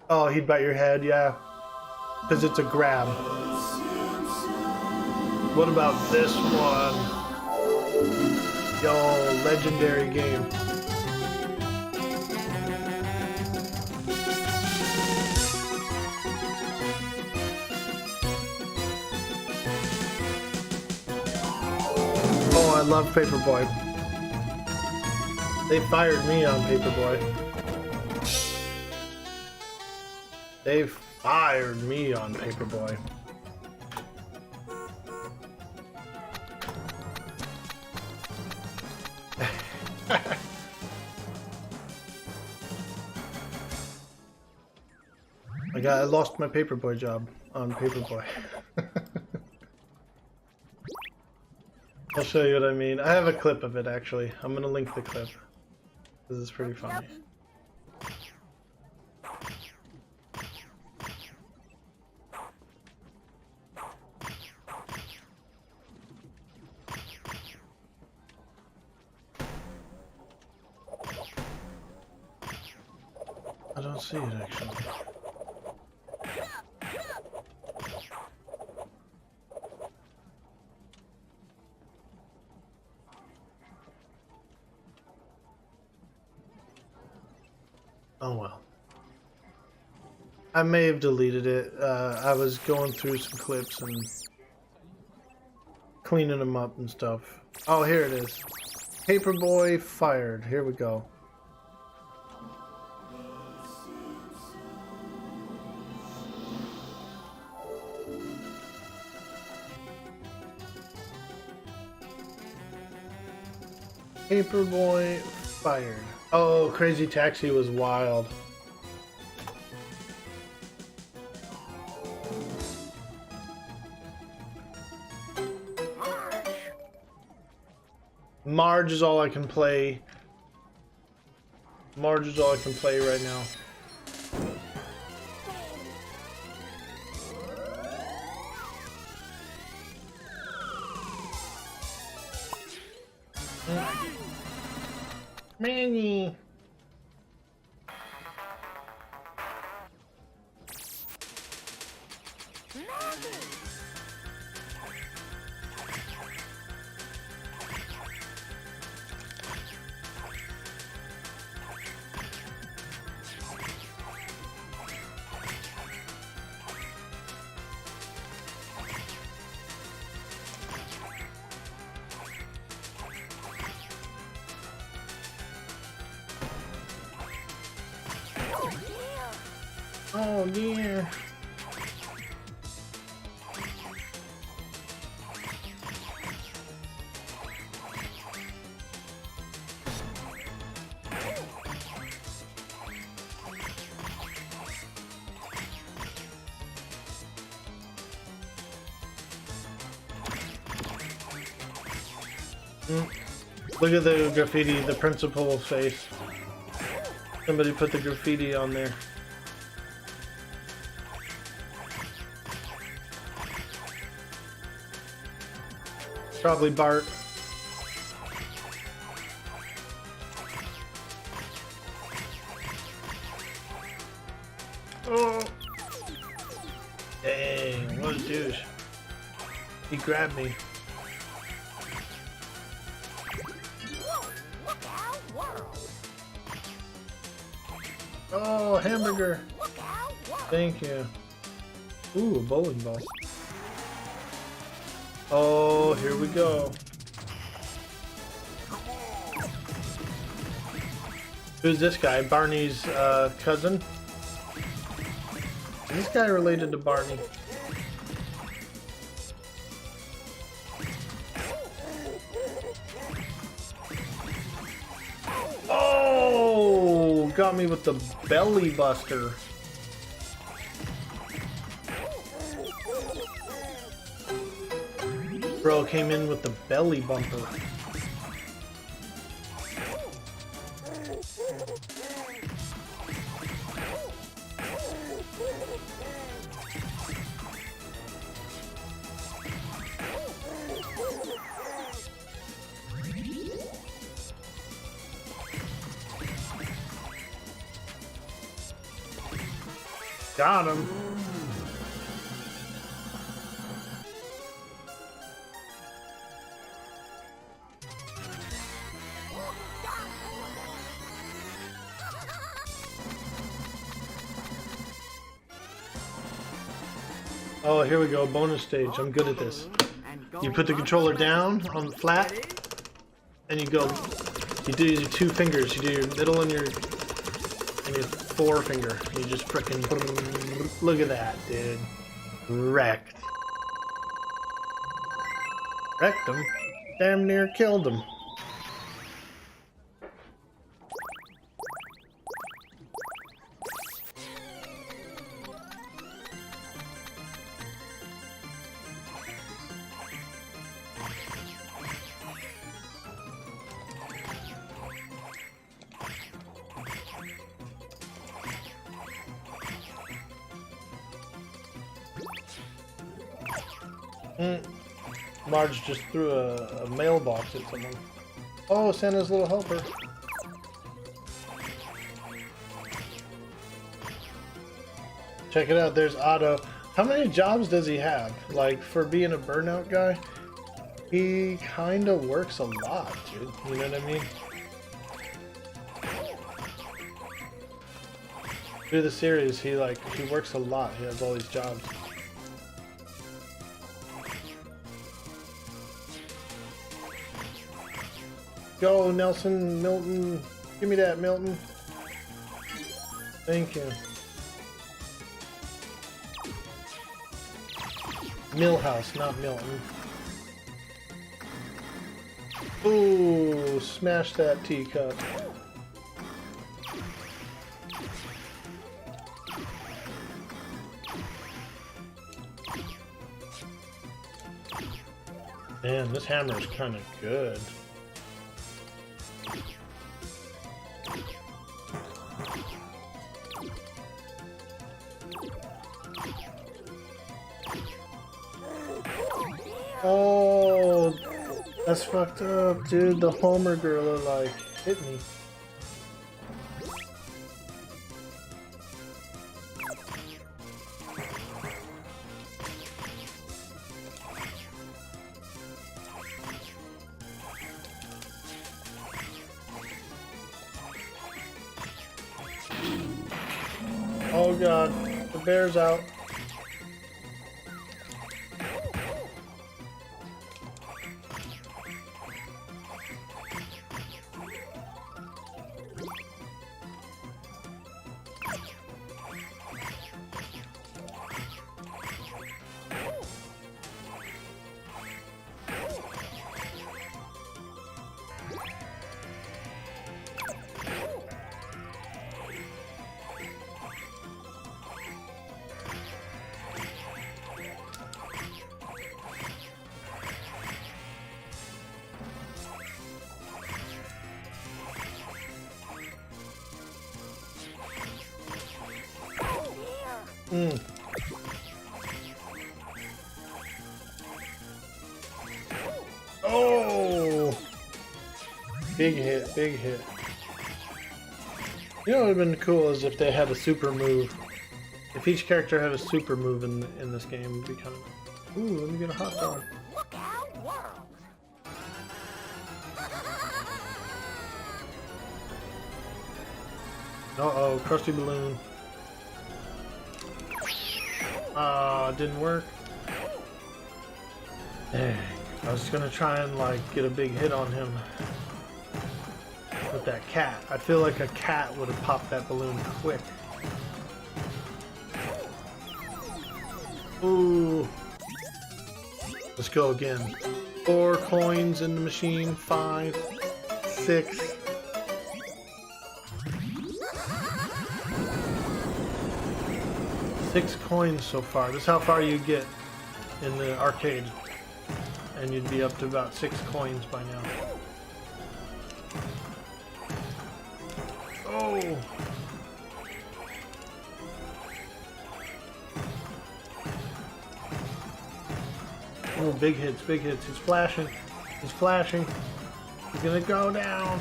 Oh, he'd bite your head, yeah. Because it's a grab. What about this one? Yo, legendary game. Oh, I love Paperboy. They fired me on Paperboy. They fired me on Paperboy. I lost my Paperboy job on Paperboy. I'll show you what I mean. I have a clip of it actually. I'm gonna link the clip. This is pretty funny. I don't see it actually. Oh well. I may have deleted it. I was going through some clips and cleaning them up and stuff. Oh, here it is. Paperboy fired. Here we go. Paperboy fired. Oh, Crazy Taxi was wild. Marge is all I can play. Marge is all I can play right now. Manny. Oh dear. Look at the graffiti, the principal's face. Somebody put the graffiti on there. Probably Bart. Oh. Dang, what a douche. He grabbed me. Oh, hamburger. Thank you. Ooh, a bowling ball. Oh, here we go. Who's this guy? Barney's cousin? Is this guy related to Barney? Oh, got me with the belly buster. Bro came in with the belly bumper. Got him. Oh, here we go. Bonus stage. I'm good at this. You put the controller down on flat, and you go. You do your two fingers. You do your middle and your forefinger. You just frickin' look at that, dude. Wrecked. Wrecked him. Damn near killed him. Marge just threw a mailbox at someone. Oh, Santa's little helper. Check it out, there's Otto. How many jobs does he have? Like, for being a burnout guy, he kinda works a lot, dude. You know what I mean? Through the series, he works a lot. He has all these jobs. Go, Nelson, Milton. Give me that, Milton. Thank you. Millhouse, not Milton. Ooh, smash that teacup. Man, this hammer is kind of good. Oh, that's fucked up, dude. The Homer gorilla, like, hit me. Oh god, the bear's out. Oh! Big hit, big hit. You know what would have been cool is if they had a super move. If each character had a super move in this game, it would be kind of... Ooh, let me get a hot dog. Uh-oh, Krusty Balloon. Didn't work. Dang. I was gonna try and like get a big hit on him with that cat. I feel like a cat would have popped that balloon quick. Ooh. Let's go again. 4 coins in the machine. 5, 6. Six coins so far. This is how far you get in the arcade. And you'd be up to about 6 coins by now. Oh! Oh, big hits, big hits. He's flashing. He's flashing. He's gonna go down.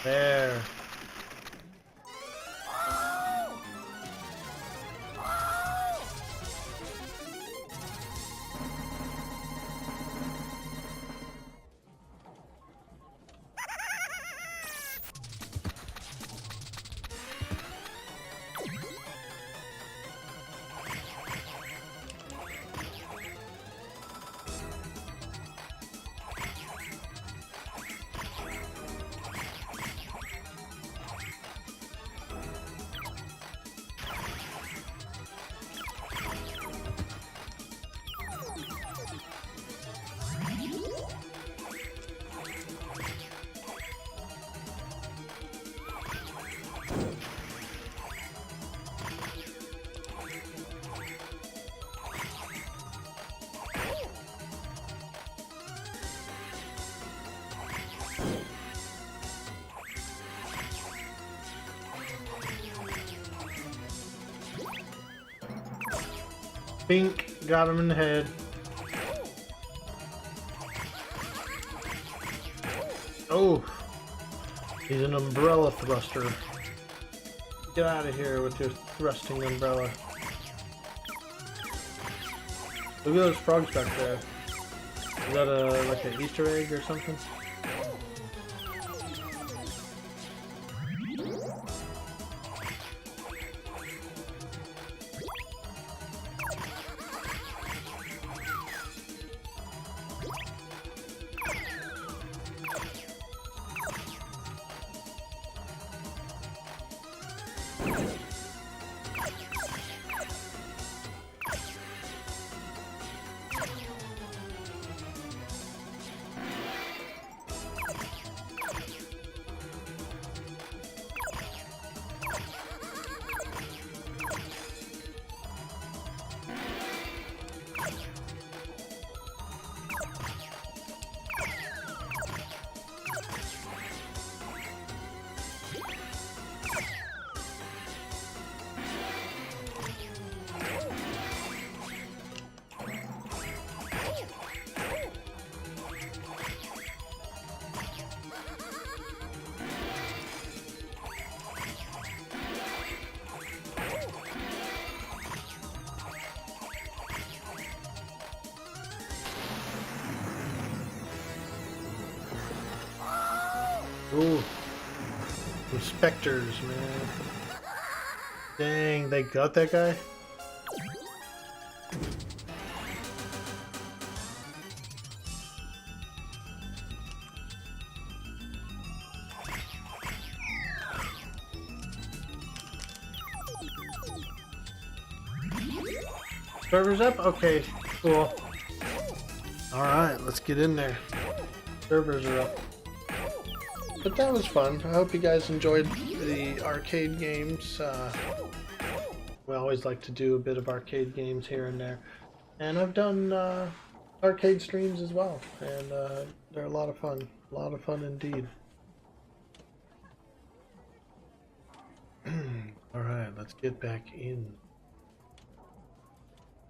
There. Bink, got him in the head. Oh, he's an umbrella thruster. Get out of here with your thrusting umbrella. Look at those frogs back there. Is that like an Easter egg or something? Ooh. Some specters, man. Dang, they got that guy? Servers up? Okay, cool. Alright, let's get in there. Servers are up. But that was fun. I hope you guys enjoyed the arcade games. We always like to do a bit of arcade games here and there. And I've done arcade streams as well. And they're a lot of fun. A lot of fun indeed. Alright, let's get back in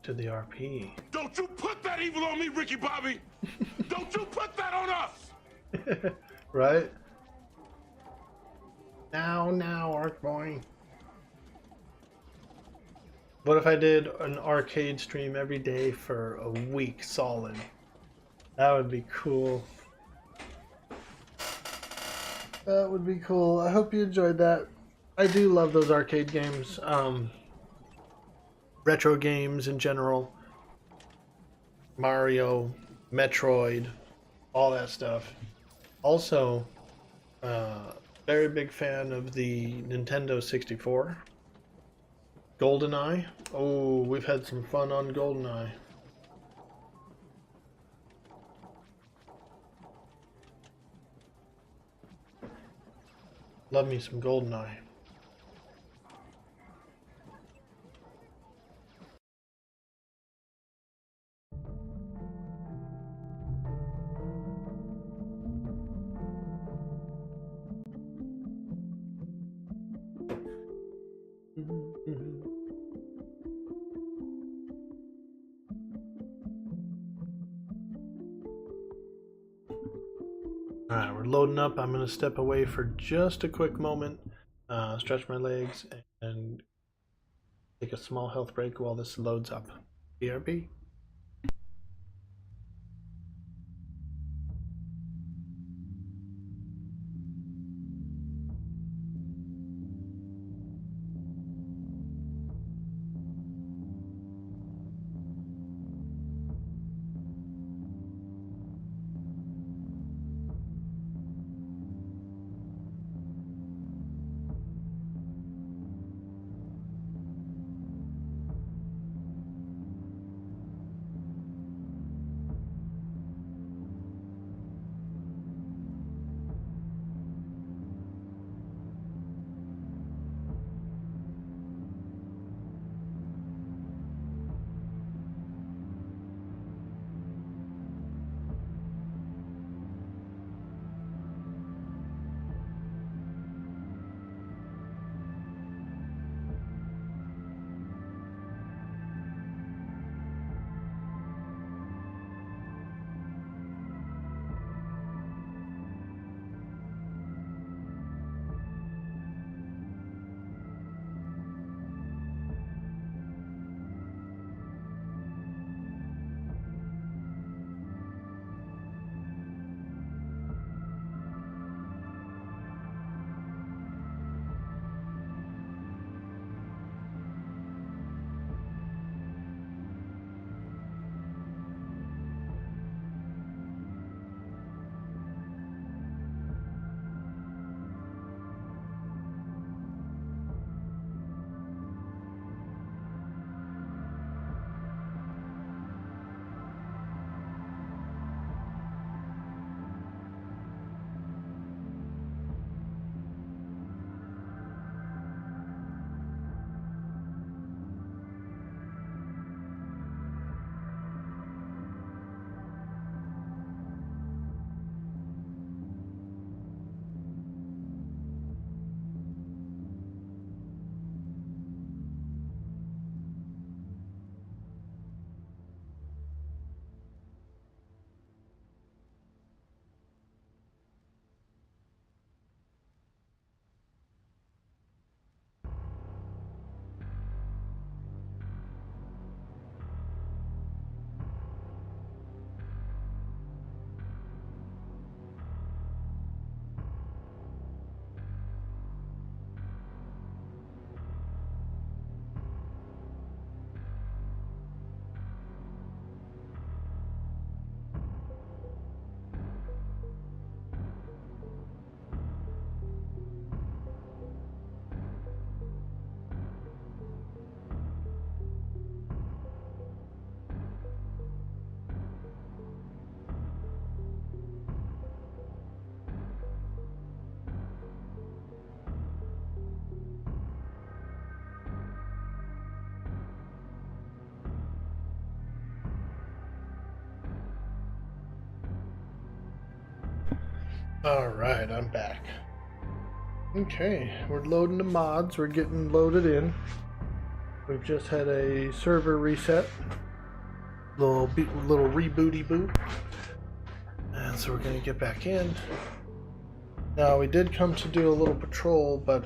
to the RP. Don't you put that evil on me, Ricky Bobby! Don't you put that on us! Right? Now, Arc Boy. What if I did an arcade stream every day for a week solid? That would be cool. That would be cool. I hope you enjoyed that. I do love those arcade games. Retro games in general. Mario, Metroid, all that stuff. Also, very big fan of the Nintendo 64. GoldenEye. Oh, we've had some fun on GoldenEye. Love me some GoldenEye. Alright, we're loading up. I'm going to step away for just a quick moment, stretch my legs, and take a small health break while this loads up. BRB. Alright, I'm back. Okay, we're loading the mods, we're getting loaded in. We've just had a server reset. Little rebooty boot. And so we're gonna get back in. Now we did come to do a little patrol, but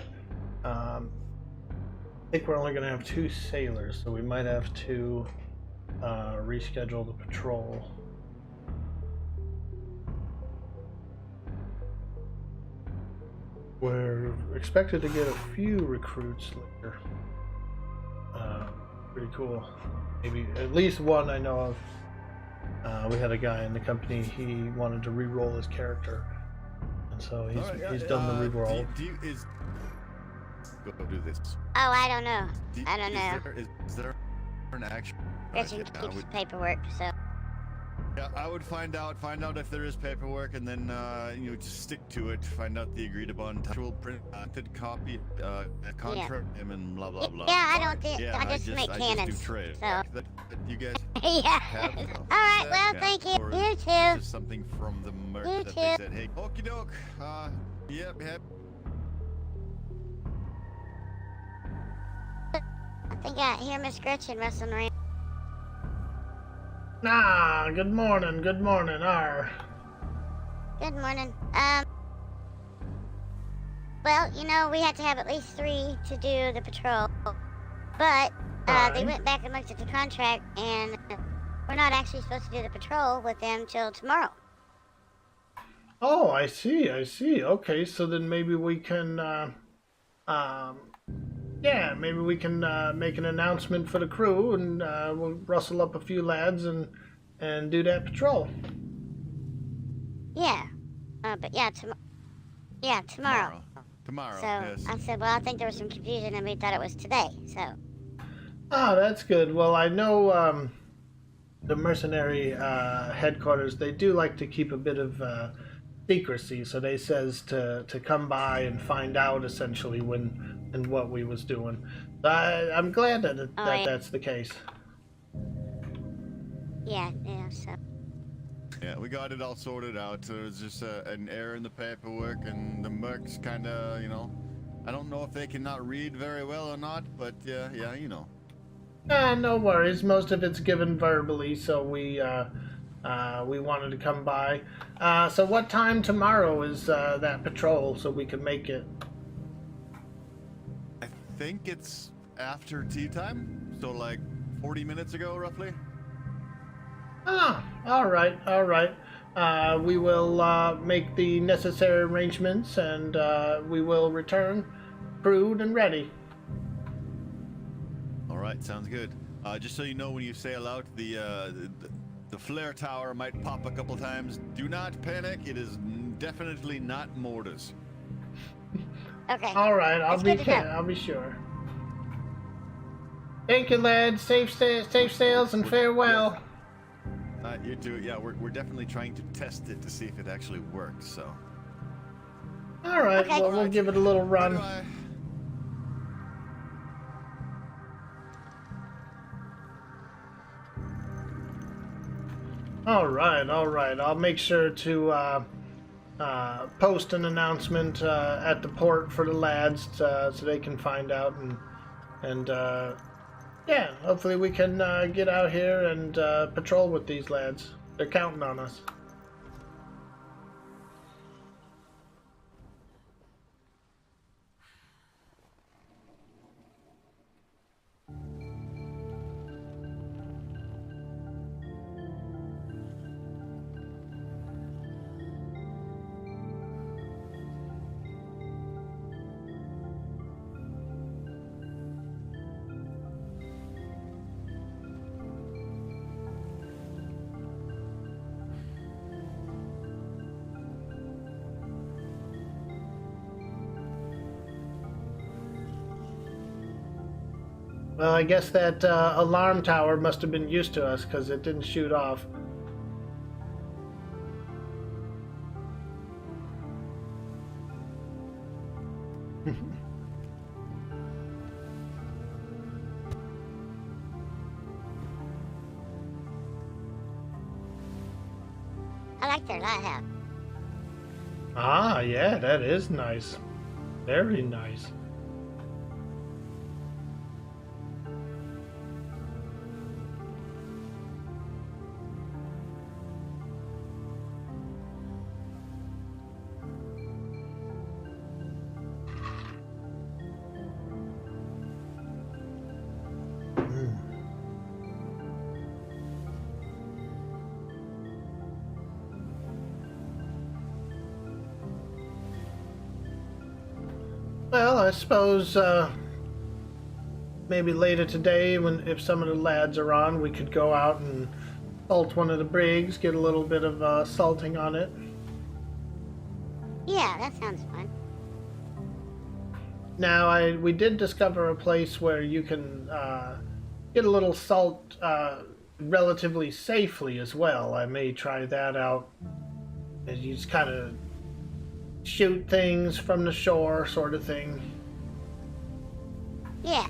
I think we're only gonna have 2 sailors, so we might have to reschedule the patrol. We're expected to get a few recruits later. Pretty cool. Maybe at least one I know of. We had a guy in the company, he wanted to re-roll his character. And so he's done the re-roll. Go do this. Oh, I don't know. I don't know. Is there an action? Gretchen keeps paperwork, so. Yeah, I would find out if there is paperwork, and then just stick to it. Find out the agreed upon actual printed copy, contract, and blah blah blah. Yeah, I don't think. I just make cannons. Just do trade. So. That you guys Yeah. have. You know, all right. Well, thank you. Or You too. Just something from the merc You that too. they said, hey, okie doke. Yep. I think I hear Miss Gretchen rustling around. Ah, good morning, Arr. Good morning. Well, we had to have at least 3 to do the patrol, but they went back and looked at the contract, and we're not actually supposed to do the patrol with them till tomorrow. Oh, I see. Okay, so then maybe we can, maybe we can make an announcement for the crew, and we'll rustle up a few lads and do that patrol. Yeah, but yeah, tomorrow. Tomorrow. So Yes. I said, well, I think there was some confusion, and we thought it was today. So. Ah, that's good. Well, I know the mercenary headquarters, they do like to keep a bit of secrecy, so they says to come by and find out essentially when and what we was doing. I'm glad that that's the case. Yeah, so. Yeah, we got it all sorted out. So it was just an error in the paperwork, and the mercs kind of, I don't know if they cannot read very well or not, but yeah, No worries. Most of it's given verbally, so we wanted to come by. So what time tomorrow is that patrol, so we can make it? I think it's after tea time, so like 40 minutes ago, roughly. Ah, all right. We will make the necessary arrangements, and we will return brewed and ready. All right, sounds good. Just so you know, when you sail out, the flare tower might pop a couple times. Do not panic. It is definitely not mortars. Okay. All right, I'll be sure. Thank you, lads. Safe sails and farewell. You too. Yeah, we're definitely trying to test it to see if it actually works. So. All right. Okay. Well, we'll give it a little run. All right. I'll make sure to post an announcement at the port for the lads so they can find out, and hopefully we can get out here and patrol with these lads. They're counting on us. Well, I guess that alarm tower must have been used to us because it didn't shoot off. I like their lighthouse. Ah, yeah, that is nice. Very nice. Well, I suppose maybe later today, when if some of the lads are on, we could go out and salt one of the brigs, get a little bit of salting on it. Yeah, that sounds fun. Now, we did discover a place where you can get a little salt relatively safely as well. I may try that out. And you just kind of shoot things from the shore, sort of thing. Yeah.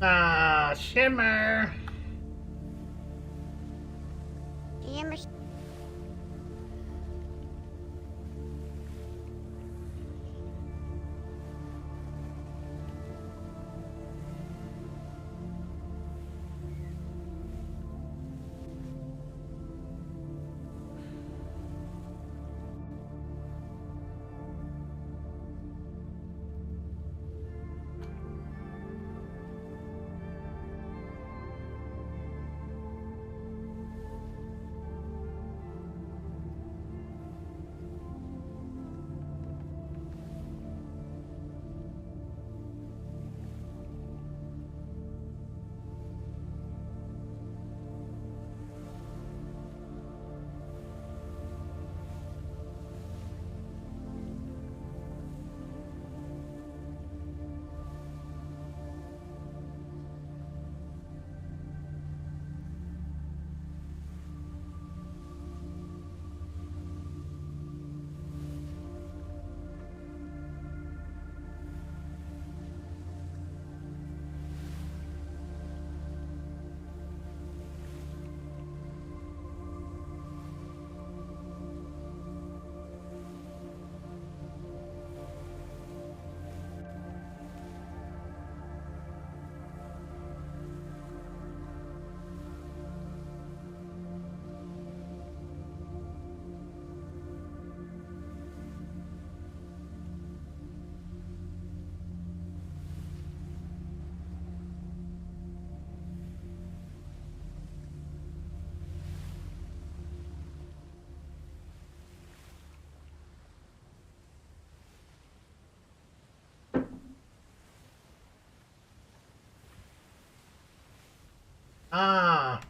Ah, shimmer. Shimmer. Ah.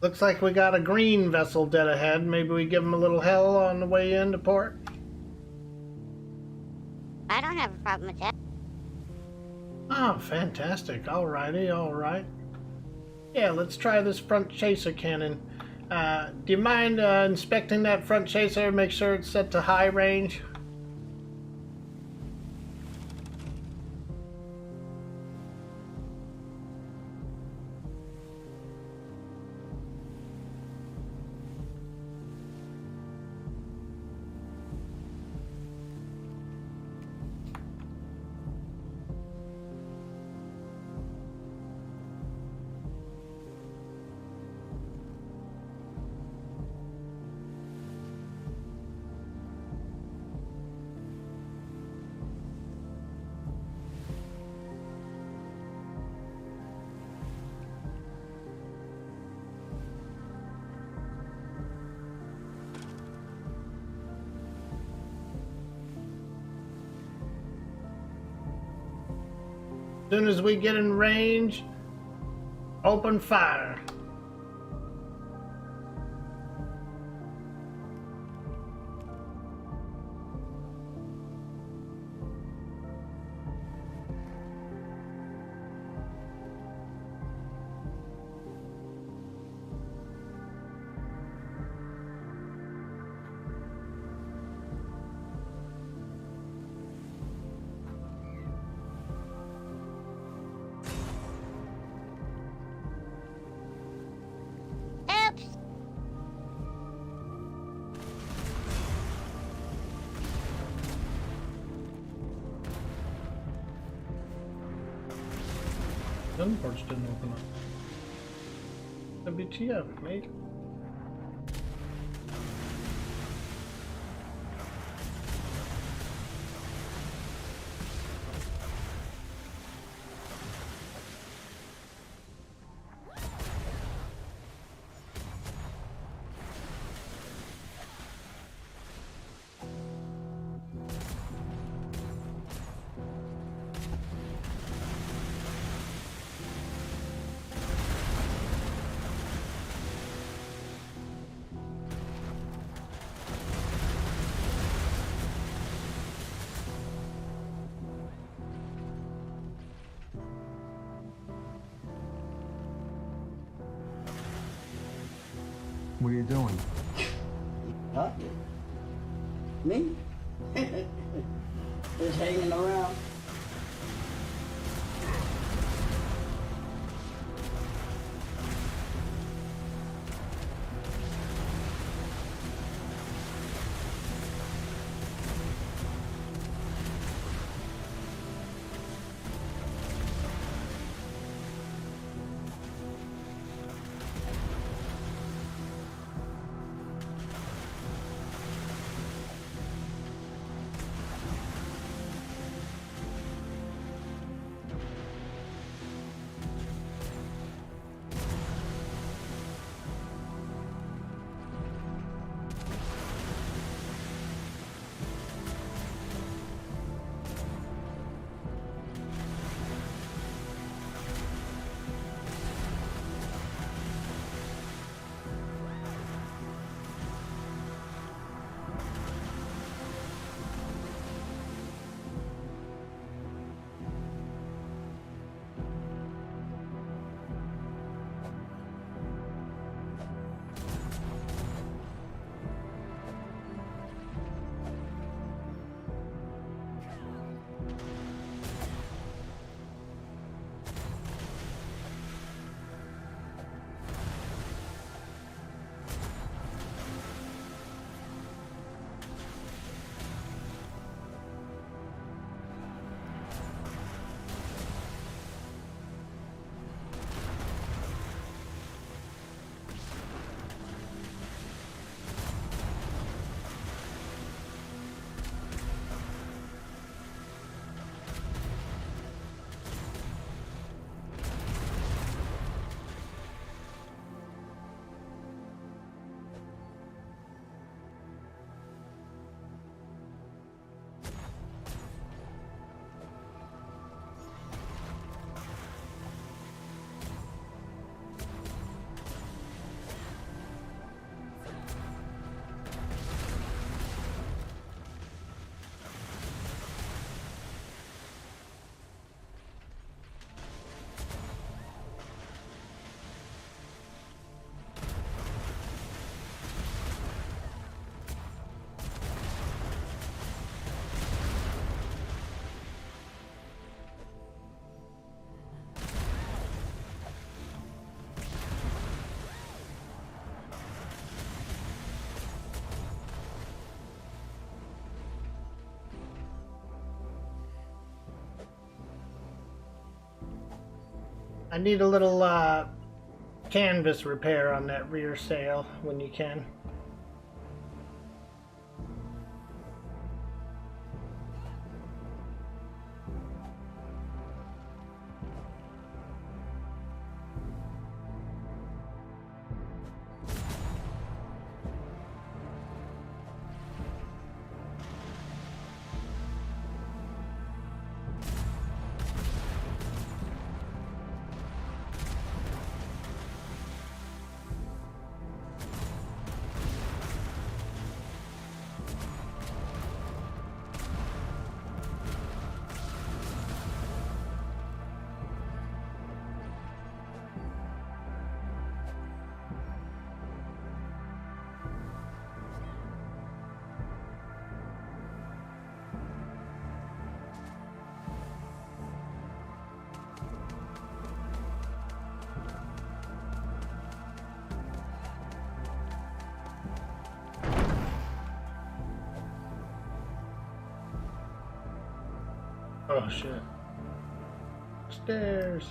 Looks like we got a green vessel dead ahead. Maybe we give them a little hell on the way into port. I don't have a problem with that. Oh, fantastic. Alrighty, alright. Yeah, let's try this front chaser cannon. Do you mind inspecting that front chaser? Make sure it's set to high range. As soon as we get in range, open fire. Gun ports didn't open up. WTF, mate? What are you doing? Huh? Me? Just hanging around. I need a little canvas repair on that rear sail when you can. Oh shit. Stairs.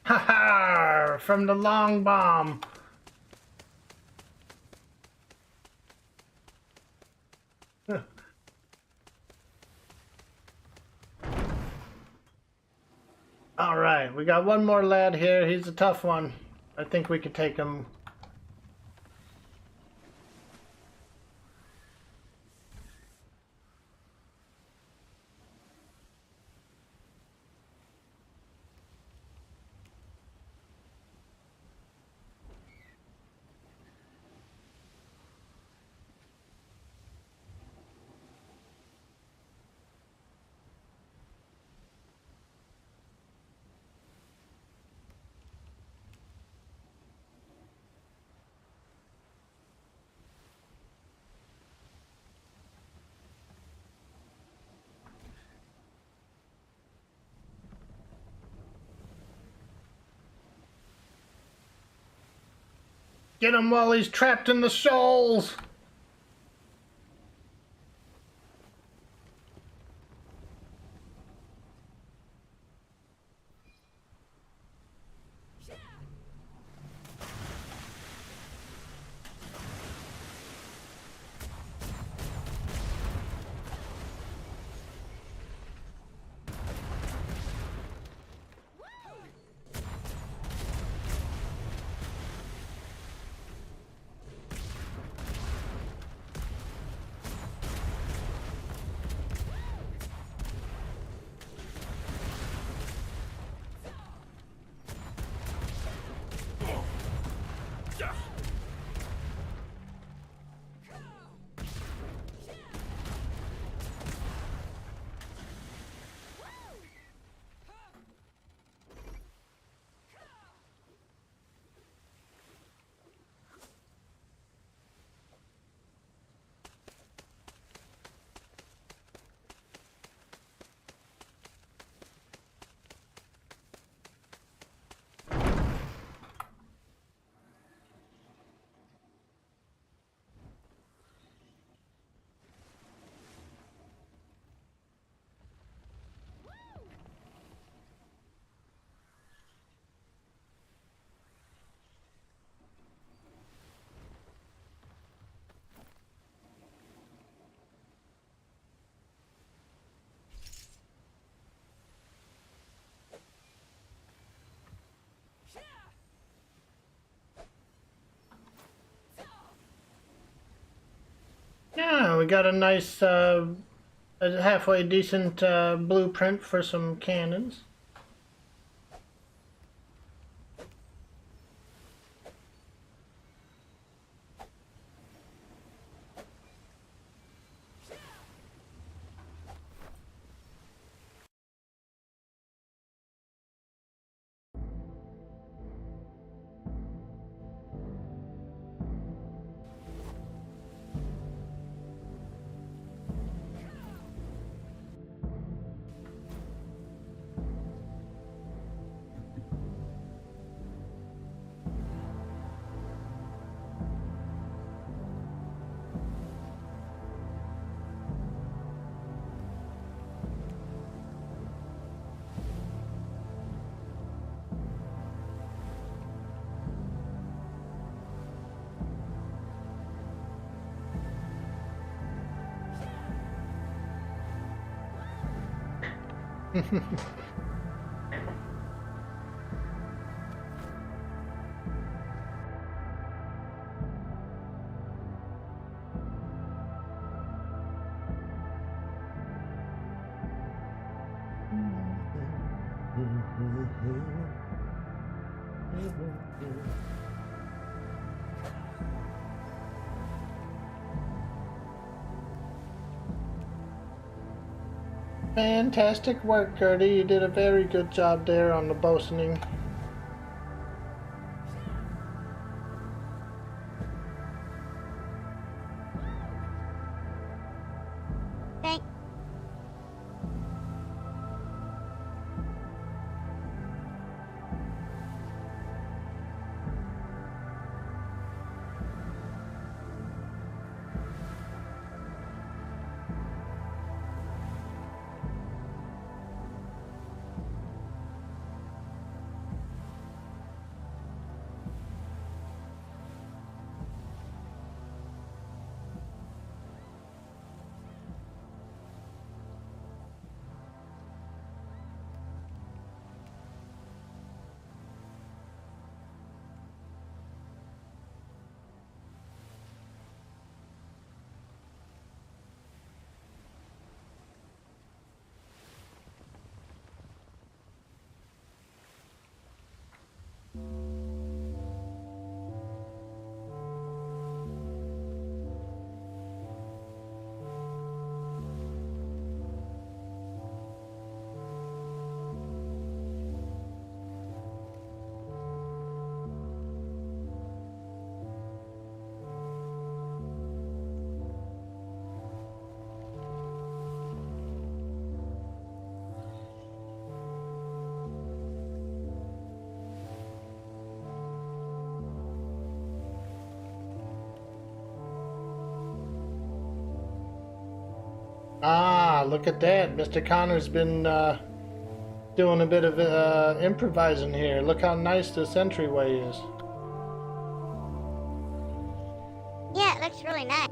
Ha ha! From the long bomb. All right, we got one more lad here. He's a tough one. I think we could take him. Get him while he's trapped in the shoals! Well, we got a nice, a halfway decent blueprint for some cannons. Fantastic work, Gertie. You did a very good job there on the boastening. Thank. Ah, look at that. Mr. Connor's been doing a bit of improvising here. Look how nice this entryway is. Yeah, it looks really nice.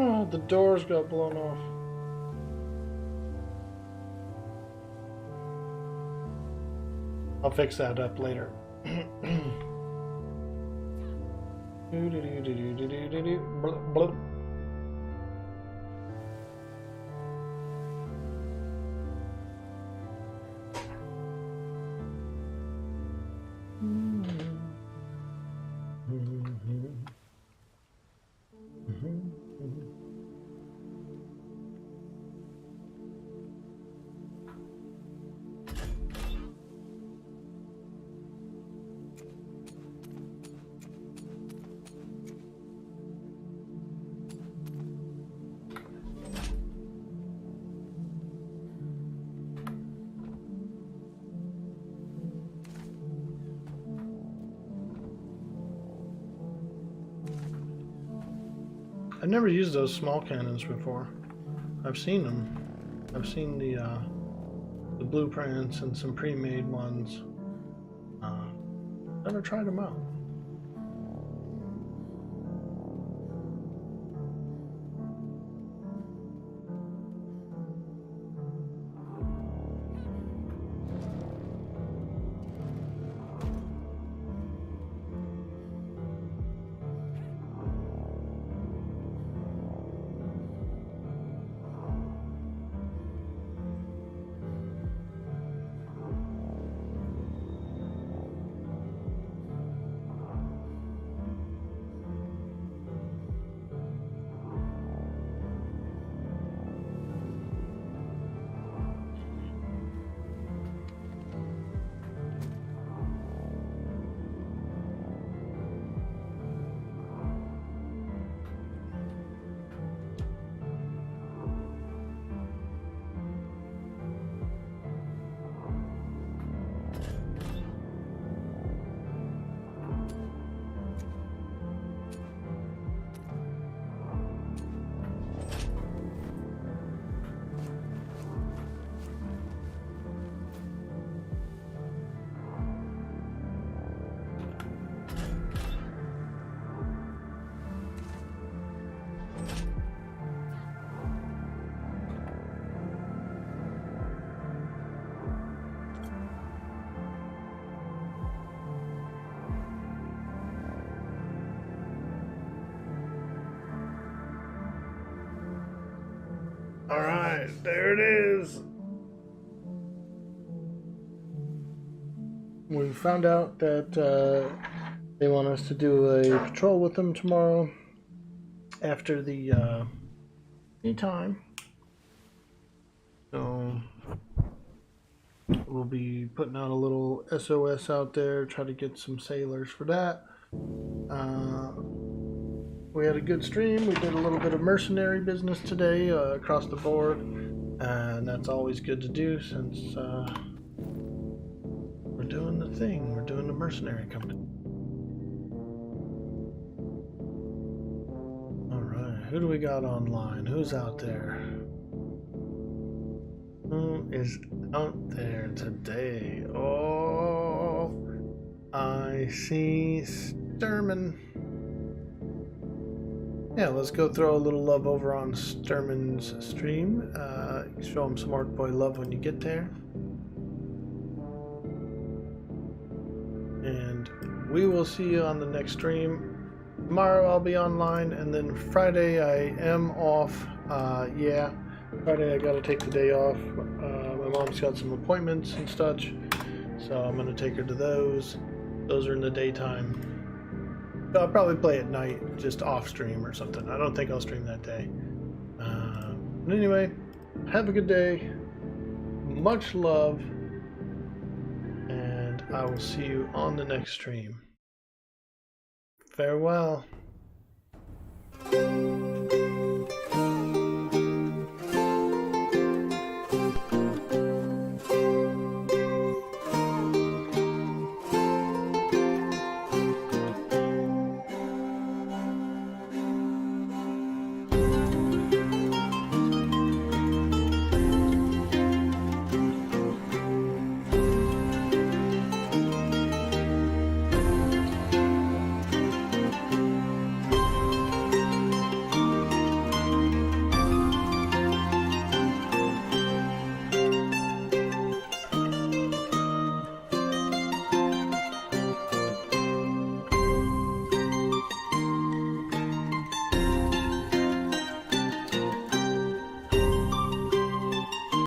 Oh, the doors got blown off. I'll fix that up later. Blup, blup. I've never used those small cannons before. I've seen them. I've seen the blueprints and some pre-made ones. Never tried them out. Alright, there it is. We found out that they want us to do a patrol with them tomorrow after the time. So we'll be putting out a little SOS out there, try to get some sailors for that. We had a good stream. We did a little bit of mercenary business today across the board, and that's always good to do since we're doing the thing. We're doing the mercenary company. Alright, who do we got online? Who's out there? Who is out there today? Oh, I see Sturman. Yeah, let's go throw a little love over on Sturman's stream. Show him some Orc Boy love when you get there. And we will see you on the next stream. Tomorrow I'll be online, and then Friday I am off. Yeah, Friday I gotta take the day off. My mom's got some appointments and such, so I'm gonna take her to those. Those are in the daytime. I'll probably play at night, just off stream or something. I don't think I'll stream that day. But anyway, have a good day. Much love. And I will see you on the next stream. Farewell.